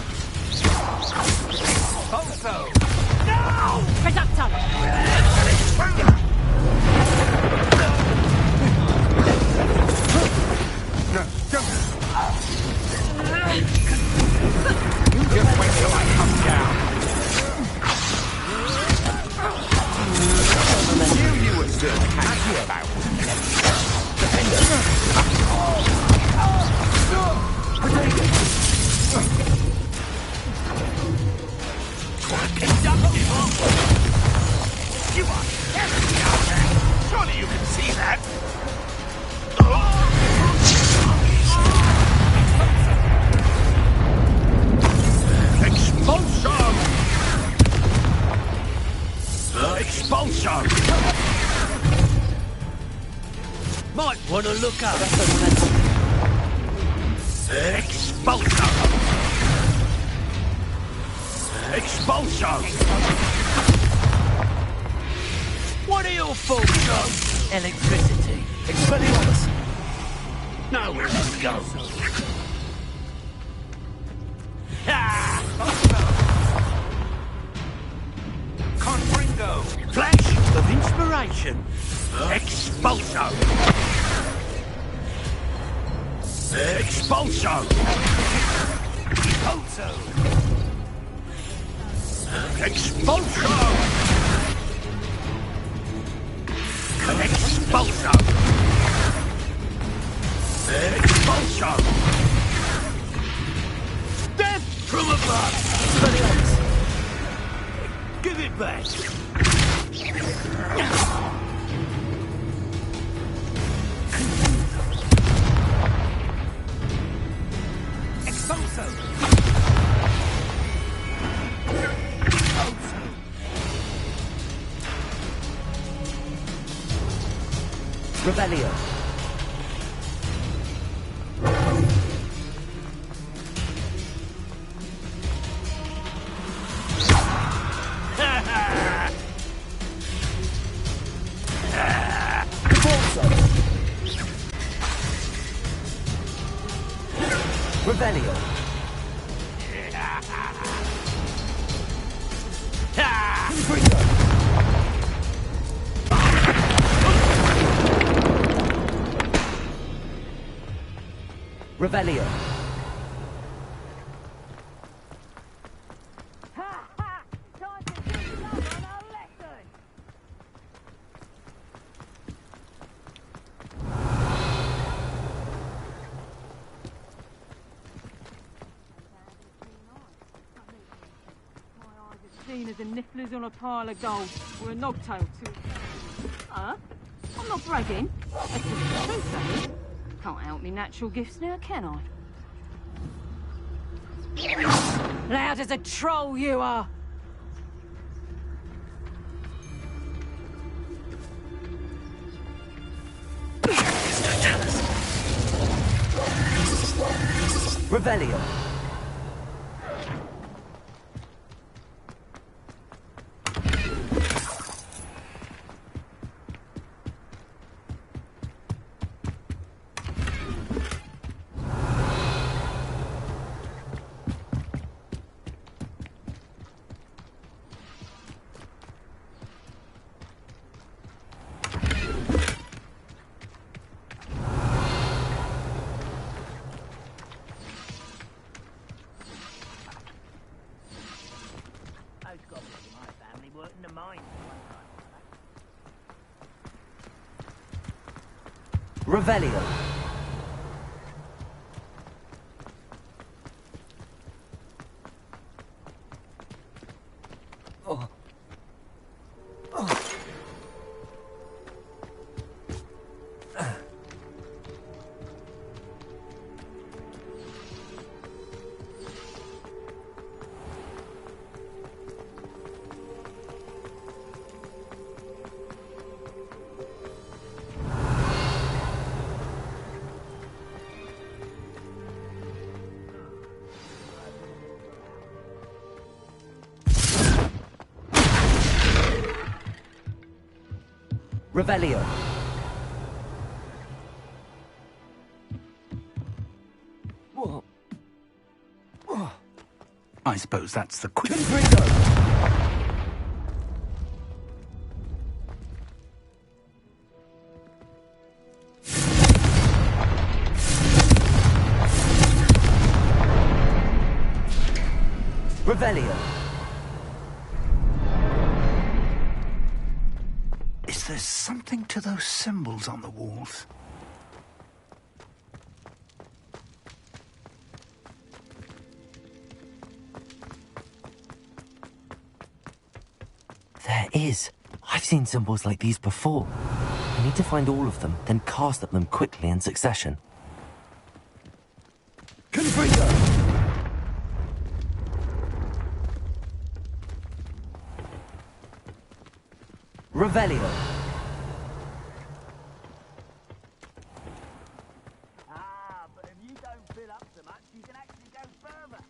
Also! No! Reductor! No, don't! You just wait till I come down! You would still catch you about. You are terribly out there! Surely you can see that! Expulsion! Expulsion! Might want to look up. Expulsion! Expulsion! What are your faults, John? Electricity. Expelliarmus. Nowhere to go. Confringo! Flash of inspiration. Expulsion! Expulsion! Expulso! Expulsion! Expulsion! Expulsion! Death from above! Give it back. Expulso! Revelio. Revelio. Revelio. Seen as a nifflers on a pile of gold, or a knobtail too. Huh? I'm not bragging. That's just the truth, that is. Can't help me natural gifts now, can I? Loud as a troll you are! Revelio. Revelio. Oh. Oh. Revelio. Whoa. I suppose that's the quick... Revelio. Is there something to those symbols on the walls? There is. I've seen symbols like these before. I need to find all of them, then cast at them quickly in succession. Confringo! Revelio. Ah, but if you don't fill up so much, you can actually go further.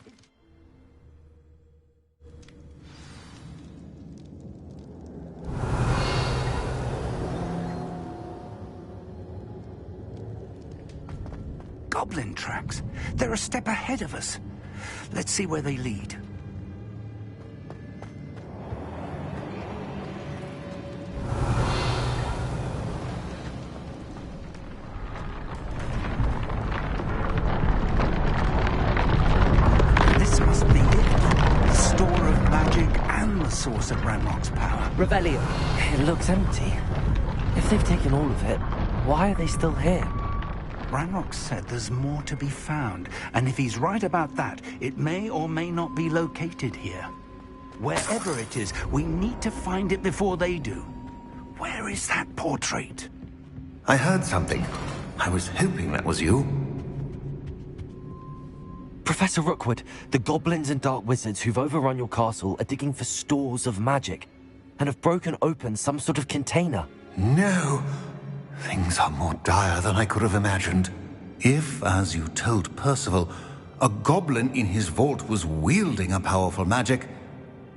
Goblin tracks. They're a step ahead of us. Let's see where they lead. This must be it. The store of magic and the source of Ranrock's power. Revelio. It looks empty. If they've taken all of it, why are they still here? Ranrock said there's more to be found, and if he's right about that, it may or may not be located here. Wherever it is, we need to find it before they do. Where is that portrait? I heard something. I was hoping that was you. Professor Rookwood, the goblins and dark wizards who've overrun your castle are digging for stores of magic and have broken open some sort of container. No. Things are more dire than I could have imagined. If, as you told Percival, a goblin in his vault was wielding a powerful magic,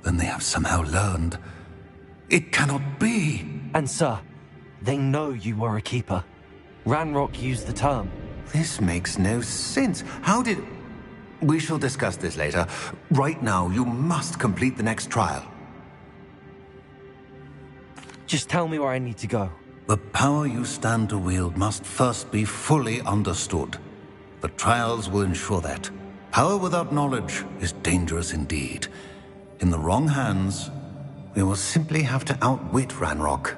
then they have somehow learned. It cannot be! And sir, they know you were a keeper. Ranrock used the term. This makes no sense. How did... We shall discuss this later. Right now, you must complete the next trial. Just tell me where I need to go. The power you stand to wield must first be fully understood. The trials will ensure that. Power without knowledge is dangerous indeed. In the wrong hands, we will simply have to outwit Ranrock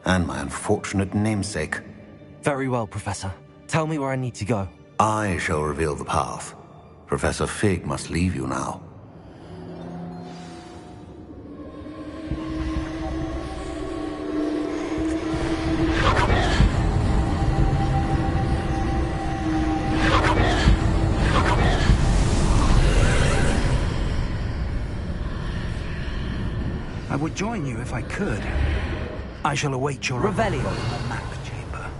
and my unfortunate namesake. Very well, Professor. Tell me where I need to go. I shall reveal the path. Professor Fig must leave you now. I would join you if I could. I shall await your Revelio. arrival in the map chamber.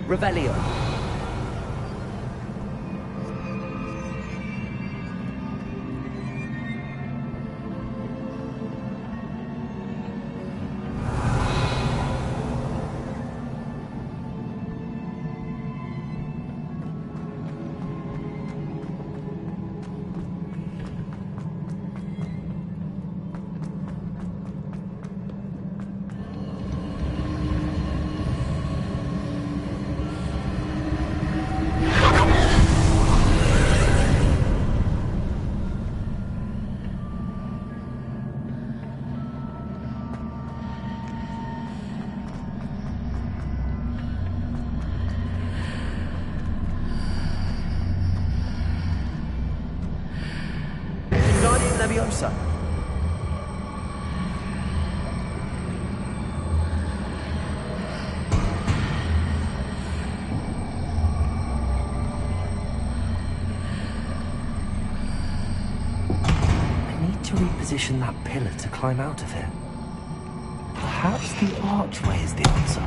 Revelio. Leviosa. I need to reposition that pillar to climb out of here. Perhaps the archway is the answer.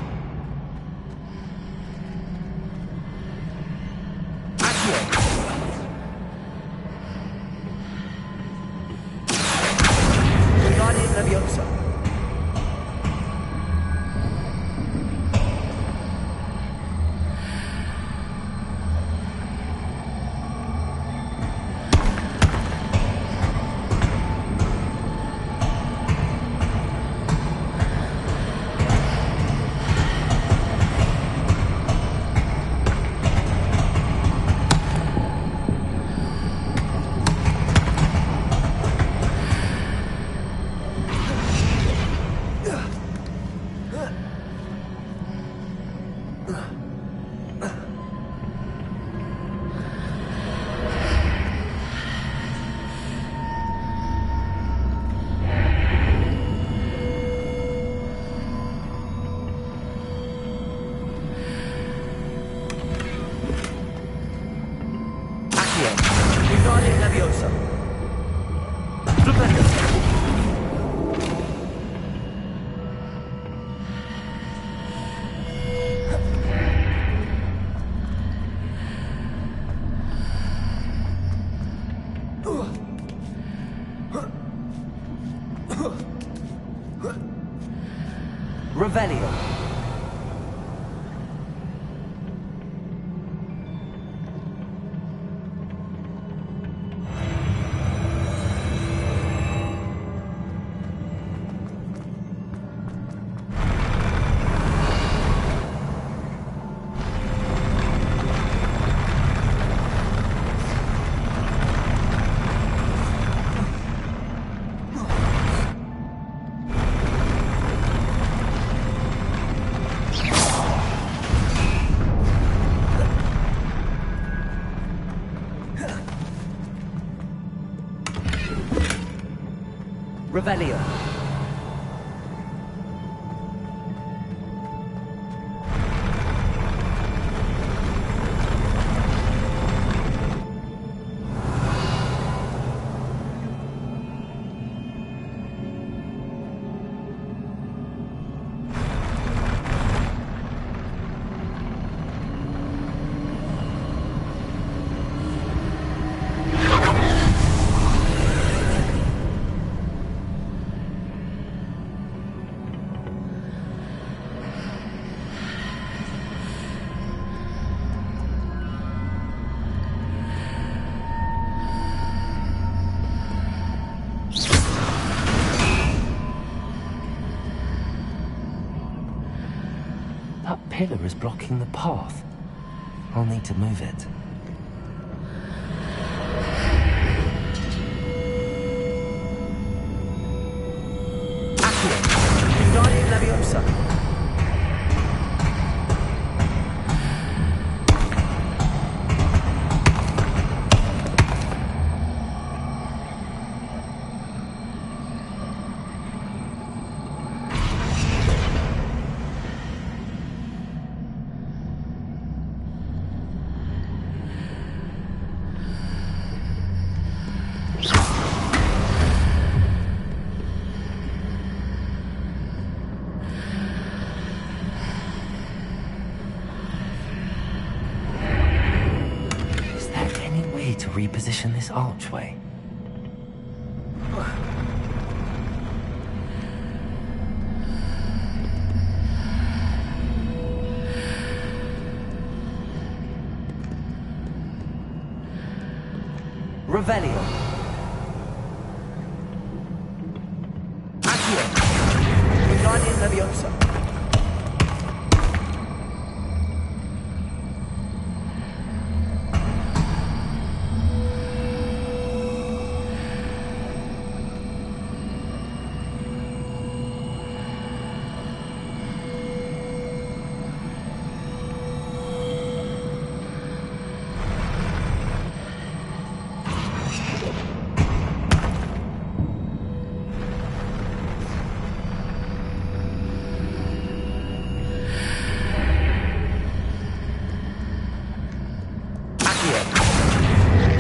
Revelio. Revelio. That pillar is blocking the path. I'll need to move it. Accio! Wingardium Leviosa! To reposition this archway. Revelio. Accio. Wingardium Leviosa.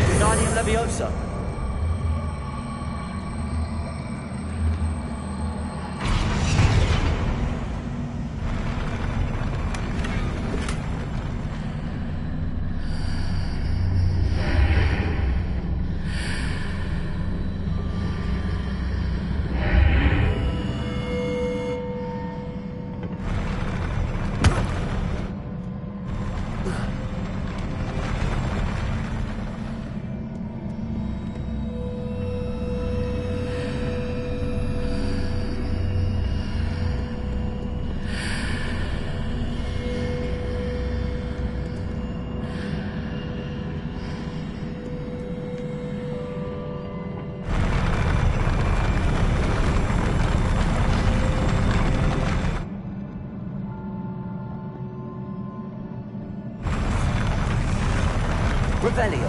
Wingardium Leviosa. Revelio.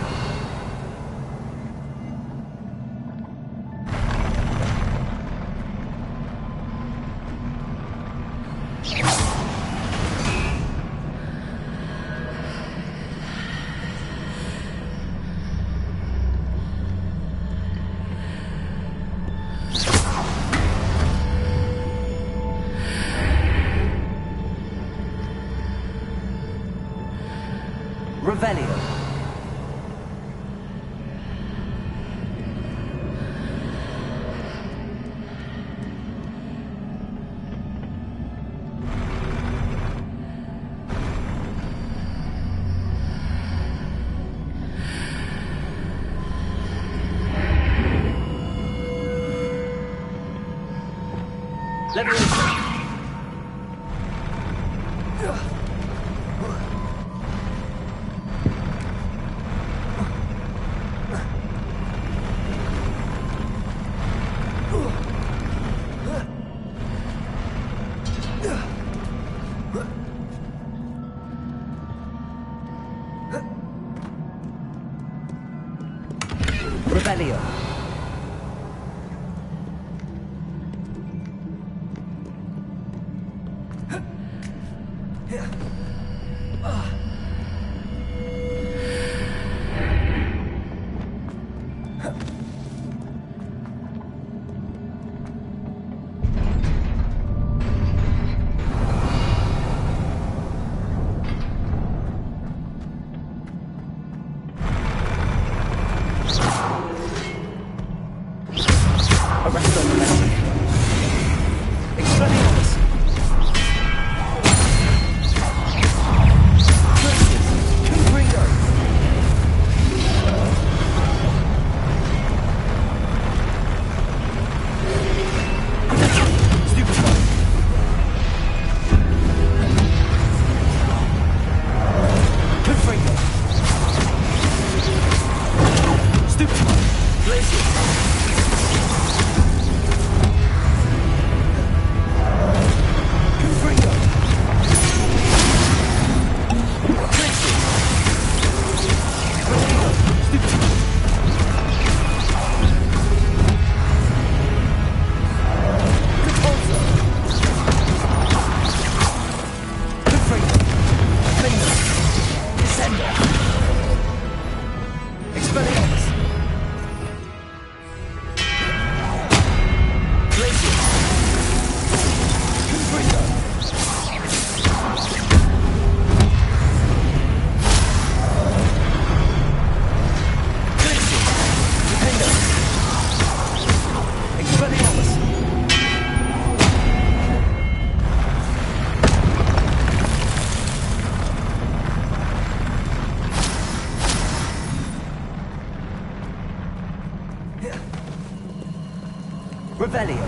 Revelio. Leviosa. Revelio. Revelio.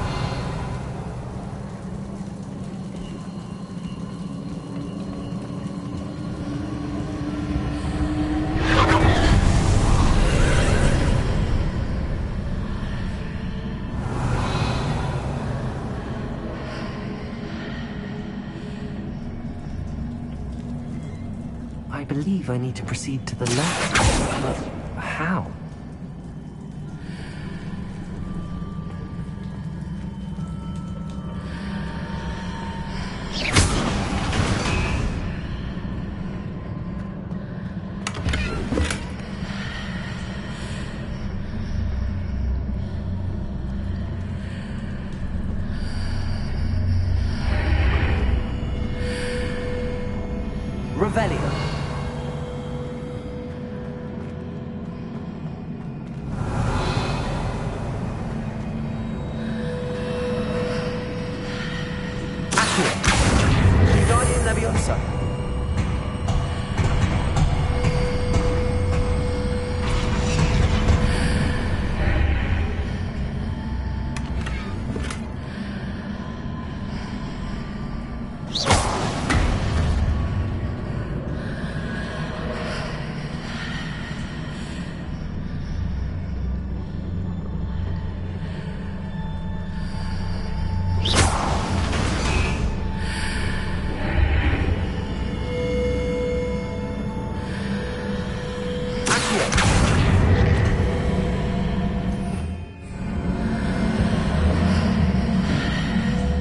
I believe I need to proceed to the left. But how? Revelio. Guardian Leviosa.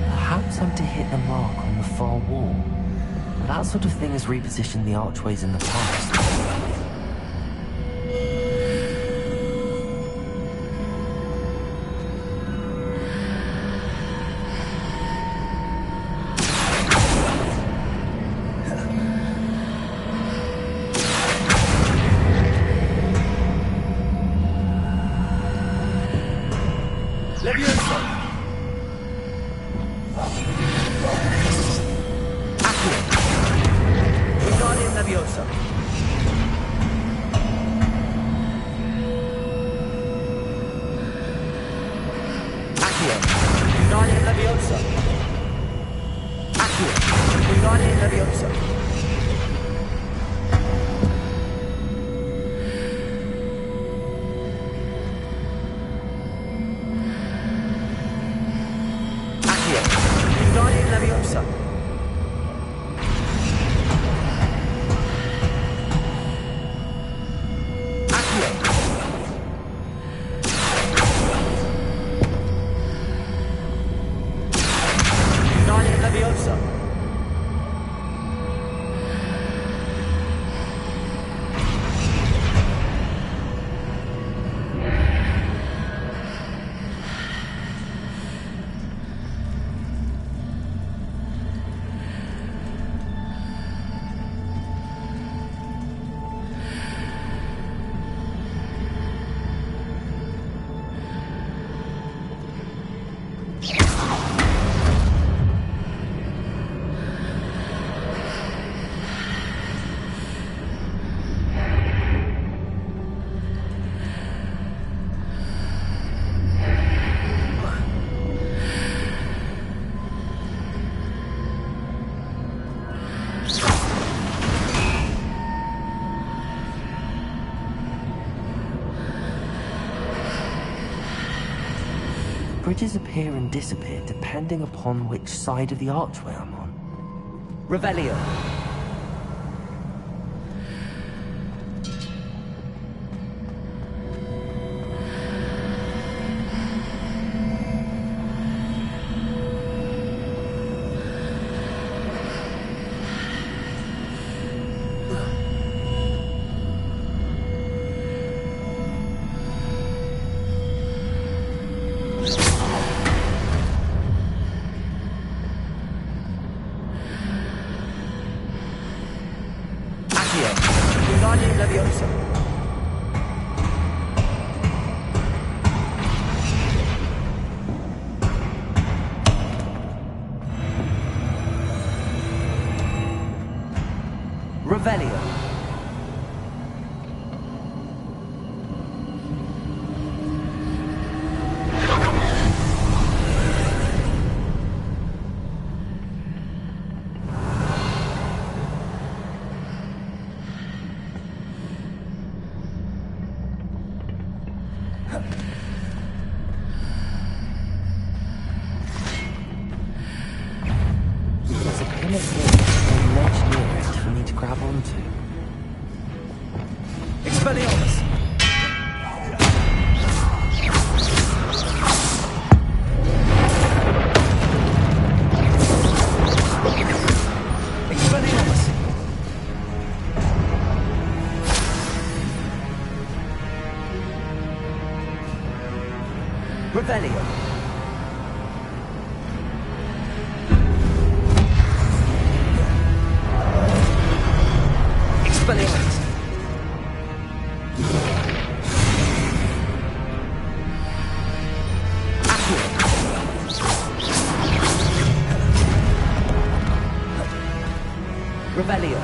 Perhaps I'm to hit the mark on the far wall. That sort of thing has repositioned the archways in the past. Leviosa! Guardian Leviosa. Accio. Guardian Leviosa. Accio. Guardian Leviosa. Guardian Leviosa. Guardian Leviosa. Bridges appear and disappear depending upon which side of the archway I'm on. Revelio. Revelio. There's a pin at the ledge near it for me to grab onto. Expelliarmus. Expelliarmus. Revelio. Expelliarmus. Revelio.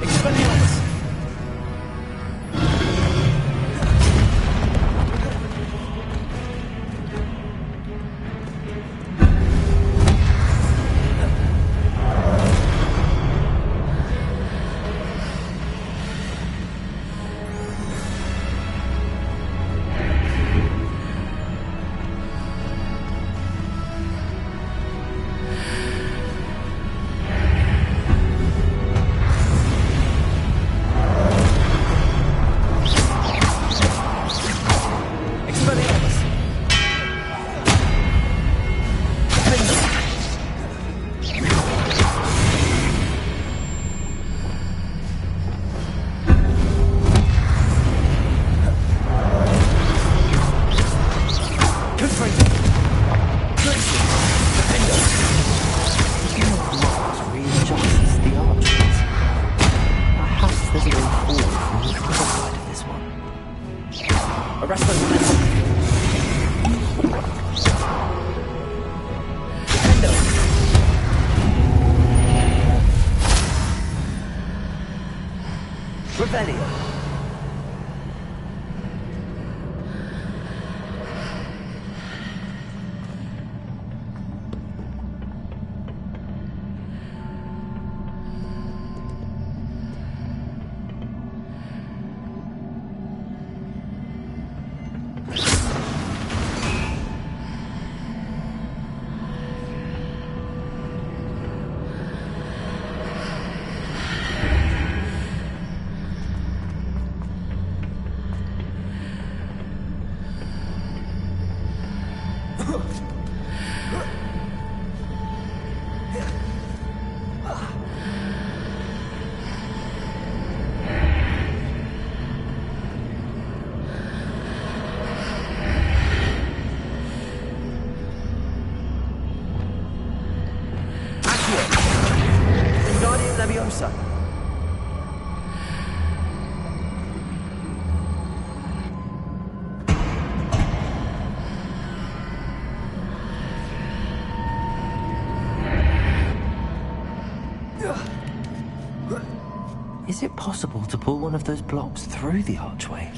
Expelliarmus. Expelliarmus. Readjusts the archways. Perhaps there's a way forward from the other side of this one. Arresto momentum. Defendo. Revelio. Guardian Leviosa. Is it possible to pull one of those blocks through the archway?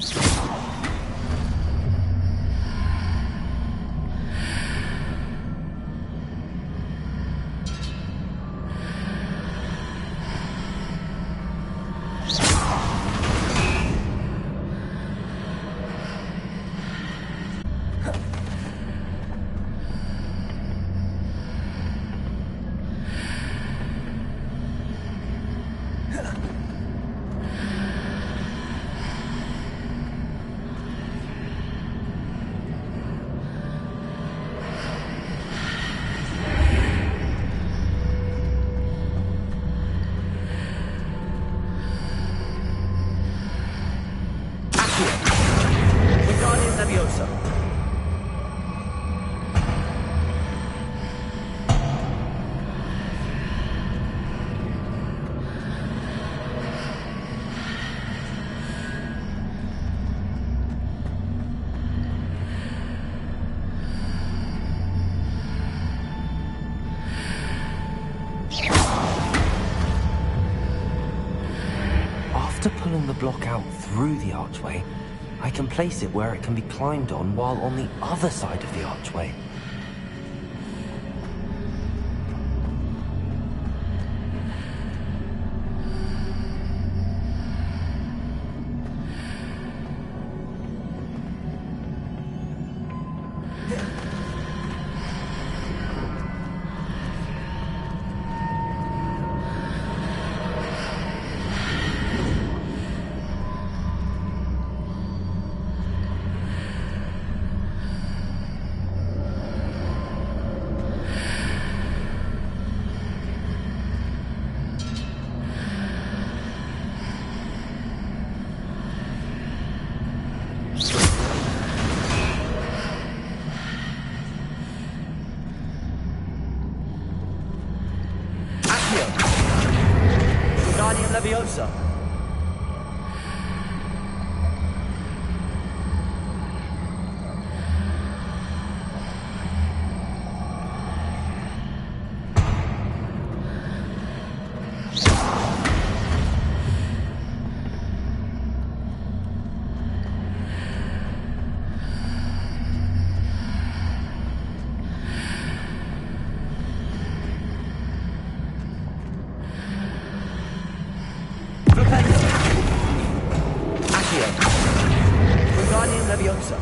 After pulling the block out through the archway, I can place it where it can be climbed on while on the other side of the archway. Leviosa. Leviosa.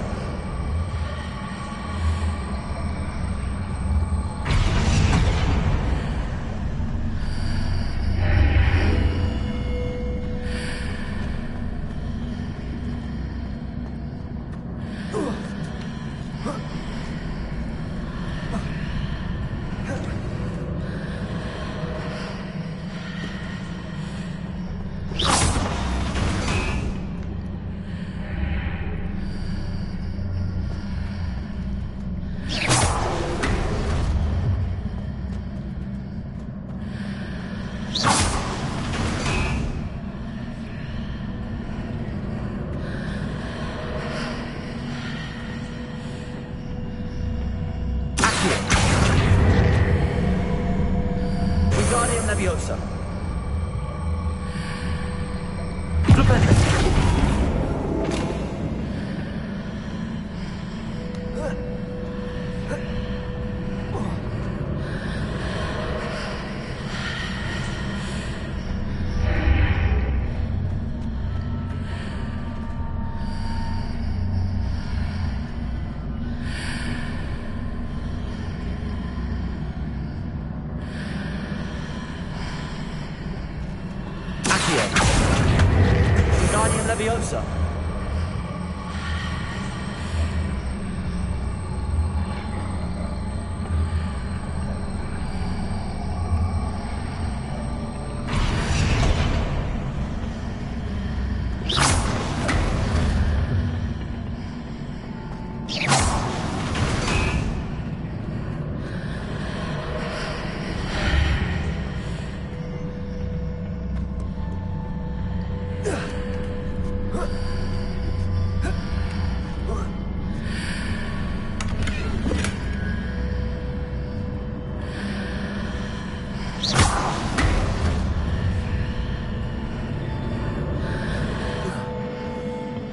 Leviosa. Leviosa.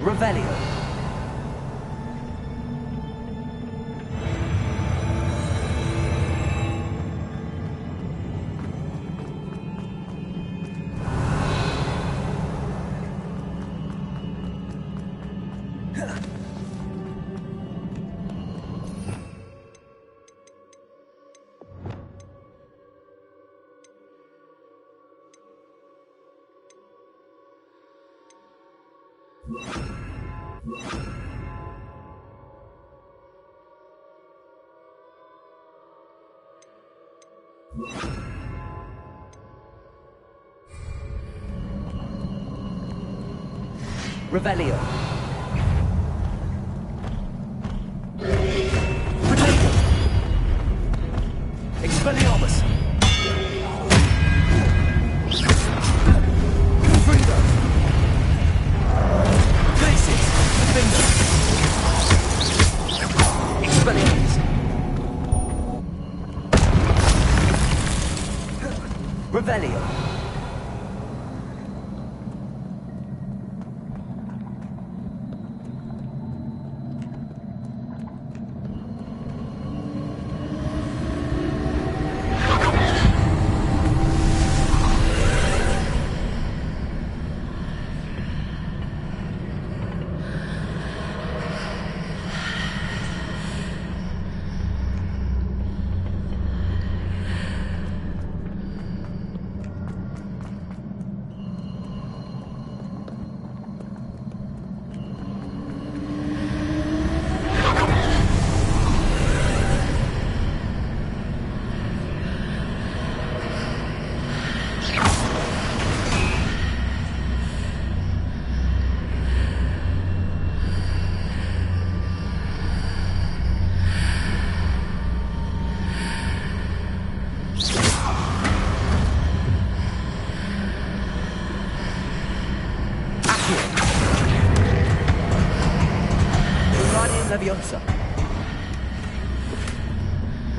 Revelio. Revelio. Potato. Expelliarmus. Freedom. Glacis. Defender. Expelliarmus. Revelio.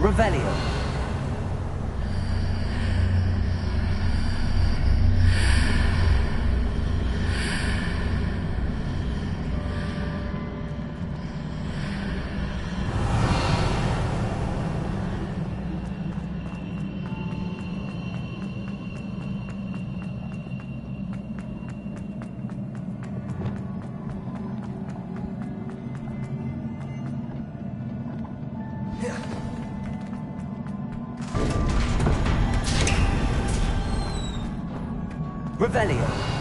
Revelio. Revelio.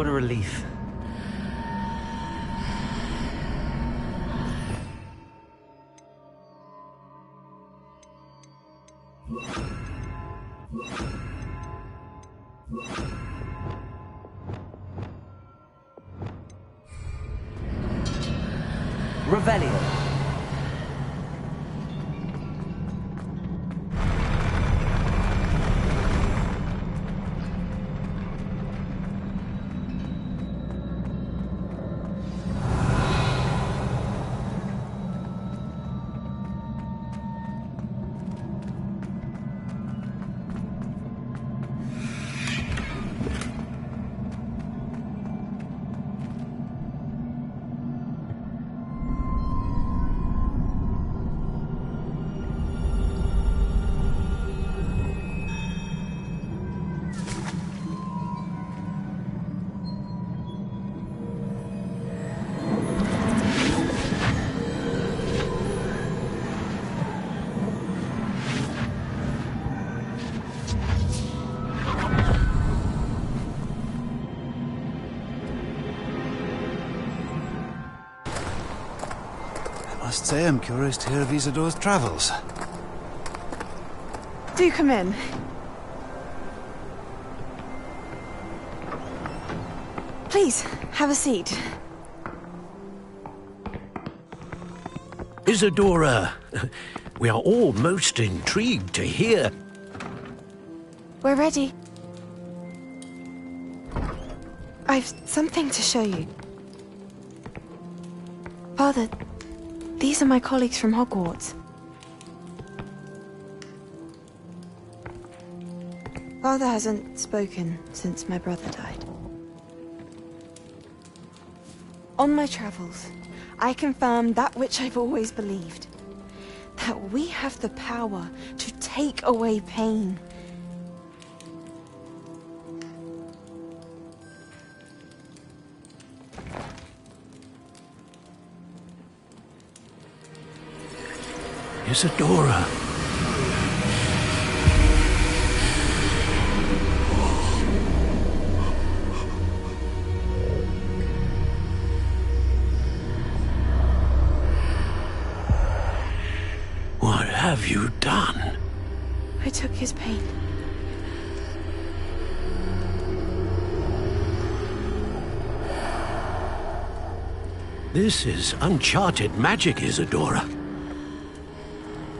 What a relief. Revelio. I must say I'm curious to hear of Isadora's travels. Do come in. Please, have a seat. Isadora, we are all most intrigued to hear. We're ready. I've something to show you. Father, these are my colleagues from Hogwarts. Father hasn't spoken since my brother died. On my travels, I confirmed that which I've always believed. That we have the power to take away pain. Isadora. What have you done? I took his pain. This is uncharted magic, Isadora.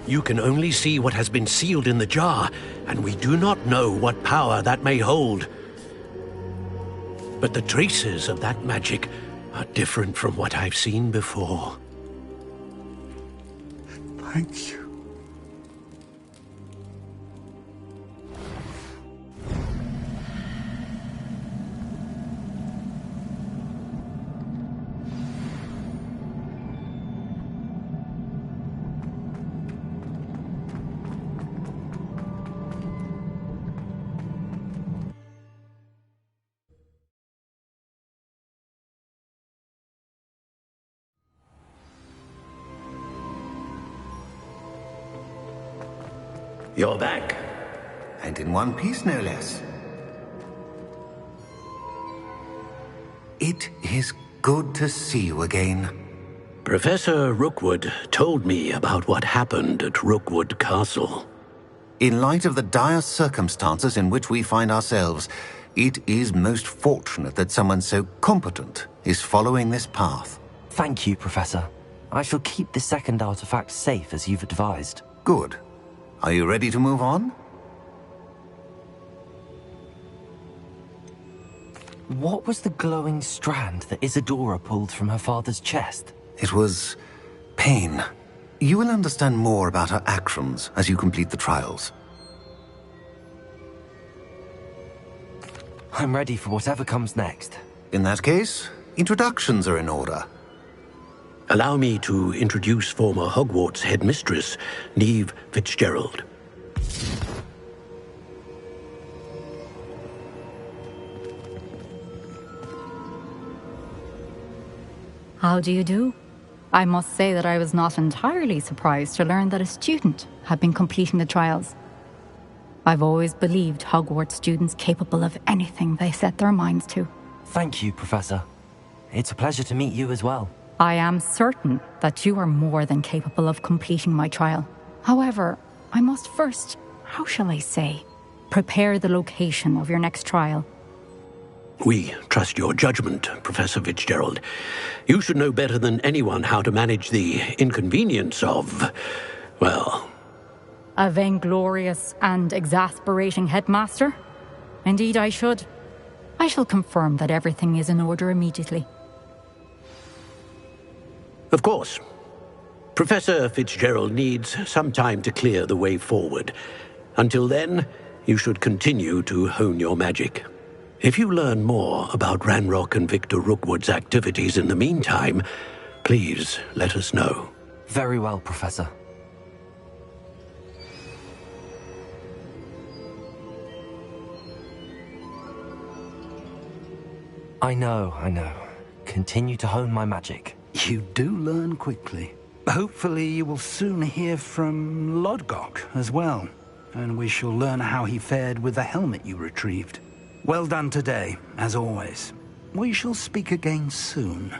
You can only see what has been sealed in the jar, and we do not know what power that may hold. But the traces of that magic are different from what I've seen before. Thank you. You're back. And in one piece, no less. It is good to see you again. Professor Rookwood told me about what happened at Rookwood Castle. In light of the dire circumstances in which we find ourselves, it is most fortunate that someone so competent is following this path. Thank you, Professor. I shall keep the second artifact safe as you've advised. Good. Are you ready to move on? What was the glowing strand that Isadora pulled from her father's chest? It was pain. You will understand more about her actions as you complete the trials. I'm ready for whatever comes next. In that case, introductions are in order. Allow me to introduce former Hogwarts headmistress, Neve Fitzgerald. How do you do? I must say that I was not entirely surprised to learn that a student had been completing the trials. I've always believed Hogwarts students capable of anything they set their minds to. Thank you, Professor. It's a pleasure to meet you as well. I am certain that you are more than capable of completing my trial. However, I must first, how shall I say, prepare the location of your next trial. We trust your judgment, Professor Fitzgerald. You should know better than anyone how to manage the inconvenience of, well... A vainglorious and exasperating headmaster? Indeed I should. I shall confirm that everything is in order immediately. Of course. Professor Fitzgerald needs some time to clear the way forward. Until then, you should continue to hone your magic. If you learn more about Ranrock and Victor Rookwood's activities in the meantime, please let us know. Very well, Professor. I know. Continue to hone my magic. You do learn quickly. Hopefully you will soon hear from Lodgok as well, and we shall learn how he fared with the helmet you retrieved. Well done today, as always. We shall speak again soon.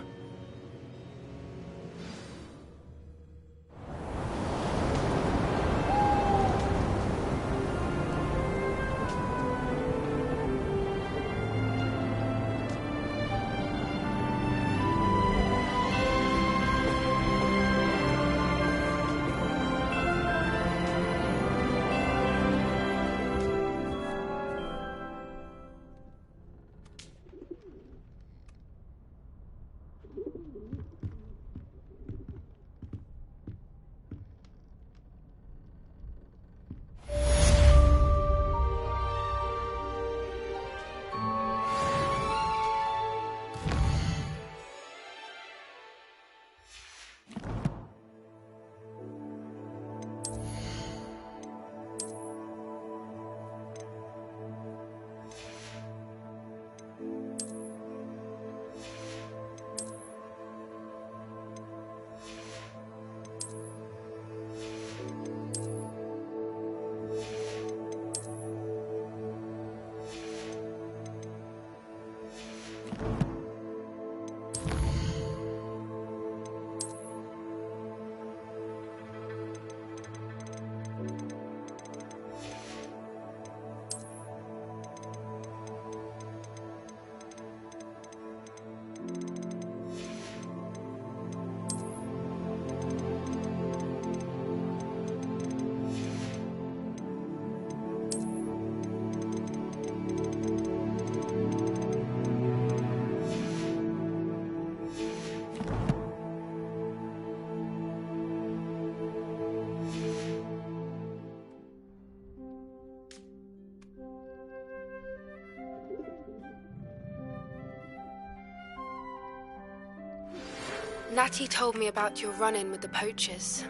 Natty told me about your run-in with the poachers.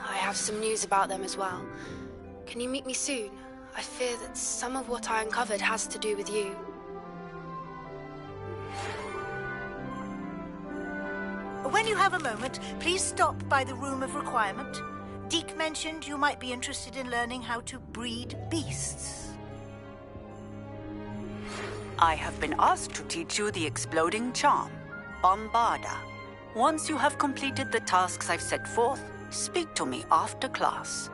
I have some news about them as well. Can you meet me soon? I fear that some of what I uncovered has to do with you. When you have a moment, please stop by the Room of Requirement. Deke mentioned you might be interested in learning how to breed beasts. I have been asked to teach you the exploding charm, Bombarda. Once you have completed the tasks I've set forth, speak to me after class.